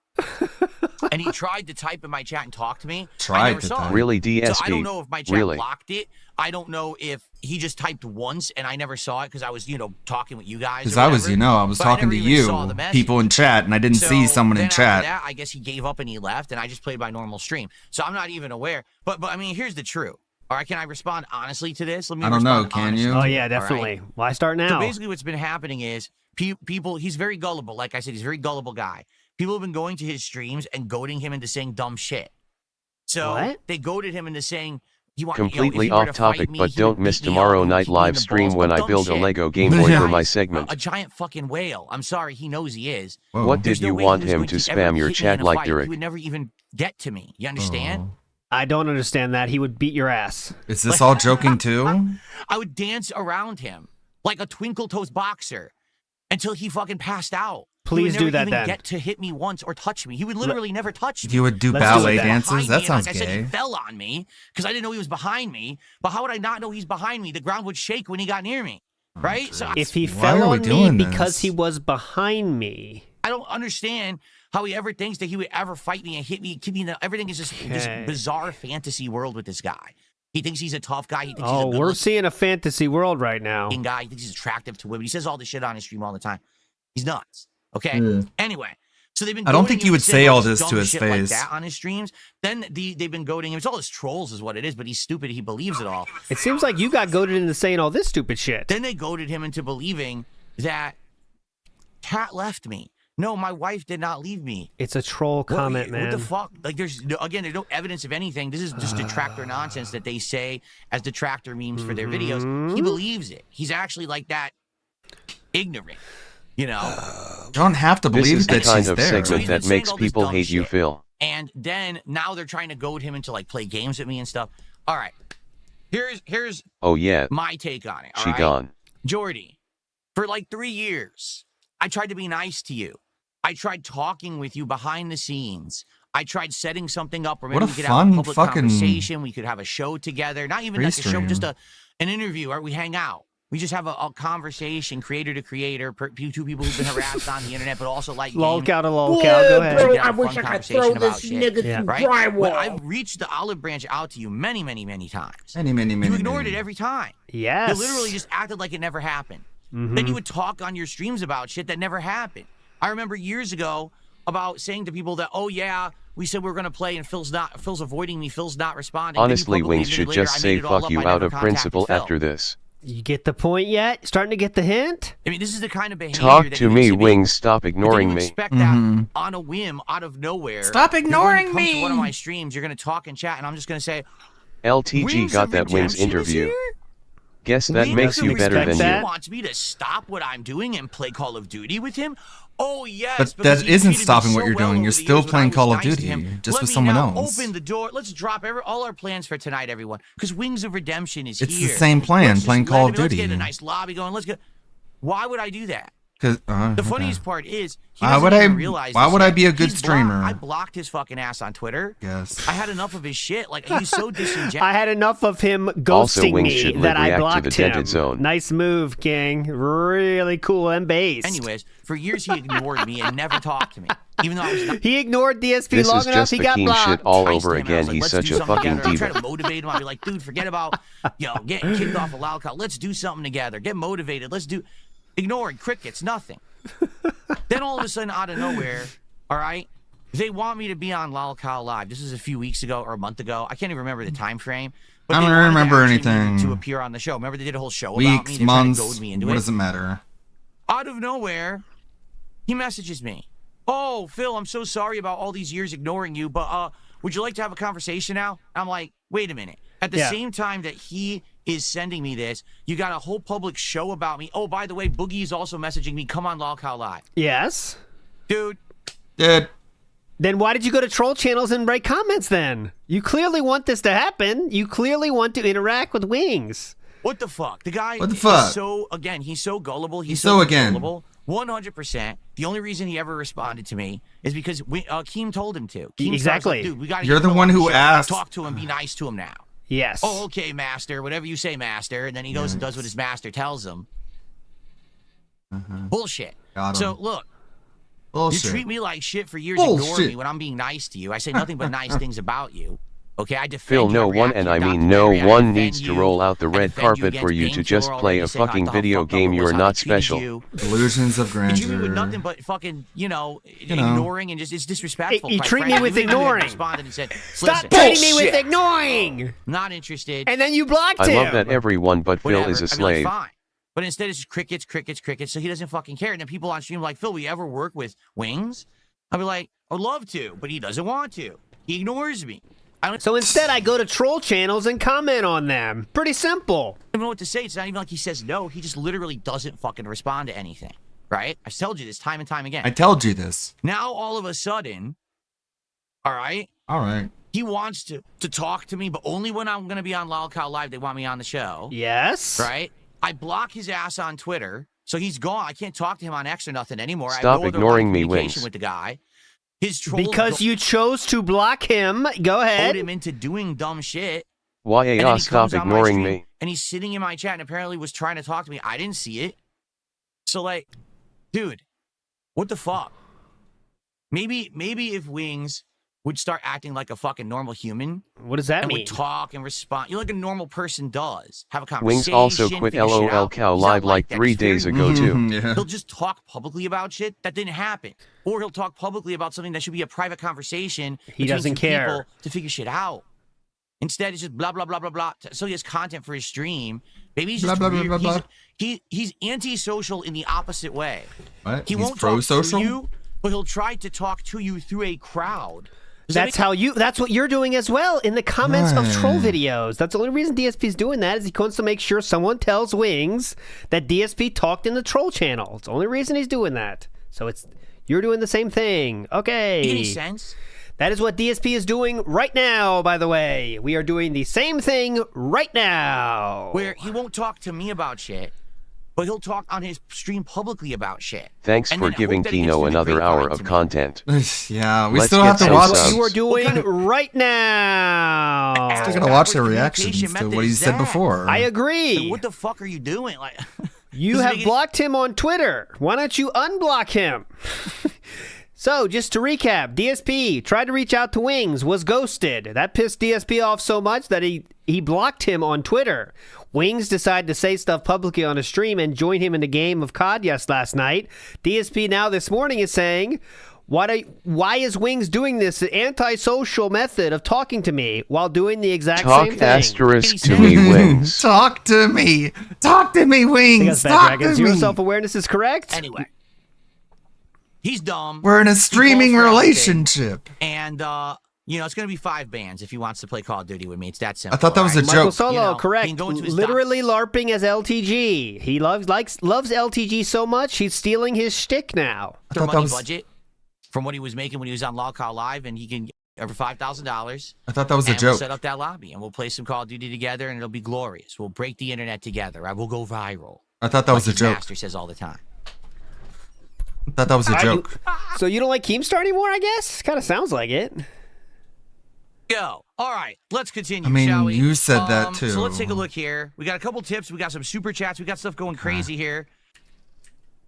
and he tried to type in my chat and talk to me. I Tried never to saw type. it. Really, So I don't DSP? know if my chat Really? blocked it. I don't know if he just typed once and I never saw it because I was, talking with you guys. Because or I was, whatever. I was But I talking to never even saw the you, message. people in chat, and I didn't see So someone then in after chat. that, I guess he gave up and he left, and I just played my normal stream. So I'm not even aware. But I mean, here's the truth. All right, can I respond honestly to this? Let me. I don't know, respond can honestly you? to Oh it, yeah, all right? definitely. Why start now? So basically, what's been happening is people. He's very gullible. Like I said, he's a very gullible guy. People have been going to his streams and goading him into saying dumb shit. So What? they goaded him into saying. Completely off topic, but don't miss tomorrow night live stream when I build a Lego Game Boy for my segment. A giant fucking whale. I'm sorry, he knows he is. Whoa. What There's did no you way want he was him going to ever spam your hit me in chat a like fight. Derek? He would never even get to me. You understand? Oh. I don't understand that. He would beat your ass. Is this all joking too? I would dance around him like a twinkle toes boxer until he fucking passed out. Please he do would that never even then. get to hit me once or touch me. He would literally never touch me. You would do Let's do ballet it then. dances? Behind That me, sounds like I said, he gay. fell on me because I didn't know he was behind me. But how would I not know he's behind me? The ground would shake when he got near me, right? So If he Why fell are we on me doing because this? he was behind me. I don't understand how he ever thinks that he would ever fight me and hit me. Everything is just this Okay. bizarre fantasy world with this guy. He thinks he's a tough guy. He thinks Oh, he's a we're good seeing a fantasy world right now. guy. He thinks he's attractive to women. He says all this shit on his stream all the time. He's nuts. Okay. Anyway, so they've been. I don't goading think him you would to say all all this this to dumb his shit like face. that on his streams. Then they've been goading him. It's all his trolls, is what it is. But he's stupid. He believes it all. It seems like you got goaded into saying all this stupid shit. Then they goaded him into believing that Kat left me. No, my wife did not leave me. It's a troll comment, man. What the fuck? Like, there's no evidence of anything. This is just detractor nonsense that they say as detractor memes for their videos. Mm-hmm. He believes it. He's actually like that ignorant, You don't have to This believe is the that kind she's of there. So segment he's been that saying makes all this people dumb hate you, shit. Phil. And then now they're trying to goad him into like play games with me and stuff. All right, here's Oh yeah, my take on it. All she right? gone. Jordy, for like 3 years, I tried to be nice to you. I tried talking with you behind the scenes. I tried setting something up where maybe What a we could have a fun public fucking conversation. We could have a show together. Not even like a show, Restream. just an interview, or we hang out. We just have a conversation, creator to creator, two people who've been harassed on the internet, but also like games. Lolcow to lolcow. Go ahead. bro. I Have a wish fun I could throw conversation about this shit. nigga Yeah. some Right? drywall. But I've reached the olive branch out to you many, many, many times. Many. You ignored it every time. Yes. You literally just acted like it never happened. Mm-hmm. Then you would talk on your streams about shit that never happened. I remember years ago about saying to people that, oh yeah, we said we were gonna play and Phil's avoiding me, Phil's not responding. Then you Honestly, publicly Wings admitted should later, just I say made it all fuck up, you I out never of contacted principle Phil. after this. You get the point yet? Starting to get the hint? I mean, this is the kind of behavior Talk that to you me, exhibit. Wings. Stop But then ignoring you me. expect that on a whim, out of nowhere. Stop you're going to ignoring come to one of me. my streams, you're going to talk and chat, and I'm just going to say, LTG Wings got of that Wings Redemption is interview. here? Guess that Wings makes of you better Respect than that. you. wants me to stop what I'm doing and play Call of Duty with him? Oh, yes. But because that he isn't treated me stopping what so you're well doing. over You're the still years when playing I was Call of nice to Duty, him. just Let with me someone now else. Open the door. Let's drop all our plans for tonight, everyone. Because Wings of Redemption is It's the here. same plan, Let's just playing let Call him- of Let's Duty. get a nice lobby going. Let's get. Why would I do that? The The funniest part is he Why doesn't would even I- realize why this would I yet. be a good He's blocked. streamer? I blocked his fucking ass on Twitter. Yes. I had enough of his shit. Like he's so disingenuous. I had enough of him Also, ghosting Wings me should that I react to blocked the him. dented zone. Nice move, King. Really cool and based. Anyways, for years he ignored me and never talked to me. Even though I was not He ignored DSP This long is enough. just He the got Keem blocked. shit all nice to over him, and I was again. like, He's let's such do a something fucking together. I'll try diva. to motivate him. I'll be like, dude, forget about, getting kicked off of Loud Call. Let's do something together. Get motivated. Let's do, ignoring crickets, nothing. Then all of a sudden, out of nowhere, all right, they want me to be on Lol Cow Live. This is a few weeks ago or a month ago. I can't even remember the time frame. But I they don't wanted to remember actually meet me anything. to appear on the show. Remember they did a whole show about me. Weeks, They're trying to months, goad me into what it. does it matter? Out of nowhere, he messages me. Oh, Phil, I'm so sorry about all these years ignoring you, but would you like to have a conversation now? I'm like, wait a minute. At the same time that he is sending me this, you got a whole public show about me. Oh, by the way, Boogie is also messaging me, come on Lol Cow Live. Yes. Dude. Then why did you go to troll channels and write comments then? You clearly want this to happen. You clearly want to interact with Wings. What the fuck? The guy What the fuck? is so, again, he's so gullible. He's so again. gullible. 100%. The only reason he ever responded to me is because Keem told him to. Keem Exactly. like, dude, we gotta You're get the Phil one on who show. asked. Talk to him. Be nice to him now. Yes. Oh, okay, master. Whatever you say, master. And then he goes and does what his master tells him. Bullshit. Got him. So, look. Bullshit. You treat me like shit for years, Bullshit. ignoring me when I'm being nice to you. I say nothing but nice things about you. Okay, I defend Phil, you. no I one, react to and your I mean no documentary. I one defend needs to you. roll out the I red defend you carpet for against you to Painkiller just already, play a saying how fucking the video fuck game. up You was are how they not treated special. you. Illusions of You treat me with grandeur. nothing but fucking, ignoring and just it's disrespectful. You quite treat me frankly. with Even if you had ignoring. responded and said, Stop listen, treating me with Bullshit. ignoring. not interested. And then you blocked I him. love that everyone but Phil Whatever. is a I'd be like, slave. fine. But instead, it's just crickets, crickets, crickets. So he doesn't fucking care. And then people on stream are like, Phil, we ever work with Wings? I'd be like, I'd love to, but he doesn't want to. He ignores me. I don't So instead, I go to troll channels and comment on them. Pretty simple. even know what to say. It's not even like he says no. He just literally doesn't fucking respond to anything. Right? I've told you this time and time again. I told you this. Now, all of a sudden, all right, All right. he wants to talk to me, but only when I'm going to be on Lol Cow Live, they want me on the show. Yes. Right? I block his ass on Twitter, so he's gone. I can't talk to him on X or nothing anymore. I have Stop no other ignoring line of me, communication Wings. with the guy. His trolls Because you chose to block him. Go goad ahead. him into doing dumb shit. Why And then he stop comes on my ignoring stream, me? And he's sitting in my chat and apparently was trying to talk to me. I didn't see it. So, like, dude, what the fuck? Maybe if Wings would start acting like a fucking normal human What does that and mean? would talk and respond, like a normal person does, have a conversation. Wings also quit figure shit LOL out. Cow He's not Live like that. 3 He's very days ago too. Yeah. He'll just talk publicly about shit that didn't happen, or he'll talk publicly about something that should be a private conversation. He between doesn't two care. people to figure shit out. Instead, it's just blah blah blah blah blah. So he has content for his stream. Maybe he's just Blah, blah, weird. blah, blah, He's antisocial in the opposite way. What? He He's won't talk pro-social? to you, but he'll try to talk to you through a crowd. Does that That's what you're doing as well in the comments of troll Right. videos. That's the only reason DSP's doing that is he wants to make sure someone tells Wings that DSP talked in the troll channel. It's the only reason he's doing that. So you're doing the same thing. Okay. make any sense? That is what DSP is doing right now, by the way. We are doing the same thing right now. Where he won't talk to me about shit, but he'll talk on his stream publicly about shit. Thanks And for then hope giving that it gets Tino through the another hour grapevine of to me. content. Yeah, we Let's still get have to some watch. subs. You are doing What kind of- right now. Still gotta watch the Backwards reactions communication to method what he is said that? before. I Like, agree. what the fuck are you doing? Like, You does it have make any- blocked him on Twitter. Why don't you unblock him? So, just to recap, DSP tried to reach out to Wings, was ghosted. That pissed DSP off so much that he blocked him on Twitter. Wings decided to say stuff publicly on a stream and join him in the game of COD last night. DSP now this morning is saying, why is Wings doing this antisocial method of talking to me while doing the exact Talk same thing? asterisk to me, Wings. Talk to me. Talk to me, I Wings. guess Bad Talk Dragons, to your me. self-awareness is correct? Anyway, he's dumb. We're in a streaming for anything. relationship. And, it's going to be 5 bands if he wants to play Call of Duty with me. It's that simple. I thought that was a alright? joke. Michael Solo, You know, he correct. can go into his Literally LARPing as LTG. He loves LTG so much, he's stealing his shtick now. Their thought that money was- budget from what he was making when he was on Lol Cow Live, and he can get over $5,000. I thought that was a And we'll joke. set up that lobby, and we'll play some Call of Duty together, and it'll be glorious. We'll break the internet together. I will go viral. I thought that was a Like his joke. Master says all the time. I thought that was a joke. So you don't like Keemstar anymore, I guess? Kind of sounds like it. Go. All right, let's continue, I mean, shall we? you said that So let's too. take a look here. We got a couple tips. We got some super chats. We got stuff going crazy here.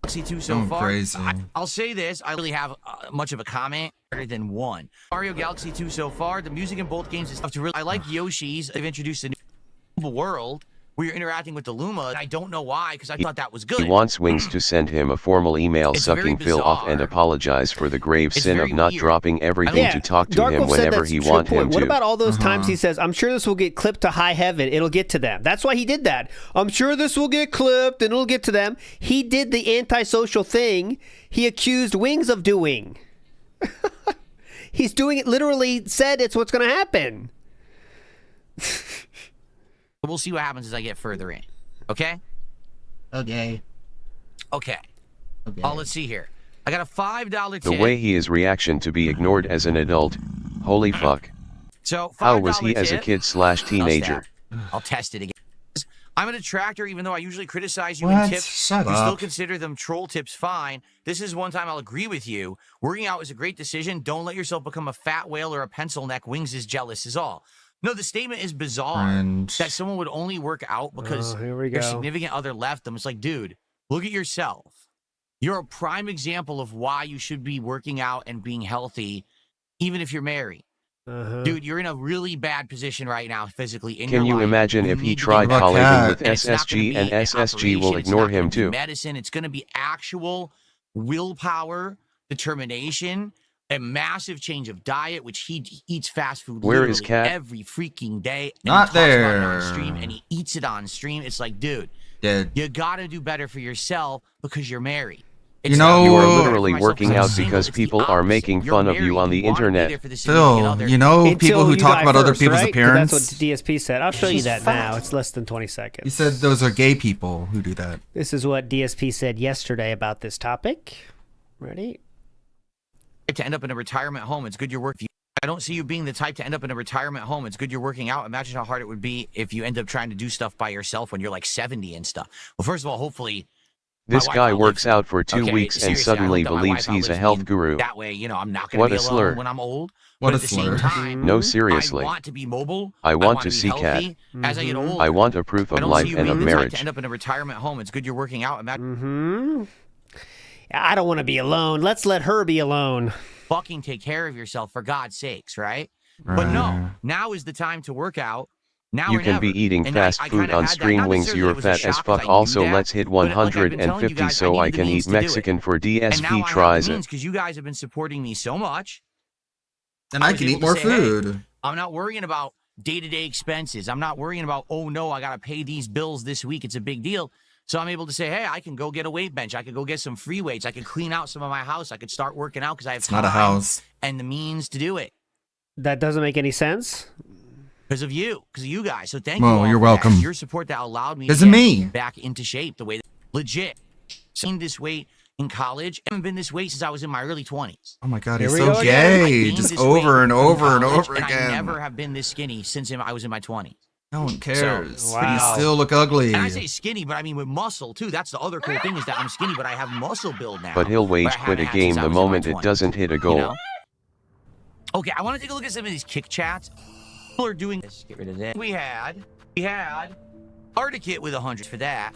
Galaxy 2 so far. Crazy. I'll say this. I really have much of a comment other than one. Mario Galaxy 2 so far, the music in both games is tough to really. I like Yoshi's. They've introduced a new world where you're interacting with the Luma. And I don't know why, because I thought that was good. He wants Wings to send him a formal email sucking Phil off and apologize for the grave sin of not dropping everything to talk to him whenever he wants him to. What about all those times he says, I'm sure this will get clipped to high heaven, it'll get to them. That's why he did that. I'm sure this will get clipped and it'll get to them. He did the antisocial thing he accused Wings of doing. He's doing it, literally said it's what's going to happen. We'll see what happens as I get further in. Okay? Okay. Okay. Let's see here. I got a $5 tip. The way he is reaction to be ignored as an adult. Holy fuck. So, how was he as a kid/teenager? I'll test it again. I'm a detractor, even though I usually criticize you What? in tips. Shut you up. still consider them troll tips fine. This is one time I'll agree with you. Working out is a great decision. Don't let yourself become a fat whale or a pencil neck. Wings is jealous is all. No, the statement is bizarre that someone would only work out because their significant other left them. It's like, dude, look at yourself. You're a prime example of why you should be working out and being healthy, even if you're married. Dude, you're in a really bad position right now physically in your life. Can you imagine if he tried collabing with SSG and SSG will ignore him too? Medicine, it's going to be actual willpower, determination, a massive change of diet, which he eats fast food Where is Cat? every freaking day. And Not he talks there. about it on stream, and he eats it on stream. It's like, dude, you got to do better for yourself because you're married. You know, you are literally working out because people are making fun of you on the internet. Phil, you know people who talk about other people's appearance? That's what DSP said. I'll show you that now. It's less than 20 seconds. He said those are gay people who do that. This is what DSP said yesterday about this topic. Ready? To end up in a retirement home, it's good you're working. I don't see you being the type to end up in a retirement home. It's good you're working out. Imagine how hard it would be if you end up trying to do stuff by yourself when you're like 70 and stuff. Well, first of all, hopefully this guy works out for 2 weeks and suddenly believes he's a health guru. That way, you know, I'm not going to be alone when I'm old. What but a at the same time, No, seriously. I want to be mobile. I want to be see healthy. Cat. As I get older, I want a proof of life and of marriage. To end up in a retirement home, it's good you're working out. I don't want to be alone. Let's let her be alone. Fucking take care of yourself for God's sakes, right? But no, now is the time to work out. Now you can be eating fast food on stream. Wings, you're fat as fuck. Also, let's hit 150 so I can eat Mexican for DSP tries it. Because you guys have been supporting me so much. And I can eat more food. Hey, I'm not worrying about day-to-day expenses. I'm not worrying about, oh no, I got to pay these bills this week. It's a big deal. So I'm able to say, hey, I can go get a weight bench. I could go get some free weights. I could clean out some of my house. I could start working out because I have time not a house and the means to do it. That doesn't make any sense. Because of you guys. So thank you. Well, you're welcome. Your support that allowed me to get back into shape the way that legit. Seen this weight in college. I haven't been this weight since I was in my early 20s. Oh my God, he's so gay. Just over and over and over again. I never have been this skinny since I was in my 20s. No one cares. So, But you still look ugly. And I say skinny, but I mean with muscle too. That's the other cool thing is that I'm skinny, but I have muscle build now. But he'll rage quit a game the moment it doesn't hit a goal. You know? Okay, I want to take a look at some of these kick chats. People are doing this. Get rid of that. We had Articate with 100 for that.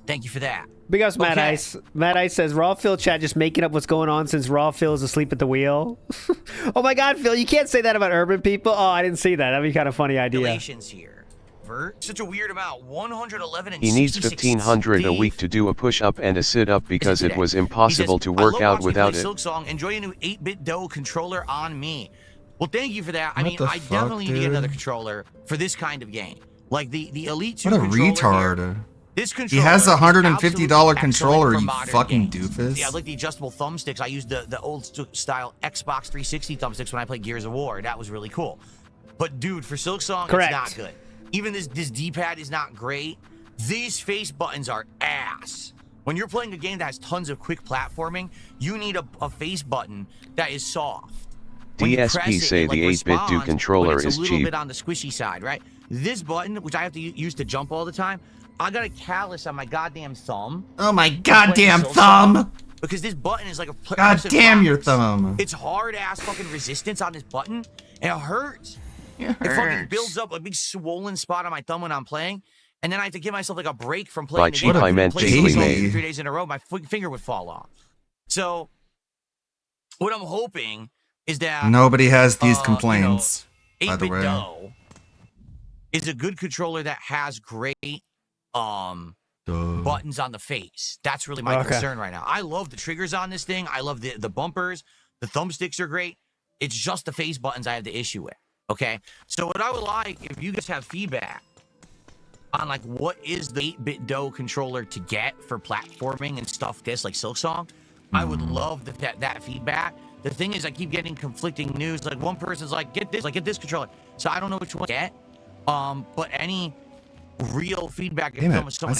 Thank you for that. Big ups, Matt Ice. Matt Ice says, Raw Phil chat just making up what's going on since Raw Phil is asleep at the wheel. Oh my God, Phil, you can't say that about urban people. Oh, I didn't see that. That'd be kind of funny idea. Congratulations here. Such a weird amount. 111 and he needs 1,500 a week to do a push-up and a sit-up because it was impossible to work out without it. Silk Song. Enjoy a new 8-bit dough controller on me. Well, thank you for that. I mean, the I fuck, definitely need to get dude? another controller for this kind of game. Like the Elite 2 What a controller retard. Here. This He controller has a is $150 absolutely controller, excellent for you modern fucking games. doofus. Yeah, I like the adjustable thumbsticks. I used the old style Xbox 360 thumbsticks when I played Gears of War. That was really cool. But dude, for Silk Song, it's not good. Even this D-pad is not great. These face buttons are ass. When you're playing a game that has tons of quick platforming, you need a face button that is soft. DSP say the 8-bit do controller is cheap. It's a little cheap. bit on the squishy side, right? This button, which I have to use to jump all the time, I got a callus on my goddamn thumb. Oh my goddamn thumb! Because this button is like a goddamn your thumb. It's hard ass fucking resistance on this button, and it hurts. It fucking builds up a big swollen spot on my thumb when I'm playing. and then I have to give myself like a break from By playing the cheap, game. I meant play cheaply Soul made. 3 days in a row, my finger would fall off. So, what I'm hoping is that Nobody has these complaints, by the 8-bit way. Dough is a good controller that has great buttons on the face. That's really my concern right now. I love the triggers on this thing. I love the bumpers. The thumbsticks are great. It's just the face buttons I have the issue with. Okay? So what I would like, if you guys have feedback on like what is the 8-bit Dough controller to get for platforming and stuff like Silksong, I would love that feedback. The thing is, I keep getting conflicting news. Like one person's like, get this controller. So I don't know which one to get. But any real feedback if someone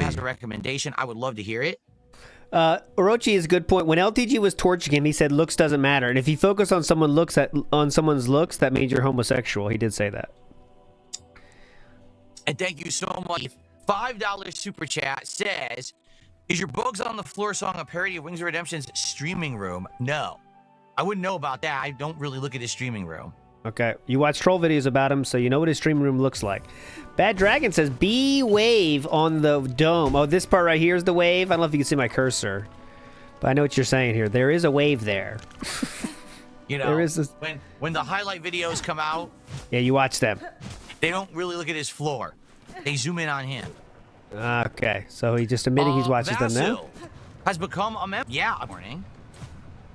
has a recommendation, I would love to hear it. Orochi is a good point. When LTG was torching him, he said looks doesn't matter, and if you focus on someone's looks, that means you're homosexual. He did say that. And thank you so much. $5 super chat says, "Is your Bugs on the Floor song a parody of Wings of Redemption's Streaming Room?" No, I wouldn't know about that. I don't really look at his streaming room. Okay, you watch troll videos about him, so you know what his streaming room looks like. Bad Dragon says, B wave on the dome. Oh, this part right here is the wave. I don't know if you can see my cursor, but I know what you're saying here. There is a wave there. You know, there is this... when the highlight videos come out, yeah, you watch them. They don't really look at his floor. They zoom in on him. Okay, so he's just admitting he's watching them now? Has become a member. Yeah, morning.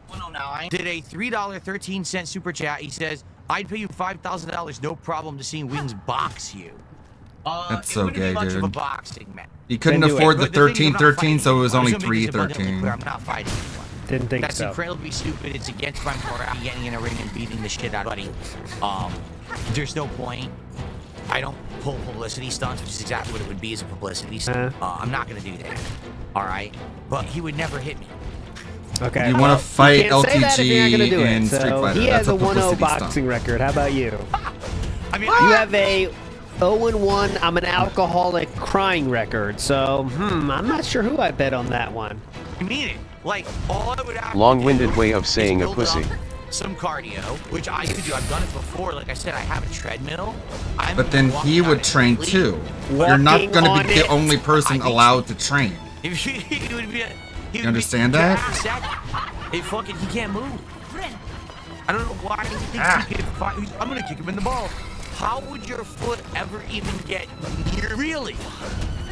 109 did a $3.13 super chat. He says, "I'd pay you $5,000, no problem, to see Wings box you." That's so gay, much dude. Of a boxing match. He couldn't afford the 13-13, so it was only 3-13. I'm not fighting anyone. Didn't think That's so. incredibly stupid. It's against my moral. Getting in a ring and beating the shit out of buddy. There's no point. I don't pull publicity stunts, which is exactly what it would be as a publicity stunt. I'm not gonna do that. All right, but he would never hit me. Okay. You want to fight LTG do in it. Street So Fighter? he has That's a 1-0 publicity boxing stunt. record. How about you? I mean, You have a 0-1, I'm an alcoholic crying record. So, I'm not sure who I bet on that one. I mean it. Like, all I would have Long-winded way of saying a pussy. Some cardio, which I could do. I've done it before. Like I said, I have a treadmill. But then he would train too. You're not going to be the only person allowed to train. He would be. You understand that? He can't move. I don't know why he thinks he can fight. I'm gonna kick him in the balls. How would your foot ever even get near? Really?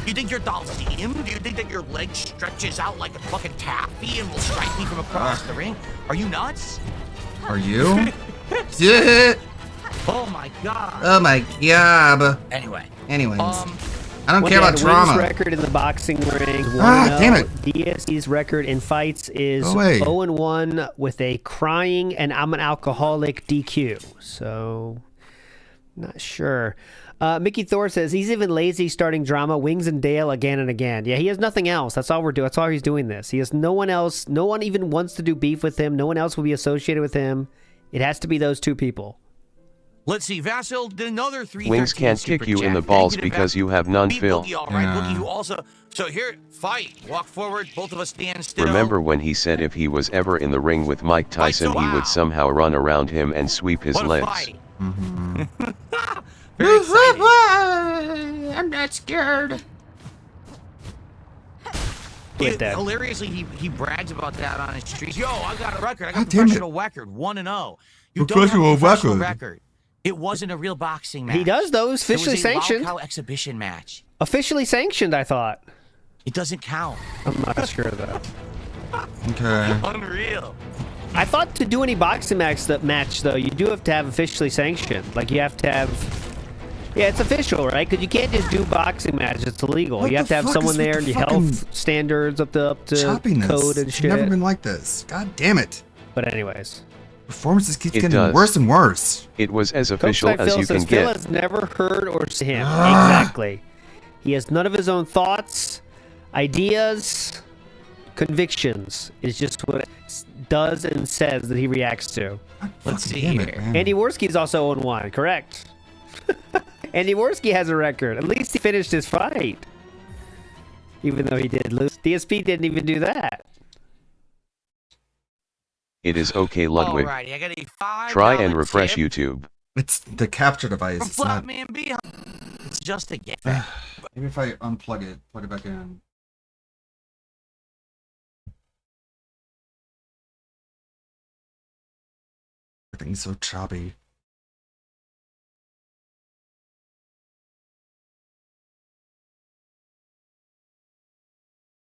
You think your doll's him? Do you think that your leg stretches out like a fucking taffy and will strike me from across the ring? Are you nuts? Are you? Yeah. Oh my god. Oh my god. Anyway. Anyways. I don't care about Wings drama. record in the boxing ring. Damn it. DSC's record in fights is Go away. 0-1 with a crying and I'm an alcoholic DQ. So, not sure. Mickey Thor says he's even lazy starting drama. Wings and Dale again and again. Yeah, he has nothing else. That's all we're doing. That's all he's doing this. He has no one else. No one even wants to do beef with him. No one else will be associated with him. It has to be those two people. Let's see. Vasil did another 3. Wings can't kick you in the balls because you have none, Phil. Boogie, all right. Boogie, who also. So here, fight. Walk forward. Both of us stand still. Remember when he said if he was ever in the ring with Mike Tyson, he would somehow run around him and sweep his legs. Fight. Very excited. I'm not scared. Hilariously, he brags about that on his streets. Yo, I got a record. I got a damn it. professional record. 1-0. You don't have a professional record. It wasn't a real boxing match. He does those officially It was a sanctioned. Wild Cow exhibition match. Officially sanctioned, I thought. It doesn't count. I'm not sure though. Okay. Unreal. I thought to do any boxing match though, you do have to have officially sanctioned. Like you have to have. Yeah, it's official, right? Because you can't just do boxing matches. It's illegal. What you have the to have fuck someone is with there the and your fucking health standards up to Choppiness. code and It's shit. never been like this. God damn it. But anyways. Performances keeps It getting does. worse and worse. It was as official Coach as Phil you says can Phil get. has never heard or seen him. Exactly. He has none of his own thoughts, ideas, convictions. It's just what it does and says that he reacts to. Let's see Damn here. it, man. Andy Worski is also 0-1, correct? Andy Worski has a record. At least he finished his fight. Even though he did lose. DSP didn't even do that. It is okay, Ludwig. Alrighty, I got a $5 Try and refresh tip YouTube. It's the capture device. from It's not. Flatman B. It's just a gift. Maybe if I unplug it, plug it back in. Everything's so choppy.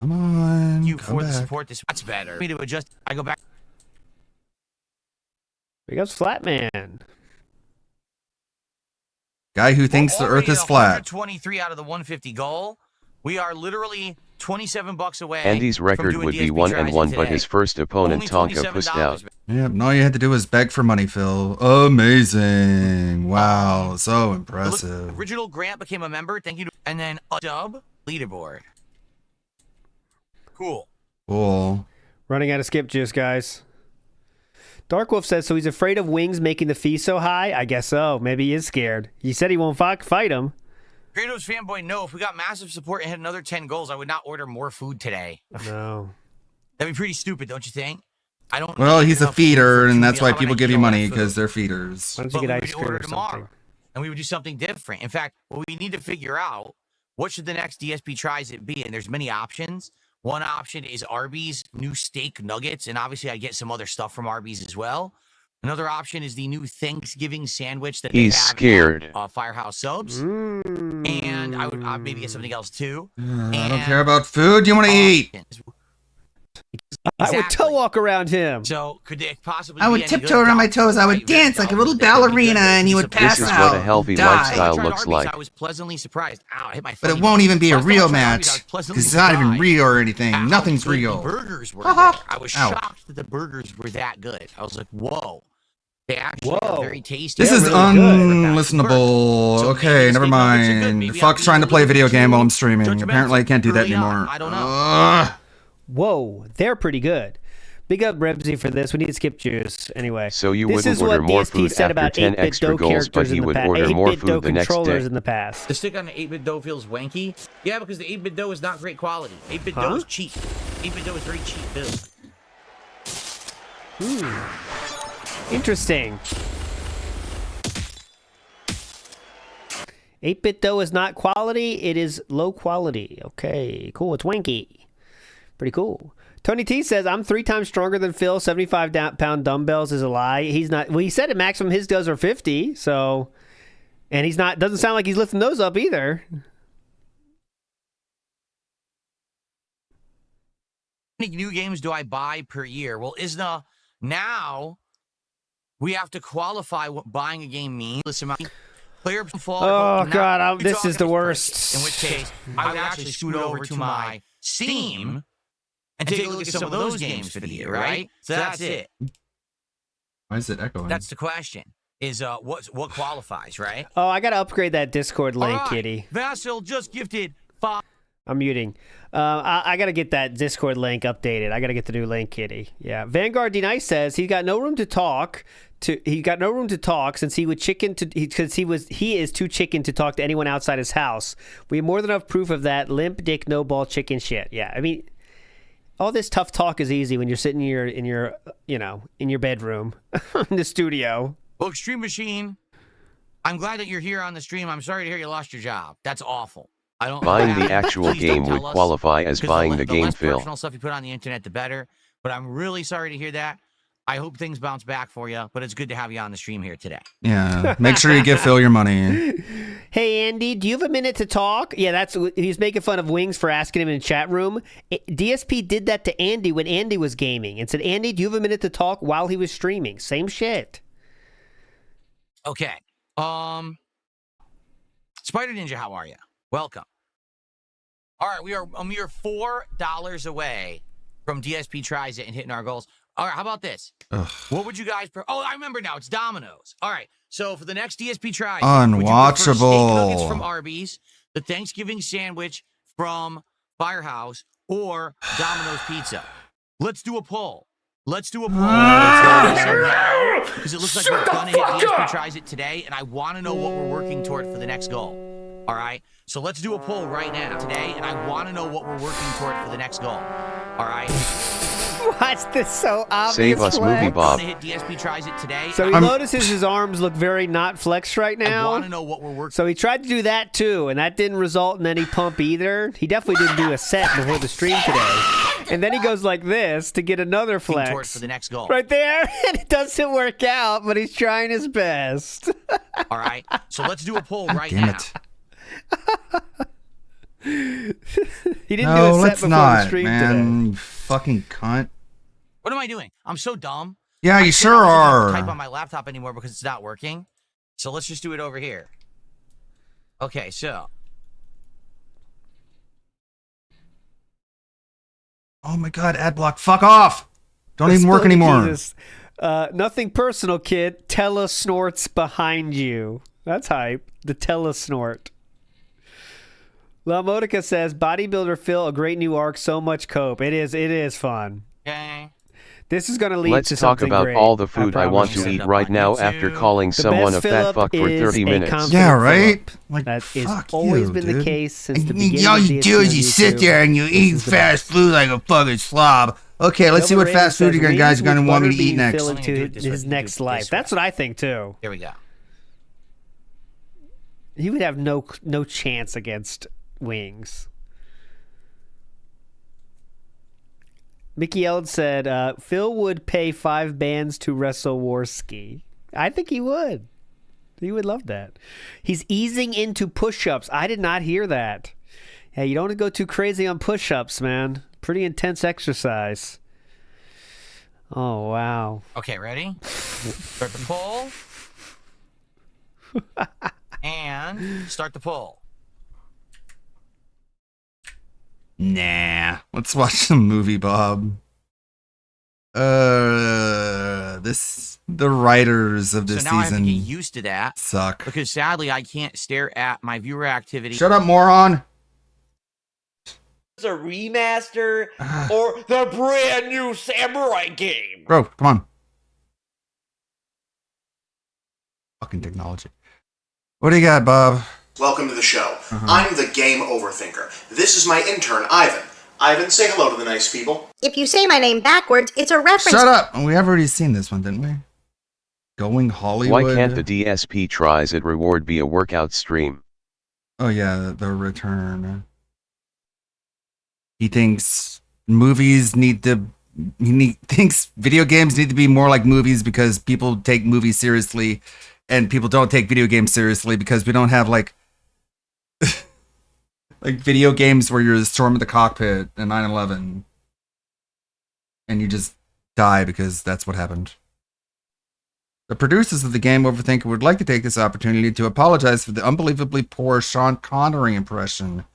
Come on. You come for the back. support. This that's better. Me to adjust. I go back. Here goes Flatman. Guy who thinks the Earth is flat. 23 out of the 150 goal. We are literally $27 away. Andy's record would be 1-1, but his first opponent Tonka pushed out. Yep, and all you had to do was beg for money, Phil. Amazing. Wow, so impressive. Original Grant became a member. Thank you. And then a dub leaderboard. Cool. Cool. Running out of skip juice, guys. Dark Wolf says, so he's afraid of wings making the fee so high? I guess so. Maybe he is scared. He said he won't fight him. Kratos fanboy, no. If we got massive support and hit another 10 goals, I would not order more food today. No. That'd be pretty stupid, don't you think? I don't. Well, he's a feeder, and that's why How people would I give eat you all money, that food? because they're feeders. Why don't But you get we ice would cream order or tomorrow, something? and we would do something different. In fact, what we need to figure out, what should the next DSP tries it be? And there's many options. One option is Arby's new steak nuggets, and obviously I get some other stuff from Arby's as well. Another option is the new Thanksgiving sandwich that He's they have scared. at Firehouse Subs. And I would maybe get something else too. I don't care about food. You want to eat? I would toe walk around him. So could they possibly? I be would any tiptoe good? around my toes. I would Right, very dance like a little doubtful. ballerina, and you would pass This is out. what a healthy die. lifestyle I tried looks Arby's, like. I was pleasantly surprised. Ow, I hit my But it funny won't bone. even be a Last time I real tried Arby's, I match, was pleasantly because it's not even surprised real or anything. at how Nothing's good the real. burgers were Uh-huh. there. I was Ow. shocked that the burgers were that good. I was like, whoa. They actually are very tasty. This is They're really good. unlistenable. So Okay, maybe never steak nuggets are good. mind. Maybe Fuck's I'll trying be to play a little video bit game while I'm too streaming. judgmental Apparently I can't do that early on. anymore. I don't know. Whoa, they're pretty good. Big up Rebsy for this. We need skip juice. Anyway. So you this wouldn't is order what more DSP food said after about 10 8-bit extra dough goals, characters but he in the would past. order more 8-bit dough food the next controllers day. in the past. The stick on the 8-bit dough feels wanky. Yeah, because the 8-bit dough is not great quality. 8-bit Huh? dough is cheap. 8-bit dough is very cheap dough. Interesting. 8-bit dough is not quality. It is low quality. Okay, cool. It's wanky. Pretty cool. Tony T says, I'm 3 times stronger than Phil. 75-pound dumbbells is a lie. He's not. Well, he said at maximum his does are 50. So, and he's not. Doesn't sound like he's lifting those up either. How many new games do I buy per year? Well, Isna, now we have to qualify what buying a game means. Listen, player fall. Oh, God, this is the worst. In which case, I would actually scoot over to my Steam and take a look at some of those games for the year, right? So that's it. Why is it echoing? That's the question. Is what qualifies, right? Oh, I got to upgrade that Discord link, All right, kitty. Vasil just gifted 5. I'm muting. I got to get that Discord link updated. I got to get the new link, kitty. Yeah. Vanguard D Nice says he's got no room to talk. He got no room to talk since he is too chicken to talk to anyone outside his house. We have more than enough proof of that. Limp dick, no ball, chicken shit. Yeah. I mean, all this tough talk is easy when you're sitting in your bedroom in the studio. Well, Extreme Machine, I'm glad that you're here on the stream. I'm sorry to hear you lost your job. That's awful. I don't. Buying the actual Please don't game would tell us, qualify as 'cause buying the the game, less Phil. personal stuff you put on the internet, the better. But I'm really sorry to hear that. I hope things bounce back for you. But it's good to have you on the stream here today. Yeah, make sure you give Phil your money. Hey, Andy, do you have a minute to talk? Yeah, he's making fun of Wings for asking him in the chat room. DSP did that to Andy when Andy was gaming and said, Andy, do you have a minute to talk while he was streaming? Same shit. Okay. Spider Ninja, how are you? Welcome. All right, we are a mere $4 away from DSP tries it and hitting our goals. All right, how about this? Ugh. What would you guys Oh, I remember now. It's Domino's. All right. So for the next DSP try, Unwatchable. steak nuggets from Arby's, the Thanksgiving sandwich from Firehouse, or Domino's Pizza? Let's do a poll. Let's do a poll. Because it looks like we're gonna hit DSP tries it today, and I want to know what we're working toward for the next goal. All right. So let's do a poll right now today, and I want to know what we're working toward for the next goal. All right. Watch this so obvious. Save us, flex. Movie Bob. Hit DSP tries it today. So he notices his arms look very not flexed right I now. want to know what we're working. So he tried to do that too, and that didn't result in any pump either. He definitely didn't do a set before the stream today. And then he goes like this to get another towards flex. for the next goal. Right there, and it doesn't work out, but he's trying his best. All right. So let's do a poll right Damn now. it. He didn't do No, a set let's before the not, stream man. today. You fucking cunt. What am I doing? I'm so dumb. Yeah, you I sure don't have to type on are. my laptop anymore because it's not working. So let's just do it over here. Okay, so Oh my god, ad block. Fuck off. Don't even work Exploded anymore. Jesus. Nothing personal, kid. Tella snorts behind you. That's hype. The Tella snort. La Modica says, bodybuilder Phil, a great new arc, so much cope. It is fun. okay. This is going to lead Let's to talk something about great. all the food I want promise. to eat right now after calling The someone best a fat Philip fuck for is 30 a minutes. confident Yeah, right? Philip. Like, That is fuck always you, been the dude. case since the beginning All of you DSP do is on you sit YouTube. there and you This eat is the fast best. food like a fucking slob. Okay, let's see what Overrated fast food says, you guys are going to wings want me with to eat butterbean next. fill I'm gonna do into it this way. his I'm gonna next do it life. this way. That's what I think too. Here we go. He would have no chance against wings. Mickey Eld said, Phil would pay 5 bands to wrestle Warski. I think he would. He would love that. He's easing into push-ups. I did not hear that. Yeah, you don't want to go too crazy on push-ups, man. Pretty intense exercise. Oh, wow. Okay, ready? Start the pull. And start the pull. Nah. Let's watch some movie, Bob. The writers of this So now I have to season get used to that suck. because sadly I can't stare at my viewer activity. Shut up, moron. A remaster or the brand new Samurai game. Bro, come on. Fucking technology. What do you got, Bob? Welcome to the show. I'm the game overthinker. This is my intern, Ivan. Ivan, say hello to the nice people. If you say my name backwards, it's a reference. Shut up! We have already seen this one, didn't we? Going Hollywood. Why can't the DSP tries it reward be a workout stream? Oh yeah, the return. He thinks movies need to. Thinks video games need to be more like movies because people take movies seriously, and people don't take video games seriously because we don't have like video games where you're storming the cockpit in 9/11, and you just die because that's what happened. The producers of the Game Overthinker would like to take this opportunity to apologize for the unbelievably poor Sean Connery impression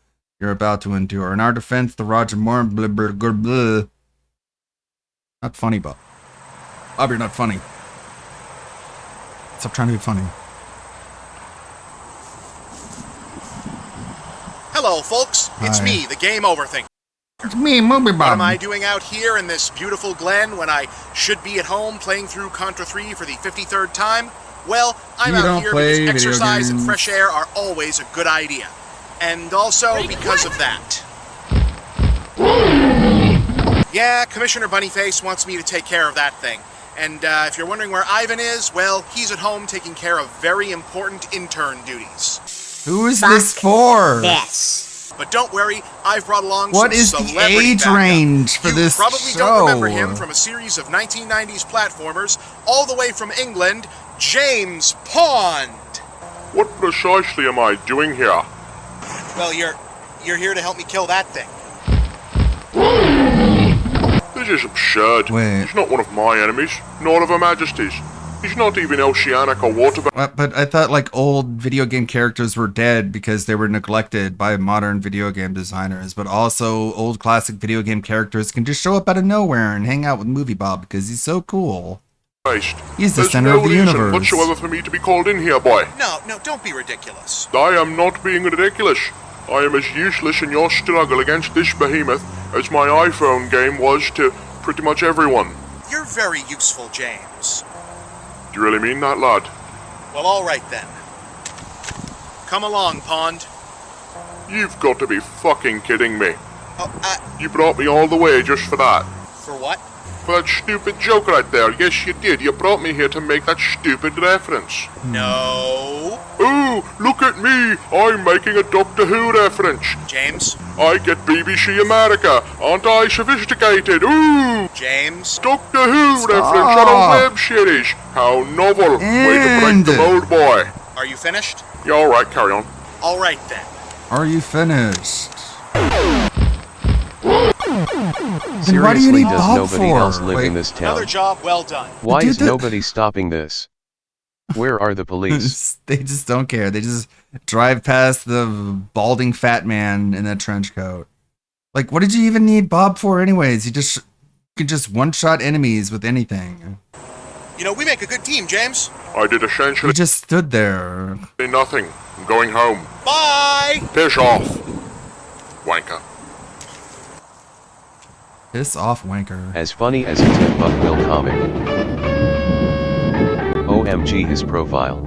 you're about to endure. In our defense, the Roger Moore blah, blah, blah, blah. Not funny, Bob. Bob, you're not funny. Stop trying to be funny. Hello, folks. It's Hi. me, the game overthinker. It's me, Movie Bob. What am I doing out here in this beautiful glen when I should be at home playing through Contra 3 for the 53rd time? Well, I'm You out don't here play because video exercise and games. fresh air are always a good idea. And also because of that. Yeah, Commissioner Bunnyface wants me to take care of that thing. And if you're wondering where Ivan is, well, he's at home taking care of very important intern duties. Who is this for? Yes. But don't worry, I've brought along What some is the celebrity age backup. range for you this probably show? don't remember him from a series of 1990s platformers all the way from England, James Pond. What precisely am I doing here? Well, you're here to help me kill that thing. This is absurd. Wait. He's not one of my enemies, nor of Her Majesty's. He's not even oceanic or waterbound. But I thought like old video game characters were dead because they were neglected by modern video game designers. But also old classic video game characters can just show up out of nowhere and hang out with Movie Bob because he's so cool. He's the There's center no of the reason universe. whatsoever for me to be called in here, boy. No, don't be ridiculous. I am not being ridiculous. I am as useless in your struggle against this behemoth as my iPhone game was to pretty much everyone. You're very useful, James. Do you really mean that, lad? Well, all right then. Come along, Pond. You've got to be fucking kidding me. Oh, You brought me all the way just for that. for what? for that stupid joke right there. Yes, you did. You brought me here to make that stupid reference. No. Ooh, look at me. I'm making a Doctor Who reference. James? I get BBC America. Aren't I sophisticated? Ooh! James? Doctor Who reference on a web series. How novel. Way to break the mold, boy. Are you finished? Yeah, alright, carry on. All right, then. Are you finished? Seriously, does Bob nobody for? else live in this town? Another job well done. Why Dude, is nobody stopping this? Where are the police? They just don't care. They just drive past the balding fat man in that trench coat. Like, what did you even need Bob for anyways? You can just one-shot enemies with anything. You know, we make a good team, James. I did essentially He just stood there. nothing. I'm going home. Bye! Piss off. Wanker. Piss off, wanker. As funny as a Tim Buckwill comic. OMG his profile.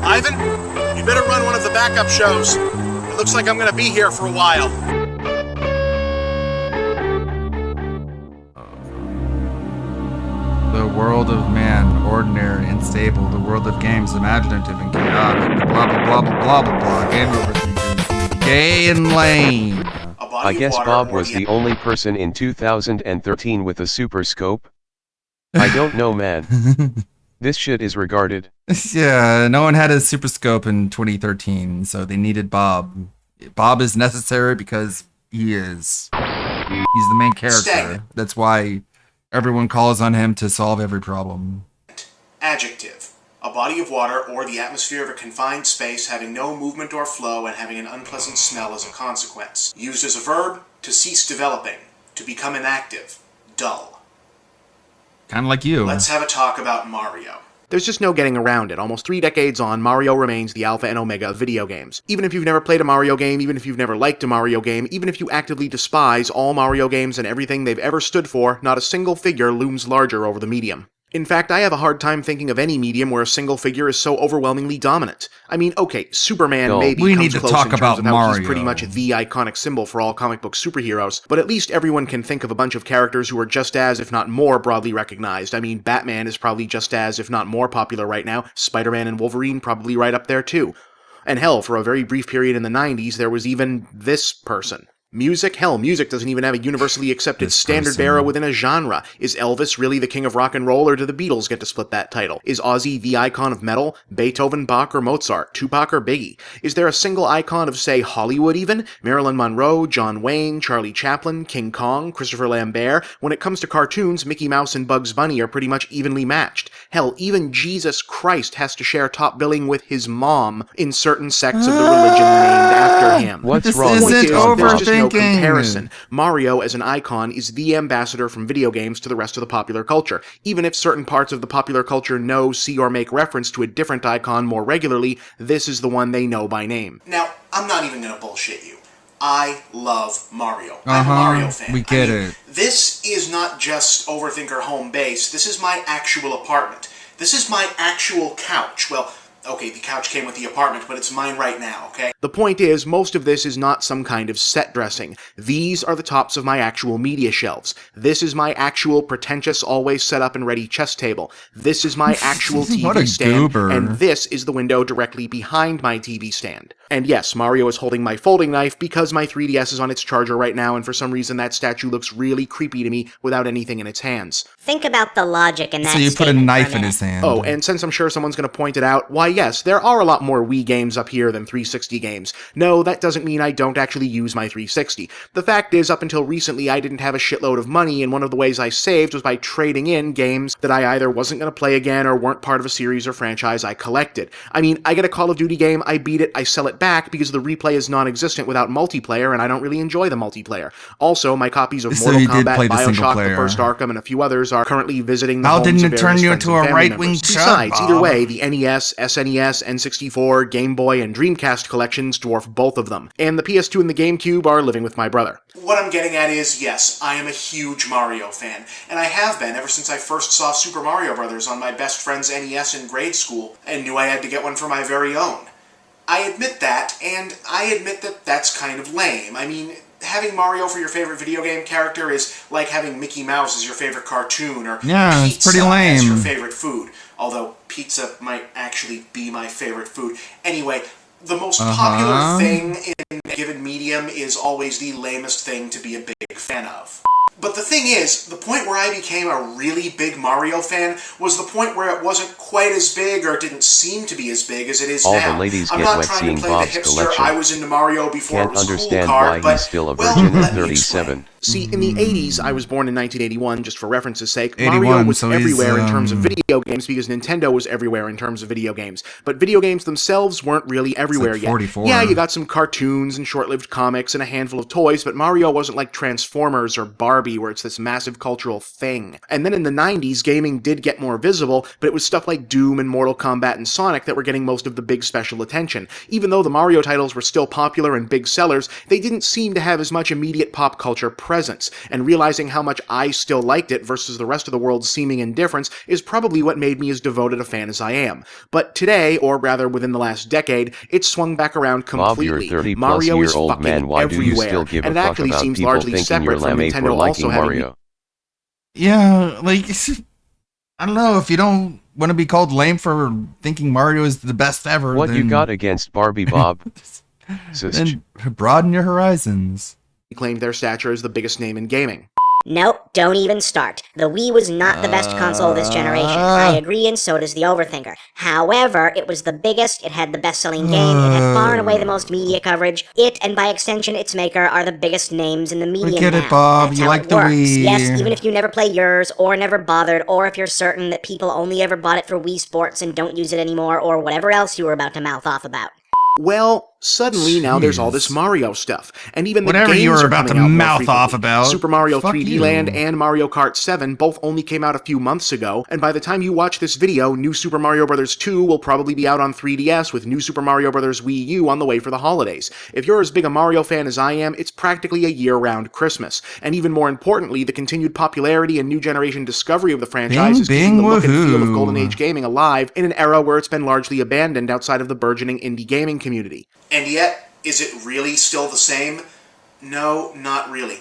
Ivan, you better run one of the backup shows. It looks like I'm gonna be here for a while. The world of man, ordinary and stable. The world of games, imaginative and chaotic. Blah, blah, blah, blah, blah, blah, blah. Game over thinkers. Gay and lame. I guess Bob was the only person in 2013 with a super scope. I don't know, man. This shit is regarded. Yeah, no one had a super scope in 2013, so they needed Bob. Bob is necessary because he is. He's the main character. Stagnant. That's why everyone calls on him to solve every problem. Adjective. A body of water or the atmosphere of a confined space having no movement or flow and having an unpleasant smell as a consequence. Used as a verb, to cease developing, to become inactive, dull. Kind of like you. Let's have a talk about Mario. There's just no getting around it. Almost 3 decades on, Mario remains the alpha and omega of video games. Even if you've never played a Mario game, even if you've never liked a Mario game, even if you actively despise all Mario games and everything they've ever stood for, not a single figure looms larger over the medium. In fact, I have a hard time thinking of any medium where a single figure is so overwhelmingly dominant. I mean, okay, Superman No, maybe we comes need to close talk in terms about of how Mario. he's pretty much the iconic symbol for all comic book superheroes, but at least everyone can think of a bunch of characters who are just as, if not more, broadly recognized. I mean, Batman is probably just as, if not more popular right now. Spider-Man and Wolverine probably right up there too. And hell, for a very brief period in the 90s, there was even this person. Music? Hell, music doesn't even have a universally accepted This standard person. bearer within a genre. Is Elvis really the king of rock and roll, or do the Beatles get to split that title? Is Ozzy the icon of metal? Beethoven, Bach, or Mozart? Tupac or Biggie? Is there a single icon of, say, Hollywood even? Marilyn Monroe, John Wayne, Charlie Chaplin, King Kong, Christopher Lambert? When it comes to cartoons, Mickey Mouse and Bugs Bunny are pretty much evenly matched. Hell, even Jesus Christ has to share top billing with his mom in certain sects of the religion named after him. What's This wrong with isn't Bob? There's just no overthinking. comparison. Mario as an icon is the ambassador from video games to the rest of the popular culture. Even if certain parts of the popular culture know, see, or make reference to a different icon more regularly, this is the one they know by name. Now, I'm not even gonna bullshit you. I love Mario. I'm a Mario fan. We get it. This is not just Overthinker home base. This is my actual apartment. This is my actual couch. Well, okay, the couch came with the apartment, but it's mine right now, okay? The point is, most of this is not some kind of set dressing. These are the tops of my actual media shelves. This is my actual pretentious, always set up and ready chess table. This is my actual What a TV stand, goober. and this is the window directly behind my TV stand. And yes, Mario is holding my folding knife because my 3DS is on its charger right now, and for some reason that statue looks really creepy to me without anything in its hands. Think about the logic in that So you put a statement for knife in minute. his hand. Oh, and since I'm sure someone's going to point it out, why yes, there are a lot more Wii games up here than 360 games. No, that doesn't mean I don't actually use my 360. The fact is, up until recently, I didn't have a shitload of money, and one of the ways I saved was by trading in games that I either wasn't going to play again or weren't part of a series or franchise I collected. I mean, I get a Call of Duty game, I beat it, I sell it back because the replay is non-existent without multiplayer, and I don't really enjoy the multiplayer. Also, my copies of So Mortal you did Kombat, play the single Bioshock, player. the first Arkham, and a few others are currently visiting the How homes didn't of it turn various you friends into and a family right-wing members. chud, Besides, either Bob? way, the NES, SNES, N64, Game Boy, and Dreamcast collections dwarf both of them. And the PS2 and the GameCube are living with my brother. What I'm getting at is, yes, I am a huge Mario fan, and I have been ever since I first saw Super Mario Bros. On my best friend's NES in grade school, and knew I had to get one for my very own. I admit that, and I admit that that's kind of lame. I mean, having Mario for your favorite video game character is like having Mickey Mouse as your favorite cartoon, or Yeah, it's pizza pretty as your lame. favorite food. Although pizza might actually be my favorite food. Anyway, the most popular thing in a given medium is always the lamest thing to be a big fan of. But the thing is, the point where I became a really big Mario fan was the point where it wasn't quite as big, or didn't seem to be as big as it is All now. the ladies I'm get not wet trying seeing to play Bob's the hipster collection. I was into Mario before Can't it was understand cool card, why but, he's still a well, virgin at let me explain. 37. See, in the 80s, I was born in 1981, just for reference's sake, 81, Mario was so he's, everywhere in terms of video games because Nintendo was everywhere in terms of video games. But video games themselves weren't really everywhere like yet. 44. Yeah, you got some cartoons and short-lived comics and a handful of toys, but Mario wasn't like Transformers or Barbie where it's this massive cultural thing. And then in the 90s, gaming did get more visible, but it was stuff like Doom and Mortal Kombat and Sonic that were getting most of the big special attention. Even though the Mario titles were still popular and big sellers, they didn't seem to have as much immediate pop culture presence, and realizing how much I still liked it versus the rest of the world's seeming indifference is probably what made me as devoted a fan as I am. But today, or rather within the last decade, it's swung back around completely. Bob, you're 30+ Mario year is old fucking man. Why do you everywhere, still give and a it fuck actually about seems people largely thinking you're separate from lame for Nintendo also liking having Mario? Yeah, like, I don't know, if you don't want to be called lame for thinking Mario is the best ever, What then, you got against Barbie, Bob? then broaden your horizons. claimed their stature as the biggest name in gaming. Nope, don't even start. The Wii was not the best console this generation. I agree, and so does the Overthinker. However, it was the biggest, it had the best-selling game, it had far and away the most media coverage. It, and by extension its maker, are the biggest names in the medium Get now. it, Bob. That's You how like it the works. Wii. Yes, even if you never play yours, or never bothered, or if you're certain that people only ever bought it for Wii Sports and don't use it anymore, or whatever else you were about to mouth off about. Well, suddenly now there's all this Jeez. Mario stuff, and even the Whatever games you were are about coming to out more mouth frequently. off about, Super Mario fuck 3D you. Land and Mario Kart 7 both only came out a few months ago, and by the time you watch this video, New Super Mario Bros. 2 will probably be out on 3DS with New Super Mario Bros. Wii U on the way for the holidays. If you're as big a Mario fan as I am, it's practically a year-round Christmas. And even more importantly, the continued popularity and new generation discovery of the franchise is keeping the look and feel of Golden Age gaming alive in an era where it's been largely abandoned outside of the burgeoning indie gaming community. And yet, is it really still the same? No, not really.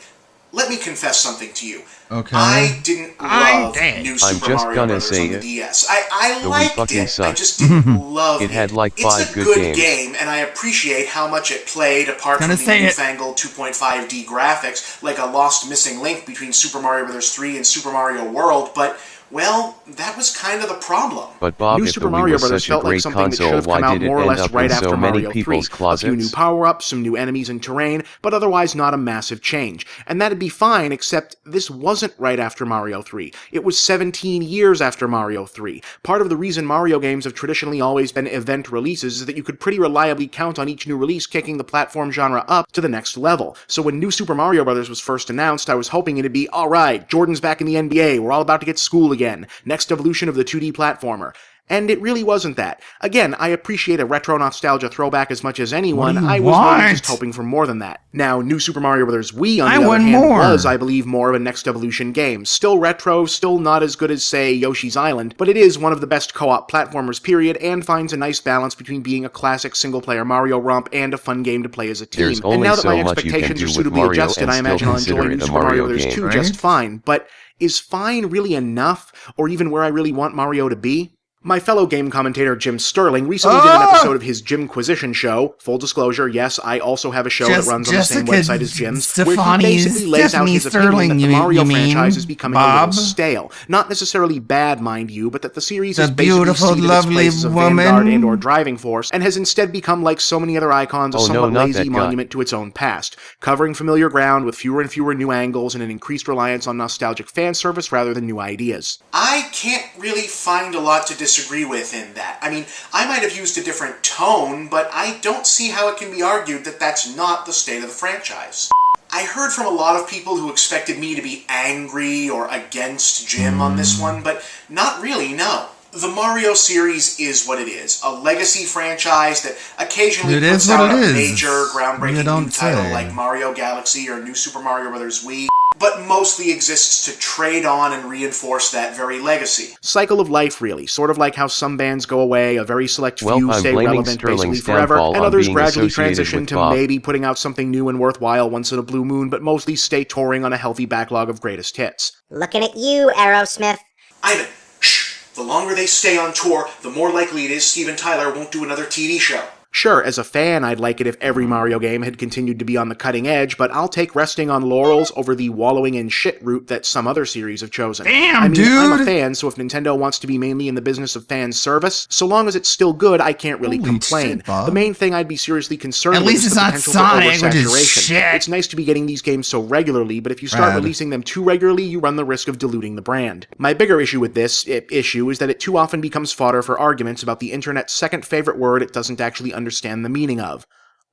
Let me confess something to you. Okay. I didn't love New I'm Super just Mario gonna Bros. say on the it. DS. I The Wii liked fucking it. I sucked. just didn't love It had like It's 5 a good good games. game, and I appreciate how much it played apart Gonna from the say it. newfangled 2.5D graphics, like a lost missing link between Super Mario Bros. 3 and Super Mario World, but well, that was kind of the problem. But Bob, New if Super the Wii Mario was Bros. such a Felt like great something that should console, have why come out did it more or end less up right in after so many Mario 3. people's A few new closets? power-ups, some new enemies and terrain, but otherwise not a massive change. And that'd be fine, except this wasn't right after Mario 3. It was 17 years after Mario 3. Part of the reason Mario games have traditionally always been event releases is that you could pretty reliably count on each new release kicking the platform genre up to the next level. So when New Super Mario Bros. Was first announced, I was hoping it'd be, alright, Jordan's back in the NBA, we're all about to get school again, next evolution of the 2D platformer. And it really wasn't that. Again, I appreciate a retro nostalgia throwback as much as anyone. What do you I was really want? just hoping for more than that. Now, New Super Mario Bros. Wii, on I the other want hand, more. was, I believe, more of a next evolution game. Still retro, still not as good as, say, Yoshi's Island, but it is one of the best co-op platformers, period, and finds a nice balance between being a classic single-player Mario romp and a fun game to play as a team. There's And only now that so my much you can expectations do are with suitably Mario adjusted, and I still imagine I'll consider enjoy New it a Super Mario Mario Bros. game. 2 right? just fine, but is fine really enough, or even where I really want Mario to be? My fellow game commentator Jim Sterling recently did an episode of his Jimquisition show. Full disclosure, yes, I also have a show that runs on the same website as Jim's, where he basically lays out his opinion that the Mario franchise is becoming a little stale. Not necessarily bad, mind you, but that the series is basically seated its place as a vanguard and or driving force, and has instead become, like so many other icons, a Oh, no, somewhat not lazy that guy. monument to its own past, covering familiar ground with fewer and fewer new angles and an increased reliance on nostalgic fan service rather than new ideas. I can't really find a lot to disagree with in that. I mean, I might have used a different tone, but I don't see how it can be argued that that's not the state of the franchise. I heard from a lot of people who expected me to be angry or against Jim on this one, but not really, no. The Mario series is what it is, a legacy franchise that occasionally It puts is what out it a is. major, You groundbreaking don't new title say. like Mario Galaxy or New Super Mario Bros. Wii. but mostly exists to trade on and reinforce that very legacy. Cycle of life, really, sort of like how some bands go away, a very select few stay relevant basically forever, and others gradually transition to maybe putting out something new and worthwhile once in a blue moon, but mostly stay touring on a healthy backlog of greatest hits. Looking at you, Aerosmith. Ivan, shh! The longer they stay on tour, the more likely it is Steven Tyler won't do another TV show. Sure, as a fan, I'd like it if every Mario game had continued to be on the cutting edge, but I'll take resting on laurels over the wallowing in shit route that some other series have chosen. Damn, dude! I'm a dude! fan, so if Nintendo wants to be mainly in the business of fan service, so long as it's still good, I can't really complain. Shit, Bob. The main thing I'd be seriously concerned At with least is it's the not potential Sonic, for which is oversaturation. shit. It's nice to be getting these games so regularly, but if you start releasing them too regularly, you run the risk of diluting the brand. My bigger issue with this issue is that it too often becomes fodder for arguments about the internet's second favorite word it doesn't actually understand the meaning of.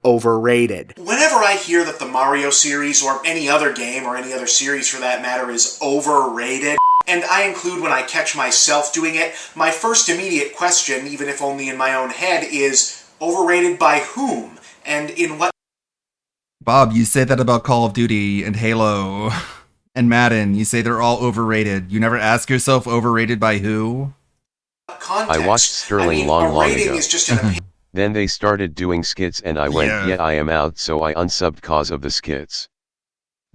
Overrated. Whenever I hear that the Mario series, or any other game, or any other series for that matter, is overrated, and I include when I catch myself doing it, my first immediate question, even if only in my own head, is overrated by whom? And in what Bob, you say that about Call of Duty and Halo and Madden. You say they're all overrated. You never ask yourself overrated by who? context? I watched Sterling long rating ago. is just an opinion. Then they started doing skits and I went, yeah, I am out, so I unsubbed cause of the skits.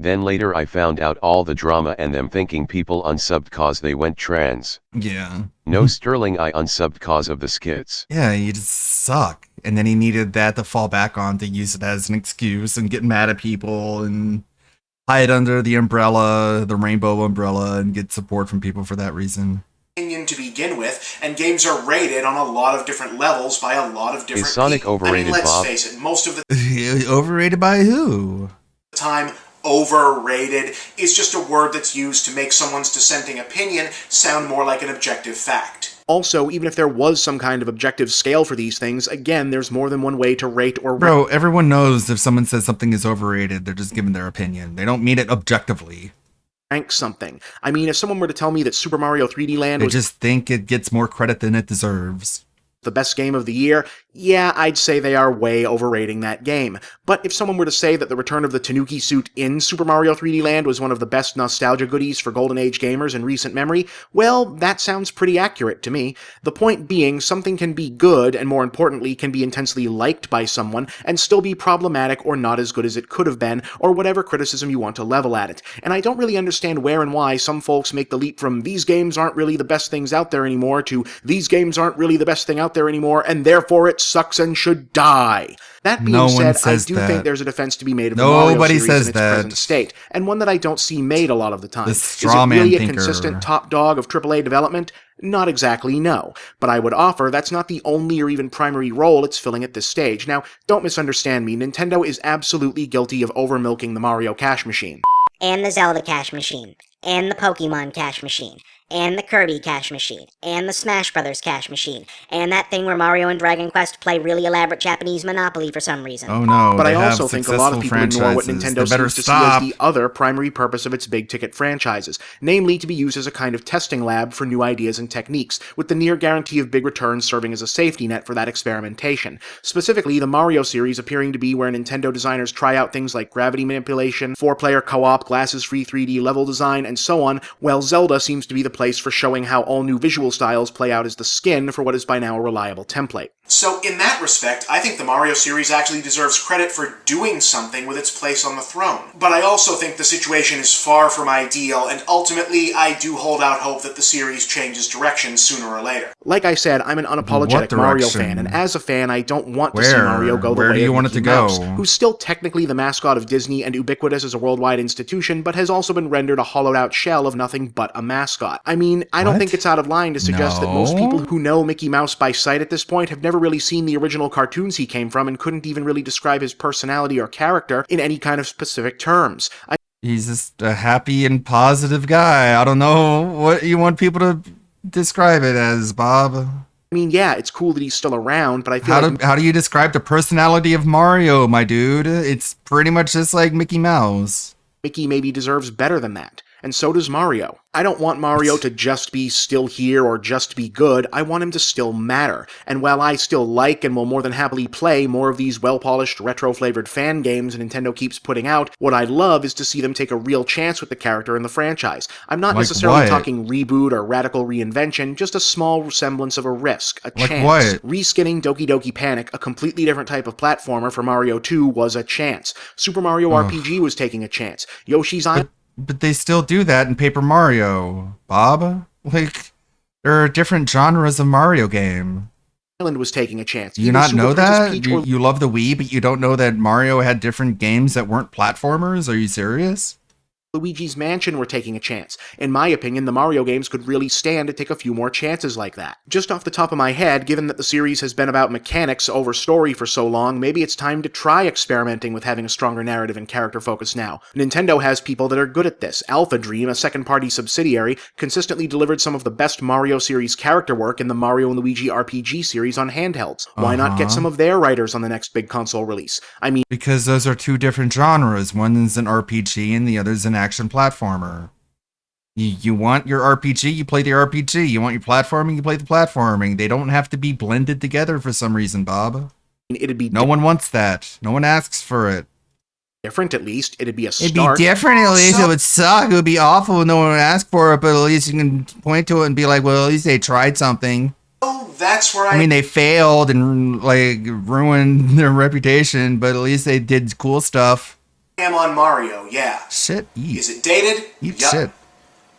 Then later I found out all the drama and them thinking people unsubbed cause they went trans. Yeah. No, Sterling, I unsubbed cause of the skits. Yeah, you just suck. And then he needed that to fall back on to use it as an excuse and get mad at people and hide under the umbrella, the rainbow umbrella, and get support from people for that reason. To begin with, and games are rated on a lot of different levels by a lot of different Is Sonic people. overrated, let's Bob? face it, most of the Overrated by who? time, overrated is just a word that's used to make someone's dissenting opinion sound more like an objective fact. Also, even if there was some kind of objective scale for these things, again, there's more than one way to rate or Bro, everyone knows if someone says something is overrated, they're just giving their opinion. They don't mean it objectively. rank something. I mean, if someone were to tell me that Super Mario 3D Land They was just think it gets more credit than it deserves. the best game of the year, yeah, I'd say they are way overrating that game. But if someone were to say that the return of the Tanuki suit in Super Mario 3D Land was one of the best nostalgia goodies for Golden Age gamers in recent memory, well, that sounds pretty accurate to me. The point being, something can be good, and more importantly, can be intensely liked by someone, and still be problematic or not as good as it could have been, or whatever criticism you want to level at it. And I don't really understand where and why some folks make the leap from these games aren't really the best things out there anymore to these games aren't really the best thing out there anymore, and therefore it sucks and should die. That being said, I do think there's a defense to be made of the Mario series in its present state, and one that I don't see made a lot of the time. Is it really a consistent top dog of AAA development? Not exactly, no. But I would offer that's not the only or even primary role it's filling at this stage. Now, don't misunderstand me, Nintendo is absolutely guilty of over-milking the Mario cash machine. And the Zelda cash machine. And the Pokemon cash machine. And the Kirby cash machine. And the Smash Brothers cash machine. And that thing where Mario and Dragon Quest play really elaborate Japanese Monopoly for some reason. Oh no, but I also think a lot of people ignore what Nintendo seems to see as the other primary purpose of its big-ticket franchises, namely to be used as a kind of testing lab for new ideas and techniques, with the near guarantee of big returns serving as a safety net for that experimentation. Specifically, the Mario series appearing to be where Nintendo designers try out things like gravity manipulation, 4-player co-op, glasses-free 3D level design, and so on, while Zelda seems to be the place for showing how all new visual styles play out as the skin for what is by now a reliable template. So in that respect, I think the Mario series actually deserves credit for doing something with its place on the throne. But I also think the situation is far from ideal, and ultimately I do hold out hope that the series changes direction sooner or later. Like I said, I'm an unapologetic Mario fan, and as a fan, I don't want to see Mario go the way of Mickey Mouse, who's still technically the mascot of Disney and ubiquitous as a worldwide institution, but has also been rendered a hollowed-out shell of nothing but a mascot. I mean, I don't think it's out of line to suggest that most people who know Mickey Mouse by sight at this point have never really seen the original cartoons he came from and couldn't even really describe his personality or character in any kind of specific terms. He's just a happy and positive guy. I don't know what you want people to describe it as, Bob. I mean, yeah, it's cool that he's still around, but I feel how do you describe the personality of Mario, my dude? It's pretty much just like Mickey Mouse. Mickey maybe deserves better than that. And so does Mario. I don't want Mario to just be still here or just be good, I want him to still matter. And while I still like and will more than happily play more of these well-polished, retro-flavored fan games Nintendo keeps putting out, what I'd love is to see them take a real chance with the character in the franchise. I'm not necessarily talking reboot or radical reinvention, just a small semblance of a risk, a chance. Reskinning Doki Doki Panic, a completely different type of platformer for Mario 2, was a chance. Super Mario RPG was taking a chance. Yoshi's Island... But they still do that in Paper Mario, Bob. Like, there are different genres of Mario game. Island was taking a chance. Do you not know that? You love the Wii, but you don't know that Mario had different games that weren't platformers? Are you serious? Luigi's Mansion were taking a chance. In my opinion, the Mario games could really stand to take a few more chances like that. Just off the top of my head, given that the series has been about mechanics over story for so long, maybe it's time to try experimenting with having a stronger narrative and character focus now. Nintendo has people that are good at this. Alpha Dream, a second-party subsidiary, consistently delivered some of the best Mario series character work in the Mario & Luigi RPG series on handhelds. Why not get some of their writers on the next big console release? I mean... Because those are two different genres. One is an RPG and the other is an action platformer. You want your RPG, you play the RPG. You want your platforming, you play the platforming. They don't have to be blended together for some reason, Bob. It'd be no one wants that. No one asks for it. Different, at least. It'd be a start. It'd be different, at least. It would suck. It would be awful. No one would ask for it, but at least you can point to it and be like, well, at least they tried something. Oh, that's where I mean, they failed and like ruined their reputation, but at least they did cool stuff. Am on Mario, yeah. Shit, eat. Is it dated? Eat shit.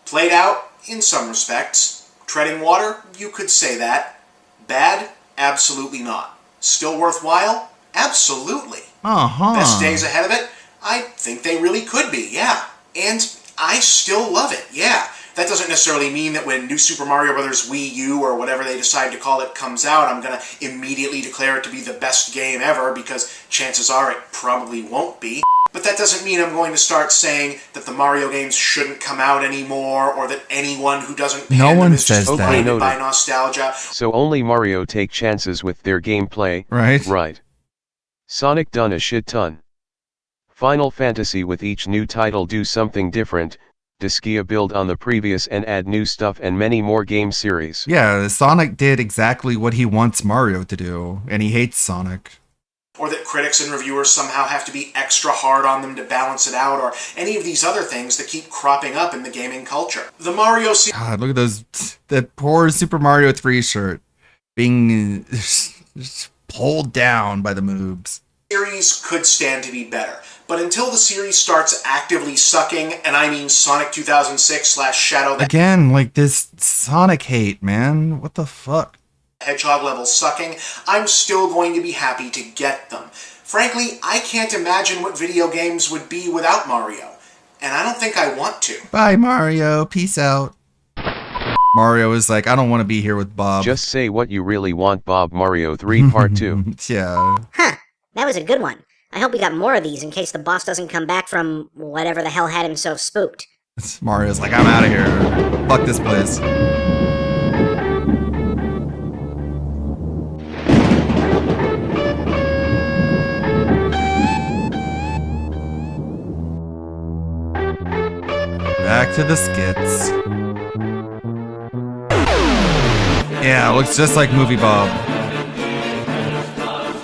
Played out, in some respects. Treading water? You could say that. Bad? Absolutely not. Still worthwhile? Absolutely. Best days ahead of it? I think they really could be, yeah. And I still love it, yeah. That doesn't necessarily mean that when New Super Mario Bros. Wii U, or whatever they decide to call it, comes out, I'm going to immediately declare it to be the best game ever, because chances are it probably won't be. But that doesn't mean I'm going to start saying that the Mario games shouldn't come out anymore, or that anyone who doesn't no one says that. Blinded by nostalgia. So only Mario take chances with their gameplay. Right. Right. Sonic done a shit ton. Final Fantasy with each new title do something different. Disgaea build on the previous and add new stuff and many more game series. Yeah, Sonic did exactly what he wants Mario to do, and he hates Sonic. Or that critics and reviewers somehow have to be extra hard on them to balance it out, or any of these other things that keep cropping up in the gaming culture. The Mario series... God, look at that poor Super Mario 3 shirt being pulled down by the moves. Series could stand to be better, but until the series starts actively sucking, and I mean Sonic 2006/Shadow the... Again, like this Sonic hate, man. What the fuck? Hedgehog level sucking, I'm still going to be happy to get them. Frankly, I can't imagine what video games would be without Mario, and I don't think I want to. Bye, Mario. Peace out. Mario is like, I don't want to be here with Bob. Just say what you really want, Bob. Mario 3 Part 2. Yeah. Huh. That was a good one. I hope we got more of these in case the boss doesn't come back from whatever the hell had him so spooked. Mario's like, I'm out of here. Fuck this place. Back to the skits. Yeah, it looks just like Movie Bob.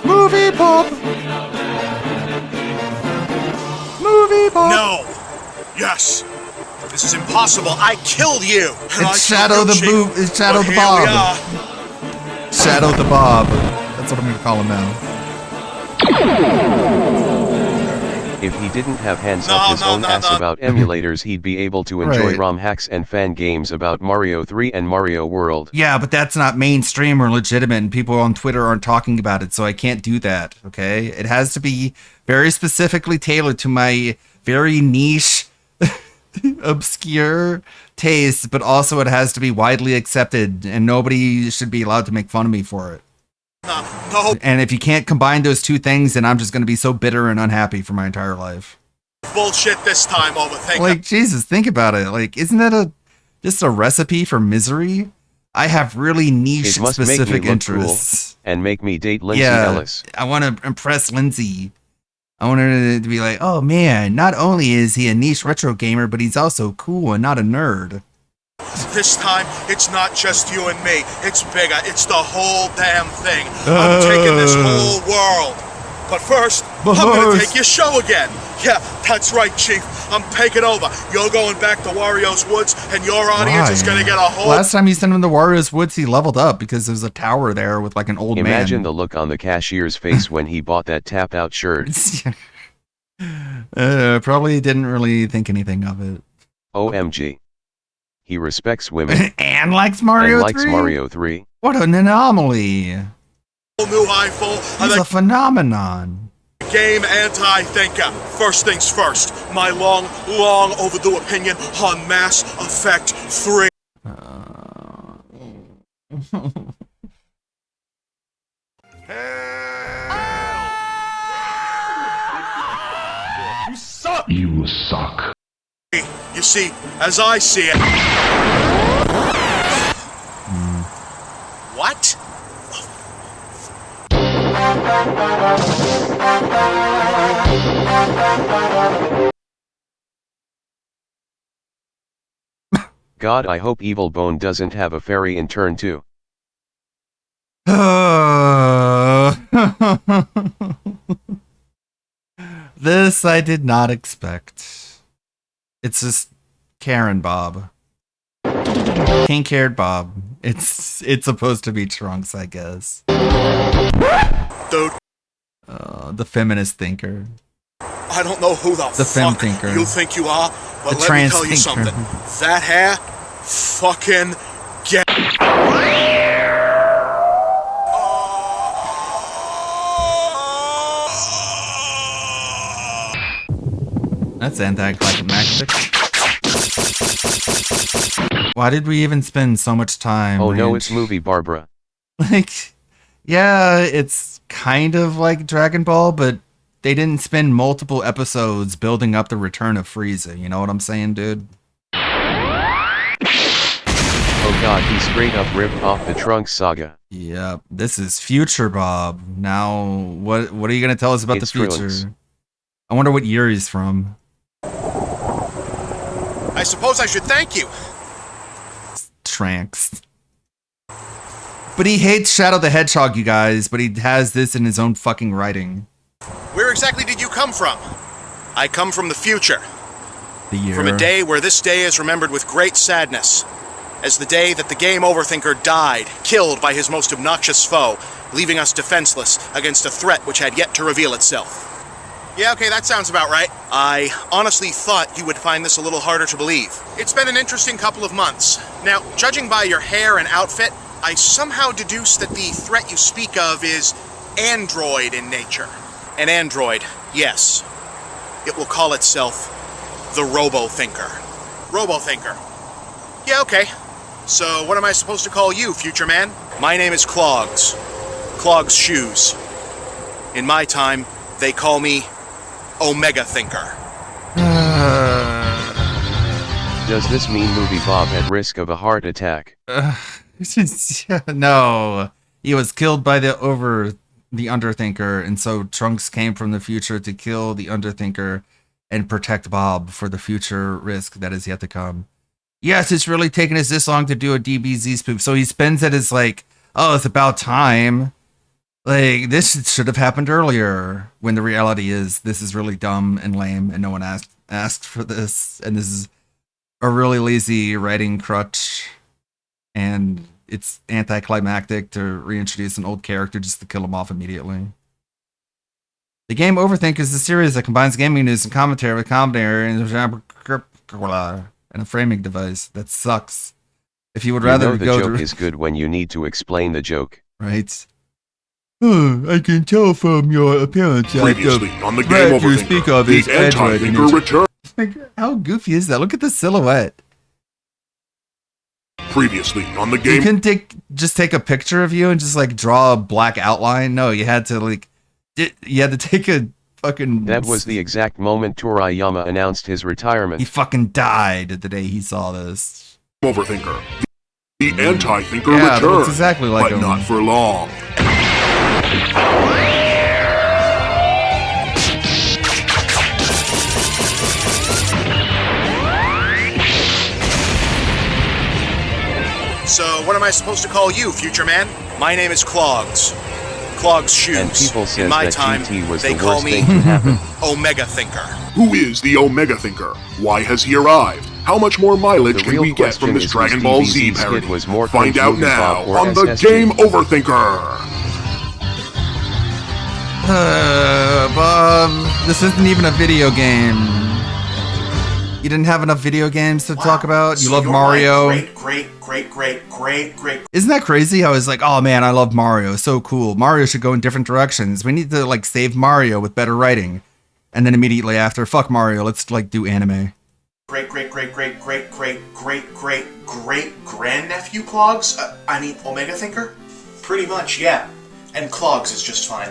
Movie Bob! Movie Bob! No! Yes! This is impossible! I killed you! It's Shadow the Bob. It's Shadow the Bob. Shadow the Bob. That's what I'm gonna call him now. If he didn't have hands up his own ass about emulators, he'd be able to enjoy ROM hacks and fan games about Mario 3 and Mario World. Yeah, but that's not mainstream or legitimate, and people on Twitter aren't talking about it, so I can't do that, okay? It has to be very specifically tailored to my very niche, obscure taste, but also it has to be widely accepted, and nobody should be allowed to make fun of me for it. No. And if you can't combine those two things, then I'm just going to be so bitter and unhappy for my entire life. Bullshit this time, overthinker. Like, Jesus, think about it. Like, isn't that just a recipe for misery? I have really niche, it must specific make me look interests. Cool and make me date Lindsay Ellis. I want to impress Lindsay. I wanted it to be like, oh man, not only is he a niche retro gamer, but he's also cool and not a nerd. This time, it's not just you and me. It's bigger. It's the whole damn thing. I'm taking this whole world. But first, I'm gonna take your show again. Yeah, that's right, Chief. I'm taking over. You're going back to Wario's Woods, and your audience is gonna get a whole... Last time you sent him to Wario's Woods, he leveled up because there's a tower there with like an old man. Imagine the look on the cashier's face when he bought that tap-out shirt. Probably didn't really think anything of it. OMG. He respects women. And likes Mario 3? And likes Mario 3. What an anomaly. New eyeful. He's a phenomenon. Game anti-thinker. First things first. My long overdue opinion on Mass Effect 3. You suck! You suck. You see, as I see it... What? God, I hope Evil Bone doesn't have a fairy in turn 2. This I did not expect. It's just Karen Bob. Pink-haired Bob. It's supposed to be Trunks, I guess. Dude. The feminist thinker. I don't know who the femme fuck thinker. you think you are, but The let me trans tell you thinker. something. That hair, fucking get... That's anticlimactic. Why did we even spend so much time? Oh no, Ranch? it's movie Barbara. Like, yeah, it's kind of like Dragon Ball, but they didn't spend multiple episodes building up the return of Frieza. You know what I'm saying, dude? Oh god, he straight up ripped off the Trunks saga. Yep, this is Future Bob. Now, what are you gonna tell us about It's the future? Trunks. I wonder what year he's from. I suppose I should thank you. Trunks. But he hates Shadow the Hedgehog, you guys, but he has this in his own fucking writing. Where exactly did you come from? I come from the future. The year. From a day where this day is remembered with great sadness. As the day that the game overthinker died, killed by his most obnoxious foe, leaving us defenseless against a threat which had yet to reveal itself. Yeah, okay, that sounds about right. I honestly thought you would find this a little harder to believe. It's been an interesting couple of months. Now, judging by your hair and outfit, I somehow deduce that the threat you speak of is android in nature. An android, yes. It will call itself the Robo-Thinker. Robo-Thinker. Yeah, okay. So what am I supposed to call you, future man? My name is Clogs. Clogs Shoes. In my time, they call me Omega Thinker. Does this mean movie Bob at risk of a heart attack? No. He was killed by the Underthinker, and so Trunks came from the future to kill the Underthinker and protect Bob for the future risk that is yet to come. Yes, it's really taken us this long to do a DBZ spoof. So he spins it as like, oh, it's about time. Like, this should have happened earlier, when the reality is this is really dumb and lame and no one asked for this, and this is a really lazy writing crutch, and it's anticlimactic to reintroduce an old character just to kill him off immediately. The game Overthink is a series that combines gaming news and commentary with commentary and a framing device that sucks. If you would rather the go joke to... is good when you need to explain the joke. Right. I can tell from your appearance that Previously the on the threat Game you Overthinker, speak of is the Android. Anti-Thinker returns. Like, how goofy is that? Look at the silhouette. Previously on the You game. can just take a picture of you and just like draw a black outline. No, you had to you had to take a fucking... That was the exact moment Toriyama announced his retirement. He fucking died the day he saw this. Overthinker. The Anti-Thinker Yeah, that returns. looks exactly like but him. not for long. So what am I supposed to call you, future man? My name is Clogs. Clogs Shoes. And people says In my that time, GT was they the call worst me thing to happen. Omega Thinker. Who is the Omega Thinker? Why has he arrived? How much more mileage The can real we get from question this is Dragon whose Ball DBZ Z skit parody? was more Find cringe, out Movie now Bob or on the SSG. Game Overthinker. Bob, this isn't even a video game. You didn't have enough video games to talk about? You So love you're Mario? like great. Isn't that crazy? I was like, oh man, I love Mario. So cool. Mario should go in different directions. We need to like save Mario with better writing. And then immediately after, fuck Mario, let's like do anime. Great grandnephew Clogs? Omega Thinker? Pretty much, yeah. And Clogs is just fine.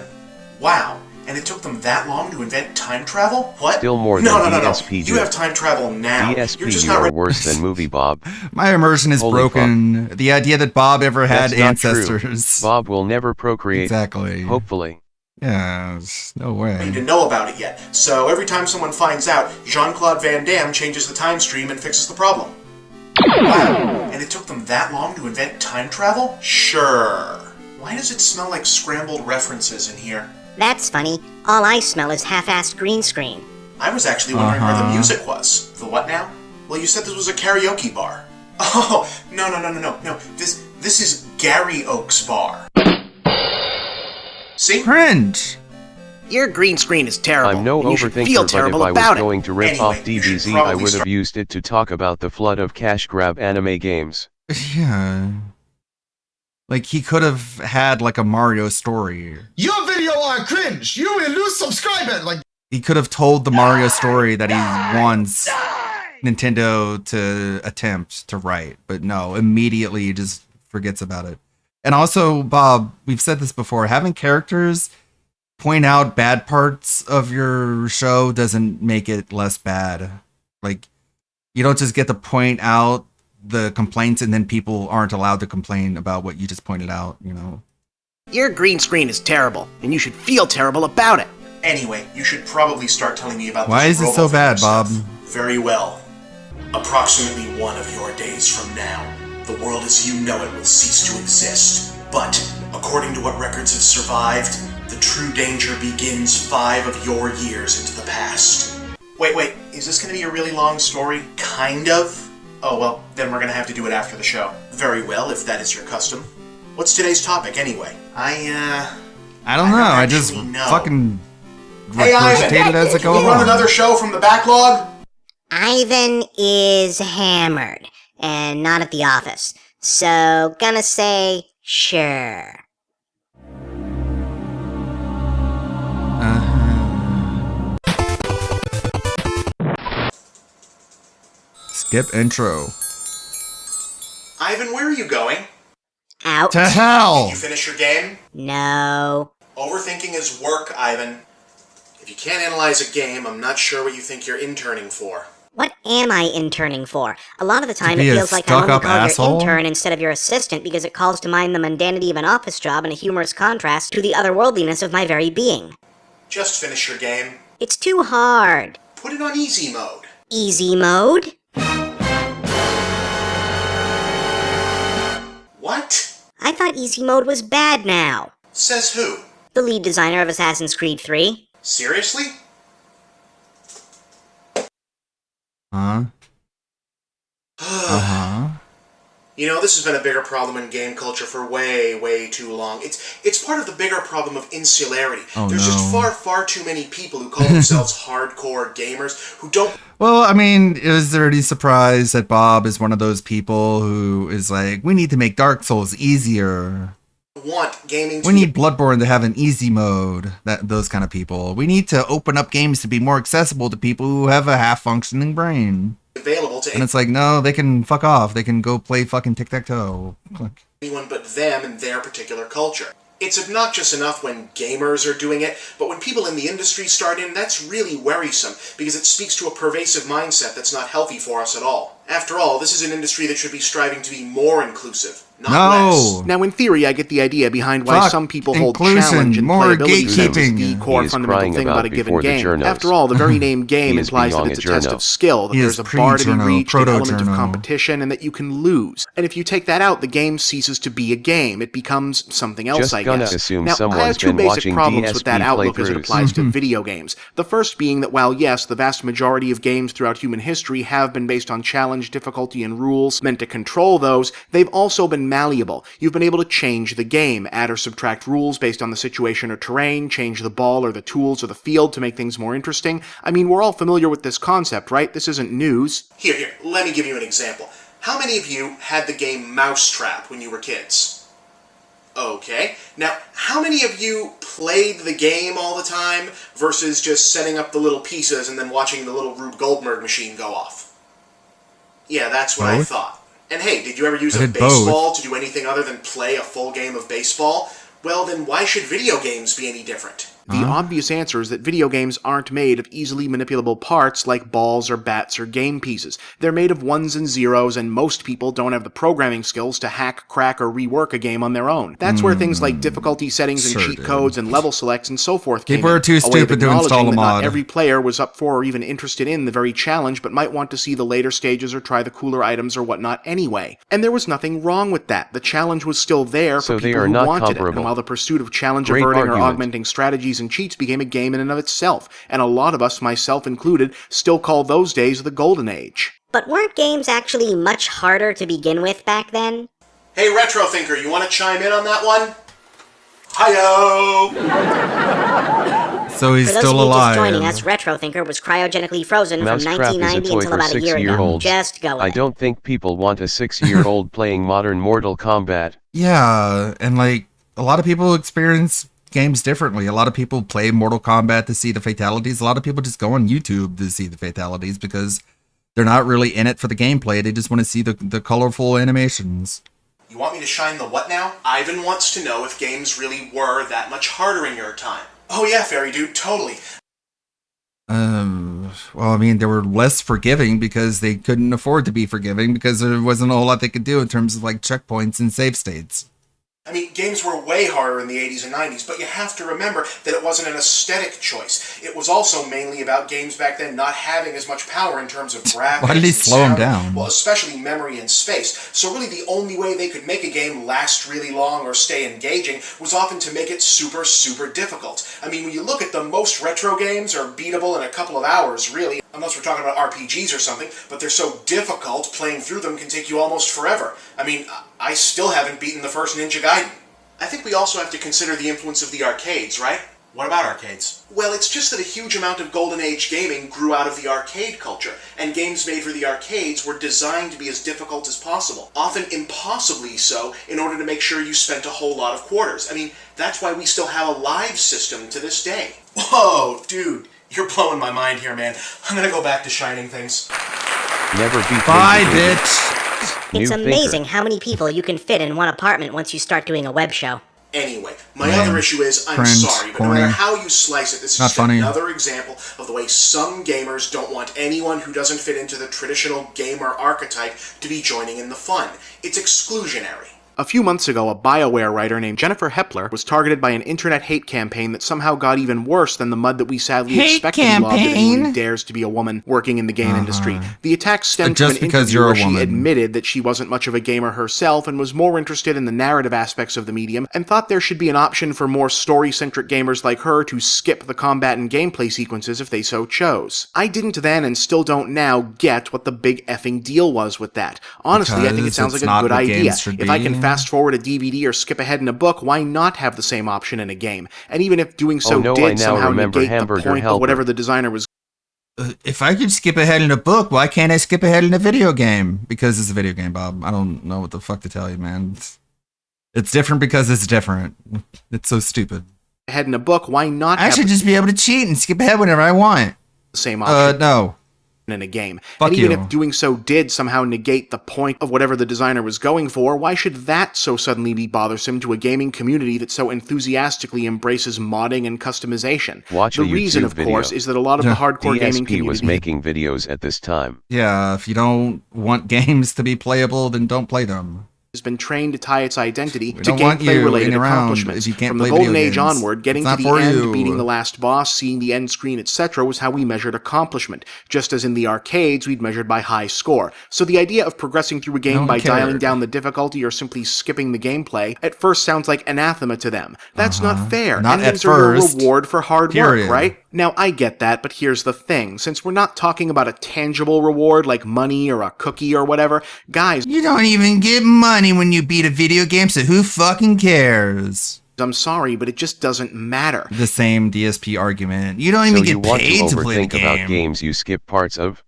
Wow. And it took them that long to invent time travel? What? Still more no, than no. ESP You did. have time travel now. ESP, You're just you not are ready. worse than Movie Bob. My immersion is Holy broken. The idea that Bob ever had That's not true. ancestors. Bob will never procreate. Exactly. Hopefully. Yeah, no way. You didn't know about it yet. So every time someone finds out, Jean-Claude Van Damme changes the time stream and fixes the problem. Wow. And it took them that long to invent time travel? Sure. Why does it smell like scrambled references in here? That's funny. All I smell is half-assed green screen. I was actually wondering where the music was. The what now? Well, you said this was a karaoke bar. Oh, no. This is Gary Oak's bar. See? Cringe. Your green screen is terrible. I'm no and you should overthinker, feel but if terrible I about was going to rip Anyway, off you should DBZ, I probably would start- have used it to talk about the flood of cash grab anime games. Yeah. Like he could have had like a Mario story. Your video are cringe. You will lose subscriber. Like He could have told the Mario story that he wants Nintendo to attempt to write, but no, immediately he just forgets about it. And also, Bob, we've said this before, having characters point out bad parts of your show doesn't make it less bad. Like, you don't just get to point out the complaints and then people aren't allowed to complain about what you just pointed out, you know? Your green screen is terrible, and you should feel terrible about it. Anyway, you should probably start telling me about Why this is it so RoboFinger bad, Bob? stuff. Very well. Approximately one of your days from now, the world as you know it will cease to exist. But, according to what records have survived, the true danger begins 5 of your years into the past. Wait, is this going to be a really long story? Kind of? Oh, well, then we're going to have to do it after the show. Very well, if that is your custom. What's today's topic, anyway? I don't know. I just fucking Hey, Ivan, regurgitated as it can goes you run along. another show from the backlog? Ivan is hammered and not at the office. So, gonna say sure. Skip intro. Ivan, where are you going? Out. To hell! Did you finish your game? No. Overthinking is work, Ivan. If you can't analyze a game, I'm not sure what you think you're interning for. What am I interning for? A lot of the time it be a feels like I'm only stuck-up called asshole? your intern instead of your assistant because it calls to mind the mundanity of an office job in a humorous contrast to the otherworldliness of my very being. Just finish your game. It's too hard. Put it on easy mode. Easy mode? What? I thought easy mode was bad now. Says who? The lead designer of Assassin's Creed 3. Seriously? Huh? You know, this has been a bigger problem in game culture for way too long. It's part of the bigger problem of insularity. Oh, There's just no. far too many people who call themselves hardcore gamers who don't Well, I mean, is there any surprise that Bob is one of those people who is like, we need to make Dark Souls easier. want gaming to We be need Bloodborne to have an easy mode. Those kind of people. We need to open up games to be more accessible to people who have a half-functioning brain. available to And it's like, no, they can fuck off. They can go play fucking tic-tac-toe. anyone but them and their particular culture. It's obnoxious enough when gamers are doing it, but when people in the industry start in, that's really worrisome, because it speaks to a pervasive mindset that's not healthy for us at all. After all, this is an industry that should be striving to be more inclusive, not No. less. Now, in theory, I get the idea behind why Fuck some people hold inclusion, challenge and more playability systems as gatekeeping. the core He is fundamental crying thing about about a given before the game. journos. After all, the very name game He is implies that beyond it's a a test journo. of skill, that He there's is a bar to be pre-journo, reached, an element of proto-journo. competition, and that you can lose. And if you take that out, the game ceases to be a game. It becomes something else, Just I gonna guess. assume Now, I someone's have two been basic watching problems with that DSP outlook as it playthroughs. applies to video games. The first being that while, yes, the vast majority of games throughout human history have been based on challenge, difficulty, and rules meant to control those, they've also been malleable. You've been able to change the game, add or subtract rules based on the situation or terrain, change the ball or the tools or the field to make things more interesting. I mean, we're all familiar with this concept, right? This isn't news. Here, let me give you an example. How many of you had the game Mousetrap when you were kids? Okay. Now, how many of you played the game all the time versus just setting up the little pieces and then watching the little Rube Goldberg machine go off? Yeah, that's what I Both. thought. And hey, did you ever use I a did both. baseball to do anything other than play a full game of baseball? Well, then why should video games be any different? The obvious answer is that video games aren't made of easily manipulable parts like balls or bats or game pieces. They're made of ones and zeros, and most people don't have the programming skills to hack, crack, or rework a game on their own. That's where things like difficulty settings and Sure, cheat dude. codes and level selects and so forth came People in. are too A way of stupid to install acknowledging a that mod. Not every player was up for or even interested in the very challenge, but might want to see the later stages or try the cooler items or whatnot anyway. And there was nothing wrong with that. The challenge was still there So for they people are who not wanted it, comparable. and while the pursuit of challenge Great averting or argument. augmenting strategies and cheats became a game in and of itself, and a lot of us, myself included, still call those days the golden age. But weren't games actually much harder to begin with back then? Hey, Retro Thinker, you want to chime in on that one? Hi-yo! So he's For those still of you alive. just joining us, Retro Thinker was cryogenically frozen from Mousetrap is a 1990 toy until for about a year ago. 6-year-olds. Just go with I it. don't think people want a 6-year-old playing modern Mortal Kombat. Yeah, and like a lot of people experience games differently. A lot of people play Mortal Kombat to see the fatalities. A lot of people just go on YouTube to see the fatalities because they're not really in it for the gameplay. They just want to see the colorful animations. You want me to shine the what now? Ivan wants to know if games really were that much harder in your time. Oh yeah, Fairy Dude, totally. Well, I mean, they were less forgiving because they couldn't afford to be forgiving because there wasn't a whole lot they could do in terms of like checkpoints and save states. I mean, games were way harder in the 80s and 90s, but you have to remember that it wasn't an aesthetic choice. It was also mainly about games back then not having as much power in terms of graphics. Why did he and slow him sound. down? Well, especially memory and space. So really the only way they could make a game last really long or stay engaging was often to make it super, super difficult. I mean, when you look at them, most retro games are beatable in a couple of hours, really, unless we're talking about RPGs or something, but they're so difficult, playing through them can take you almost forever. I mean, I still haven't beaten the first Ninja Gaiden. I think we also have to consider the influence of the arcades, right? What about arcades? Well, it's just that a huge amount of Golden Age gaming grew out of the arcade culture, and games made for the arcades were designed to be as difficult as possible, often impossibly so, in order to make sure you spent a whole lot of quarters. I mean, that's why we still have a live system to this day. Whoa, dude, you're blowing my mind here, man. I'm gonna go back to shining things. Never beat Bye, Ninja Gaiden. bitch. It's New amazing thinker. how many people you can fit in one apartment once you start doing a web show. Anyway, my Man, other issue is, I'm cringe, sorry, but no corny. matter how you slice it, this is Not just funny. another example of the way some gamers don't want anyone who doesn't fit into the traditional gamer archetype to be joining in the fun. It's exclusionary. A few months ago, a BioWare writer named Jennifer Hepler was targeted by an internet hate campaign that somehow got even worse than the mud that we sadly Hate expect to be lobbed at anyone who campaign? dares to be a woman working in the game industry. The attack stemmed Just from an because interview you're a where she woman. admitted that she wasn't much of a gamer herself and was more interested in the narrative aspects of the medium, and thought there should be an option for more story-centric gamers like her to skip the combat and gameplay sequences if they so chose. I didn't then and still don't now get what the big effing deal was with that. Honestly, I think it Because sounds it's like a not good what idea. games should If I be. can fast forward a DVD or skip ahead in a book, why not have the same option in a game? And even if doing so Oh no, I did now somehow remember negate the Hamburger point of Helper. whatever the designer was If I could skip ahead in a book, why can't I skip ahead in a video game? Because it's a video game, Bob. I don't know what the fuck to tell you, man. It's different because it's different. It's so stupid. ahead in a book, why not I have should just be able to cheat and skip ahead whenever I want. the same option? No. in a game. Fuck and even you. if doing so did somehow negate the point of whatever the designer was going for, why should that so suddenly be bothersome to a gaming community that so enthusiastically embraces modding and customization? Watch the a reason, YouTube of course, video. is that a lot of the hardcore gaming DSP community was making videos at this time. Yeah, if you don't want games to be playable, then don't play them. has been trained to tie its identity to don't want you gameplay-related hanging around accomplishments. if you can't From the play Golden video Age games. onward, getting It's to not the for end, you. beating the last boss, seeing the end screen, etc. was how we measured accomplishment. Just as in the arcades, we'd measured by high score. So the idea of progressing through a game No one by dialing cared. down the difficulty or simply skipping the gameplay at first sounds like anathema to them. That's not fair. Not Endings at are your first. reward for hard Period. work, right? Now, I get that, but here's the thing. Since we're not talking about a tangible reward like money or a cookie or whatever, guys, You don't even get money when you beat a video game, so who fucking cares? I'm sorry, but it just doesn't matter. The same DSP argument. You don't So even you get want to paid to play the overthink about game. games you skip parts of?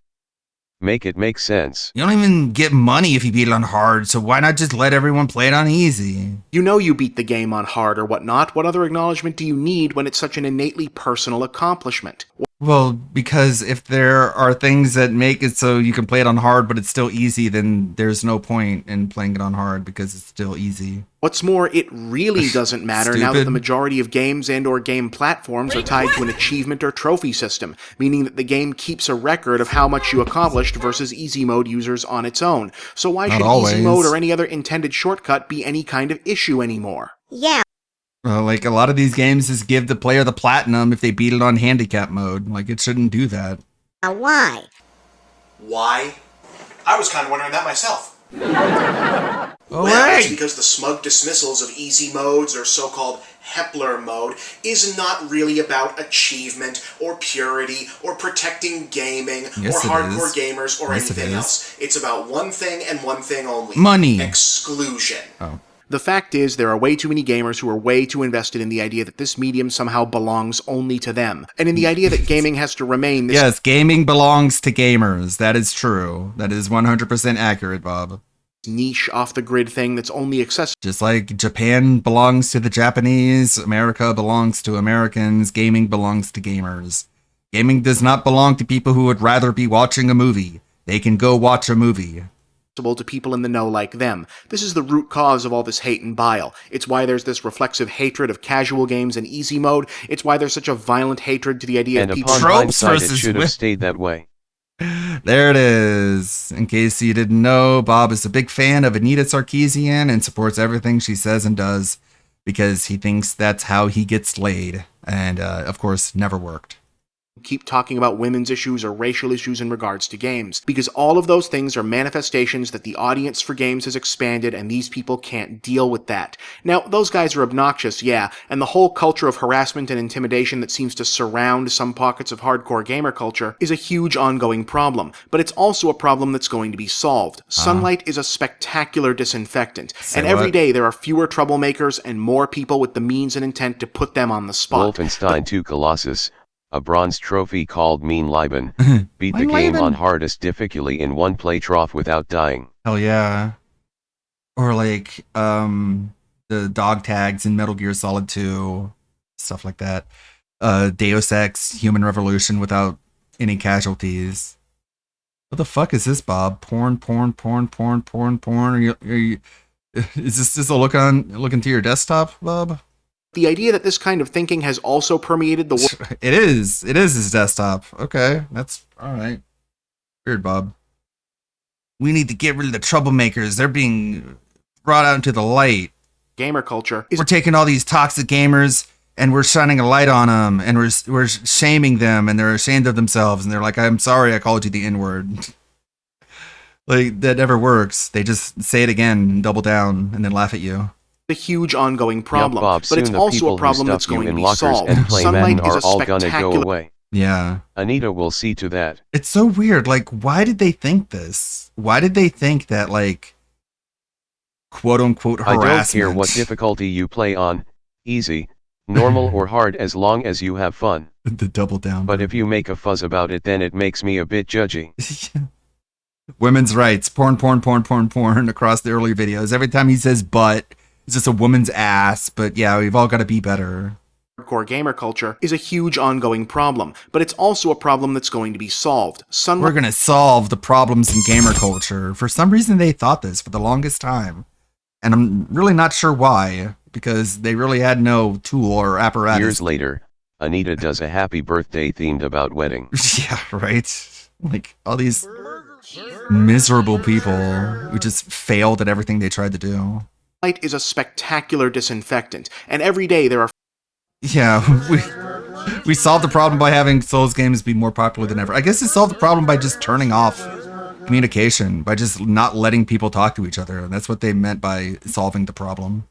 Make it make sense. You don't even get money if you beat it on hard, so why not just let everyone play it on easy? You know you beat the game on hard or whatnot. What other acknowledgement do you need when it's such an innately personal accomplishment? Well, because if there are things that make it so you can play it on hard, but it's still easy, then there's no point in playing it on hard because it's still easy. What's more, it really doesn't matter now that Stupid. the majority of games and or game platforms are tied to an achievement or trophy system, meaning that the game keeps a record of how much you accomplished versus easy mode users on its own. So why Not should always. easy mode or any other intended shortcut be any kind of issue anymore? Yeah, Like a lot of these games just give the player the platinum if they beat it on handicap mode. Like it shouldn't do that. why? Why? I was kind of wondering that myself. Oh, Well, it's hey! because the smug dismissals of easy modes or so-called Hepler mode is not really about achievement or purity or protecting gaming Yes, or it hardcore is. gamers or Yes, it anything is. else. It's about one thing and one thing only. Money. Exclusion. The fact is, there are way too many gamers who are way too invested in the idea that this medium somehow belongs only to them, and in the idea that gaming has to remain this Yes, gaming belongs to gamers. That is true. That is 100% accurate, Bob. niche off-the-grid thing that's only accessible Just like Japan belongs to the Japanese, America belongs to Americans, gaming belongs to gamers. Gaming does not belong to people who would rather be watching a movie. They can go watch a movie. to people in the know like them. This is the root cause of all this hate and bile. It's why there's this reflexive hatred of casual games and easy mode. It's why there's such a violent hatred to the idea And of people... upon Tropes hindsight, it versus should wi- have stayed that way. There it is. In case you didn't know, Bob is a big fan of Anita Sarkeesian and supports everything she says and does because he thinks that's how he gets laid. And, of course, never worked. keep talking about women's issues or racial issues in regards to games, because all of those things are manifestations that the audience for games has expanded and these people can't deal with that. Now, those guys are obnoxious, yeah, and the whole culture of harassment and intimidation that seems to surround some pockets of hardcore gamer culture is a huge ongoing problem, but it's also a problem that's going to be solved. Sunlight is a spectacular disinfectant, and every what? day there are fewer troublemakers and more people with the means and intent to put them on the spot. Wolfenstein 2 Colossus, a bronze trophy called Mean Lieben, beat the Mean game Lieben? on hardest difficulty in one play trough without dying. Hell yeah. Or like the dog tags in Metal Gear Solid 2, stuff like that. Deus Ex Human Revolution without any casualties. What the fuck is this, Bob? Porn. Is this just a look into your desktop, Bob? The idea that this kind of thinking has also permeated the world. It is his desktop. Okay, that's all right. Weird, Bob. We need to get rid of the troublemakers. They're being brought out into the light. Gamer culture We're taking all these toxic gamers and we're shining a light on them and we're shaming them and they're ashamed of themselves and they're like, I'm sorry I called you the N-word. Like, that never works. They just say it again and double down and then laugh at you. a huge ongoing problem, Bob, but it's soon the also people a problem who that's stuff you going to in be lockers solved. and play Sunlight Madden is are a all gonna go spectacular. away. Yeah. Anita will see to that. It's so weird. Like, why did they think this? Why did they think that, like, quote unquote harassment? I don't care what difficulty you play on, easy, normal or hard as long as you have fun. The double down. But if you make a fuss about it, then it makes me a bit judgy. Women's rights, porn across the early videos. Every time he says butt, it's just a woman's ass. But yeah, we've all got to be better. hardcore gamer culture is a huge ongoing problem, but it's also a problem that's going to be solved. We're gonna solve the problems in gamer culture. For some reason, they thought this for the longest time. And I'm really not sure why, because they really had no tool or apparatus. Years later, Anita does a happy birthday themed about wedding. Yeah, right? Like, all these miserable people who just failed at everything they tried to do. Light is a spectacular disinfectant, and every day there are... Yeah, we solved the problem by having Souls games be more popular than ever. I guess it solved the problem by just turning off communication, by just not letting people talk to each other. And that's what they meant by solving the problem.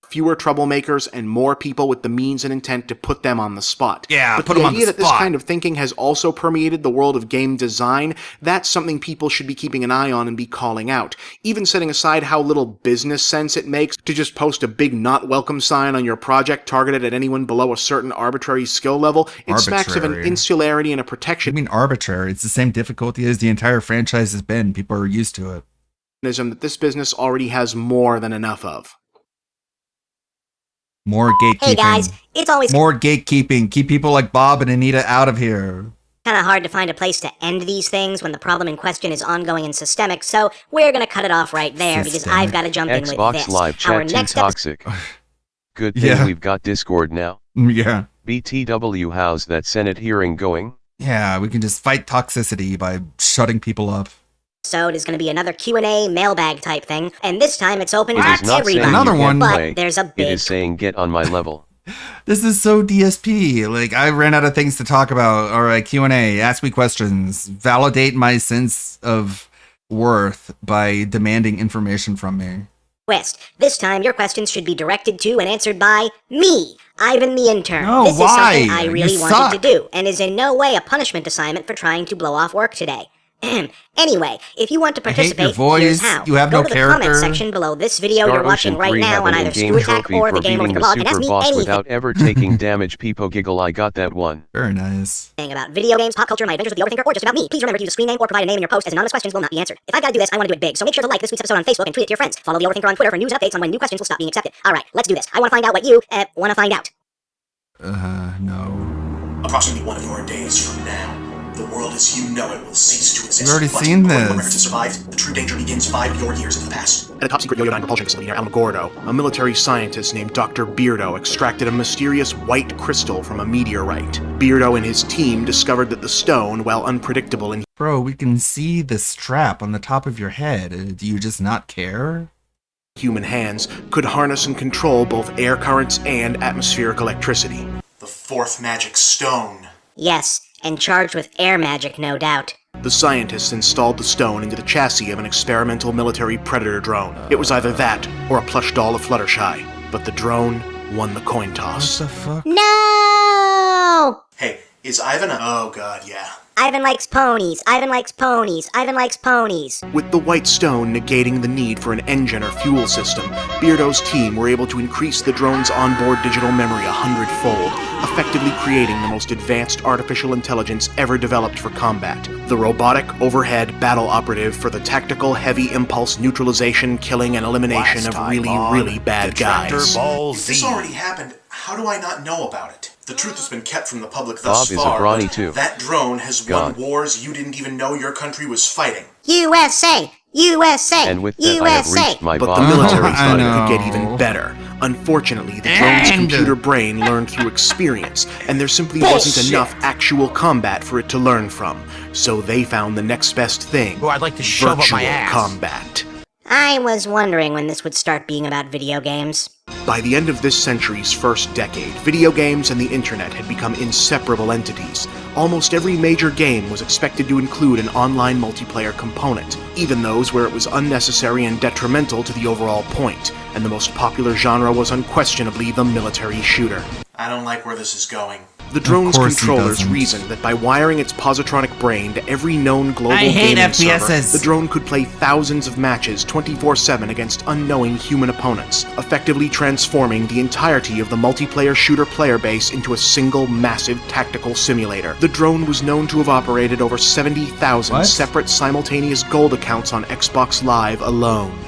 Fewer troublemakers and more people with the means and intent to put them on the spot. Yeah, but put the them on idea the that this spot. kind of thinking has also permeated the world of game design, that's something people should be keeping an eye on and be calling out. Even setting aside how little business sense it makes to just post a big not welcome sign on your project targeted at anyone below a certain arbitrary skill level, it smacks of an Arbitrary. insularity and a protection. I mean, arbitrary. It's the same difficulty as the entire franchise has been. People are used to it. That this business already has more than enough of. More gatekeeping. Hey guys, it's always More gatekeeping. Keep people like Bob and Anita out of here. kind of hard to find a place to end these things when the problem in question is ongoing and systemic, so we're gonna cut it off right there because I've got to jump in with Xbox this. Live Our chat too next toxic. Good thing Yeah. we've got Discord now. Yeah. BTW, how's that Senate hearing going? Yeah, we can just fight toxicity by shutting people up. episode is going to be another Q&A mailbag type thing, and this time it's open It to is not saying everybody. Another you one. can't But play. there's a It big is saying get on my level. This is so DSP. Like, I ran out of things to talk about. All right, Q&A. Ask me questions. Validate my sense of worth by demanding information from me. twist. This time your questions should be directed to and answered by me, Ivan the intern. No, this why? is something I really You wanted suck. to do, and is in no way a punishment assignment for trying to blow off work today. Anyway, if you want to I hate your participate, voice. here's how. You have Go no to the character. comment section below this video Star you're watching Ocean right 3 now have on an either in-game Stew Attack trophy or for the Game beating Over the Blog and ask super me boss anything without ever taking damage. Peepo giggle, I got that one. Very nice. about video games, pop culture, my adventures with the Overthinker, or just about me. Please remember to use a screen name or provide a name in your post, as anonymous questions will not be answered. If I've got to do this, I want to do it big, so make sure to like this week's episode on Facebook and tweet it to your friends. Follow the Overthinker on Twitter for news and updates on when new questions will stop being accepted. Alright, let's do this. I want to find out what you, want to find out. No. Approximately one of your days from now, the world as you know it will cease to exist. We've already But seen according to this. Americans who survived, the true danger begins 5 of your years in the past. At a top-secret Yo-Yo-9 propulsion facility near Alamogordo, a military scientist named Dr. Beardo extracted a mysterious white crystal from a meteorite. Beardo and his team discovered that the stone, while unpredictable and Bro, we can see the strap on the top of your head. Do you just not care? human hands, could harness and control both air currents and atmospheric electricity. The fourth magic stone. Yes, and charged with air magic, no doubt. The scientists installed the stone into the chassis of an experimental military Predator drone. It was either that or a plush doll of Fluttershy, but the drone won the coin toss. What the fuck? No! Hey, is Ivan a... Oh god, yeah. Ivan likes ponies. Ivan likes ponies. Ivan likes ponies. With the white stone negating the need for an engine or fuel system, Beardo's team were able to increase the drone's onboard digital memory 100-fold, effectively creating the most advanced artificial intelligence ever developed for combat. The robotic overhead battle operative for the tactical heavy impulse neutralization, killing, and elimination of really bad guys. If this already happened, how do I not know about it? The truth has been kept from the public thus Bob is a far, brawny but too. that drone has God. won wars you didn't even know your country was fighting. USA! USA! And with that, I have USA! reached my But boss. the military I thought it could get know. even better. Unfortunately, the drone's computer brain learned through experience, and there simply wasn't enough actual combat for it to learn from. So they found the next best thing. Oh, I'd like to shove up virtual my ass. combat. I was wondering when this would start being about video games. By the end of this century's first decade, video games and the internet had become inseparable entities. Almost every major game was expected to include an online multiplayer component, even those where it was unnecessary and detrimental to the overall point, and the most popular genre was unquestionably the military shooter. I don't like where this is going. The drone's course he controllers doesn't. reasoned that by wiring its positronic brain to every known global I hate gaming server, FPSs. the drone could play thousands of matches 24/7 against unknowing human opponents, effectively transforming the entirety of the multiplayer shooter player base into a single massive tactical simulator. The drone was known to have operated over 70,000 What? separate simultaneous gold accounts on Xbox Live alone.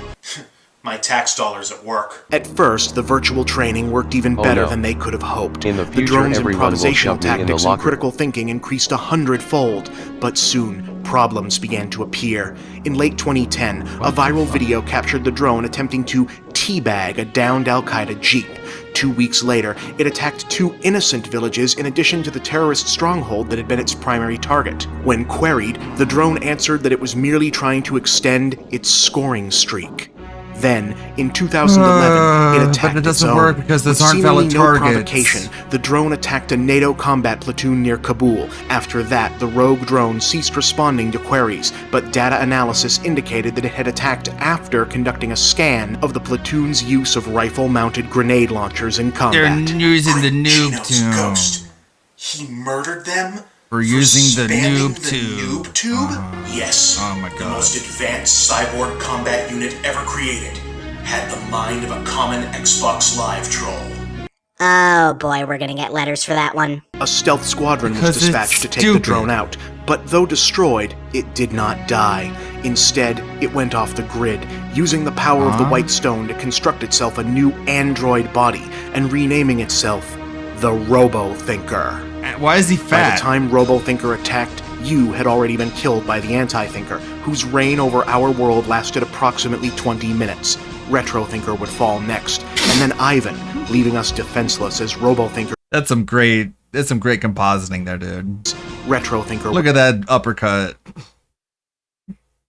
My tax dollars at work. At first, the virtual training worked even better than they could have hoped. In the future, drone's everyone will improvisational shove me in the tactics and locker. critical thinking increased 100-fold, but soon, problems began to appear. In late 2010, a viral video captured the drone attempting to teabag a downed Al-Qaeda jeep. 2 weeks later, it attacked 2 innocent villages in addition to the terrorist stronghold that had been its primary target. When queried, the drone answered that it was merely trying to extend its scoring streak. Then, in 2011, it attacked but it doesn't its own. work because those With aren't seemingly valid no targets. provocation, the drone attacked a NATO combat platoon near Kabul. After that, the rogue drone ceased responding to queries, but data analysis indicated that it had attacked after conducting a scan of the platoon's use of rifle-mounted grenade launchers in combat. They're using the noob tube. He murdered them? For using the noob the tube. noob tube? Yes. Oh my The god. most advanced cyborg combat unit ever created. Had the mind of a common Xbox Live troll. Oh boy, we're gonna get letters for that one. A stealth squadron Because was dispatched it's to take the stupid. drone out, but though destroyed, it did not die. Instead, it went off the grid, using the power of the White Stone to construct itself a new android body and renaming itself the Robo-Thinker. Why is he By fat? the time Robo-Thinker attacked, you had already been killed by the Anti-Thinker, whose reign over our world lasted approximately 20 minutes. Retro-Thinker would fall next, and then Ivan, leaving us defenseless as Robo-Thinker. That's some great compositing there, dude. Retro-Thinker. Look at that uppercut.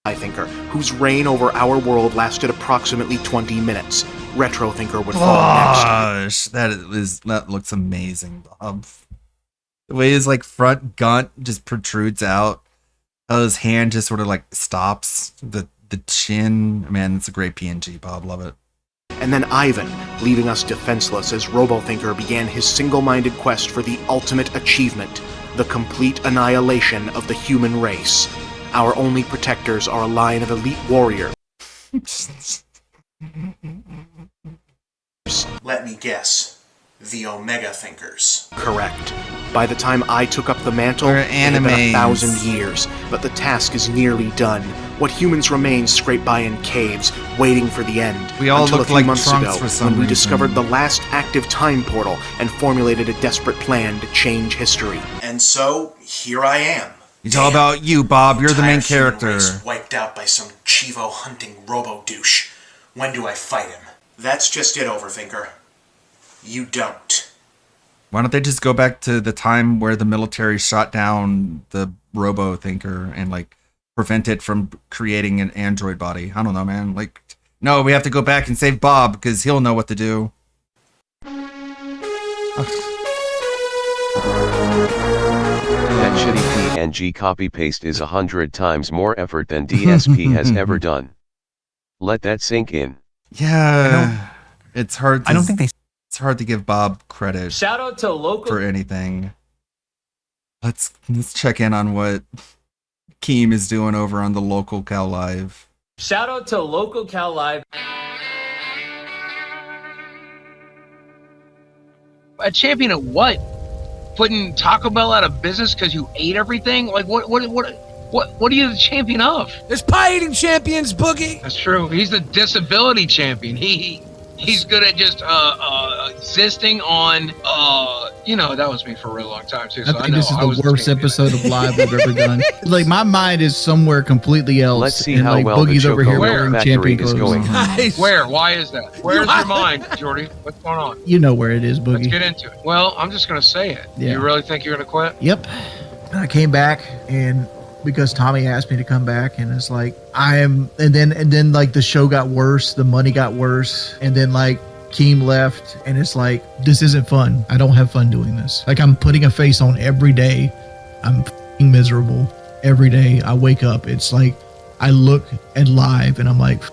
Thinker, whose reign over our world lasted approximately 20 minutes. Retro-Thinker would fall next. Gosh, that looks amazing, Bob. The way his like front gunt just protrudes out, how his hand just sort of like stops the chin. Man, it's a great PNG, Bob. Love it. And then Ivan, leaving us defenseless as Robo-Thinker began his single-minded quest for the ultimate achievement, the complete annihilation of the human race. Our only protectors are a line of elite warriors. Let me guess. The Omega Thinkers. Correct. By the time I took up the mantle, Or it had been animes. 1,000 years, but the task is nearly done. What humans remain scrape by in caves, waiting for the end. We all Until look a few like months Trunks ago, for some when we reason. discovered the last active time portal and formulated a desperate plan to change history. And so, here I am. It's all about you, Bob. You're the main character. Wiped out by some Chivo hunting robo-douche. When do I fight him? That's just it, Overthinker. You don't. Why don't they just go back to the time where the military shot down the Robo-Thinker and like prevent it from creating an android body? I don't know, man. Like, no, we have to go back and save Bob because he'll know what to do. That shitty PNG copy-paste is 100 times more effort than DSP has ever done. Let that sink in. Yeah, it's hard. I don't think It's hard to give Bob credit Shout out to local for anything. Let's check in on what Keem is doing over on the Local Cal Live. Shout out to Local Cal Live. A champion of what? Putting Taco Bell out of business because you ate everything? Like what are you the champion of? There's pie eating champions, Boogie. That's true. He's the disability champion. He's good at just existing on that was me for a real long time too. So I think this is the worst episode of Live we've ever done. Like my mind is somewhere completely else. Let's see and how like well the Boogie's over here Choco wearing Factory champion is clothes. going. Nice. Where? Why is that? Where's your mind, Jordy? What's going on? You know where it is, Let's Boogie. get into it. Well, I'm just gonna say it. Yeah. You really think you're gonna quit? Yep. I came back and because Tommy asked me to come back and it's like and then like the show got worse, the money got worse, and then like Keem left and it's like this isn't fun. I don't have fun doing this. Like I'm putting a face on every day. I'm f***ing miserable every day. I wake up. It's like I look at Live and I'm like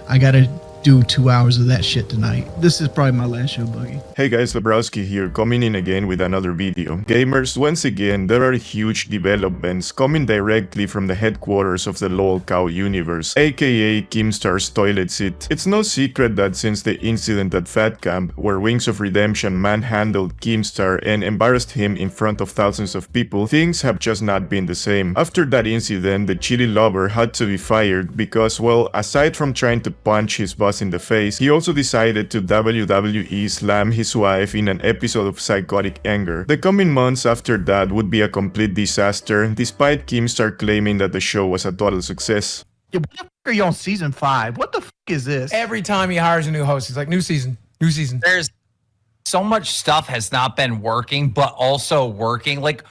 I gotta do 2 hours of that shit tonight. This is probably my last show, Boogie. Hey guys, Dabrowski here, coming in again with another video. Gamers, once again, there are huge developments coming directly from the headquarters of the LOL Cow universe, aka Keemstar's toilet seat. It's no secret that since the incident at Fat Camp, where Wings of Redemption manhandled Keemstar and embarrassed him in front of thousands of people, things have just not been the same. After that incident, the chili lover had to be fired because, well, aside from trying to punch his boss was in the face, he also decided to WWE slam his wife in an episode of psychotic anger. The coming months after that would be a complete disaster, despite Keemstar claiming that the show was a total success. Yeah, what the fuck are you on season 5? What the fuck is this? Every time he hires a new host, he's like, new season, new season. There's so much stuff has not been working, but also working. Like,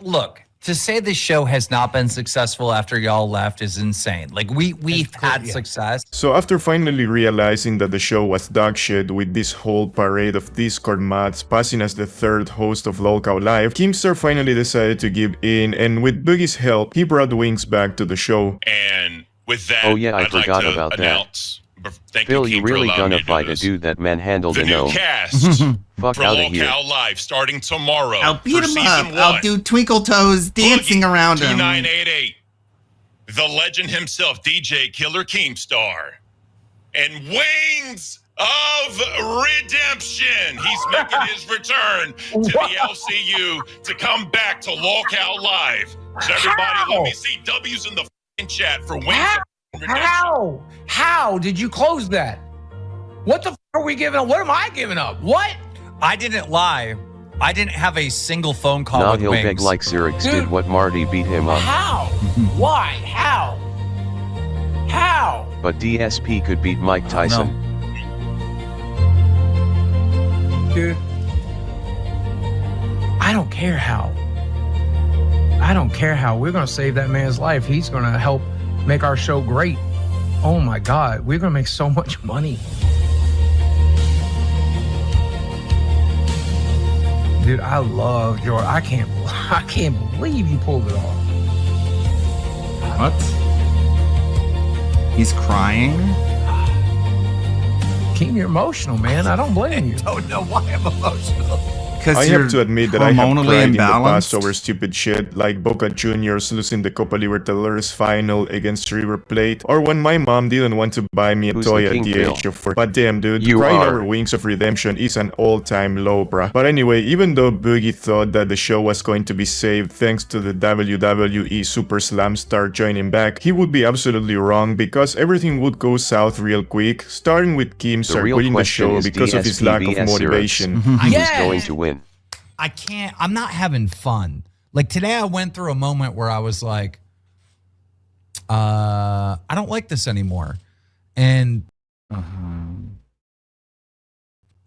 look, to say the show has not been successful after y'all left is insane. Like, we've had success. So after finally realizing that the show was dog shit with this whole parade of Discord mods passing as the third host of LOLcow Live, Keemstar finally decided to give in, and with Boogie's help, he brought Wings back to the show. And with that, oh yeah, I I'd forgot like to about announce, that. Phil, you really gonna fight a dude that manhandled the a new gnome? cast Fuck for out of here. LOLcow Live starting tomorrow. I'll beat for him season up. 1. I'll do Twinkle Toes dancing around him. 2988. The legend himself, DJ Killer Keemstar. And Wings of Redemption. He's making his return to the LCU to come back to LOLcow Live. So everybody, let me see W's in the chat for Wings of Redemption. How did you close that? What the are we giving up? What am I giving up? What? I didn't lie. I didn't have a single phone call Now with he'll Wings. beg like Cyrix did what Marty beat him up. How? Why? How? How? But DSP could beat Mike Tyson. Dude, I don't care how. I don't care how. We're going to save that man's life. He's going to help make our show great. Oh my God, we're going to make so much money. Dude, I love Jordan. I can't believe you pulled it off. What? He's crying? Keep you emotional, man. I don't blame you. I don't know why I'm emotional. I have to admit that I have cried in the past imbalanced? over stupid shit like Boca Juniors losing the Copa Libertadores final against River Plate, or when my mom didn't want to buy me a Who's toy the at king, the Phil? age of 4. But damn dude, You crying are. over Wings of Redemption is an all-time low, bruh. But anyway, even though Boogie thought that the show was going to be saved thanks to the WWE Super Slam Star joining back, he would be absolutely wrong because everything would go south real quick, starting with Keemstar real quitting the question show is because of his lack of DSP motivation. Who's Yes. going to win? I'm not having fun. Like today I went through a moment where I was like, I don't like this anymore. And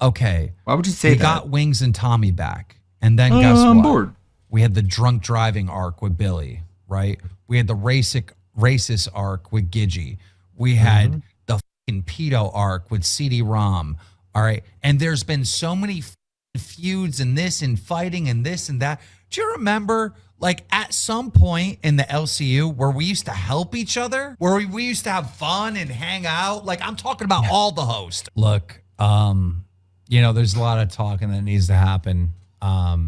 okay. Why would you say we that? got Wings and Tommy back. And then guess what? I'm bored. We had the drunk driving arc with Billy, right? We had the racist arc with Gidgey. We had the fucking pedo arc with CD-ROM. All right. And there's been so many feuds and this and fighting and this and that. Do you remember like at some point in the LCU where we used to help each other, where we used to have fun and hang out? Like I'm talking about all the hosts. Look, there's a lot of talking that needs to happen. I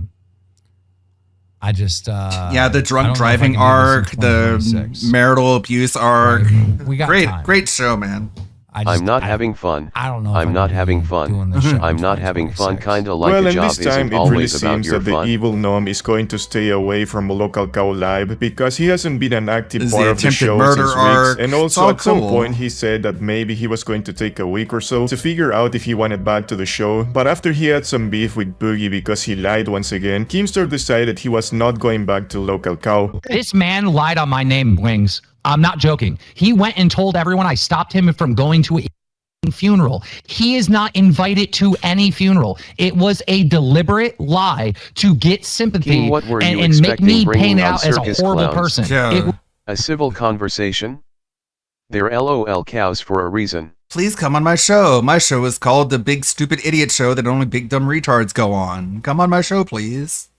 just the drunk driving arc, the marital abuse arc. We got great, time. great show, man. I'm not having fun. I don't know. I'm not having fun. I'm not having fun. Kinda like well, a and job this time isn't it really always about seems your that the fun. evil gnome is going to stay away from LOLcow Live because he hasn't been an active This is part the of the attempted show murder since arc. weeks. And It's also all at some cool. point he said that maybe he was going to take a week or so to figure out if he wanted back to the show. But after he had some beef with Boogie because he lied once again, Keemstar decided he was not going back to LOLcow. This man lied on my name, Wings. I'm not joking. He went and told everyone I stopped him from going to a funeral. He is not invited to any funeral. It was a deliberate lie to get sympathy King, what were you and make expecting me bringing paint on out as a circus horrible clowns? person. A civil conversation? They're LOL cows for a reason. Please come on my show. My show is called The Big Stupid Idiot Show that only big dumb retards go on. Come on my show, please.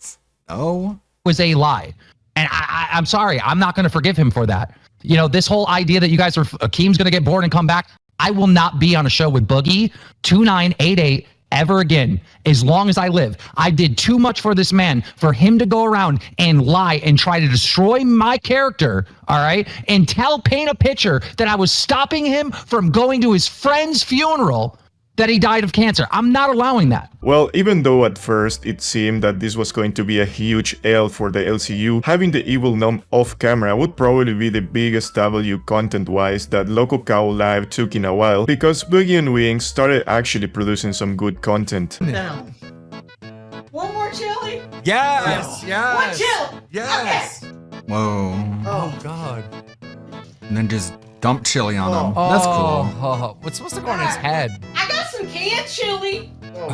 No. Was a lie. And I'm sorry. I'm not going to forgive him for that. You know, this whole idea that you guys are, Akeem's going to get bored and come back. I will not be on a show with Boogie 2988 ever again as long as I live. I did too much for this man for him to go around and lie and try to destroy my character, all right, and paint a picture that I was stopping him from going to his friend's funeral. that he died of cancer. I'm not allowing that. Well, even though at first it seemed that this was going to be a huge L for the LCU, having the evil gnome off camera would probably be the biggest W content-wise that Loco Cow Live took in a while, because Boogie and Wings started actually producing some good content. Down. One more chili? Yes, One chill. yes. Whoa. Oh God. And then just dump chili on him. That's cool. Oh, what's supposed to go on his head? I got some canned chili.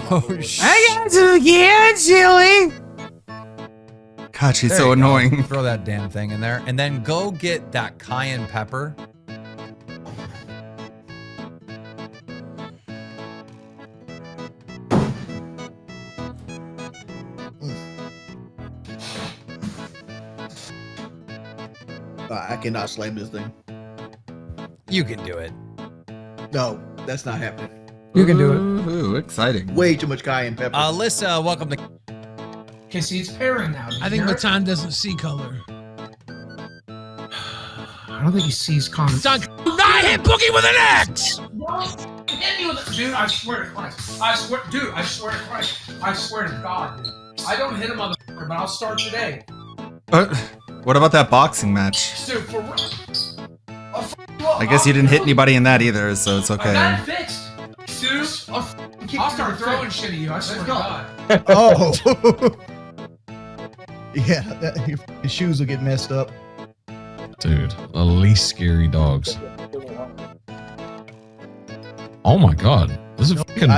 Oh shit. I got some canned chili. God, she's There so you go. annoying. Throw that damn thing in there, and then go get that cayenne pepper. I cannot slam this thing. You can do it. No, that's not happening. You can do it. Ooh, exciting. Way too much cayenne pepper. Alyssa, welcome to. Okay, see, it's pairing now. I think Matan doesn't see color. I don't think he sees comments. Son, do not hit Boogie with an axe! Hit me with it, dude! I swear to Christ! I swear, dude! I swear to Christ! I swear to God, dude! I don't hit a motherfucker, but I'll start today. What about that boxing match? Dude, for real. I guess you didn't hit anybody in that either, so it's I got okay. it fixed. Dude, I'll start throwing shit at you. I swear to God. Oh. Yeah, your shoes will get messed up. Dude, the least scary dogs. Oh my god. This is fucking.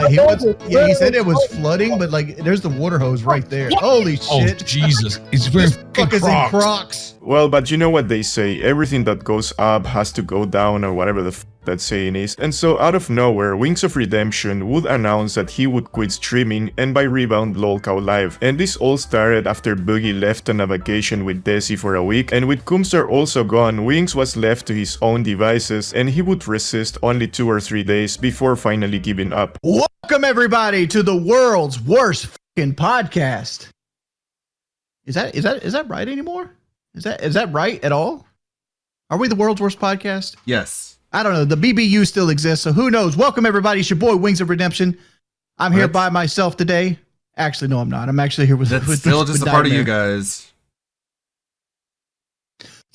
He said it was flooding, but like there's the water hose right there. Holy shit. Oh, Jesus. He's wearing fucking Crocs. Crocs. Well, but you know what they say, everything that goes up has to go down, or whatever the that saying is. And so out of nowhere, Wings of Redemption would announce that he would quit streaming and by rebound LOLcow Live. And this all started after Boogie left on a vacation with Desi for a week, and with Kumstar also gone, Wings was left to his own devices, and he would resist only 2 or 3 days before finally giving up. Welcome everybody to the world's worst fucking podcast. Is that right anymore? Is that right at all? Are we the world's worst podcast? Yes. I don't know. The BBU still exists, so who knows? Welcome everybody. It's your boy Wings of Redemption. I'm here by myself today. Actually, no, I'm not. I'm actually here with. That's with still with just a part of you Nightmare. guys.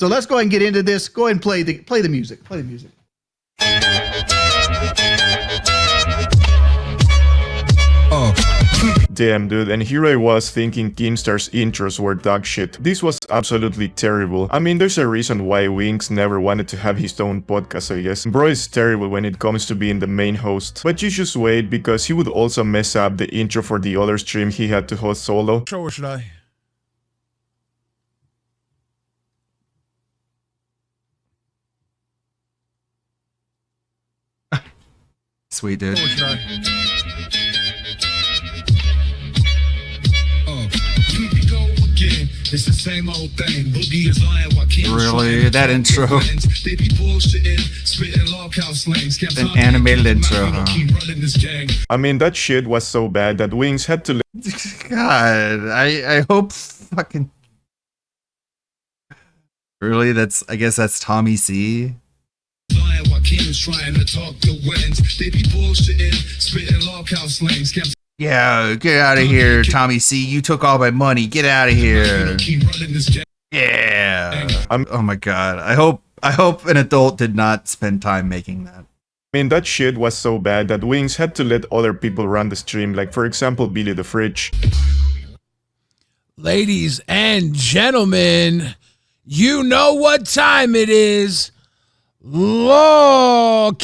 So let's go ahead and get into this. Go ahead and play the music. Play the music. Damn, dude, and here I was thinking Keemstar's intros were dog shit. This was absolutely terrible. I mean, there's a reason why Wings never wanted to have his own podcast, I guess. Bro is terrible when it comes to being the main host. But you just wait, because he would also mess up the intro for the other stream he had to host solo. Show or should I? Sweet, dude. It's the same old thing. Boogie is lying while King Really? That intro. An animated intro, huh? I mean, that shit was so bad that Wings had to God, I hope fucking... Really? I guess that's Tommy C? Yeah, get out of here, Tommy C. You took all my money. Get out of here. Yeah. Oh my god. I hope an adult did not spend time making that. I mean, that shit was so bad that Wings had to let other people run the stream, like for example Billy the Fridge. Ladies and gentlemen, you know what time it is. LOLcow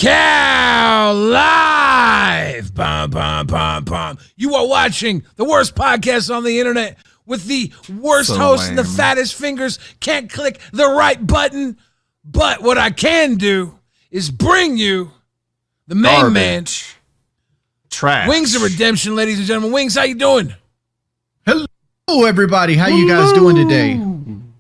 Live! Bum, bum, bum, bum. You are watching the worst podcast on the internet with the worst So host and the lame. fattest fingers. Can't click the right button. But what I can do is bring you the main Garbage. man. Trash. Wings of Redemption, ladies and gentlemen. Wings, how you doing? Hello, everybody. How you guys doing today?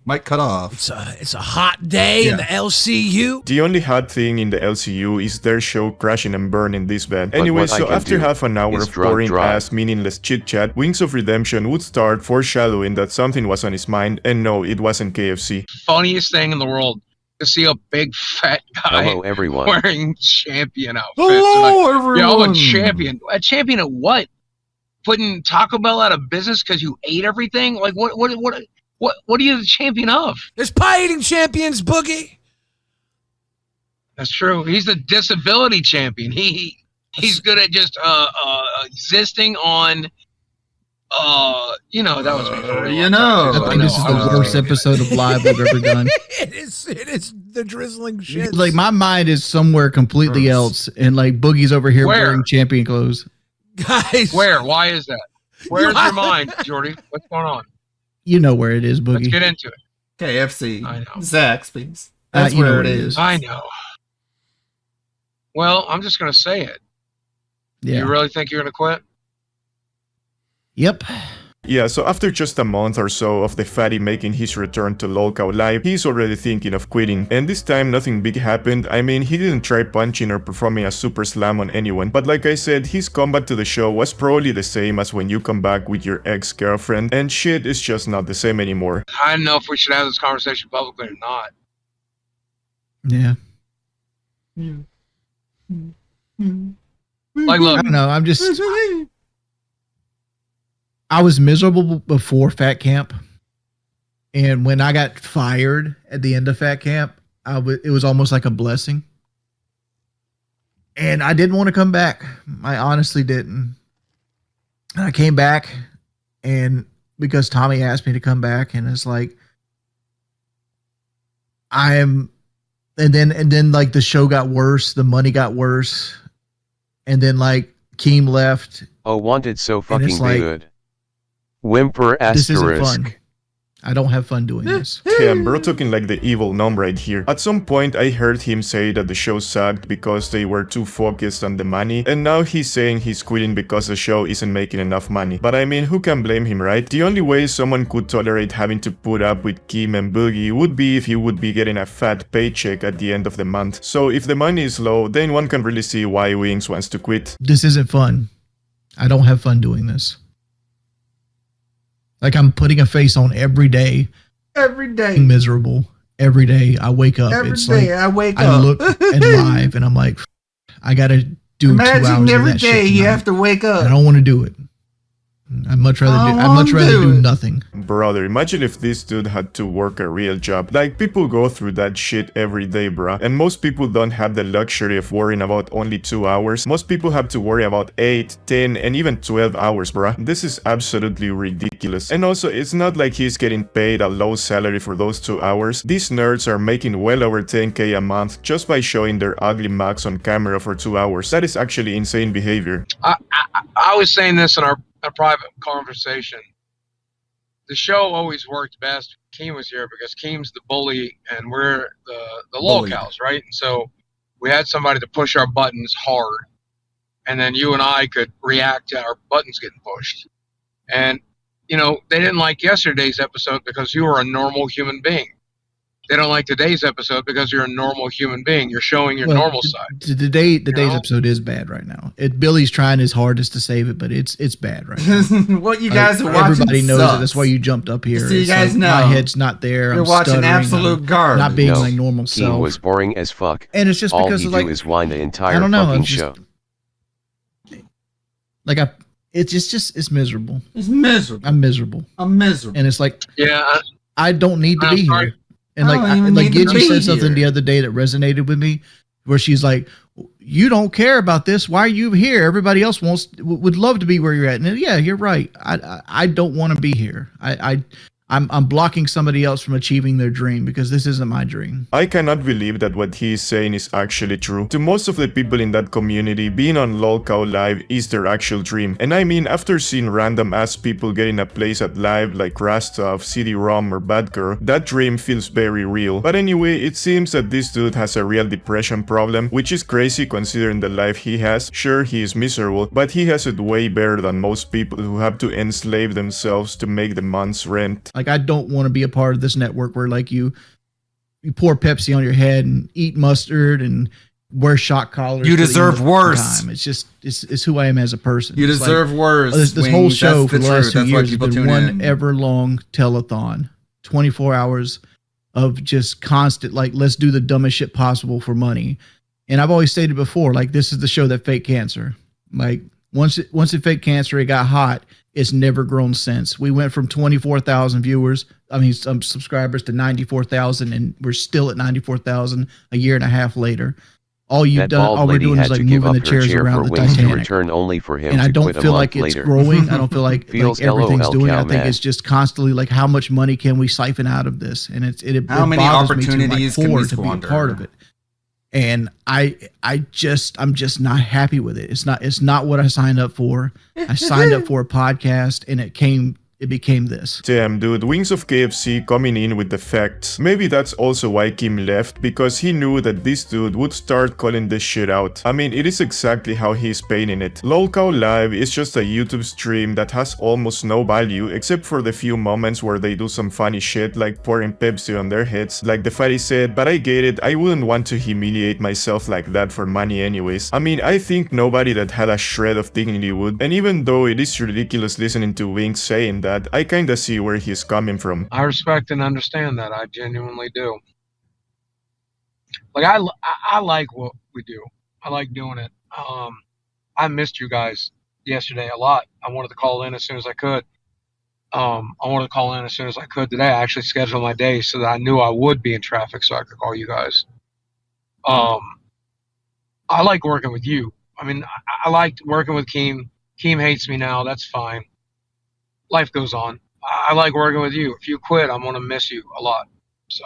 Might cut off. It's a hot day in the LCU. The only hot thing in the LCU is their show crashing and burning this bad. Anyway, what I so can after do half an hour is of drug boring drive. ass meaningless chit chat, Wings of Redemption would start foreshadowing that something was on his mind, and no, it wasn't KFC. Funniest thing in the world to see a big fat guy Hello, everyone. wearing champion outfits. Hello, Yeah, I'm a everyone. champion. A champion of what? Putting Taco Bell out of business because you ate everything? Like what are you the champion of? There's pie eating champions, Boogie. That's true. He's the disability champion. He's good at just existing on that was me for real. You know. I think this is the worst episode of live we've ever done. It is the drizzling shit. Like my mind is somewhere completely else, and like Boogie's over here wearing champion clothes. Guys, where? Why is that? Where's your mind, Jordy? What's going on? You know where it is, Boogie. Let's get into it. KFC. I know. Zaxby's. That's you know where what it it is. is. I know. Well, I'm just gonna say it. Yeah. You really think you're gonna quit? Yep. Yeah, so after just a month or so of the fatty making his return to LOLcow Live, he's already thinking of quitting. And this time nothing big happened. I mean, he didn't try punching or performing a super slam on anyone, but like I said, his comeback to the show was probably the same as when you come back with your ex-girlfriend, and shit is just not the same anymore. I don't know if we should have this conversation publicly or not. Yeah. Like, look, I don't know. I was miserable before Fat Camp, and when I got fired at the end of Fat Camp, it was almost like a blessing. And I didn't want to come back. I honestly didn't. And I came back, and because Tommy asked me to come back, and it's like and then like the show got worse, the money got worse, and then like Keem left. Oh, wanted so fucking like, good. Whimper This isn't asterisk. fun. I don't have fun doing this. Damn, bro talking like the evil gnome right here. At some point I heard him say that the show sucked because they were too focused on the money, and now he's saying he's quitting because the show isn't making enough money. But I mean, who can blame him, right? The only way someone could tolerate having to put up with Kim and Boogie would be if he would be getting a fat paycheck at the end of the month. So if the money is low, then one can really see why Wings wants to quit. This isn't fun. I don't have fun doing this. Like I'm putting a face on every day. Every day. Miserable. Every day I wake up. Every it's day like I wake I up. look and live and I'm like, I gotta do 2 hours Imagine of every that day shit you tonight. have to wake up. I don't want to do it. I'd much rather do nothing. Brother, imagine if this dude had to work a real job. Like, people go through that shit every day, bruh. And most people don't have the luxury of worrying about only 2 hours. Most people have to worry about 8, 10, and even 12 hours, bruh. This is absolutely ridiculous. And also, it's not like he's getting paid a low salary for those 2 hours. These nerds are making well over 10k a month just by showing their ugly mugs on camera for 2 hours. That is actually insane behavior. I was saying this in our private conversation. The show always worked best when Keem was here because Keem's the bully and we're the lolcows, right? And so we had somebody to push our buttons hard, and then you and I could react to our buttons getting pushed. And you know, they didn't like yesterday's episode because you were a normal human being. They don't like today's episode because you're a normal human being. You're showing your normal side. Today's episode is bad right now. Billy's trying his hardest to save it, but it's bad right now. What you guys are watching Everybody knows sucks. it. That's why you jumped up here. So you It's guys like, know. my head's not there. You're I'm watching stuttering, absolute I'm garbage. Not being No, my normal Keem self. was boring as fuck. And it's just All because he of, like, do is whine the entire I don't know. fucking I'm just, show. Like it's miserable. It's miserable. I'm miserable. I'm miserable. And it's like, yeah, I don't need to I'm be sorry. here. And I like, don't even need to Gidget be said something here. the other day that resonated with me, where she's like, "You don't care about this. Why are you here? Everybody else would love to be where you're at." And yeah, you're right. I don't want to be here. I'm blocking somebody else from achieving their dream because this isn't my dream. I cannot believe that what he is saying is actually true. To most of the people in that community, being on LOLcow Live is their actual dream. And I mean, after seeing random ass people getting a place at Live like Rastov, CD-ROM, or Badger, that dream feels very real. But anyway, it seems that this dude has a real depression problem, which is crazy considering the life he has. Sure, he is miserable, but he has it way better than most people who have to enslave themselves to make the month's rent. Like, I don't want to be a part of this network where like you pour Pepsi on your head and eat mustard and wear shock collars. You for the deserve end of worse. time. It's just it's who I am as a person. You It's deserve like, worse, This whole Wings. show That's for the the last truth. 2 That's why years has people been tune one in. ever long telethon, 24 hours of just constant, like, let's do the dumbest shit possible for money. And I've always stated before, like, this is the show that faked cancer. Like, once it faked cancer, it got hot. It's never grown since. We went from 24,000 viewers, some subscribers, to 94,000, and we're still at 94,000 a year and a half later. All we're doing is like moving the chairs around the Titanic. Return only for him And I to don't quit a feel month like it's later. growing. I don't feel like everything's LOL doing. I cow think mad. it's just constantly like, how much money can we siphon out of this? And it How many bothers me opportunities can we to be a squander? part of it. And I'm just not happy with it. It's not what I signed up for. I signed up for a podcast, and it became this. Damn, dude, Wings of KFC coming in with the facts. Maybe that's also why Kim left, because he knew that this dude would start calling this shit out. I mean, it is exactly how he's painting it. LOLcow Live is just a YouTube stream that has almost no value, except for the few moments where they do some funny shit like pouring Pepsi on their heads. Like the fatty said, but I get it, I wouldn't want to humiliate myself like that for money anyways. I mean, I think nobody that had a shred of dignity would, and even though it is ridiculous listening to Wings saying that, I kinda see where he's coming from. I respect and understand that. I genuinely do. Like I like what we do. I like doing it. I missed you guys yesterday a lot. I wanted to call in as soon as I could. Today. I actually scheduled my day so that I knew I would be in traffic so I could call you guys. I like working with you. I mean, I liked working with Keem. Keem hates me now. That's fine. Life goes on. I like working with you. If you quit, I'm gonna miss you a lot. So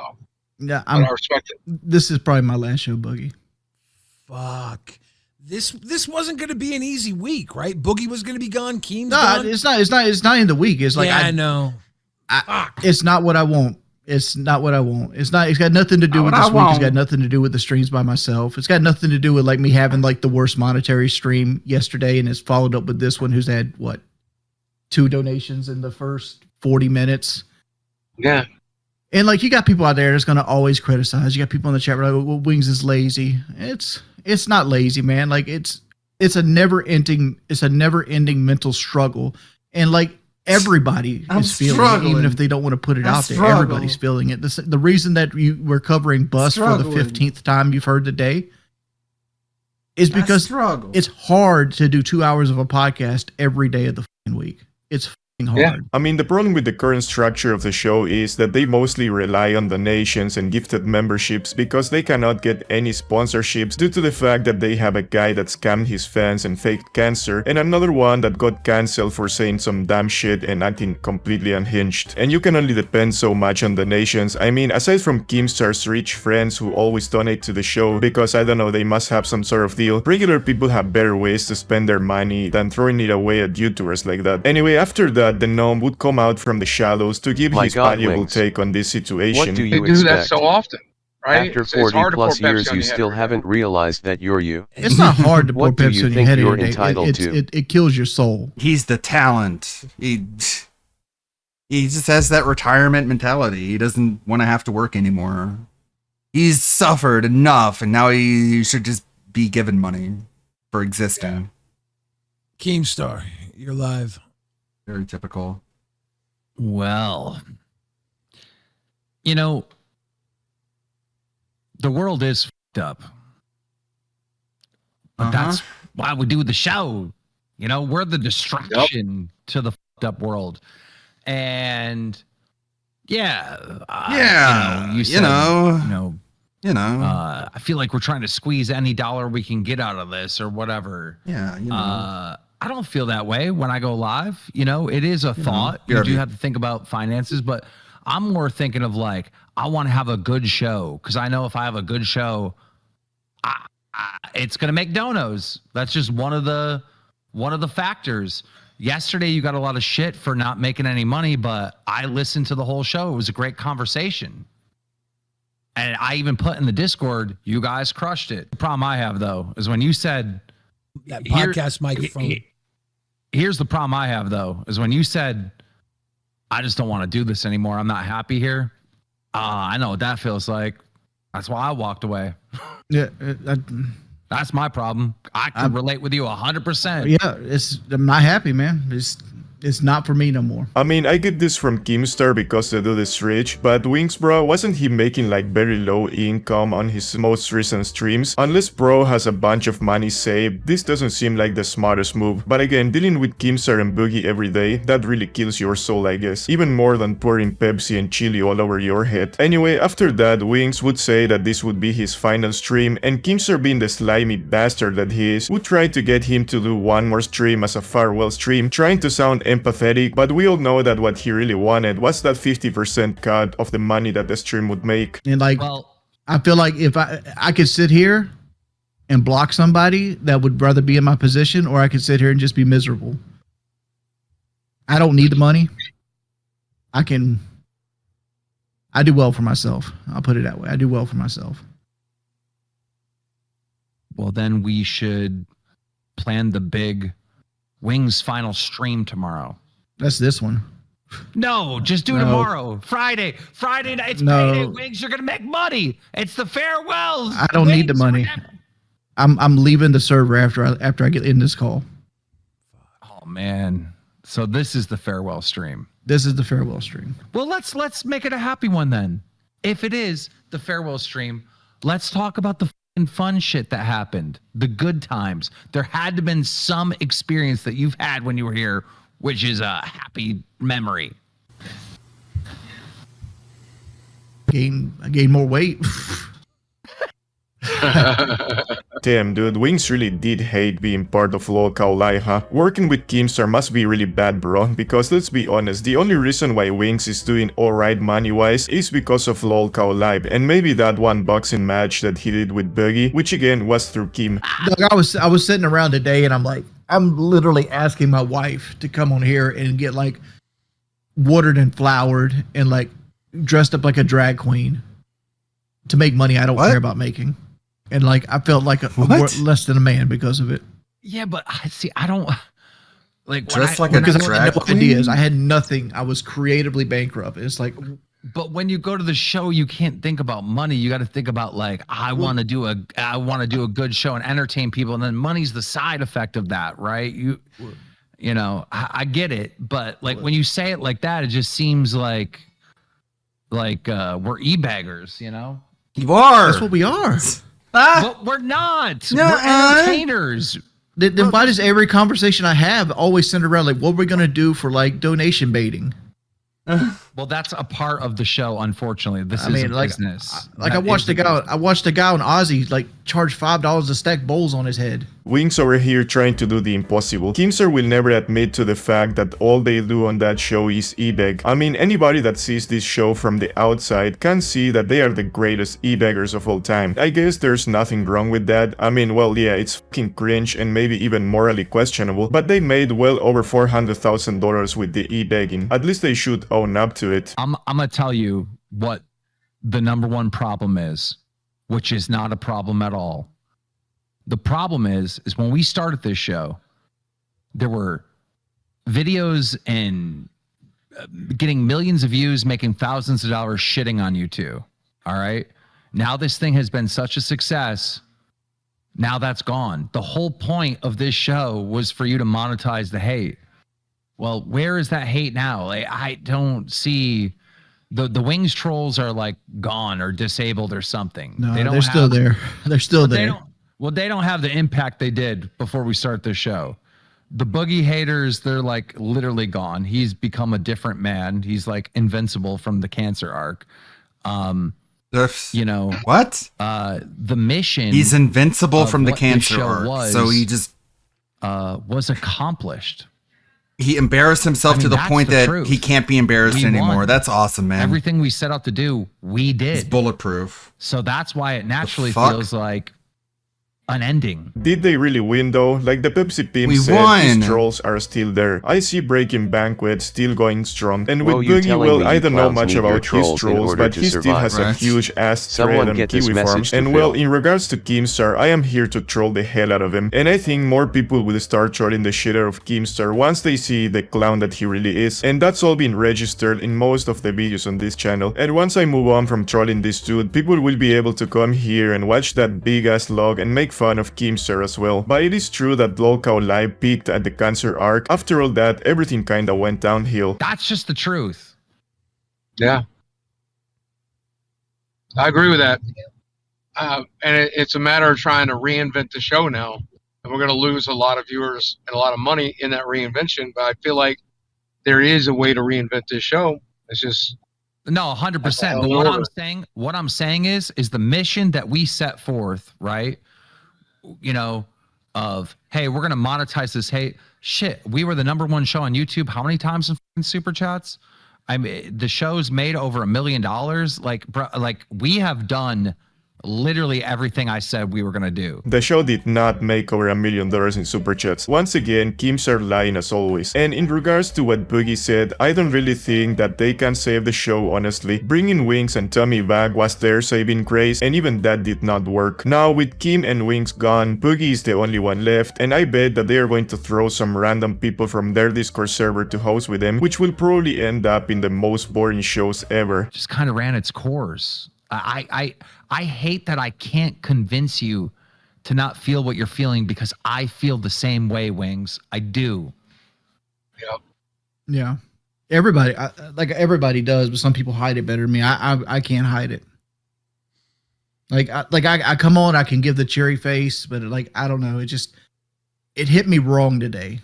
Yeah, I respect it. This is probably my last show, Boogie. Fuck. This wasn't going to be an easy week, right? Boogie was going to be gone. Keem's gone. It's not in the week. It's like, I know. It's not what I want. It's not what I want. It's got nothing to do with this week. It's got nothing to do with the streams by myself. It's got nothing to do with like me having like the worst monetary stream yesterday, and it's followed up with this one who's had what, 2 donations in the first 40 minutes. Yeah. And like, you got people out there that's gonna always criticize. You got people in the chat like, well, Wings is lazy. It's not lazy, man. Like, it's a never ending mental struggle. And like, everybody is feeling it, even if they don't want to put it out there. Everybody's feeling it. The reason that we're covering Bus for the 15th time you've heard today is because it's hard to do 2 hours of a podcast every day of the fucking week. It's fucking hard. Yeah. I mean, the problem with the current structure of the show is that they mostly rely on donations and gifted memberships because they cannot get any sponsorships due to the fact that they have a guy that scammed his fans and faked cancer, and another one that got cancelled for saying some damn shit and acting completely unhinged. And you can only depend so much on donations. I mean, aside from Keemstar's rich friends who always donate to the show because, I don't know, they must have some sort of deal, regular people have better ways to spend their money than throwing it away at YouTubers like that. Anyway, after that, the gnome would come out from the shadows to give his valuable take on this situation. What do you They do that so often, right? After It's 40 hard to pour plus years, Pepsi on you your head still every day. haven't realized that you're you. It's not hard to pour What do Pepsi you on your think head you're every day. entitled to? It kills your soul. He's the talent. He just has that retirement mentality. He doesn't want to have to work anymore. He's suffered enough, and now he should just be given money for existing. Keemstar, you're live. Very typical. Well, you know, the world is f***ed up. But that's why we do the show. You know, we're the distraction to the f***ed up world. And yeah, I feel like we're trying to squeeze any dollar we can get out of this or whatever. Yeah, I don't feel that way when I go live. You know, it is a thought. You do have to think about finances, but I'm more thinking of like, I want to have a good show because I know if I have a good show, it's gonna make donos. That's just one of the factors. Yesterday, you got a lot of shit for not making any money, but I listened to the whole show. It was a great conversation. And I even put in the Discord, you guys crushed it. The problem I have, though, is when you said... That podcast microphone. Here's the problem I have, though, is when you said, I just don't want to do this anymore. I'm not happy here. I know what that feels like. That's why I walked away. Yeah. That's my problem. I can relate with you 100%. Yeah, I'm not happy, man. It's not for me no more. I mean, I get this from Keemstar because the dude is rich, but Wings bro, wasn't he making like very low income on his most recent streams? Unless bro has a bunch of money saved, this doesn't seem like the smartest move. But again, dealing with Keemstar and Boogie every day, that really kills your soul, I guess. Even more than pouring Pepsi and chili all over your head. Anyway, after that, Wings would say that this would be his final stream, and Keemstar, being the slimy bastard that he is, would try to get him to do one more stream as a farewell stream, trying to sound empathetic, but we all know that what he really wanted was that 50% cut of the money that the stream would make. And like, I feel like if I could sit here and block somebody that would rather be in my position, or I could sit here and just be miserable. I don't need the money. I do well for myself. I'll put it that way. I do well for myself. Well, then we should plan the big Wings final stream tomorrow. That's this one. No, just do tomorrow. Friday night. It's payday. Wings, you're gonna make money. It's the farewells. I don't need the money. I'm leaving the server after I get in this call. Oh man. So this is the farewell stream. This is the farewell stream. Well, let's make it a happy one then. If it is the farewell stream, let's talk about the fun shit that happened, the good times. There had to have been some experience that you've had when you were here, which is a happy memory. I gained more weight. Damn, dude, Wings really did hate being part of LOL Cow Live, huh? Working with Keemstar must be really bad, bro, because let's be honest, the only reason why Wings is doing alright money-wise is because of LOL Cow Live, and maybe that one boxing match that he did with Boogie, which again was through Keem. Look, I was sitting around today and I'm literally asking my wife to come on here and get like watered and flowered and like dressed up like a drag queen to make money I don't care about making. And like I felt like less than a man because of it. Yeah, but I don't like dressed like a drag queen. I had no ideas. I had nothing. I was creatively bankrupt. It's like, but when you go to the show, you can't think about money. You got to think about like I want to do a good show and entertain people, and then money's the side effect of that, right? You know, I get it, but like when you say it like that, it just seems like we're e-baggers, you know? You are. That's what we are. But we're not. No, we're entertainers. Then why does every conversation I have always center around like what we're gonna do for like donation baiting? Well, that's a part of the show. Unfortunately, this is a business. I watched a guy on Aussie like charge $5 to stack bowls on his head. Wings over here trying to do the impossible. Keemstar will never admit to the fact that all they do on that show is e-beg. I mean, anybody that sees this show from the outside can see that they are the greatest e-beggers of all time. I guess there's nothing wrong with that. I mean, well, yeah, it's fucking cringe and maybe even morally questionable, but they made well over $400,000 with the e-begging. At least they should own up to it. I'm gonna tell you what the number one problem is, which is not a problem at all. The problem is when we started this show, there were videos and getting millions of views, making thousands of dollars shitting on you two. All right. Now this thing has been such a success. Now that's gone. The whole point of this show was for you to monetize the hate. Well, where is that hate now? Like, I don't see the Wings trolls are like gone or disabled or something. No, they're still there. They're still there. They don't have the impact they did before we start the show. The Boogie haters, they're like literally gone. He's become a different man. He's like invincible from the cancer arc. You know what? The mission. He's invincible from the cancer arc. So he just was accomplished. He embarrassed himself to the point that he can't be embarrassed anymore. Won. That's awesome, man. Everything we set out to do, we did. It's bulletproof. So that's why it naturally feels like an ending. Did they really win though? Like the Pepsi Pimp said, these trolls are still there. I see Breaking Banquet still going strong. And with Boogie, well, I don't know much about his trolls, but he still has a huge ass thread on Kiwi Farms. And well, in regards to Keemstar, I am here to troll the hell out of him. And I think more people will start trolling the shit out of Keemstar once they see the clown that he really is. And that's all been registered in most of the videos on this channel. And once I move on from trolling this dude, people will be able to come here and watch that big ass log and make fun of Keemstar as well, but it is true that LOLcow Live peaked at the cancer arc. After all that, everything kinda went downhill. That's just the truth. Yeah. I agree with that. And it's a matter of trying to reinvent the show now. And we're going to lose a lot of viewers and a lot of money in that reinvention. But I feel like there is a way to reinvent this show. It's just no, 100%. But what I'm saying is the mission that we set forth, right? You know, of hey, we're going to monetize this. Hey, shit, we were the #1 show on YouTube. How many times in super chats? I mean, the show's made over $1 million. Like, bro, like we have done literally everything I said we were gonna do. The show did not make over $1 million in super chats. Once again, Keemstar lying as always. And in regards to what Boogie said, I don't really think that they can save the show honestly. Bringing Wings and Tommy back was their saving grace, and even that did not work. Now with Kim and Wings gone, Boogie is the only one left, and I bet that they are going to throw some random people from their Discord server to host with them, which will probably end up in the most boring shows ever. Just kind of ran its course. I hate that I can't convince you to not feel what you're feeling because I feel the same way, Wings. I do. Yep. Yeah. Everybody, everybody does, but some people hide it better than me. I can't hide it. I come on, I can give the cheery face, but I don't know. It hit me wrong today.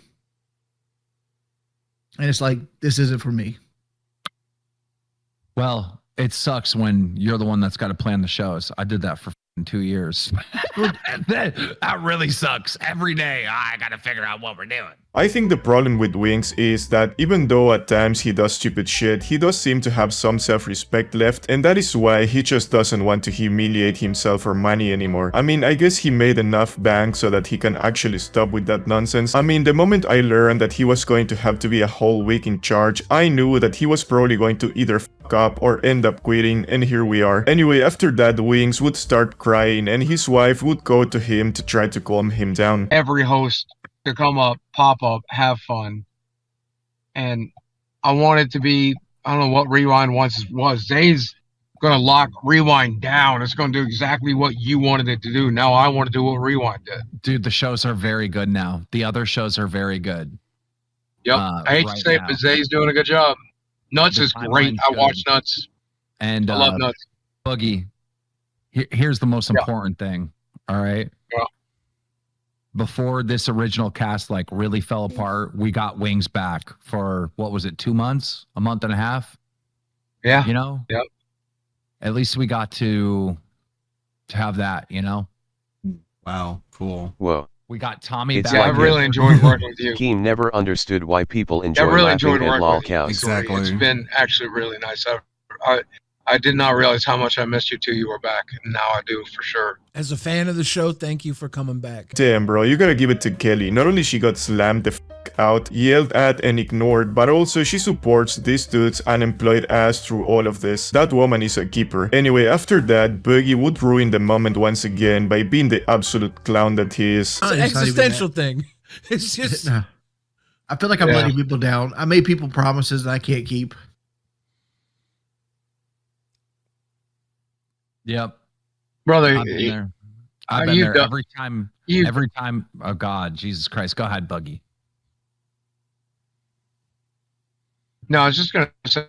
And it's like, this isn't for me. Well, it sucks when you're the one that's got to plan the shows. I did that for 2 years. That really sucks. Every day, I got to figure out what we're doing. I think the problem with Wings is that even though at times he does stupid shit, he does seem to have some self-respect left, and that is why he just doesn't want to humiliate himself for money anymore. I mean, I guess he made enough bank so that he can actually stop with that nonsense. I mean, the moment I learned that he was going to have to be a whole week in charge, I knew that he was probably going to either fuck up or end up quitting, and here we are. Anyway, after that, Wings would start crying, and his wife would go to him to try to calm him down. Every host to come up, pop up, have fun. And I want it to be, I don't know what Rewind once was. Zay's going to lock Rewind down. It's going to do exactly what you wanted it to do. Now I want to do what Rewind did. Dude, the shows are very good now. The other shows are very good. Yep. I hate to say it, but Zay's doing a good job. Nuts is great. I watch Nuts. And I love Nuts. Boogie, here's the most important thing. All right. Yeah. Before this original cast really fell apart, we got Wings back for what was it, 2 months, a month and a half? Yeah. You know? Yep. At least we got to have that, you know? Wow, cool. Whoa. We got Tommy It's back. I really enjoyed working with you. Keem never understood why people enjoy I really laughing enjoyed at working with you. lolcows. Exactly. It's been actually really nice. I did not realize how much I missed you till you were back, and now I do for sure. As a fan of the show, thank you for coming back. Damn, bro, you gotta give it to Kelly. Not only she got slammed the f out, yelled at and ignored, but also she supports this dude's unemployed ass through all of this. That woman is a keeper. Anyway, after that, Boogie would ruin the moment once again by being the absolute clown that he is. It's an existential thing. It's just... I feel like I'm letting people down. I made people promises that I can't keep. Yep. Brother, I've been there. I've been there every time. Every time. Oh, God. Jesus Christ. Go ahead, Buggy. No, I was just going to say,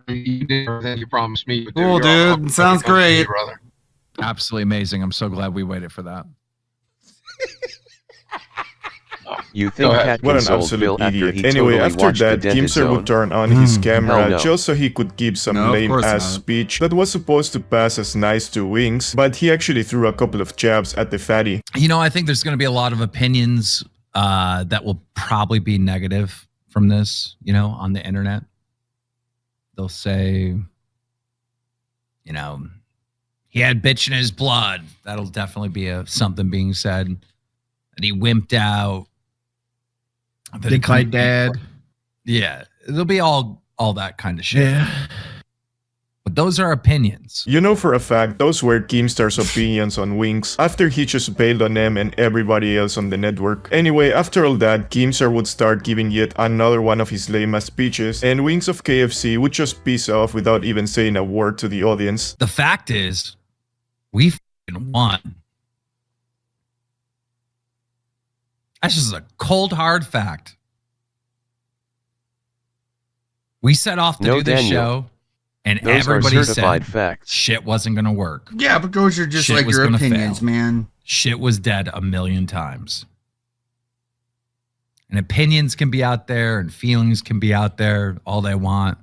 you did everything you promised me. Cool, dude. Sounds great. Brother. Absolutely amazing. I'm so glad we waited for that. You think Cat What an consoled absolute Phil after idiot. he Anyway, totally after watched that, the Dented Keemstar would Zone? turn on his camera Hell no. just so he could give some No, of lame course ass not. speech that was supposed to pass as nice to Wings, but he actually threw a couple of jabs at the fatty. You know, I think there's going to be a lot of opinions that will probably be negative from this, you know, on the internet. They'll say, you know, he had bitch in his blood. That'll definitely be something being said. And he wimped out. Dick my dad. Yeah, it'll be all that kind of shit. Yeah. But those are opinions. You know for a fact, those were Keemstar's opinions on Wings, after he just bailed on them and everybody else on the network. Anyway, after all that, Keemstar would start giving yet another one of his lame-ass speeches, and Wings of KFC would just piss off without even saying a word to the audience. The fact is, we f***ing won. That's just a cold, hard fact. We set off to No, do this Daniel. show, and Those are everybody certified said facts. shit wasn't going to work. Yeah, but those are just Shit like was your gonna opinions, fail. man. Shit was dead a million times. And opinions can be out there, and feelings can be out there all they want.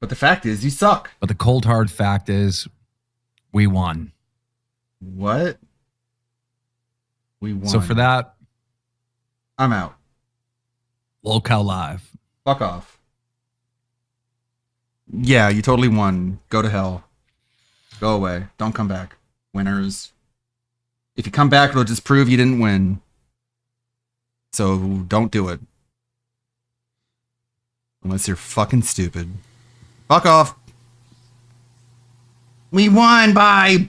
But the fact is, you suck. But the cold, hard fact is, we won. What? We won. So for that, I'm out. Locale Live. Fuck off. Yeah, you totally won. Go to hell. Go away. Don't come back. Winners. If you come back, it'll just prove you didn't win. So don't do it. Unless you're fucking stupid. Fuck off. We won by...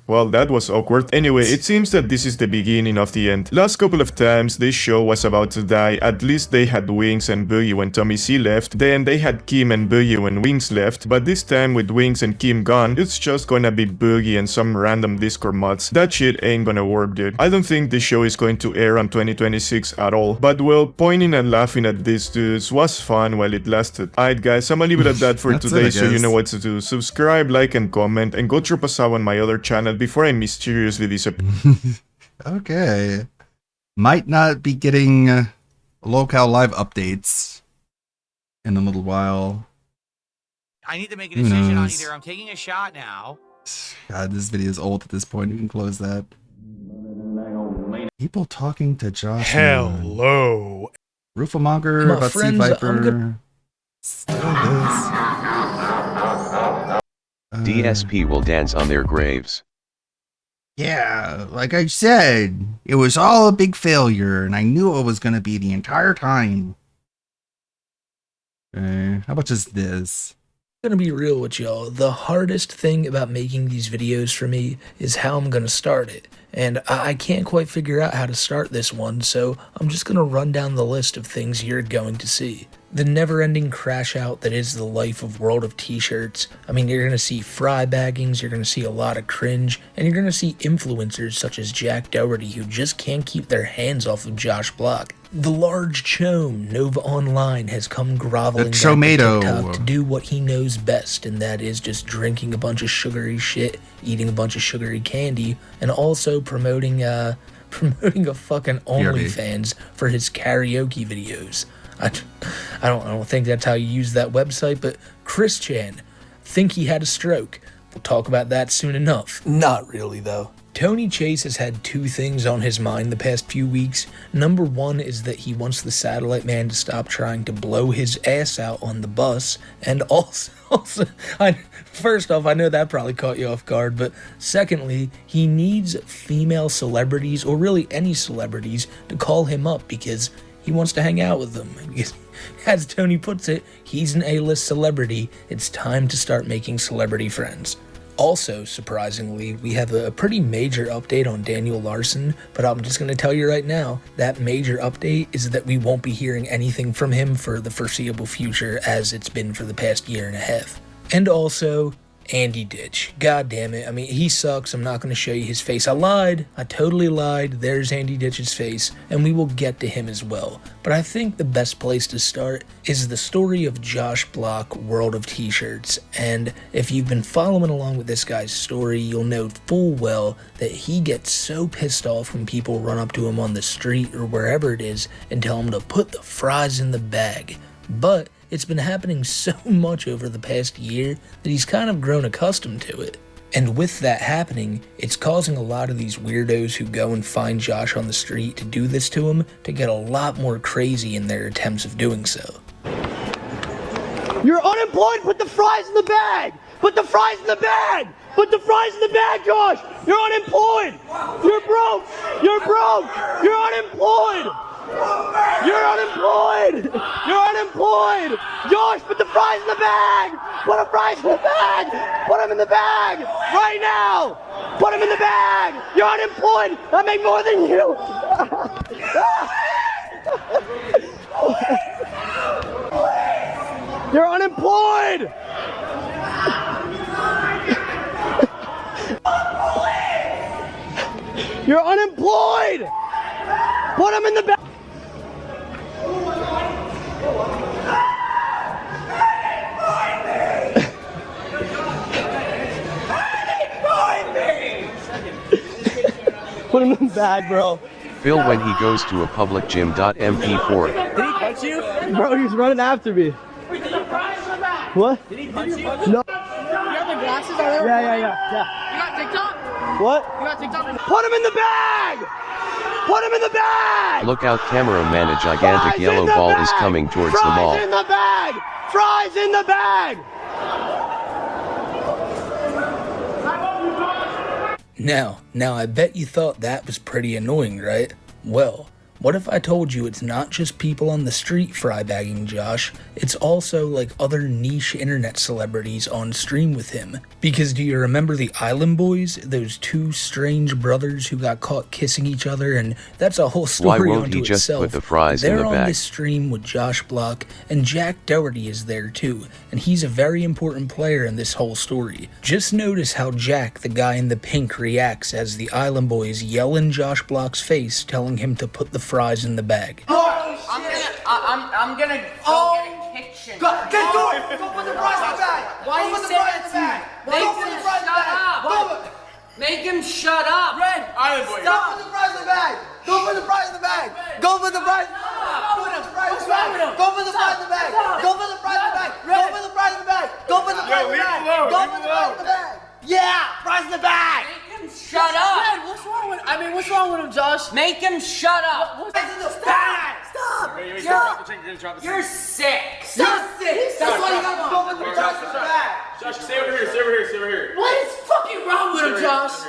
Well, that was awkward. Anyway, it seems that this is the beginning of the end. Last couple of times this show was about to die, at least they had Wings and Boogie when Tommy C left, then they had Kim and Boogie when Wings left, but this time with Wings and Kim gone, it's just gonna be Boogie and some random Discord mods. That shit ain't gonna work, dude. I don't think this show is going to air on 2026 at all, but well, pointing and laughing at these dudes was fun while it lasted. Alright guys, I'ma leave it at that for today, so you know what to do. Subscribe, like and comment, and go drop a sub on my other channel before I mysteriously disappear. Okay. Might not be getting Locale Live updates in a little while. I need to make a Who decision on knows? either I'm taking a shot now. God, this video is old at this point. You can close that. People talking to Josh. Hello. Roofamonger, My about C friends, I'm Viper. Still this. DSP will dance on their graves. Yeah, like I said, it was all a big failure, and I knew it was going to be the entire time. Okay, how about just this? I'm gonna be real with y'all. The hardest thing about making these videos for me is how I'm gonna start it. And I can't quite figure out how to start this one, so I'm just gonna run down the list of things you're going to see. The never-ending crash out that is the life of World of T-shirts. I mean, you're gonna see fry baggings, you're gonna see a lot of cringe, and you're gonna see influencers such as Jack Dougherty who just can't keep their hands off of Josh Block. The large chome, Nova Online, has come groveling back to Chomato. TikTok to do what he knows best, and that is just drinking a bunch of sugary shit, eating a bunch of sugary candy, and also promoting a fucking OnlyFans for his karaoke videos. I don't think that's how you use that website, but Chris Chan, think he had a stroke. We'll talk about that soon enough. Not really, though. Tony Chase has had two things on his mind the past few weeks. Number one is that he wants the Satellite Man to stop trying to blow his ass out on the bus, and also first off, I know that probably caught you off guard, but secondly, he needs female celebrities, or really any celebrities, to call him up because he wants to hang out with them. Because, as Tony puts it, he's an A-list celebrity. It's time to start making celebrity friends. Also, surprisingly, we have a pretty major update on Daniel Larson, but I'm just going to tell you right now, that major update is that we won't be hearing anything from him for the foreseeable future as it's been for the past year and a half. And also, Andy Ditch. God damn it. I mean, he sucks. I'm not going to show you his face. I lied. I totally lied. There's Andy Ditch's face, and we will get to him as well. But I think the best place to start is the story of Josh Block, World of T-shirts. And if you've been following along with this guy's story, you'll know full well that he gets so pissed off when people run up to him on the street or wherever it is and tell him to put the fries in the bag. But it's been happening so much over the past year that he's kind of grown accustomed to it. And with that happening, it's causing a lot of these weirdos who go and find Josh on the street to do this to him to get a lot more crazy in their attempts of doing so. You're unemployed, put the fries in the bag! Put the fries in the bag! Put the fries in the bag, Josh! You're unemployed! You're broke! You're broke! You're unemployed! You're unemployed! You're unemployed! Josh, put the fries in the bag! Put the fries in the bag! Put them in the bag! Right now! Put them in the bag! You're unemployed! I make more than you! You're unemployed! You're unemployed! Put him in the back! Put him in the bag, bro. Phil when he goes to a public gym.mp4. Did he punch you? Bro, he's running after me. What? Did he punch you? No. You have the glasses on there? Yeah. You got TikTok? What? You got TikTok? Put him in the bag! Put him in the bag! Look out cameraman, a gigantic Fries yellow in the ball bag! is coming towards Fries the mall. in the bag! Fries in the bag! Now I bet you thought that was pretty annoying, right? Well, what if I told you it's not just people on the street fry bagging Josh, it's also like other niche internet celebrities on stream with him? Because do you remember the Island Boys? Those two strange brothers who got caught kissing each other, and that's a whole story Why won't unto he just itself. put the fries in They're the on bag? this stream with Josh Block, and Jack Dougherty is there too, and he's a very important player in this whole story. Just notice how Jack, the guy in the pink, reacts as the Island Boys yell in Josh Block's face, telling him to put the fries in the bag. I'm gonna go get a kitchen. Get to it! Go put the fries in the bag! Why you say that to me? Make him shut up! Red! Stop! Put the fries in the bag! Go put the fries in the bag! Go put the fries in the bag! Go put the fries in the bag! Go put the fries in the bag! Go put the fries in the bag! Go put the fries in the bag! Go put the fries in the bag! Yeah! Fries in the bag! Make him shut up! Red, what's wrong with what's wrong with him, Josh? Make him shut up! Fries in the bag! Stop! You're sick! Stop! That's why you gotta go put the fries in the bag! Josh, stay over here. What is fucking wrong with him, Josh?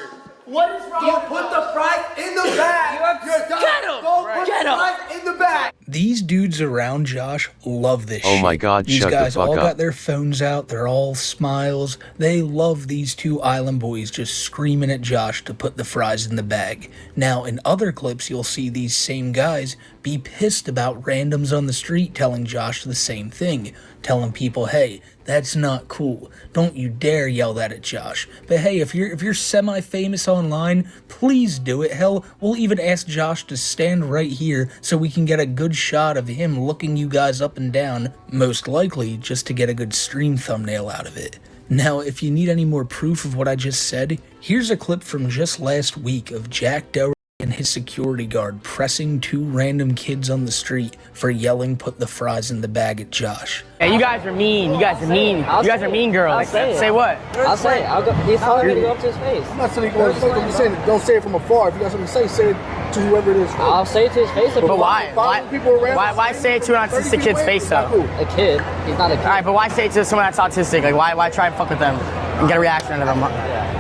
What is wrong with him? Put the fries in the bag! You're done! Get him! Go put the fries in the bag! These dudes around Josh love this Oh shit. my God, These shut the guys fuck all up. got their phones out. They're all smiles. They love these two Island Boys just screaming at Josh to put the fries in the bag. Now, in other clips, you'll see these same guys be pissed about randoms on the street telling Josh the same thing. Telling people, hey, that's not cool. Don't you dare yell that at Josh. But hey, if you're semi-famous online, please do it. Hell, we'll even ask Josh to stand right here so we can get a good shot of him looking you guys up and down, most likely just to get a good stream thumbnail out of it. Now, if you need any more proof of what I just said, here's a clip from just last week of Jack Dougherty and his security guard pressing two random kids on the street for yelling put the fries in the bag at Josh. Yeah, you guys are mean. You guys are mean. You guys are mean girls. I'll say it. Say what? I'll say it. He's telling me to go up to his face. I'm not saying go to his face. I'm just saying don't say it from afar. If you got something to say it to whoever it is. I'll say it to his face. But why? Why say it to an autistic kid's face though? A kid. He's not a kid. All right, but why say it to someone that's autistic? Like why try and fuck with them and get a reaction out of them?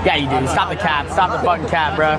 Yeah, you do. Stop the cap. Stop the fucking cap, bro.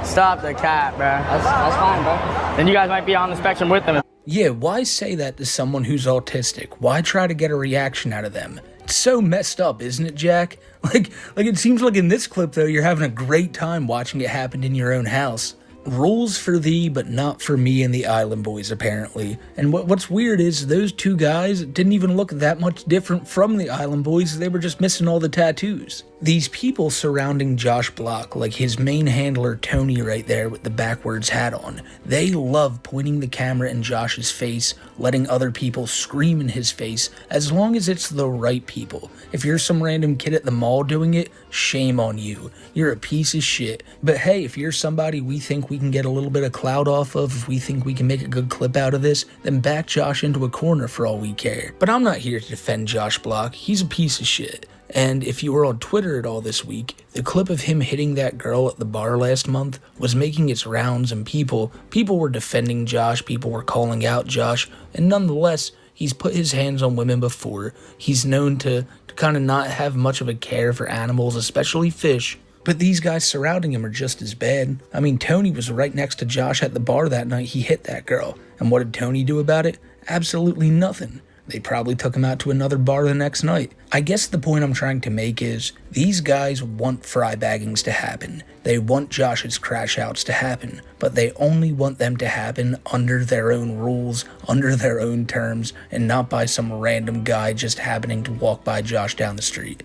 Stop the cap, bro. That's fine, bro. Then you guys might be on the spectrum with them. Yeah, why say that to someone who's autistic? Why try to get a reaction out of them? It's so messed up, isn't it, Jack? Like it seems like in this clip, though, you're having a great time watching it happen in your own house. Rules for thee, but not for me and the Island Boys, apparently. And what's weird is those two guys didn't even look that much different from the Island Boys. They were just missing all the tattoos. These people surrounding Josh Block, like his main handler Tony right there with the backwards hat on, they love pointing the camera in Josh's face, letting other people scream in his face, as long as it's the right people. If you're some random kid at the mall doing it, shame on you. You're a piece of shit. But hey, if you're somebody we think we can get a little bit of clout off of, if we think we can make a good clip out of this, then back Josh into a corner for all we care. But I'm not here to defend Josh Block. He's a piece of shit. And if you were on Twitter at all this week, the clip of him hitting that girl at the bar last month was making its rounds, and people were defending Josh, people were calling out Josh, and nonetheless, he's put his hands on women before. He's known to kind of not have much of a care for animals, especially fish. But these guys surrounding him are just as bad. I mean, Tony was right next to Josh at the bar that night he hit that girl. And what did Tony do about it? Absolutely nothing. They probably took him out to another bar the next night. I guess the point I'm trying to make is, these guys want fry baggings to happen. They want Josh's crash outs to happen, but they only want them to happen under their own rules, under their own terms, and not by some random guy just happening to walk by Josh down the street.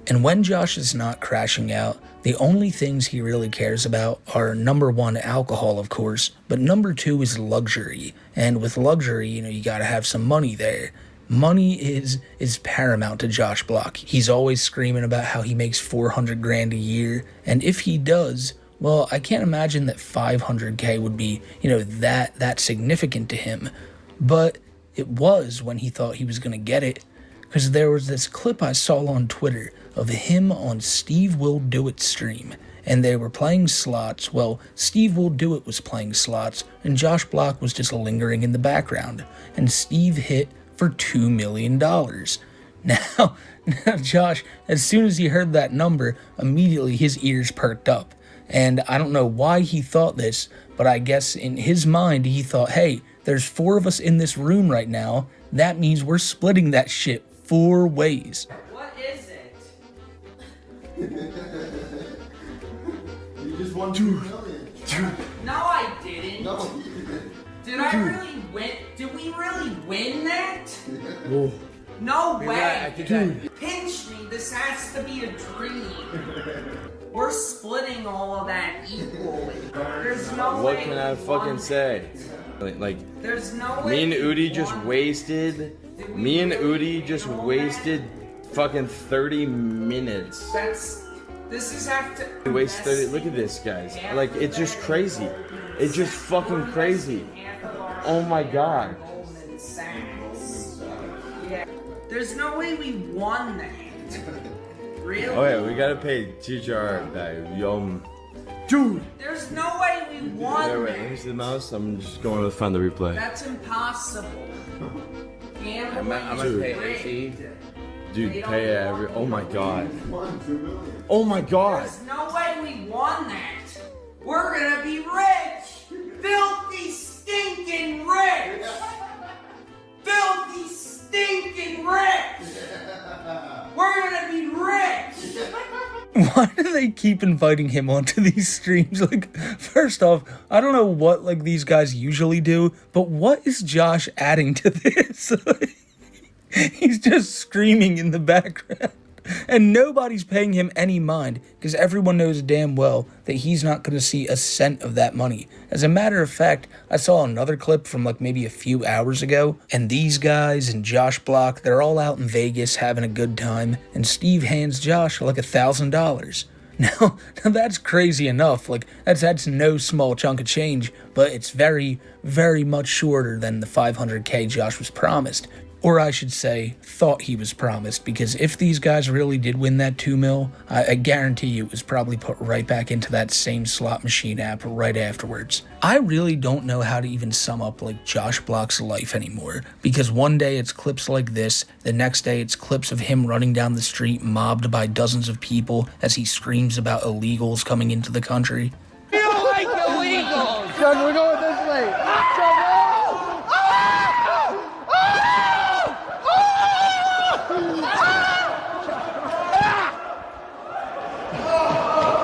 And when Josh is not crashing out, the only things he really cares about are number one, alcohol, of course, but number two is luxury. And with luxury, you gotta have some money there. Money is paramount to Josh Block. He's always screaming about how he makes $400,000 a year, and if he does, well, I can't imagine that $500K would be, that significant to him. But it was when he thought he was gonna get it, because there was this clip I saw on Twitter of him on Steve Will Do It stream, and they were playing slots. Well, Steve Will Do It was playing slots, and Josh Block was just lingering in the background, and Steve hit for $2 million. Now, Josh, as soon as he heard that number, immediately his ears perked up, and I don't know why he thought this, but I guess in his mind he thought, hey, there's 4 of us in this room right now, that means we're splitting that shit 4 ways. What is it? You just won $2 million. No, I didn't. No, you didn't. Did I really win? Did we really win that? Oh. No Maybe way. Dude. Pinch me. This has to be a dream. We're splitting all of that equally. There's no way. What can I fucking say? Like, there's no way. Me and Udi just wasted. Me and Udi just wasted fucking 30 minutes. This is after. We wasted 30. Look at this, guys. Like, it's just crazy. It's just fucking crazy. Oh my god. Yeah. There's no way we won that. Really? Oh yeah, we gotta pay TJR back. Yum. Dude! There's no way we won Yeah, wait, that. let me see the mouse. I'm just going to find the replay. That's impossible. I'm gonna pay Dude, pay every. Oh my god. Oh my god. There's no way we won that. We're gonna be rich. Filthy, stinking rich. Filthy, stinking rich. We're gonna be rich. Why do they keep inviting him onto these streams? Like, first off, I don't know what these guys usually do, but what is Josh adding to this? He's just screaming in the background, and nobody's paying him any mind, because everyone knows damn well that he's not going to see a cent of that money. As a matter of fact, I saw another clip from maybe a few hours ago, and these guys and Josh Block, they're all out in Vegas having a good time, and Steve hands Josh $1,000. Now that's crazy enough. That's no small chunk of change, but it's very, very much shorter than the $500K Josh was promised. Or I should say, thought he was promised, because if these guys really did win that $2 million, I guarantee you it was probably put right back into that same slot machine app right afterwards. I really don't know how to even sum up Josh Block's life anymore, because one day it's clips like this, the next day it's clips of him running down the street mobbed by dozens of people as he screams about illegals coming into the country. You don't like illegals! Son, we're going this way!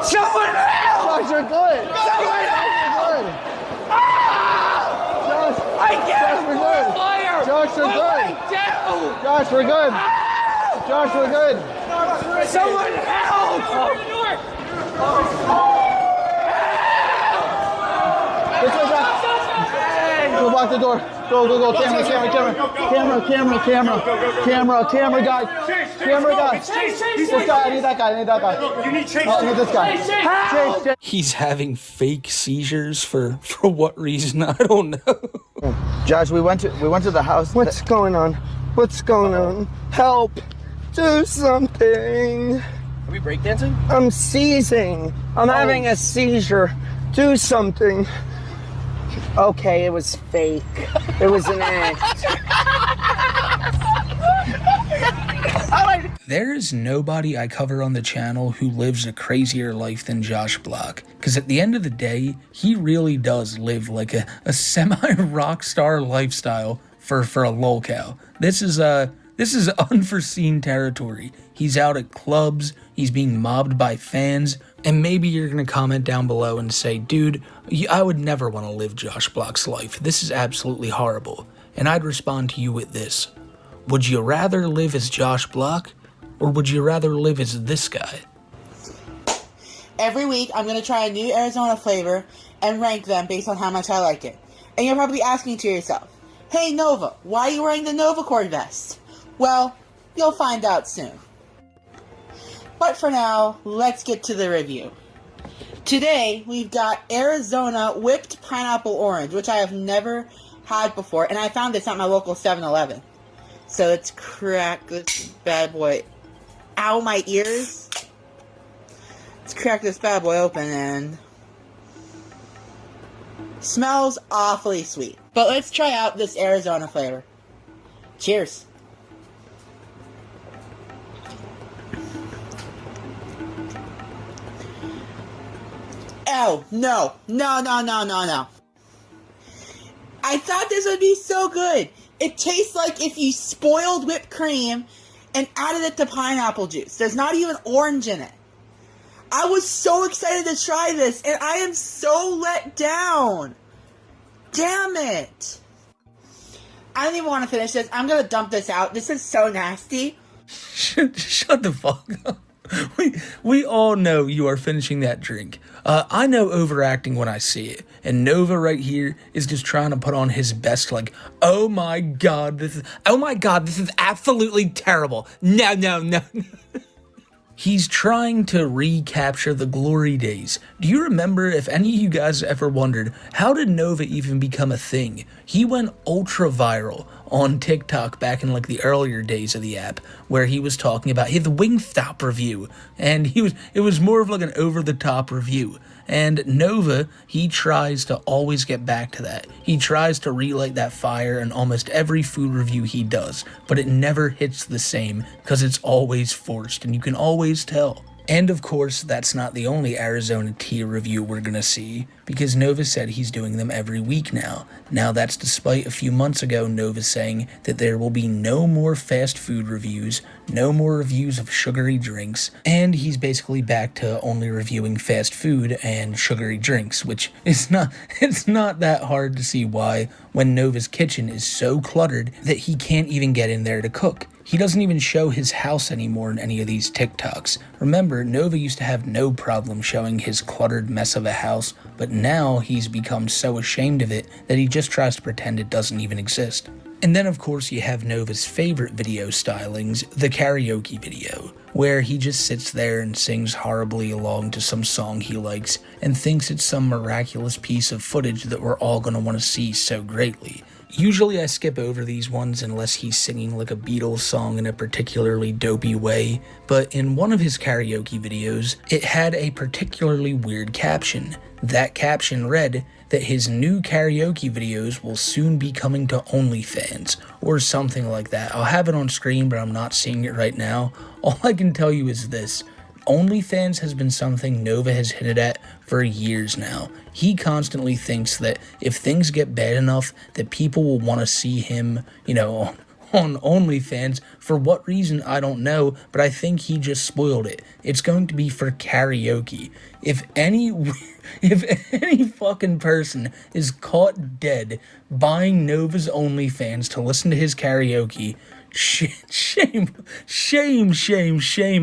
Someone help! Josh, you're good! Someone help! Josh, I can't Josh, we're good! fire! Josh, you're good! Josh, we're good! Josh, we're good! Someone help! This way, Josh! Go block the door! Go! Camera, guy! Camera guy! This guy, I need that guy, You need Chase. I need this guy. Chase. He's having fake seizures for what reason? I don't know. Josh, we went to the house. What's going on? What's going on? Help! Do something! Are we breakdancing? I'm seizing. I'm having a seizure. Do something. Okay, it was fake. It was an act. There is nobody I cover on the channel who lives a crazier life than Josh Block. Because at the end of the day, he really does live like a semi-rock star lifestyle for a lolcow. This is unforeseen territory. He's out at clubs, he's being mobbed by fans, and maybe you're gonna comment down below and say, dude, I would never want to live Josh Block's life. This is absolutely horrible. And I'd respond to you with this. Would you rather live as Josh Block, or would you rather live as this guy? Every week, I'm going to try a new Arizona flavor and rank them based on how much I like it. And you're probably asking to yourself, hey Nova, why are you wearing the Nova Cord vest? Well, you'll find out soon. But for now, let's get to the review. Today, we've got Arizona Whipped Pineapple Orange, which I have never had before, and I found this at my local 7-Eleven. So let's crack this bad boy. Ow, my ears. Let's crack this bad boy open and... Smells awfully sweet. But let's try out this Arizona flavor. Cheers. Oh, no. No. I thought this would be so good. It tastes like if you spoiled whipped cream and added it to pineapple juice. There's not even orange in it. I was so excited to try this, and I am so let down. Damn it. I don't even want to finish this. I'm going to dump this out. This is so nasty. Shut the fuck up. We all know you are finishing that drink. I know overacting when I see it. And Nova right here is just trying to put on his best, like, oh my god, this is absolutely terrible. No. He's trying to recapture the glory days. Do you remember, if any of you guys ever wondered, how did Nova even become a thing? He went ultra viral on TikTok back in like the earlier days of the app, where he was talking about his Wingstop review, and it was more of like an over-the-top review. And Nova, he tries to always get back to that. He tries to relight that fire in almost every food review he does, but it never hits the same because it's always forced, and you can always tell. And of course, that's not the only Arizona tea review we're gonna see, because Nova said he's doing them every week now. Now that's despite a few months ago Nova saying that there will be no more fast food reviews, no more reviews of sugary drinks, and he's basically back to only reviewing fast food and sugary drinks, which is it's not that hard to see why, when Nova's kitchen is so cluttered that he can't even get in there to cook. He doesn't even show his house anymore in any of these TikToks. Remember, Nova used to have no problem showing his cluttered mess of a house, but now he's become so ashamed of it that he just tries to pretend it doesn't even exist. And then of course you have Nova's favorite video stylings, the karaoke video, where he just sits there and sings horribly along to some song he likes and thinks it's some miraculous piece of footage that we're all gonna want to see so greatly. Usually I skip over these ones unless he's singing like a Beatles song in a particularly dopey way, but in one of his karaoke videos, it had a particularly weird caption. That caption read that his new karaoke videos will soon be coming to OnlyFans, or something like that. I'll have it on screen, but I'm not seeing it right now. All I can tell you is this. OnlyFans has been something Nova has hinted at for years now. He constantly thinks that if things get bad enough that people will want to see him, on OnlyFans. For what reason, I don't know, but I think he just spoiled it. It's going to be for karaoke. If any fucking person is caught dead buying Nova's OnlyFans to listen to his karaoke, shame.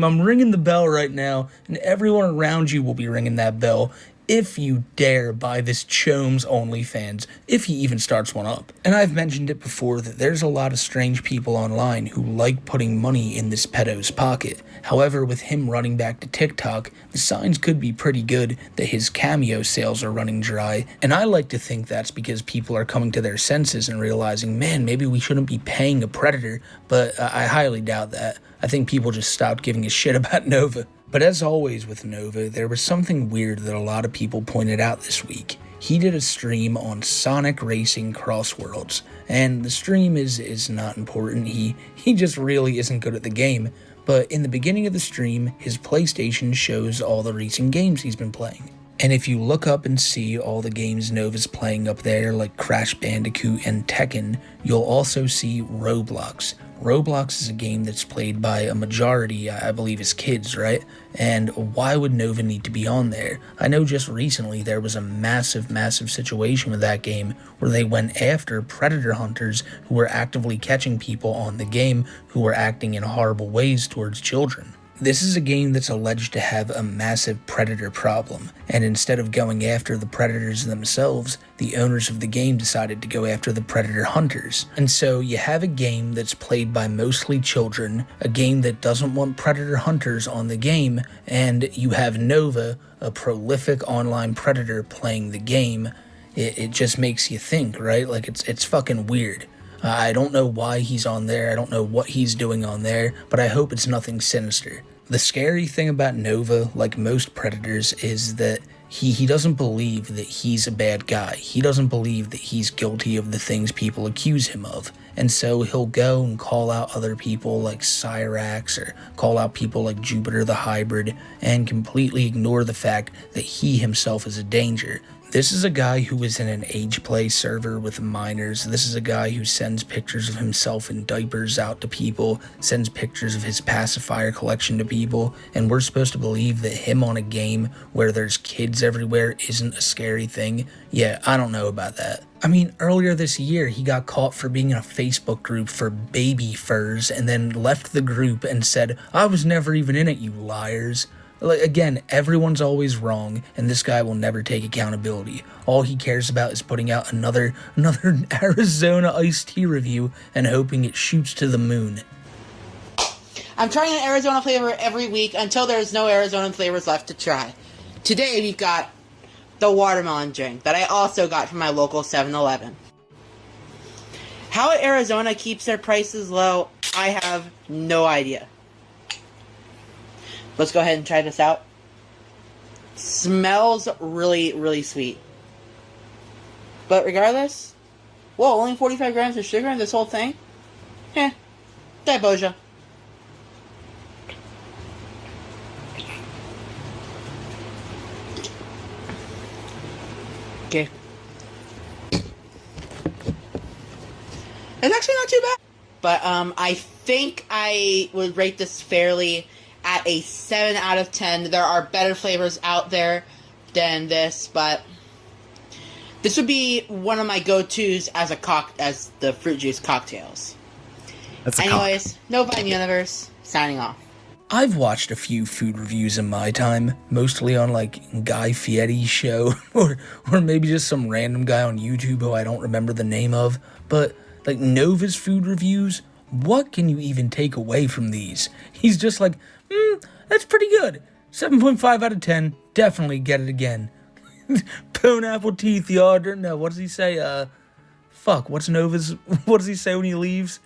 I'm ringing the bell right now, and everyone around you will be ringing that bell if you dare buy this Chome's OnlyFans, if he even starts one up. And I've mentioned it before that there's a lot of strange people online who like putting money in this pedo's pocket. However, with him running back to TikTok, the signs could be pretty good that his Cameo sales are running dry, and I like to think that's because people are coming to their senses and realizing, man, maybe we shouldn't be paying a predator, but I highly doubt that. I think people just stopped giving a shit about Nova. But as always with Nova, there was something weird that a lot of people pointed out this week. He did a stream on Sonic Racing Crossworlds, and the stream is not important. He just really isn't good at the game. But in the beginning of the stream, his PlayStation shows all the recent games he's been playing. And if you look up and see all the games Nova's playing up there, like Crash Bandicoot and Tekken, you'll also see Roblox. Roblox is a game that's played by a majority, I believe, is kids, right? And why would Nova need to be on there? I know just recently there was a massive situation with that game where they went after predator hunters who were actively catching people on the game who were acting in horrible ways towards children. This is a game that's alleged to have a massive predator problem, and instead of going after the predators themselves, the owners of the game decided to go after the predator hunters. And so you have a game that's played by mostly children, a game that doesn't want predator hunters on the game, and you have Nova, a prolific online predator, playing the game. It just makes you think, right? Like, it's fucking weird. I don't know why he's on there, I don't know what he's doing on there, but I hope it's nothing sinister. The scary thing about Nova, like most predators, is that he doesn't believe that he's a bad guy. He doesn't believe that he's guilty of the things people accuse him of. And so he'll go and call out other people like Cyrax or call out people like Jupiter the Hybrid and completely ignore the fact that he himself is a danger. This is a guy who is in an age play server with minors. This is a guy who sends pictures of himself in diapers out to people, sends pictures of his pacifier collection to people, and we're supposed to believe that him on a game where there's kids everywhere isn't a scary thing? Yeah, I don't know about that. I mean, earlier this year, he got caught for being in a Facebook group for baby furs and then left the group and said, "I was never even in it, you liars." Like, again, everyone's always wrong, and this guy will never take accountability. All he cares about is putting out another Arizona iced tea review and hoping it shoots to the moon. I'm trying an Arizona flavor every week until there's no Arizona flavors left to try. Today we've got the watermelon drink that I also got from my local 7-Eleven. How Arizona keeps their prices low, I have no idea. Let's go ahead and try this out. Smells really sweet. But regardless, whoa, only 45 grams of sugar in this whole thing? Boja. Okay. It's actually not too bad. But I think I would rate this fairly at a 7 out of 10. There are better flavors out there than this, but this would be one of my go-tos as as the fruit juice cocktails. Anyways, Nova Universe, signing off. I've watched a few food reviews in my time, mostly on like Guy Fieri's show, or maybe just some random guy on YouTube who I don't remember the name of, but like Nova's food reviews, what can you even take away from these? He's just like, that's pretty good. 7.5 out of 10. Definitely get it again. Bone apple teeth, y'all. No, what does he say? What does he say when he leaves?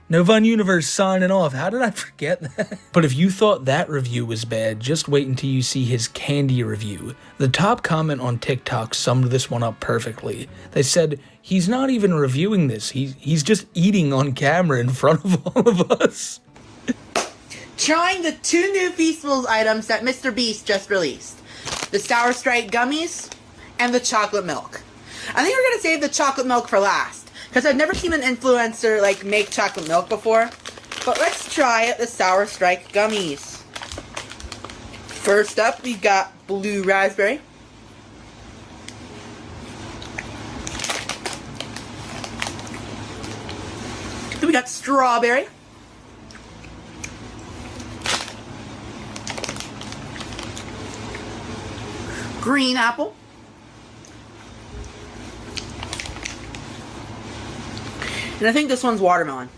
Nova Universe signing off. How did I forget that? But if you thought that review was bad, just wait until you see his candy review. The top comment on TikTok summed this one up perfectly. They said, he's not even reviewing this. He's just eating on camera in front of all of us. Trying the 2 new Feastables items that Mr. Beast just released. The Sour Strike Gummies and the Chocolate Milk. I think we're going to save the Chocolate Milk for last, because I've never seen an influencer make chocolate milk before. But let's try the Sour Strike Gummies. First up, we got Blue Raspberry. Then we got Strawberry. Green apple. And I think this one's watermelon.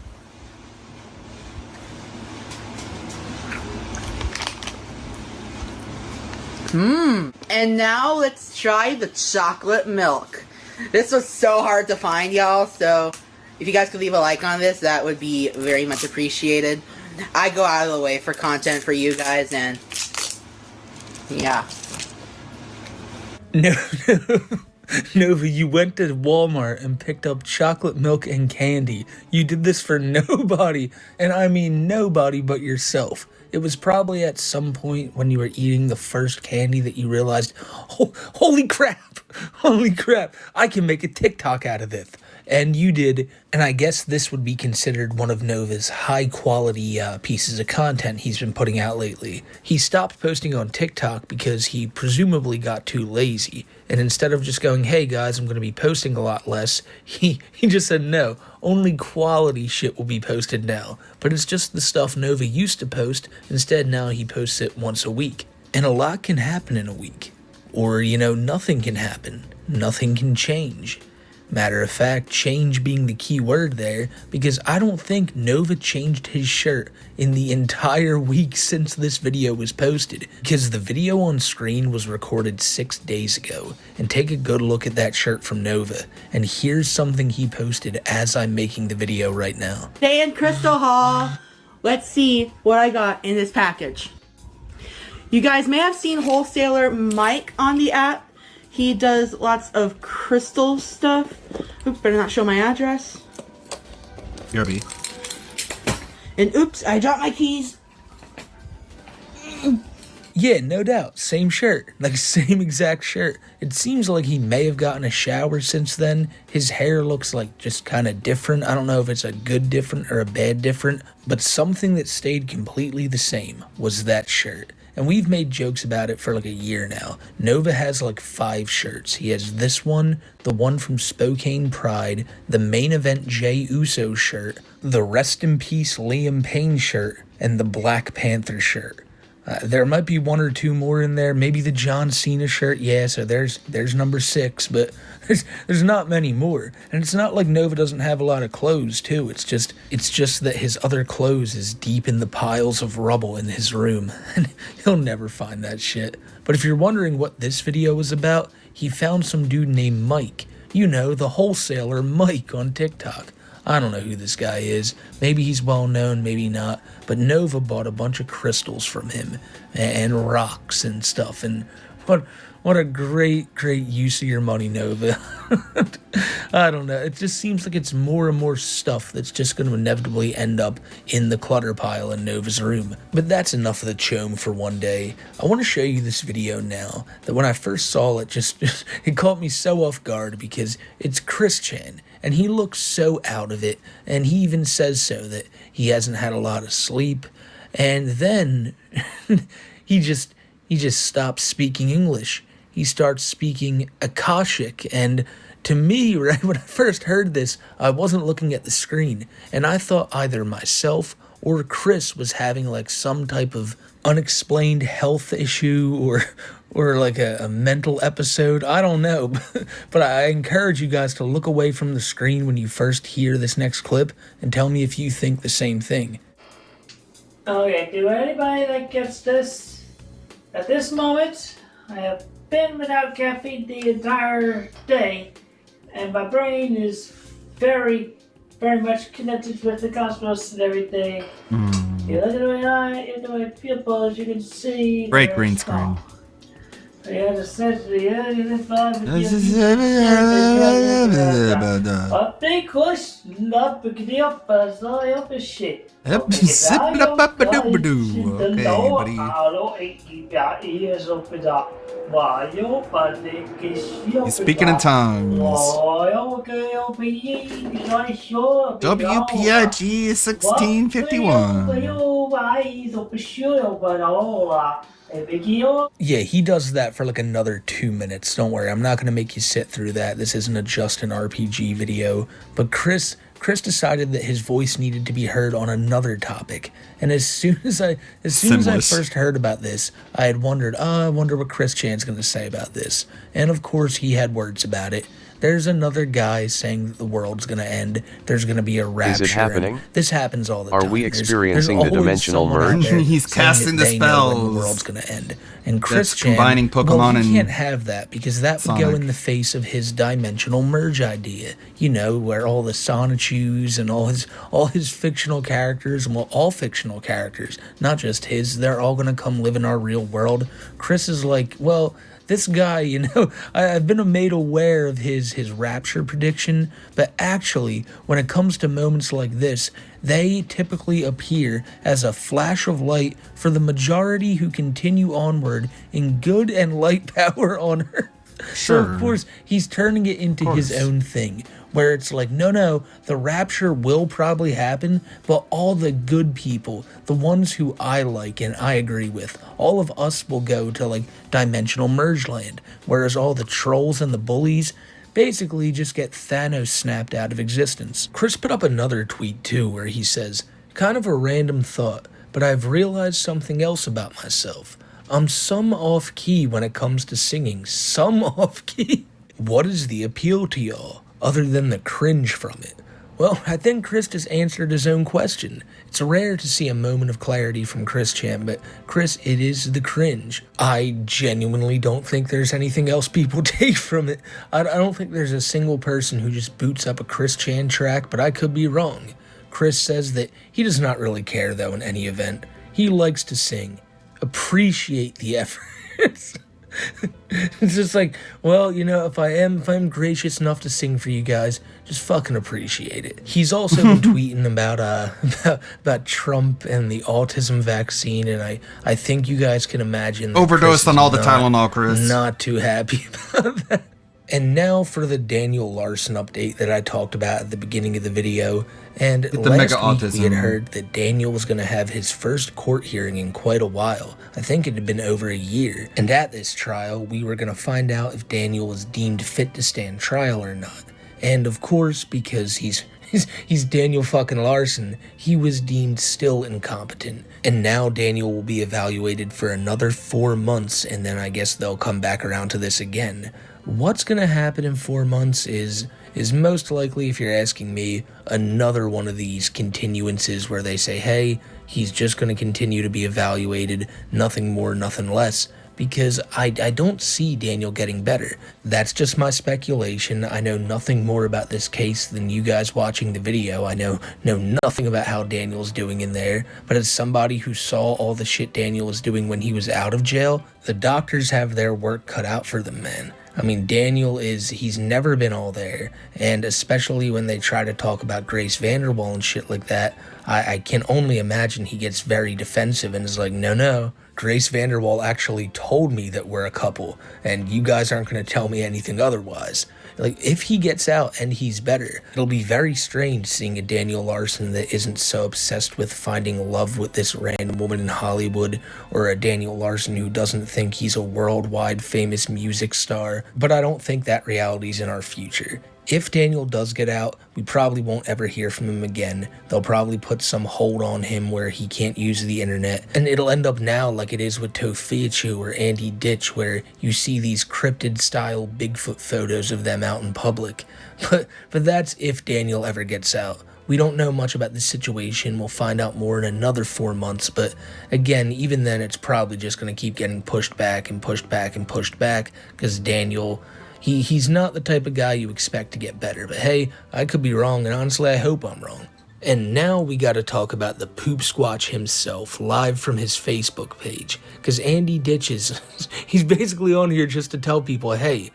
And now let's try the chocolate milk. This was so hard to find, y'all, so if you guys could leave a like on this, that would be very much appreciated. I go out of the way for content for you guys, and yeah. Nova, you went to Walmart and picked up chocolate milk and candy. You did this for nobody, and I mean nobody but yourself. It was probably at some point when you were eating the first candy that you realized, oh, holy crap, I can make a TikTok out of this. And you did, and I guess this would be considered one of Nova's high-quality pieces of content he's been putting out lately. He stopped posting on TikTok because he presumably got too lazy, and instead of just going, hey guys, I'm going to be posting a lot less, he just said, no, only quality shit will be posted now. But it's just the stuff Nova used to post, instead now he posts it once a week. And a lot can happen in a week. Or, nothing can happen. Nothing can change. Matter of fact, change being the key word there, because I don't think Nova changed his shirt in the entire week since this video was posted, because the video on screen was recorded 6 days ago. And take a good look at that shirt from Nova, and here's something he posted as I'm making the video right now. Stay in Crystal Hall. Let's see what I got in this package. You guys may have seen Wholesaler Mike on the app. He does lots of crystal stuff. Oops, better not show my address. BRB. And oops, I dropped my keys. Yeah, no doubt. Same shirt. Like, same exact shirt. It seems like he may have gotten a shower since then. His hair looks like just kind of different. I don't know if it's a good different or a bad different, but something that stayed completely the same was that shirt. And we've made jokes about it for like a year now. Nova has like 5 shirts. He has this one, the one from Spokane Pride, the main event Jey Uso shirt, the Rest in Peace Liam Payne shirt, and the Black Panther shirt. There might be 1 or 2 more in there. Maybe the John Cena shirt. Yeah, so there's number 6, but there's not many more. And it's not like Nova doesn't have a lot of clothes too. It's just that his other clothes is deep in the piles of rubble in his room, and he'll never find that shit. But if you're wondering what this video was about, he found some dude named Mike. The wholesaler Mike on TikTok. I don't know who this guy is. Maybe he's well known, maybe not. But Nova bought a bunch of crystals from him and rocks and stuff. And what a great use of your money, Nova. I don't know. It just seems like it's more and more stuff that's just going to inevitably end up in the clutter pile in Nova's room. But that's enough of the chome for one day. I want to show you this video now that when I first saw it, it caught me so off guard because it's Chris Chan. And he looks so out of it, and he even says so, that he hasn't had a lot of sleep. And then he just stops speaking English. He starts speaking Akashic, and to me, right, when I first heard this, I wasn't looking at the screen, and I thought either myself or Chris was having like some type of unexplained health issue or like a mental episode. I don't know, but I encourage you guys to look away from the screen when you first hear this next clip and tell me if you think the same thing. Okay, to anybody that gets this, at this moment, I have been without caffeine the entire day, and my brain is very, very much connected with the cosmos and everything. You look into my pupils, you can see. Great green screen. He's speaking in tongues. WPIG 1651. Yeah, he does that for like another 2 minutes. Don't worry, I'm not going to make you sit through that. This isn't a Justin RPG video. But Chris decided that his voice needed to be heard on another topic. And as soon as I first heard about this, I had wondered, I wonder what Chris Chan's going to say about this. And of course, he had words about it. There's another guy saying that the world's going to end. There's going to be a rapture. Is it happening? This happens all the time. Are we experiencing the dimensional merge? He's casting the spells. When the world's going to end. And Chris Chan, combining Pokemon he can't have that because that would go in the face of his dimensional merge idea. Where all the Sonichus and all his fictional characters, and all fictional characters, not just his, they're all going to come live in our real world. Chris is like, well, this guy, I've been made aware of his rapture prediction, but actually, when it comes to moments like this, they typically appear as a flash of light for the majority who continue onward in good and light power on earth. So, of course, he's turning it into his own thing, where it's like, no, the rapture will probably happen, but all the good people, the ones who I like and I agree with, all of us will go to, like, dimensional merge land, whereas all the trolls and the bullies basically just get Thanos snapped out of existence. Chris put up another tweet, too, where he says, kind of a random thought, but I've realized something else about myself. I'm some off-key when it comes to singing. Some off-key? What is the appeal to y'all, other than the cringe from it? Well, I think Chris just answered his own question. It's rare to see a moment of clarity from Chris Chan, but Chris, it is the cringe. I genuinely don't think there's anything else people take from it. I don't think there's a single person who just boots up a Chris Chan track, but I could be wrong. Chris says that he does not really care, though, in any event. He likes to sing. Appreciate the effort. It's just like, well, if I'm gracious enough to sing for you guys, just fucking appreciate it. He's also been tweeting about Trump and the autism vaccine, and I think you guys can imagine that overdosed on all the Tylenol, Chris. Not too happy about that. And now for the Daniel Larson update that I talked about at the beginning of the video. And last week we had heard that Daniel was going to have his first court hearing in quite a while. I think it had been over a year. And at this trial, we were going to find out if Daniel was deemed fit to stand trial or not. And of course, because he's Daniel fucking Larson, he was deemed still incompetent. And now Daniel will be evaluated for another 4 months, and then I guess they'll come back around to this again. What's going to happen in 4 months is most likely, if you're asking me, another one of these continuances where they say, hey, he's just going to continue to be evaluated, nothing more, nothing less, because I don't see Daniel getting better. That's just my speculation. I know nothing more about this case than you guys watching the video. I know nothing about how Daniel's doing in there, but as somebody who saw all the shit Daniel was doing when he was out of jail, the doctors have their work cut out for them, man. I mean, he's never been all there, and especially when they try to talk about Grace Vanderwall and shit like that, I can only imagine he gets very defensive and is like, no, Grace Vanderwall actually told me that we're a couple, and you guys aren't going to tell me anything otherwise. Like, if he gets out and he's better, it'll be very strange seeing a Daniel Larson that isn't so obsessed with finding love with this random woman in Hollywood, or a Daniel Larson who doesn't think he's a worldwide famous music star, but I don't think that reality's in our future. If Daniel does get out, we probably won't ever hear from him again. They'll probably put some hold on him where he can't use the internet. And it'll end up now like it is with pt2 or Andy Ditch, where you see these cryptid-style Bigfoot photos of them out in public. But that's if Daniel ever gets out. We don't know much about the situation. We'll find out more in another 4 months. But again, even then, it's probably just going to keep getting pushed back and pushed back and pushed back, because Daniel... He's not the type of guy you expect to get better, but hey, I could be wrong, and honestly, I hope I'm wrong. And now we gotta talk about the Poop Squatch himself, live from his Facebook page, because Andy Ditch he's basically on here just to tell people, hey,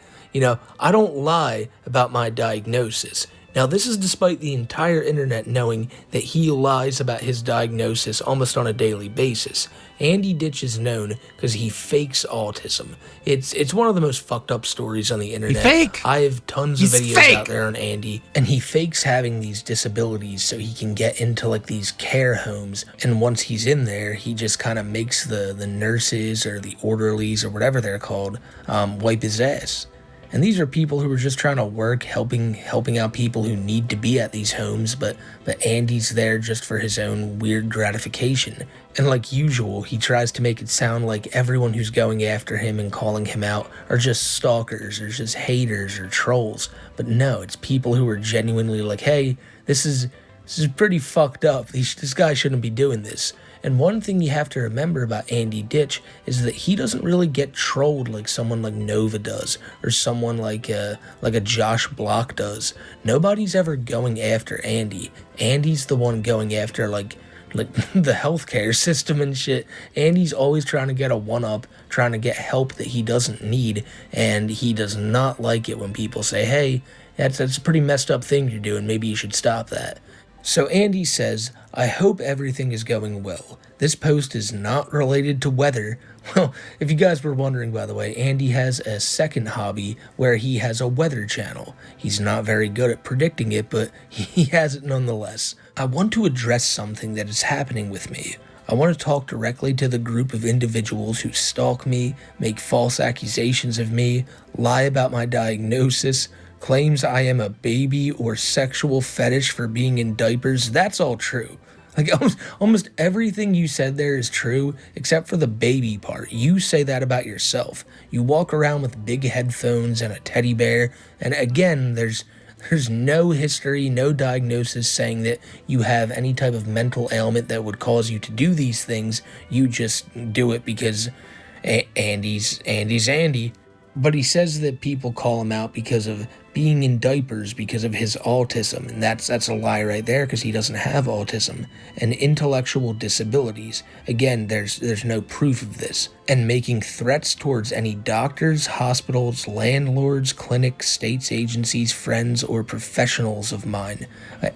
I don't lie about my diagnosis. Now, this is despite the entire internet knowing that he lies about his diagnosis almost on a daily basis. Andy Ditch is known because he fakes autism. It's one of the most fucked up stories on the internet. I have tons of videos out there on Andy, and he fakes having these disabilities so he can get into like these care homes, and once he's in there, he just kind of makes the nurses or the orderlies or whatever they're called wipe his ass. And these are people who are just trying to work, helping out people who need to be at these homes, but Andy's there just for his own weird gratification. And like usual, he tries to make it sound like everyone who's going after him and calling him out are just stalkers or just haters or trolls. But no, it's people who are genuinely like, hey, this is pretty fucked up. This guy shouldn't be doing this. And one thing you have to remember about Andy Ditch is that he doesn't really get trolled like someone like Nova does, or someone like a Josh Block does. Nobody's ever going after Andy. Andy's the one going after like like the healthcare system and shit. Andy's always trying to get a one-up, trying to get help that he doesn't need, and he does not like it when people say, hey, that's a pretty messed up thing you're doing, maybe you should stop that. So Andy says, I hope everything is going well. This post is not related to weather. Well, if you guys were wondering, by the way, Andy has a second hobby where he has a weather channel. He's not very good at predicting it, but he has it nonetheless. I want to address something that is happening with me. I want to talk directly to the group of individuals who stalk me, make false accusations of me, lie about my diagnosis, claims I am a baby or sexual fetish for being in diapers. That's all true. Like, almost everything you said there is true, except for the baby part. You say that about yourself. You walk around with big headphones and a teddy bear, and again, there's no history, no diagnosis saying that you have any type of mental ailment that would cause you to do these things. You just do it because Andy's Andy. But he says that people call him out because of being in diapers because of his autism, and that's a lie right there because he doesn't have autism, and intellectual disabilities. Again, there's no proof of this. And making threats towards any doctors, hospitals, landlords, clinics, states, agencies, friends, or professionals of mine.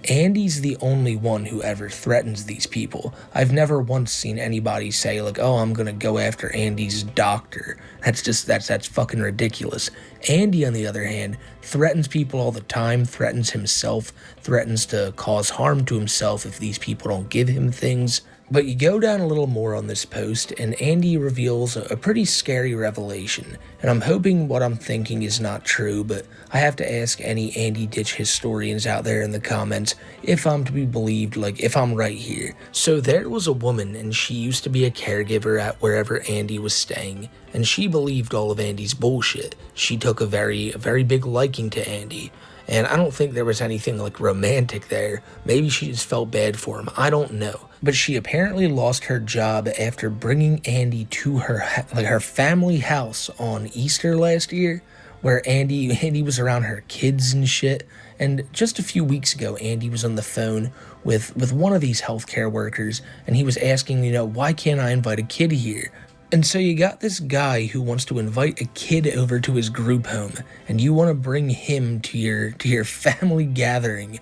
Andy's the only one who ever threatens these people. I've never once seen anybody say, like, oh, I'm gonna go after Andy's doctor. That's fucking ridiculous. Andy, on the other hand, threatens people all the time, threatens himself, threatens to cause harm to himself if these people don't give him things. But you go down a little more on this post, and Andy reveals a pretty scary revelation. And I'm hoping what I'm thinking is not true, but I have to ask any Andy Ditch historians out there in the comments if I'm to be believed, like if I'm right here. So there was a woman, and she used to be a caregiver at wherever Andy was staying, and she believed all of Andy's bullshit. She took a very big liking to Andy. And I don't think there was anything like romantic there. Maybe she just felt bad for him. I don't know. But she apparently lost her job after bringing Andy to her family house on Easter last year, where Andy was around her kids and shit. And just a few weeks ago, Andy was on the phone with one of these healthcare workers, and he was asking, why can't I invite a kid here? And so you got this guy who wants to invite a kid over to his group home, and you want to bring him to your family gathering.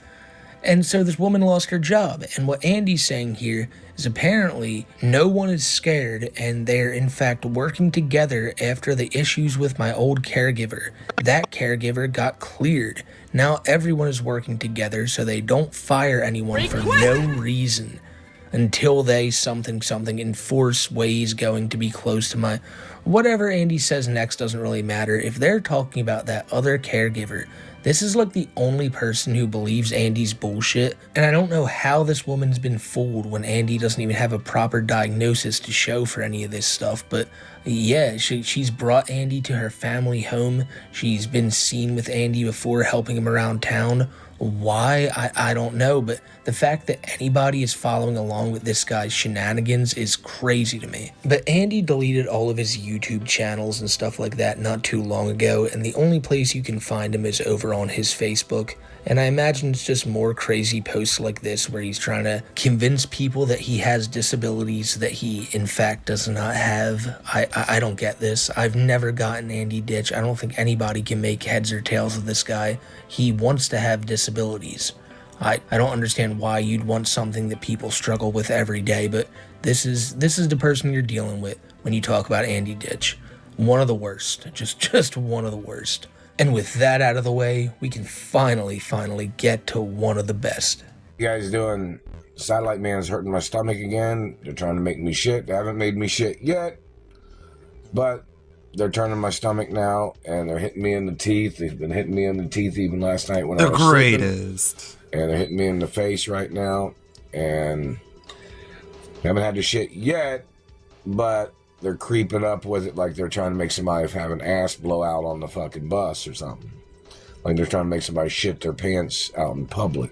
And so this woman lost her job, and what Andy's saying here is apparently no one is scared, and they're in fact working together after the issues with my old caregiver. That caregiver got cleared. Now everyone is working together so they don't fire anyone for no reason. Until they something enforce ways going to be close to my... Whatever Andy says next doesn't really matter. If they're talking about that other caregiver, this is like the only person who believes Andy's bullshit. And I don't know how this woman's been fooled when Andy doesn't even have a proper diagnosis to show for any of this stuff. But yeah, she's brought Andy to her family home. She's been seen with Andy before, helping him around town. Why? I don't know, but the fact that anybody is following along with this guy's shenanigans is crazy to me. But Andy deleted all of his YouTube channels and stuff like that not too long ago, and the only place you can find him is over on his Facebook. And I imagine it's just more crazy posts like this where he's trying to convince people that he has disabilities that he in fact does not have. I don't get this. I've never gotten Andy Ditch. I don't think anybody can make heads or tails of this guy. He wants to have disabilities. I don't understand why you'd want something that people struggle with every day, but this is the person you're dealing with when you talk about Andy Ditch. One of the worst. Just one of the worst. And with that out of the way, we can finally get to one of the best. You guys doing? Satellite Man's hurting my stomach again. They're trying to make me shit. They haven't made me shit yet, but they're turning my stomach now, and they're hitting me in the teeth. They've been hitting me in the teeth even last night when I was greatest. Sleeping. And they're hitting me in the face right now, and haven't had the shit yet, but they're creeping up with it like they're trying to make somebody have an ass blowout on the fucking bus or something. Like they're trying to make somebody shit their pants out in public.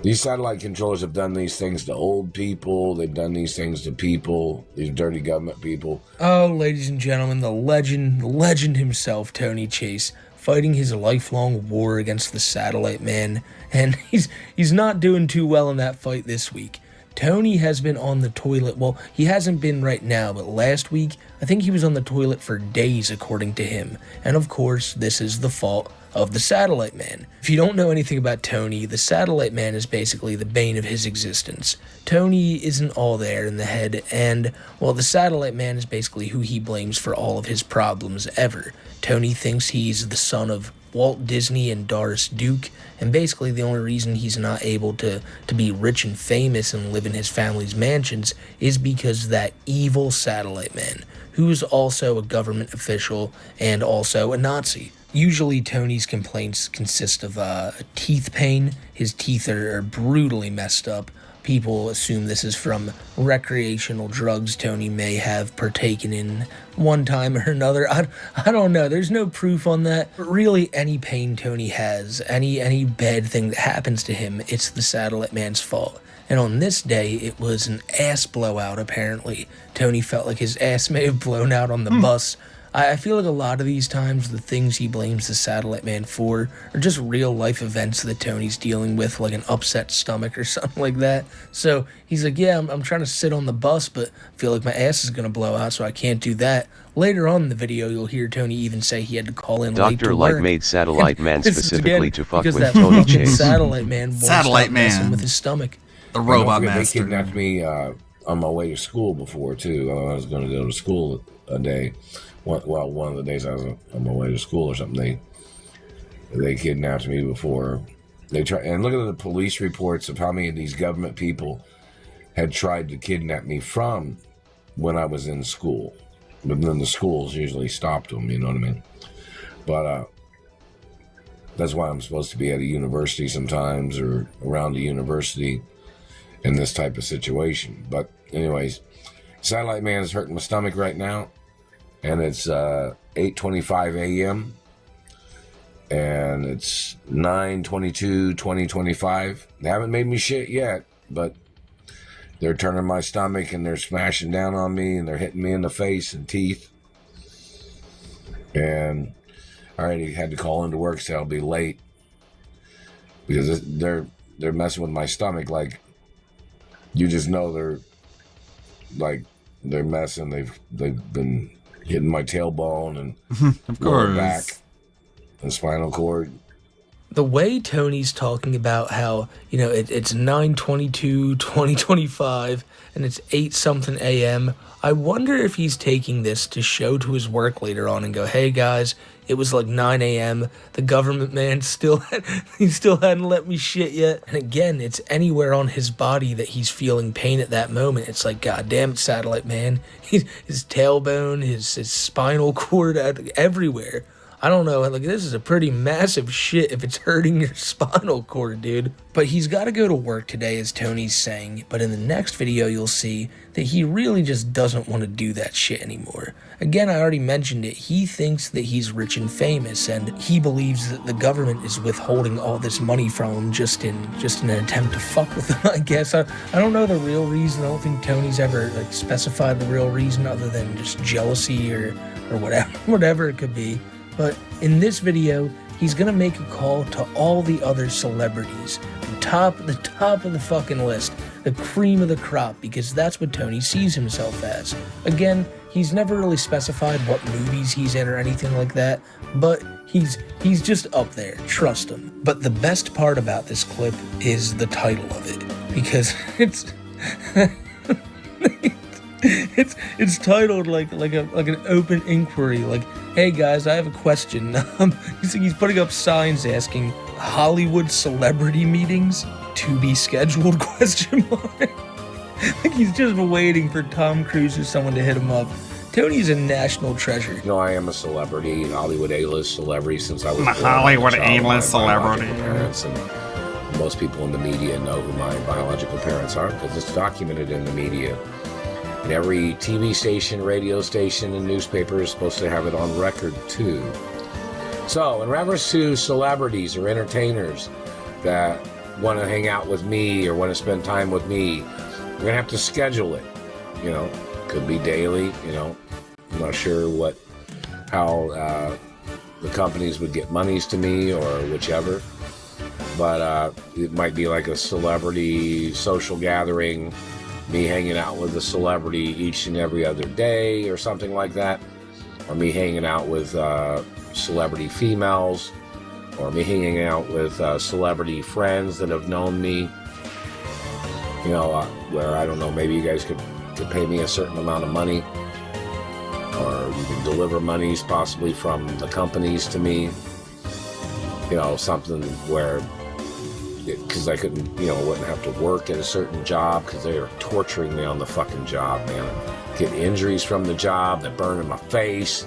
These satellite controllers have done these things to old people. They've done these things to people, these dirty government people. Oh, ladies and gentlemen, the legend himself, Tony Chase, fighting his lifelong war against the Satellite Man. And he's not doing too well in that fight this week. Tony has been on the toilet. Well, he hasn't been right now, but last week, I think he was on the toilet for days, according to him. And of course, this is the fault of the Satellite Man. If you don't know anything about Tony, the Satellite Man is basically the bane of his existence. Tony isn't all there in the head, and, well, the Satellite Man is basically who he blames for all of his problems ever. Tony thinks he's the son of Walt Disney and Doris Duke, and basically the only reason he's not able to be rich and famous and live in his family's mansions is because that evil Satellite Man, who's also a government official and also a Nazi. Usually Tony's complaints consist of teeth pain. His teeth are brutally messed up. People assume this is from recreational drugs Tony may have partaken in one time or another. I don't know. There's no proof on that. But really, any pain Tony has, any bad thing that happens to him, it's the Satellite Man's fault. And on this day, it was an ass blowout, apparently. Tony felt like his ass may have blown out on the bus. I feel like a lot of these times, the things he blames the Satellite Man for are just real-life events that Tony's dealing with, like an upset stomach or something like that. So he's like, yeah, I'm trying to sit on the bus, but I feel like my ass is going to blow out, so I can't do that. Later on in the video, you'll hear Tony even say he had to call in late to work. Dr. Light made Satellite Man specifically to fuck with Tony Tony Chase. Satellite Man won't stop messing with his stomach. The robot master. They kidnapped me on my way to school before, too. I was going to go to school a day. One of the days I was on my way to school or something, they kidnapped me before. They tried, and look at the police reports of how many of these government people had tried to kidnap me from when I was in school. But then the schools usually stopped them, you know what I mean? But that's why I'm supposed to be at a university sometimes or around a university in this type of situation. But anyways, Satellite Man is hurting my stomach right now. And it's 8:25 a.m. and it's 9/22/2025. They haven't made me shit yet, but they're turning my stomach and they're smashing down on me and they're hitting me in the face and teeth. And I already had to call into work, so I'll be late because they're messing with my stomach. Like, you just know they're messing. They've been hitting my tailbone and of lower course, back and spinal cord. The way Tony's talking about how, it's 9/22/2025 and it's 8-something a.m., I wonder if he's taking this to show to his work later on and go, hey guys, it was like 9 a.m. The government man still hadn't let me shit yet. And again, it's anywhere on his body that he's feeling pain at that moment. It's like, God damn it, Satellite Man. His tailbone, his spinal cord, everywhere. I don't know, like, this is a pretty massive shit if it's hurting your spinal cord, dude. But he's got to go to work today, as Tony's saying, but in the next video you'll see that he really just doesn't want to do that shit anymore. Again, I already mentioned it, he thinks that he's rich and famous, and he believes that the government is withholding all this money from him just in an attempt to fuck with him, I guess. I don't know the real reason. I don't think Tony's ever specified the real reason other than just jealousy or whatever it could be. But in this video, he's gonna make a call to all the other celebrities, the top of the fucking list, the cream of the crop, because that's what Tony sees himself as. Again, he's never really specified what movies he's in or anything like that, but he's just up there, trust him. But the best part about this clip is the title of it, because it's it's titled like an open inquiry, like, hey guys, I have a question. He's putting up signs asking Hollywood celebrity meetings to be scheduled, question mark. Like, he's just waiting for Tom Cruise or someone to hit him up. Tony's a national treasure. You know, I am a celebrity, Hollywood A-list celebrity since I was born. Hollywood A-list celebrity. Parents, and most people in the media know who my biological parents are because it's documented in the media. And every TV station, radio station, and newspaper is supposed to have it on record, too. So, in reference to celebrities or entertainers that want to hang out with me or want to spend time with me, we're going to have to schedule it. Could be daily, I'm not sure how the companies would get monies to me or whichever. but it might be like a celebrity social gathering, me hanging out with a celebrity each and every other day or something like that, or me hanging out with celebrity females, or me hanging out with celebrity friends that have known me, you know, where, I don't know, maybe you guys could pay me a certain amount of money, or you can deliver monies possibly from the companies to me, you know, something where, because I couldn't, you know, wouldn't have to work at a certain job because they are torturing me on the fucking job, man. Get injuries from the job, they're burning my face,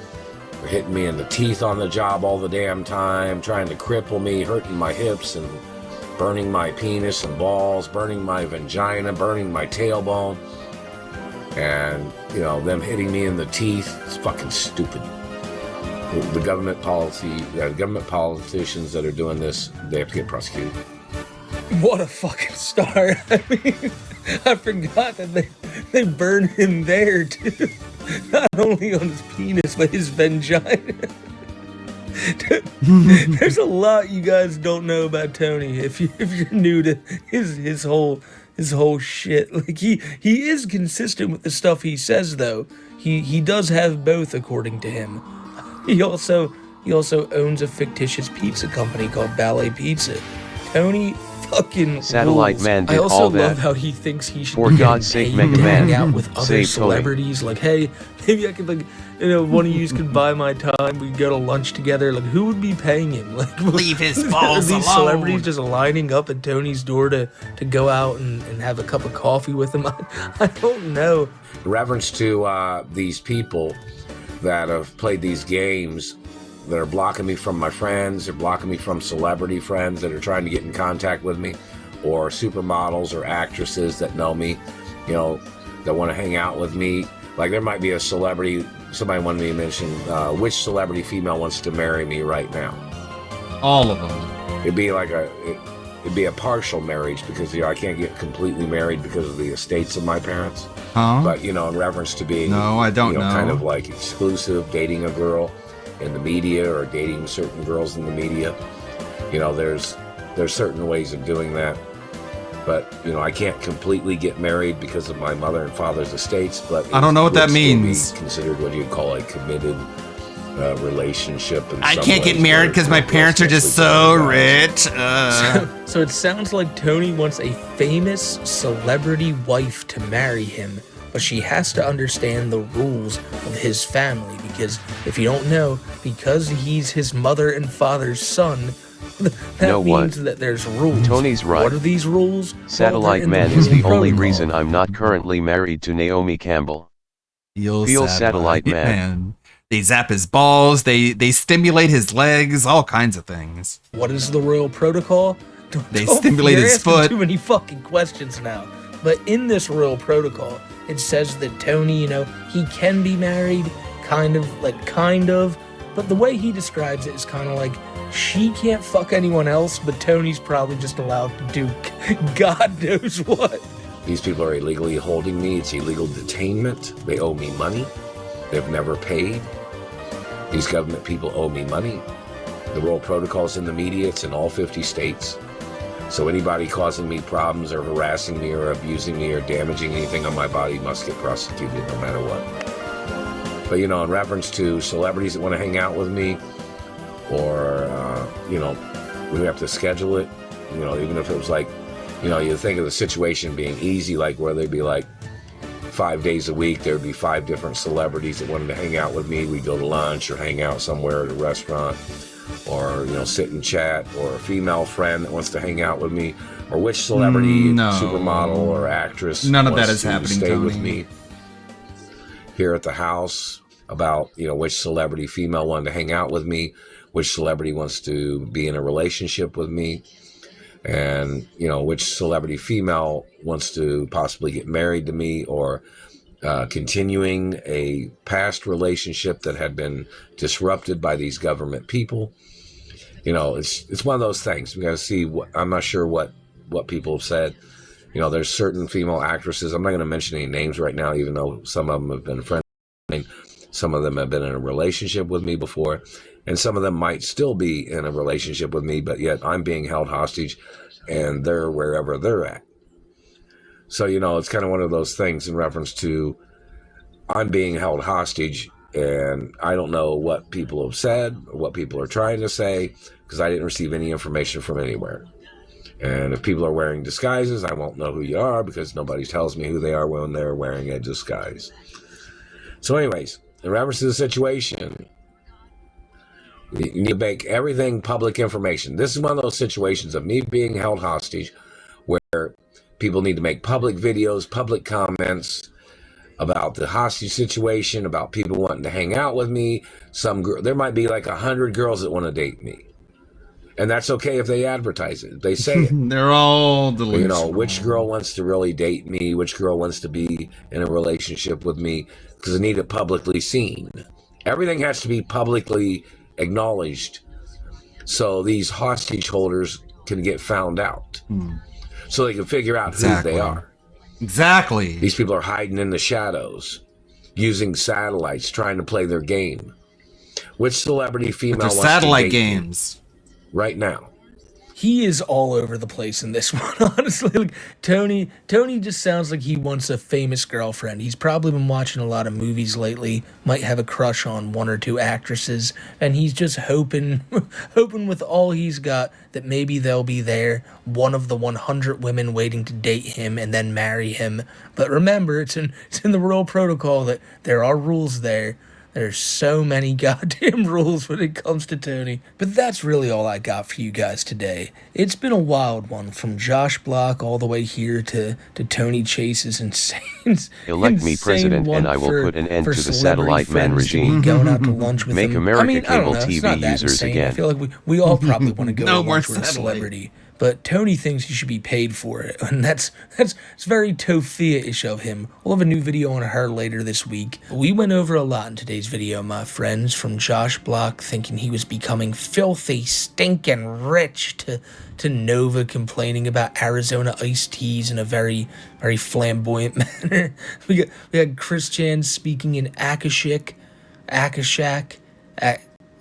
they're hitting me in the teeth on the job all the damn time, trying to cripple me, hurting my hips, and burning my penis and balls, burning my vagina, burning my tailbone, and, you know, them hitting me in the teeth. It's fucking stupid. The government politicians that are doing this, they have to get prosecuted. What a fucking start. I mean, I forgot that they burned him there too. Not only on his penis, but his vagina. There's a lot you guys don't know about Tony if you're new to his whole shit. Like he is consistent with the stuff he says though. He does have both according to him. He also owns a fictitious pizza company called Ballet Pizza. Tony fucking Satellite rules. Man did I also all love that. how he thinks he should For be God's getting sake, paid Mega to hang Man, out with other save Tony. celebrities. Like, hey, maybe I could, like, you know, one of you could buy my time. We go to lunch together. Like, who would be paying him? Like, leave his are balls these alone. celebrities just lining up at Tony's door to go out and have a cup of coffee with him? I don't know. In reference to these people that have played these games, that are blocking me from my friends, or blocking me from celebrity friends that are trying to get in contact with me, or supermodels or actresses that know me, you know, that want to hang out with me. Like, there might be a celebrity, somebody wanted me to mention, which celebrity female wants to marry me right now? All of them. It'd be like it'd be a partial marriage, because, you know, I can't get completely married because of the estates of my parents. Huh? But, you know, in reference to being, No, I don't you know, know. kind of like exclusive, dating a girl in the media, or dating certain girls in the media, you know, there's certain ways of doing that. But, you know, I can't completely get married because of my mother and father's estates, but I don't know what that would still be means. considered what you'd call a committed relationship. I can't get married because my parents are just so rich. So it sounds like Tony wants a famous celebrity wife to marry him, but she has to understand the rules of his family, because if you don't know, because he's his mother and father's son, that Know means what? that there's rules. Tony's right. What are these rules? Satellite Man is the only reason I'm not currently married to Naomi Campbell. Feel Satellite Man. They zap his balls, they stimulate his legs, all kinds of things. What is the royal protocol? They stimulate you're his asking foot. Too many fucking questions now. But in this royal protocol, it says that Tony, you know, he can be married, kind of. But the way he describes it is kind of like, she can't fuck anyone else, but Tony's probably just allowed to do God knows what. These people are illegally holding me. It's illegal detainment. They owe me money. They've never paid. These government people owe me money. The royal protocol's in the media. It's in all 50 states. So anybody causing me problems or harassing me or abusing me or damaging anything on my body must get prosecuted no matter what. But, you know, in reference to celebrities that want to hang out with me, or, you know, we have to schedule it, you know, even if it was like, you know, you think of the situation being easy, like where they'd be like 5 days a week, there'd be 5 different celebrities that wanted to hang out with me. We'd go to lunch or hang out somewhere at a restaurant, or, you know, sit and chat, or a female friend that wants to hang out with me, or which celebrity, supermodel or actress None of that wants is to happening, stay Tony. with me here at the house, about, you know, which celebrity female wanted to hang out with me, which celebrity wants to be in a relationship with me, and, you know, which celebrity female wants to possibly get married to me, or continuing a past relationship that had been disrupted by these government people. You know, it's one of those things. We got to see what, I'm not sure what people have said. You know, there's certain female actresses, I'm not going to mention any names right now, even though some of them have been friends, Some of them have been in a relationship with me before, and some of them might still be in a relationship with me, but yet I'm being held hostage and they're wherever they're at. So, it's kind of one of those things in reference to I'm being held hostage, and I don't know what people have said or what people are trying to say because I didn't receive any information from anywhere. And if people are wearing disguises, I won't know who you are because nobody tells me who they are when they're wearing a disguise. So anyways, in reference to the situation, you need to make everything public information. This is one of those situations of me being held hostage where people need to make public videos, public comments about the hostage situation, about people wanting to hang out with me. There might be like 100 girls that want to date me. And that's okay if they advertise it. They say it. They're all delusional. Which girl wants to really date me? Which girl wants to be in a relationship with me? Because I need it publicly seen. Everything has to be publicly acknowledged so these hostage holders can get found out. So they can figure out who they are. Exactly. These people are hiding in the shadows, using satellites, trying to play their game. Which celebrity female wants satellite to date games right now? He is all over the place in this one, honestly. Like, Tony just sounds like he wants a famous girlfriend. He's probably been watching a lot of movies lately, might have a crush on one or two actresses, and he's just hoping with all he's got that maybe they'll be there, one of the 100 women waiting to date him and then marry him. But remember, it's in the royal protocol that there are rules there. There's so many goddamn rules when it comes to Tony. But that's really all I got for you guys today. It's been a wild one, from Josh Block all the way here to Tony Chase's insane Elect me president and I will put an end to the satellite man regime. Going out to lunch with Make him. America I don't cable know, it's TV not that users insane. again. I feel like we all probably want to go No to more lunch with a satellite. celebrity. But Tony thinks he should be paid for it, and it's very Tofia-ish of him. We'll have a new video on her later this week. We went over a lot in today's video, my friends, from Josh Block thinking he was becoming filthy, stinking rich, to Nova complaining about Arizona iced teas in a very, very flamboyant manner. We got Chris Chan speaking in Akashik,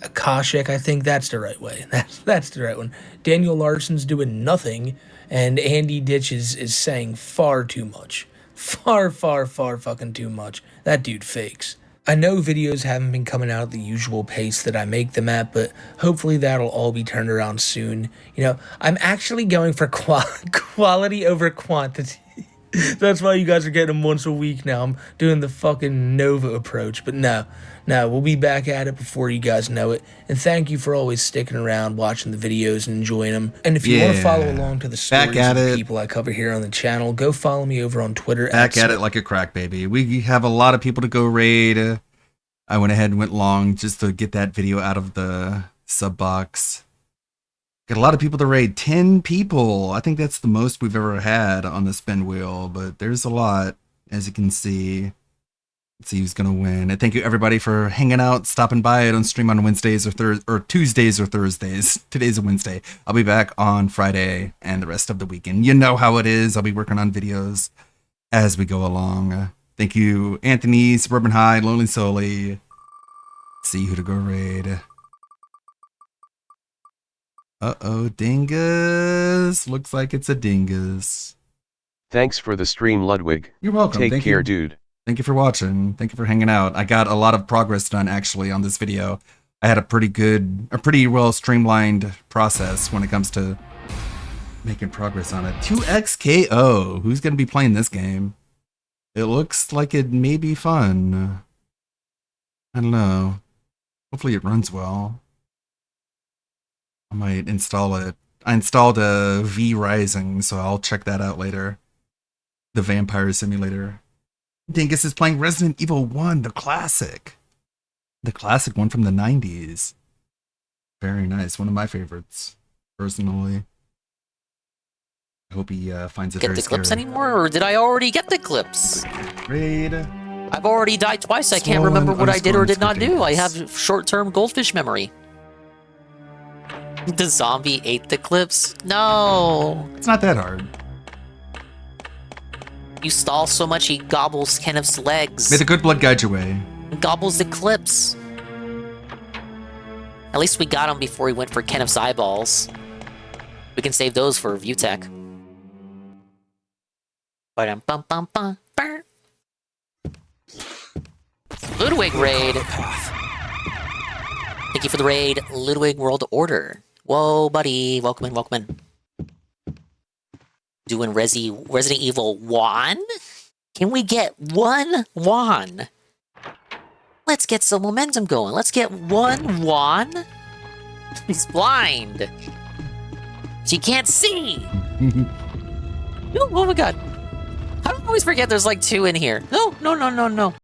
Akashic, I think that's the right way. That's the right one. Daniel Larson's doing nothing, and Andy Ditch is saying far too much. Far fucking too much. That dude fakes. I know videos haven't been coming out at the usual pace that I make them at, but hopefully that'll all be turned around soon. I'm actually going for quality over quantity. That's why you guys are getting them once a week now. I'm doing the fucking Nova approach. But no, we'll be back at it before you guys know it. And thank you for always sticking around, watching the videos and enjoying them. And if you want to follow along to the stories of the people I cover here on the channel, go follow me over on Twitter. Back at it like a crack baby. We have a lot of people to go raid. I went ahead and went long just to get that video out of the sub box. Got a lot of people to raid. 10 people. I think that's the most we've ever had on the spin wheel, but there's a lot, as you can see. Let's see who's gonna win. And thank you everybody for hanging out, stopping by. I don't stream on Wednesdays or Tuesdays or Thursdays. Today's a Wednesday. I'll be back on Friday and the rest of the weekend. You know how it is. I'll be working on videos as we go along. Thank you, Anthony, Suburban High, Lonely Solely. Let's see who to go raid. Uh-oh, dingus. Looks like it's a dingus. Thanks for the stream, Ludwig. You're welcome. Take Thank care, you. dude. Thank you for watching. Thank you for hanging out. I got a lot of progress done, actually, on this video. I had a pretty well streamlined process when it comes to making progress on it. 2XKO. Who's going to be playing this game? It looks like it may be fun. I don't know. Hopefully it runs well. I might install it. I installed a V Rising, so I'll check that out later. The Vampire Simulator. Dingus is playing Resident Evil 1, the classic. The classic one from the 90s. Very nice. One of my favorites, personally. I hope he finds it Get very the clips scary. anymore, or did I already get the clips? Raid. I've already died twice. I can't remember what I did or did not do. I have short-term goldfish memory. The zombie ate the clips? No. It's not that hard. You stall so much he gobbles Kenneth's legs. May the good blood guide your way. Gobbles Eclipse. At least we got him before he went for Kenneth's eyeballs. We can save those for review tech. Ba-dum-bum-bum-bum. Ludwig raid. Thank you for the raid, Ludwig World Order. Whoa, buddy. Welcome in, welcome in. Doing Resident Evil 1? Can we get 1? Let's get some momentum going. Let's get 1. He's blind. She can't see. Oh my god. I always forget there's like 2 in here. No.